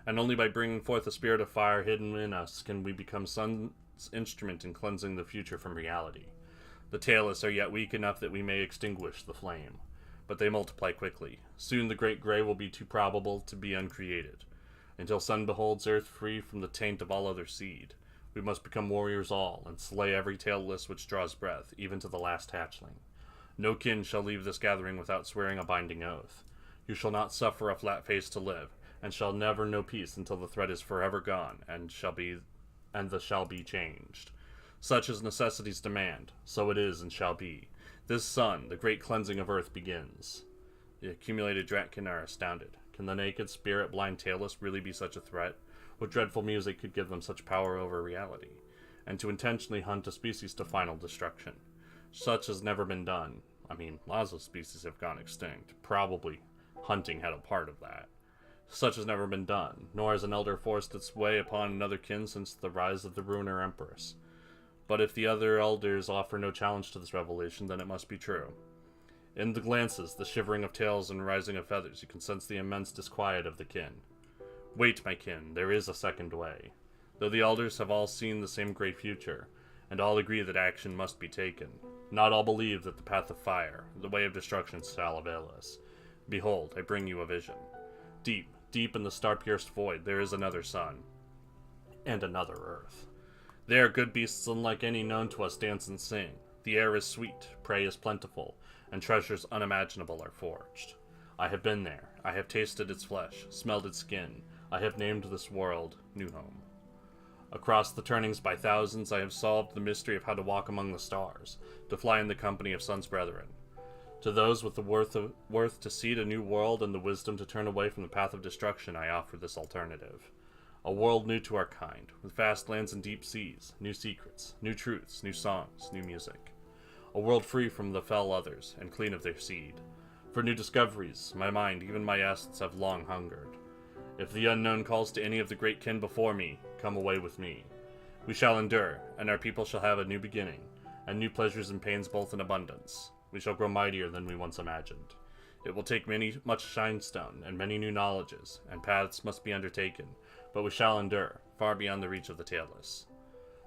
And only by bringing forth the spirit of fire hidden in us can we become Sun's instrument in cleansing the future from reality. The tailless are yet weak enough that we may extinguish the flame, but they multiply quickly. Soon the great gray will be too probable to be uncreated. Until Sun beholds Earth free from the taint of all other seed, we must become warriors all, and slay every tailless which draws breath, even to the last hatchling. No kin shall leave this gathering without swearing a binding oath. You shall not suffer a flat face to live, and shall never know peace until the threat is forever gone, and the shall be changed. Such as necessities demand, so it is and shall be. This sun, the great cleansing of Earth, begins. The accumulated Dratkin are astounded. Can the naked, spirit-blind tailless really be such a threat? What dreadful music could give them such power over reality? And to intentionally hunt a species to final destruction. Such has never been done. I mean, lots of species have gone extinct. Probably hunting had a part of that. Such has never been done, nor has an elder forced its way upon another kin since the rise of the Ruiner Empress. But if the other elders offer no challenge to this revelation, then it must be true. In the glances, the shivering of tails and rising of feathers, you can sense the immense disquiet of the kin. Wait, my kin, there is a second way. Though the elders have all seen the same great future, and all agree that action must be taken, not all believe that the path of fire, the way of destruction, shall avail us. Behold, I bring you a vision. Deep, deep in the star-pierced void, there is another sun, and another earth. There, good beasts unlike any known to us dance and sing. The air is sweet, prey is plentiful, and treasures unimaginable are forged. I have been there. I have tasted its flesh, smelled its skin. I have named this world New Home. Across the turnings by thousands, I have solved the mystery of how to walk among the stars, to fly in the company of sons brethren. To those with the worth to seed a new world and the wisdom to turn away from the path of destruction, I offer this alternative. A world new to our kind, with vast lands and deep seas, new secrets, new truths, new songs, new music. A world free from the fell others, and clean of their seed. For new discoveries, my mind, even my essence, have long hungered. If the unknown calls to any of the great kin before me, come away with me. We shall endure, and our people shall have a new beginning, and new pleasures and pains both in abundance. We shall grow mightier than we once imagined. It will take much shinestone, and many new knowledges, and paths must be undertaken, but we shall endure, far beyond the reach of the tailless.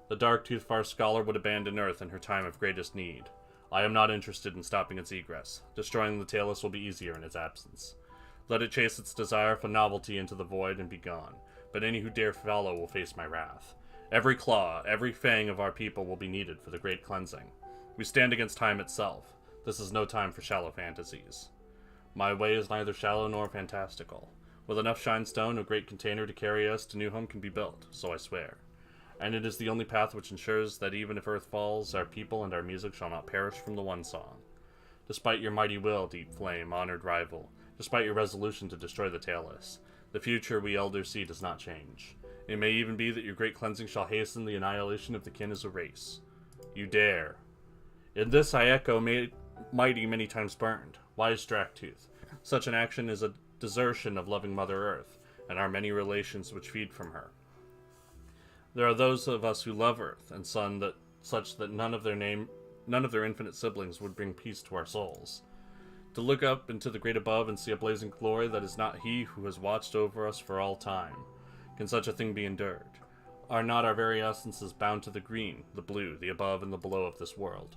The dark-toothed far scholar would abandon Earth in her time of greatest need. I am not interested in stopping its egress. Destroying the tailless will be easier in its absence. Let it chase its desire for novelty into the void and be gone, but any who dare follow will face my wrath. Every claw, every fang of our people will be needed for the great cleansing. We stand against time itself. This is no time for shallow fantasies. My way is neither shallow nor fantastical. With enough shinestone, a great container to carry us to New Home can be built, so I swear. And it is the only path which ensures that even if Earth falls, our people and our music shall not perish from the one song. Despite your mighty will, deep flame, honored rival, despite your resolution to destroy the tailless, the future we elders see does not change. It may even be that your great cleansing shall hasten the annihilation of the kin as a race. You dare. In this I echo mighty many times burned, wise Dracktooth. Such an action is a desertion of loving Mother Earth, and our many relations which feed from her. There are those of us who love Earth and Sun such that none of their infinite siblings would bring peace to our souls. To look up into the great above and see a blazing glory that is not He who has watched over us for all time. Can such a thing be endured? Are not our very essences bound to the green, the blue, the above and the below of this world?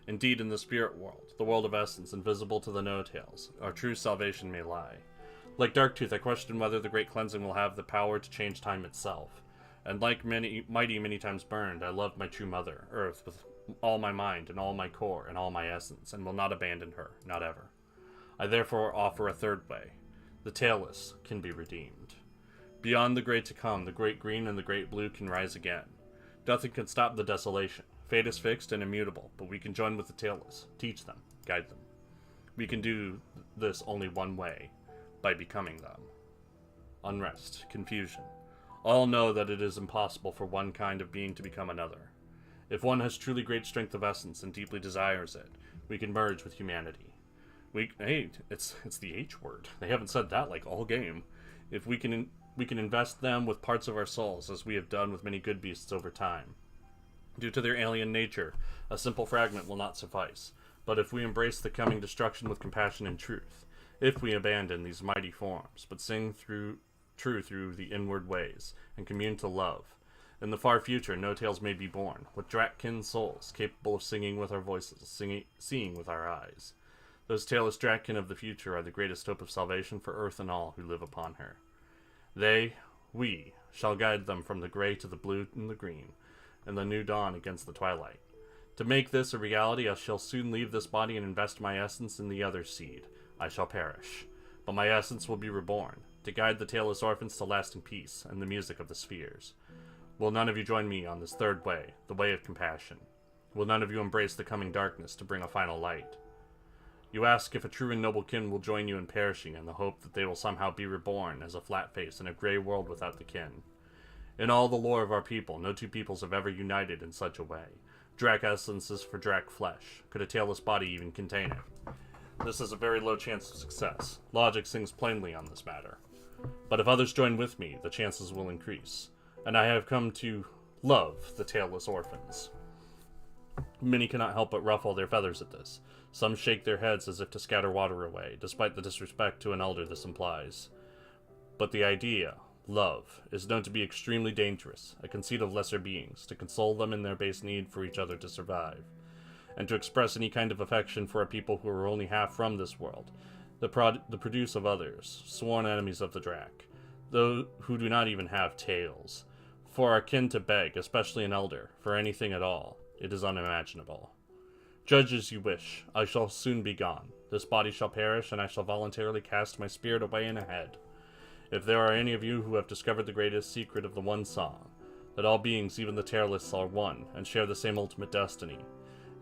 Indeed, in the spirit world, the world of essence, invisible to the no-tails, our true salvation may lie. Like Darktooth, I question whether the great cleansing will have the power to change time itself. And like many times burned, I love my true mother, Earth, with all my mind and all my core and all my essence, and will not abandon her, not ever. I therefore offer a third way. The tailless can be redeemed. Beyond the great to come, the great green and the great blue can rise again. Nothing can stop the desolation. Fate is fixed and immutable, but we can join with the tailless, teach them, guide them. We can do this only one way, by becoming them. Unrest, confusion. All know that it is impossible for one kind of being to become another. If one has truly great strength of essence and deeply desires it, we can merge with humanity. It's the H word. They haven't said that like all game. If we can invest them with parts of our souls, as we have done with many good beasts over time. Due to their alien nature, a simple fragment will not suffice. But if we embrace the coming destruction with compassion and truth, if we abandon these mighty forms, but sing true through the inward ways, and commune to love, in the far future no tales may be born, with Drakkin souls capable of singing with our voices, seeing with our eyes. Those tailless Drakkin of the future are the greatest hope of salvation for Earth and all who live upon her. We, shall guide them from the gray to the blue and the green, and the new dawn against the twilight. To make this a reality, I shall soon leave this body and invest my essence in the other seed. I shall perish, but my essence will be reborn, to guide the tailless orphans to lasting peace and the music of the spheres. Will none of you join me on this third way, the way of compassion? Will none of you embrace the coming darkness to bring a final light? You ask if a true and noble kin will join you in perishing in the hope that they will somehow be reborn as a flat face in a gray world without the kin. In all the lore of our people, no two peoples have ever united in such a way. Drak essences for Drak flesh. Could a tailless body even contain it? This is a very low chance of success. Logic sings plainly on this matter. But if others join with me, the chances will increase. And I have come to love the tailless orphans. Many cannot help but ruffle their feathers at this. Some shake their heads as if to scatter water away, despite the disrespect to an elder this implies. But the idea, love, is known to be extremely dangerous, a conceit of lesser beings, to console them in their base need for each other to survive, and to express any kind of affection for a people who are only half from this world, the produce of others, sworn enemies of the Drac, those who do not even have tails. For our kin to beg, especially an elder, for anything at all, it is unimaginable. Judge as you wish, I shall soon be gone. This body shall perish, and I shall voluntarily cast my spirit away in ahead. If there are any of you who have discovered the greatest secret of the one song, that all beings, even the tailless, are one, and share the same ultimate destiny.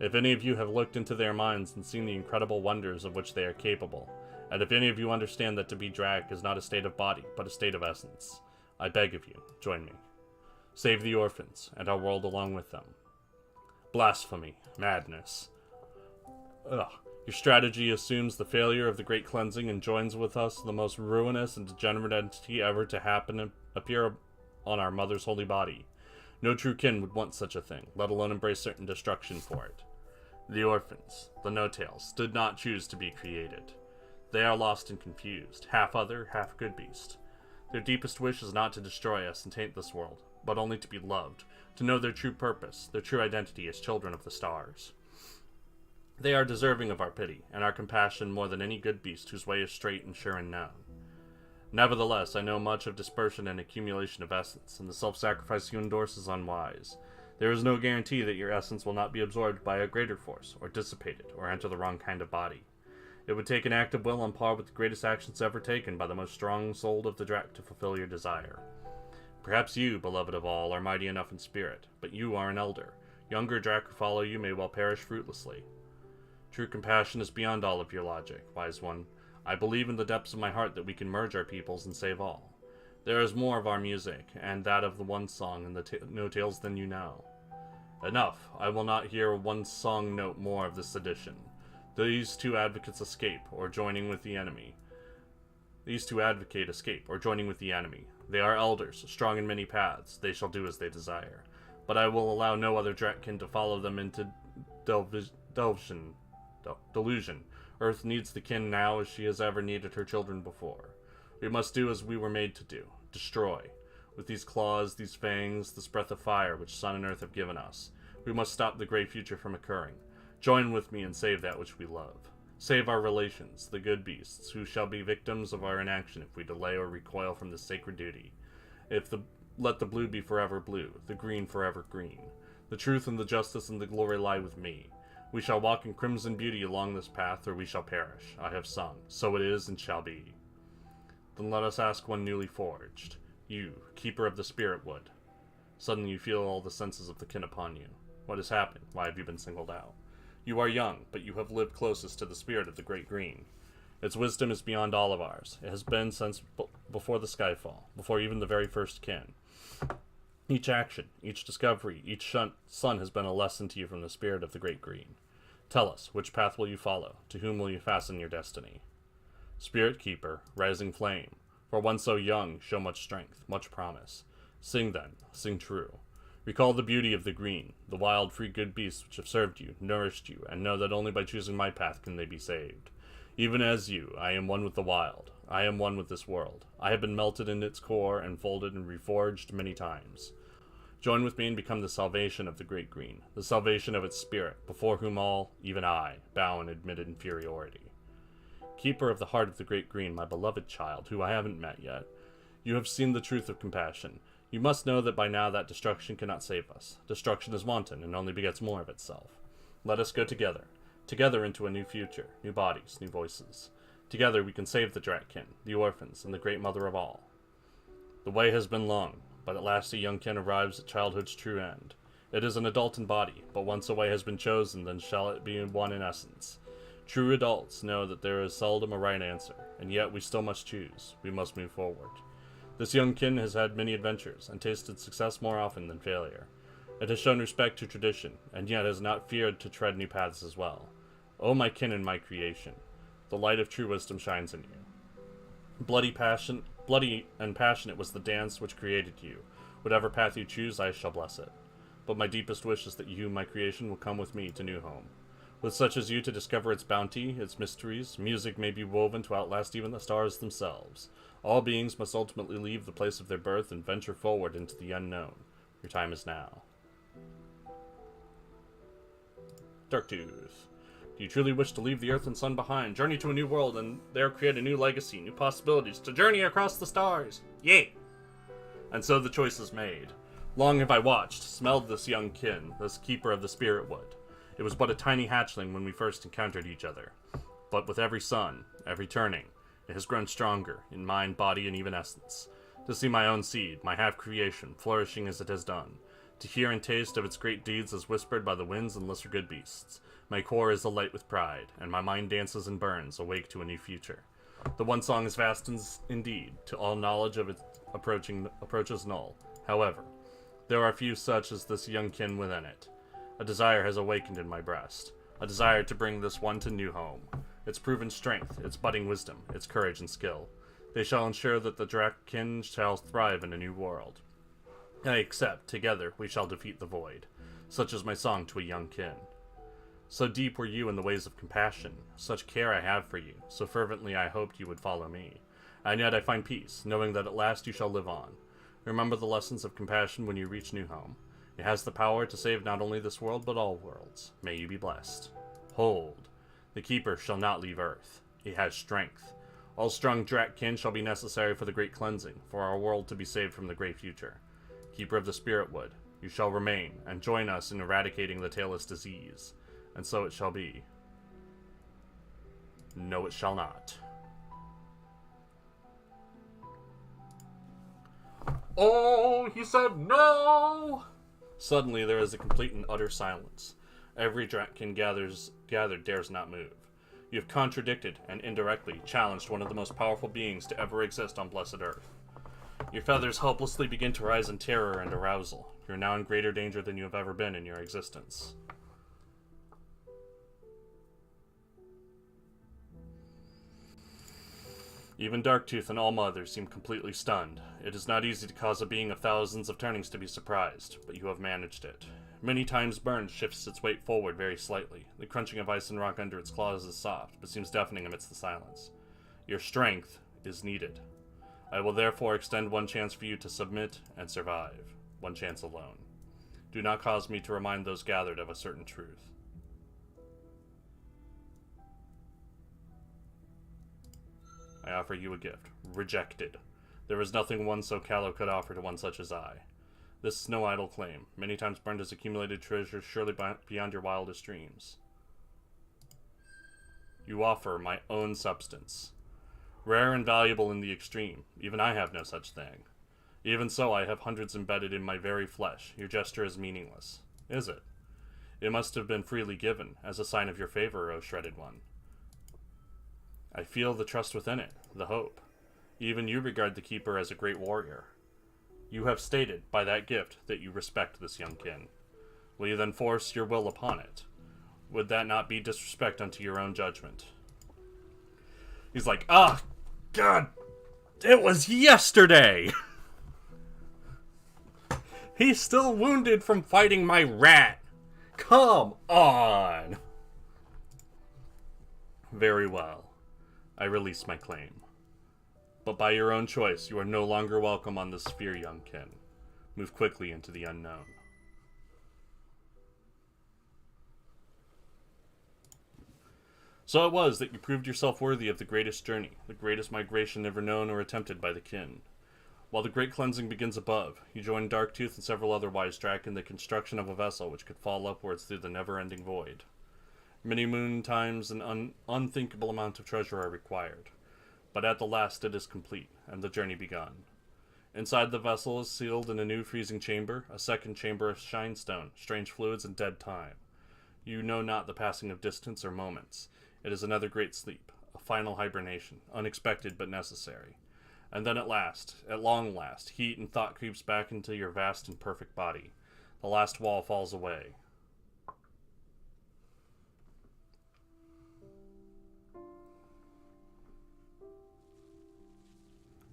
If any of you have looked into their minds and seen the incredible wonders of which they are capable, and if any of you understand that to be Drac is not a state of body, but a state of essence, I beg of you, join me. Save the orphans, and our world along with them. Blasphemy. Madness. Ugh. Your strategy assumes the failure of the Great Cleansing and joins with us the most ruinous and degenerate entity ever to appear on our mother's holy body. No true kin would want such a thing, let alone embrace certain destruction for it. The orphans, the no-tails, did not choose to be created. They are lost and confused, half other, half good beast. Their deepest wish is not to destroy us and taint this world, but only to be loved, to know their true purpose, their true identity as children of the stars. They are deserving of our pity, and our compassion more than any good beast whose way is straight and sure and known. Nevertheless, I know much of dispersion and accumulation of essence, and the self-sacrifice you endorse is unwise. There is no guarantee that your essence will not be absorbed by a greater force, or dissipated, or enter the wrong kind of body. It would take an act of will on par with the greatest actions ever taken by the most strong-souled of the Drac to fulfill your desire. Perhaps you, beloved of all, are mighty enough in spirit, but you are an elder. Younger Drac who follow you may well perish fruitlessly. True compassion is beyond all of your logic, wise one. I believe in the depths of my heart that we can merge our peoples and save all. There is more of our music, and that of the one song in the no tales than you know. Enough. I will not hear one song note more of this sedition. These two advocates escape, or joining with the enemy. These two advocate escape, or joining with the enemy. They are elders, strong in many paths. They shall do as they desire. But I will allow no other Dratkin to follow them into delusion. Earth needs the kin now as she has ever needed her children before. We must do as we were made to do. Destroy. With these claws, these fangs, this breath of fire which sun and earth have given us. We must stop the grey future from occurring. Join with me and save that which we love. Save our relations, the good beasts, who shall be victims of our inaction if we delay or recoil from this sacred duty. Let the blue be forever blue, the green forever green. The truth and the justice and the glory lie with me. We shall walk in crimson beauty along this path, or we shall perish. I have sung. So it is and shall be. Then let us ask one newly forged. You, keeper of the spirit wood. Suddenly you feel all the senses of the kin upon you. What has happened? Why have you been singled out? You are young, but you have lived closest to the spirit of the Great Green. Its wisdom is beyond all of ours. It has been since before the skyfall, before even the very first kin. Each action, each discovery, each sun has been a lesson to you from the spirit of the Great Green. Tell us, which path will you follow? To whom will you fasten your destiny? Spirit Keeper, rising flame, for one so young, show much strength, much promise. Sing then, sing true. Recall the beauty of the green, the wild, free, good beasts which have served you, nourished you, and know that only by choosing my path can they be saved. Even as you, I am one with the wild. I am one with this world. I have been melted in its core and folded and reforged many times. Join with me and become the salvation of the Great Green, the salvation of its spirit, before whom all, even I, bow in admitted inferiority. Keeper of the heart of the Great Green, my beloved child, who I haven't met yet, you have seen the truth of compassion. You must know that by now that destruction cannot save us. Destruction is wanton and only begets more of itself. Let us go together into a new future, new bodies, new voices. Together we can save the Dratkin, the orphans, and the great mother of all. The way has been long, but at last a young kin arrives at childhood's true end. It is an adult in body, but once a way has been chosen, then shall it be one in essence. True adults know that there is seldom a right answer, and yet we still must choose. We must move forward. This young kin has had many adventures, and tasted success more often than failure. It has shown respect to tradition, and yet has not feared to tread new paths as well. O my kin and my creation, the light of true wisdom shines in you. Bloody and passionate was the dance which created you. Whatever path you choose, I shall bless it. But my deepest wish is that you, my creation, will come with me to New Home. With such as you to discover its bounty, its mysteries, music may be woven to outlast even the stars themselves. All beings must ultimately leave the place of their birth and venture forward into the unknown. Your time is now. Darktooth. Do you truly wish to leave the earth and sun behind, journey to a new world, and there create a new legacy, new possibilities, to journey across the stars? Yay! And so the choice is made. Long have I watched, smelled this young kin, this keeper of the spirit wood. It was but a tiny hatchling when we first encountered each other. But with every sun, every turning, it has grown stronger, in mind, body, and even essence. To see my own seed, my half-creation, flourishing as it has done. To hear and taste of its great deeds as whispered by the winds and lesser good beasts. My core is alight with pride, and my mind dances and burns, awake to a new future. The one song is vast indeed, to all knowledge of its approaches null. However, there are few such as this young kin within it. A desire has awakened in my breast. A desire to bring this one to New Home. Its proven strength, its budding wisdom, its courage and skill. They shall ensure that the Draken shall thrive in a new world. I accept, together we shall defeat the void. Such is my song to a young kin. So deep were you in the ways of compassion, such care I have for you, so fervently I hoped you would follow me. And yet I find peace, knowing that at last you shall live on. Remember the lessons of compassion when you reach New Home. It has the power to save not only this world, but all worlds. May you be blessed. Hold. The Keeper shall not leave Earth. He has strength. All strong Drakkin shall be necessary for the great cleansing, for our world to be saved from the great future. Keeper of the Spirit Wood, you shall remain, and join us in eradicating the tailless disease. And so it shall be. No, it shall not. Oh, he said no! Suddenly there is a complete and utter silence. Every Drakkin gathered dares not move. You have contradicted and indirectly challenged one of the most powerful beings to ever exist on blessed Earth. Your feathers helplessly begin to rise in terror and arousal. You are now in greater danger than you have ever been in your existence. Even Darktooth and all others seem completely stunned. It is not easy to cause a being of thousands of turnings to be surprised, but you have managed it. Many times Burn shifts its weight forward very slightly. The crunching of ice and rock under its claws is soft, but seems deafening amidst the silence. Your strength is needed. I will therefore extend one chance for you to submit and survive. One chance alone. Do not cause me to remind those gathered of a certain truth. I offer you a gift. Rejected. There is nothing one so callow could offer to one such as I. This is no idle claim. Many times Burned has accumulated treasures surely beyond your wildest dreams. You offer my own substance. Rare and valuable in the extreme. Even I have no such thing. Even so, I have hundreds embedded in my very flesh. Your gesture is meaningless. Is it? It must have been freely given, as a sign of your favor, O Shredded One. I feel the trust within it, the hope. Even you regard the Keeper as a great warrior. You have stated, by that gift, that you respect this young kin. Will you then force your will upon it? Would that not be disrespect unto your own judgment? He's like, God, it was yesterday! He's still wounded from fighting my rat! Come on! Very well. I release my claim. But by your own choice, you are no longer welcome on this sphere, young kin. Move quickly into the unknown. So it was that you proved yourself worthy of the greatest journey, the greatest migration ever known or attempted by the kin. While the great cleansing begins above, you join Darktooth and several other wise Drak in the construction of a vessel which could fall upwards through the never-ending void. Many moon times an unthinkable amount of treasure are required. But at the last it is complete, and the journey begun. Inside the vessel is sealed in a new freezing chamber, a second chamber of shinestone, strange fluids, and dead time. You know not the passing of distance or moments. It is another great sleep, a final hibernation, unexpected but necessary. And then at long last, heat and thought creeps back into your vast and perfect body. The last wall falls away.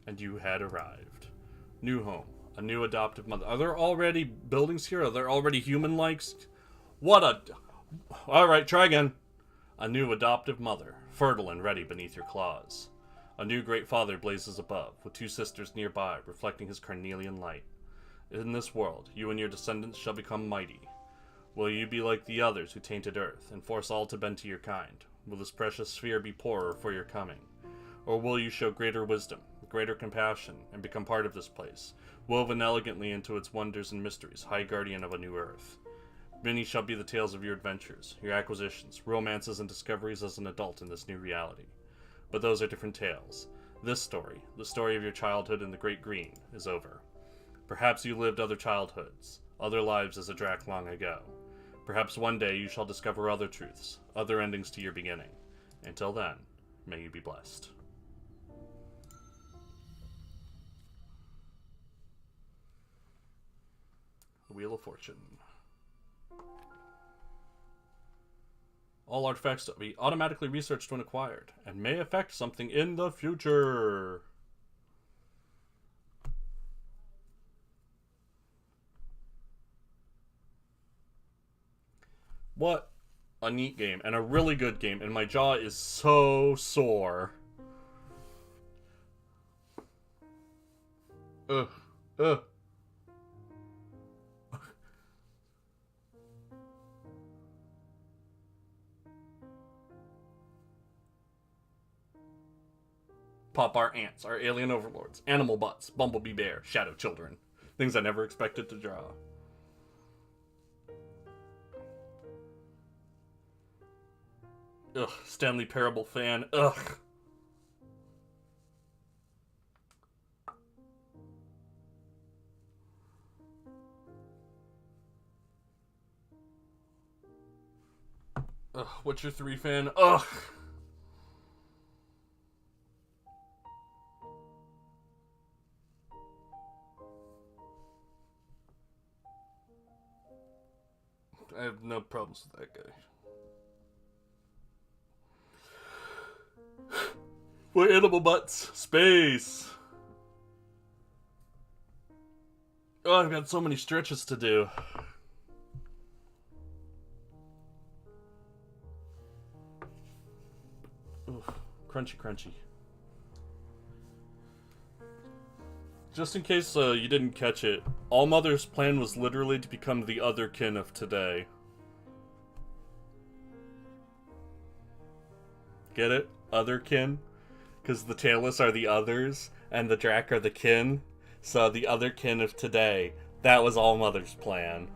And you had arrived. New Home, A new adoptive mother. Are there already buildings here? Are there already human-likes? What a... Alright, try again. A new adoptive mother, fertile and ready beneath your claws. A new great father blazes above, with 2 sisters nearby, reflecting his carnelian light. In this world, you and your descendants shall become mighty. Will you be like the others who tainted earth, and force all to bend to your kind? Will this precious sphere be poorer for your coming? Or will you show greater wisdom, greater compassion, and become part of this place, woven elegantly into its wonders and mysteries, high guardian of a new earth? Many shall be the tales of your adventures, your acquisitions, romances, and discoveries as an adult in this new reality. But those are different tales. This story, the story of your childhood in the Great Green, is over. Perhaps you lived other childhoods, other lives as a Drac long ago. Perhaps one day you shall discover other truths, other endings to your beginning. Until then, may you be blessed. The Wheel of Fortune. All artifacts to be automatically researched when acquired, and may affect something in the future. What a neat game, and a really good game, and my jaw is so sore. Ugh. Ugh. Pop our ants, our alien overlords, animal butts, bumblebee bear, shadow children. Things I never expected to draw. Ugh, Stanley Parable fan. Ugh. Ugh, Witcher 3 fan. Ugh. I have no problems with that guy. What animal butts? Space. Oh, I've got so many stretches to do. Oof. Crunchy, crunchy. Just in case you didn't catch it, All Mother's plan was literally to become the otherkin of today. Get it? Otherkin? Because the tailless are the others, and the Drac are the kin. So the otherkin of today, that was All Mother's plan.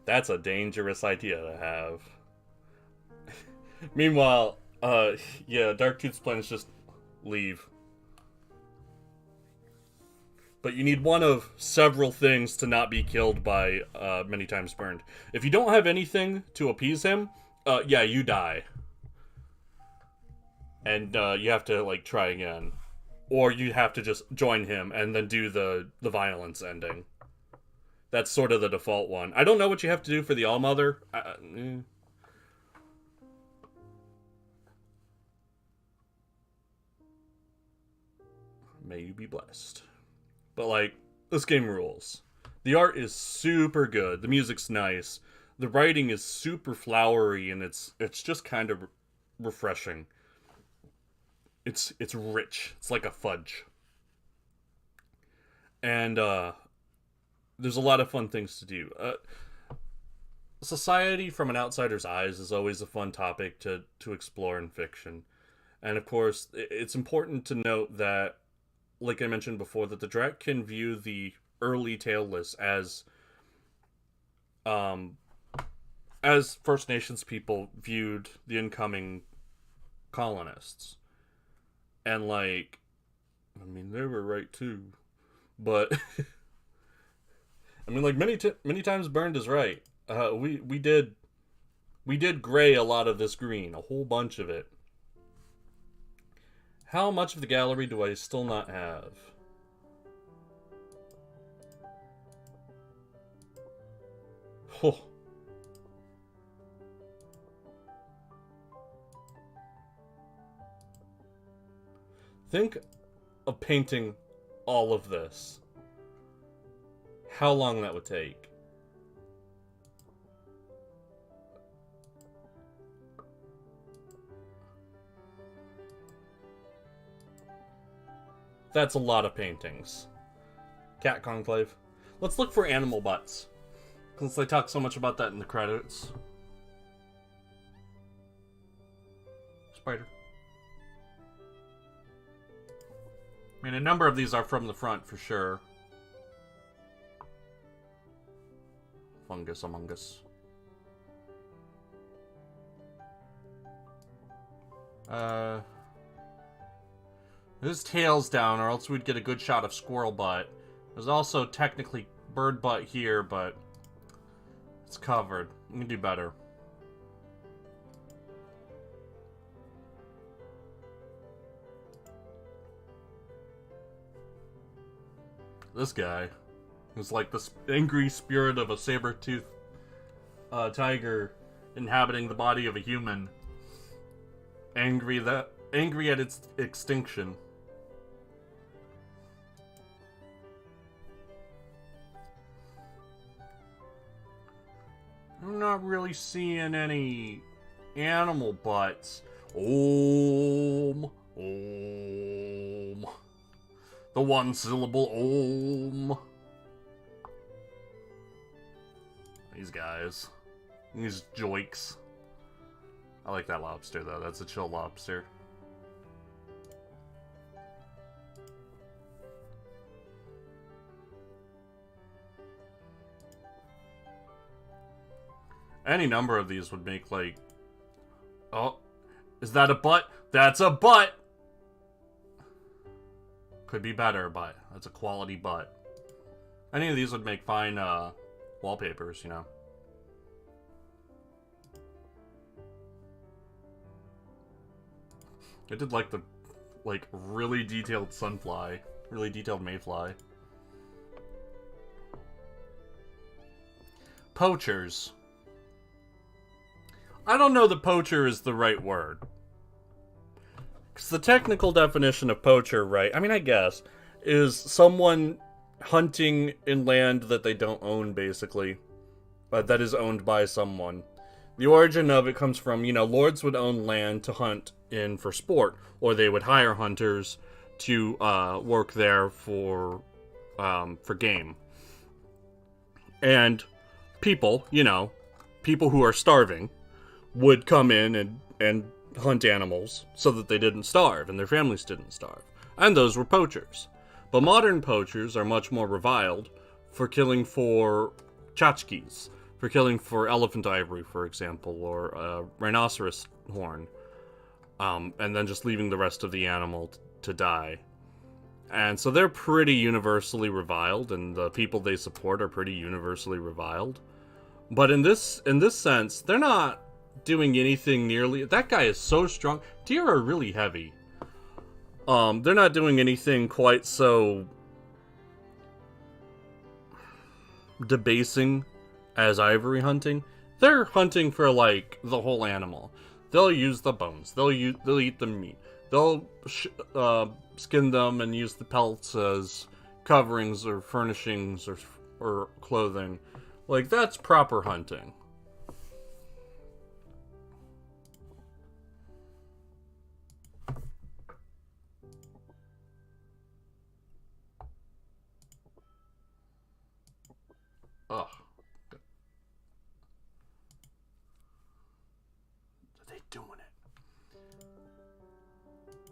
That's a dangerous idea to have. Meanwhile, yeah, Darktooth's plan is just leave. But you need one of several things to not be killed by Many Times Burned. If you don't have anything to appease him, yeah, you die. And you have to, like, try again. Or you have to just join him and then do the violence ending. That's sort of the default one. I don't know what you have to do for the All-Mother. May you be blessed. But, like, this game rules. The art is super good. The music's nice. The writing is super flowery, and it's just kind of refreshing. It's rich. It's like a fudge. And there's a lot of fun things to do. Society from an outsider's eyes is always a fun topic to explore in fiction. And of course, it's important to note that, like I mentioned before, that the Drac can view the early tailless as First Nations people viewed the incoming colonists. And, like, I mean, they were right too. But I mean, like, many times Burned is right. We did gray a lot of this green, a whole bunch of it. How much of the gallery do I still not have? Oh. Think of painting all of this. How long that would take. That's a lot of paintings. Cat Conclave. Let's look for animal butts, since they talk so much about that in the credits. Spider. I mean, a number of these are from the front, for sure. Fungus Among Us. His tail's down, or else we'd get a good shot of squirrel butt. There's also technically bird butt here, but it's covered. We can do better. This guy is like the angry spirit of a saber-toothed tiger inhabiting the body of a human. Angry at its extinction. I'm not really seeing any animal butts. Om. Om. The one syllable Om. These guys. These joiks. I like that lobster, though. That's a chill lobster. Any number of these would make, like... Oh, is that a butt? That's a butt! Could be better, but that's a quality butt. Any of these would make fine, wallpapers, you know. I did like the, really detailed sunfly. Really detailed mayfly. Poachers. I don't know that poacher is the right word. Because the technical definition of poacher, right, I mean, I guess, is someone hunting in land that they don't own, basically. That is owned by someone. The origin of it comes from, you know, lords would own land to hunt in for sport, or they would hire hunters to work there for game. And people, you know, people who are starving would come in and hunt animals so that they didn't starve and their families didn't starve. And those were poachers. But modern poachers are much more reviled for killing for tchotchkes, for killing for elephant ivory, for example, or rhinoceros horn, and then just leaving the rest of the animal to die. And so they're pretty universally reviled, and the people they support are pretty universally reviled. But in this sense, they're not doing anything nearly... That guy is so strong. Deer are really heavy. They're not doing anything quite so debasing as ivory hunting. They're hunting for, like, the whole animal. They'll use the bones. They'll eat the meat. They'll skin them and use the pelts as coverings or furnishings or clothing. Like, that's proper hunting. Ugh. Are they doing it?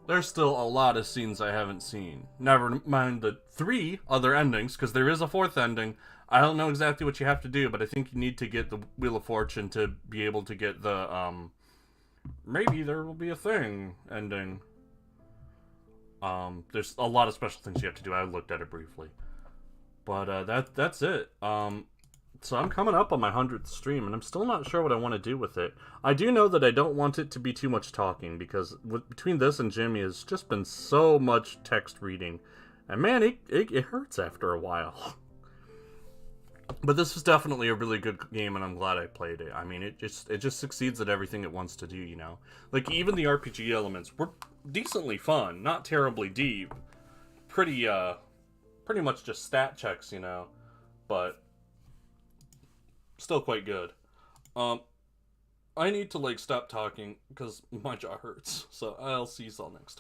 There's still a lot of scenes I haven't seen. Never mind the 3 other endings, because there is a 4th ending. I don't know exactly what you have to do, but I think you need to get the Wheel of Fortune to be able to get the, maybe there will be a thing ending. There's a lot of special things you have to do. I looked at it briefly. But, that's it. So I'm coming up on my 100th stream, and I'm still not sure what I want to do with it. I do know that I don't want it to be too much talking, because between this and Jimmy, it's just been so much text reading. And man, it hurts after a while. But this is definitely a really good game, and I'm glad I played it. I mean, it just succeeds at everything it wants to do, you know? Like, even the RPG elements were decently fun, not terribly deep. pretty much just stat checks, you know, but still quite good. I need to, like, stop talking because my jaw hurts, so I'll see you all next time.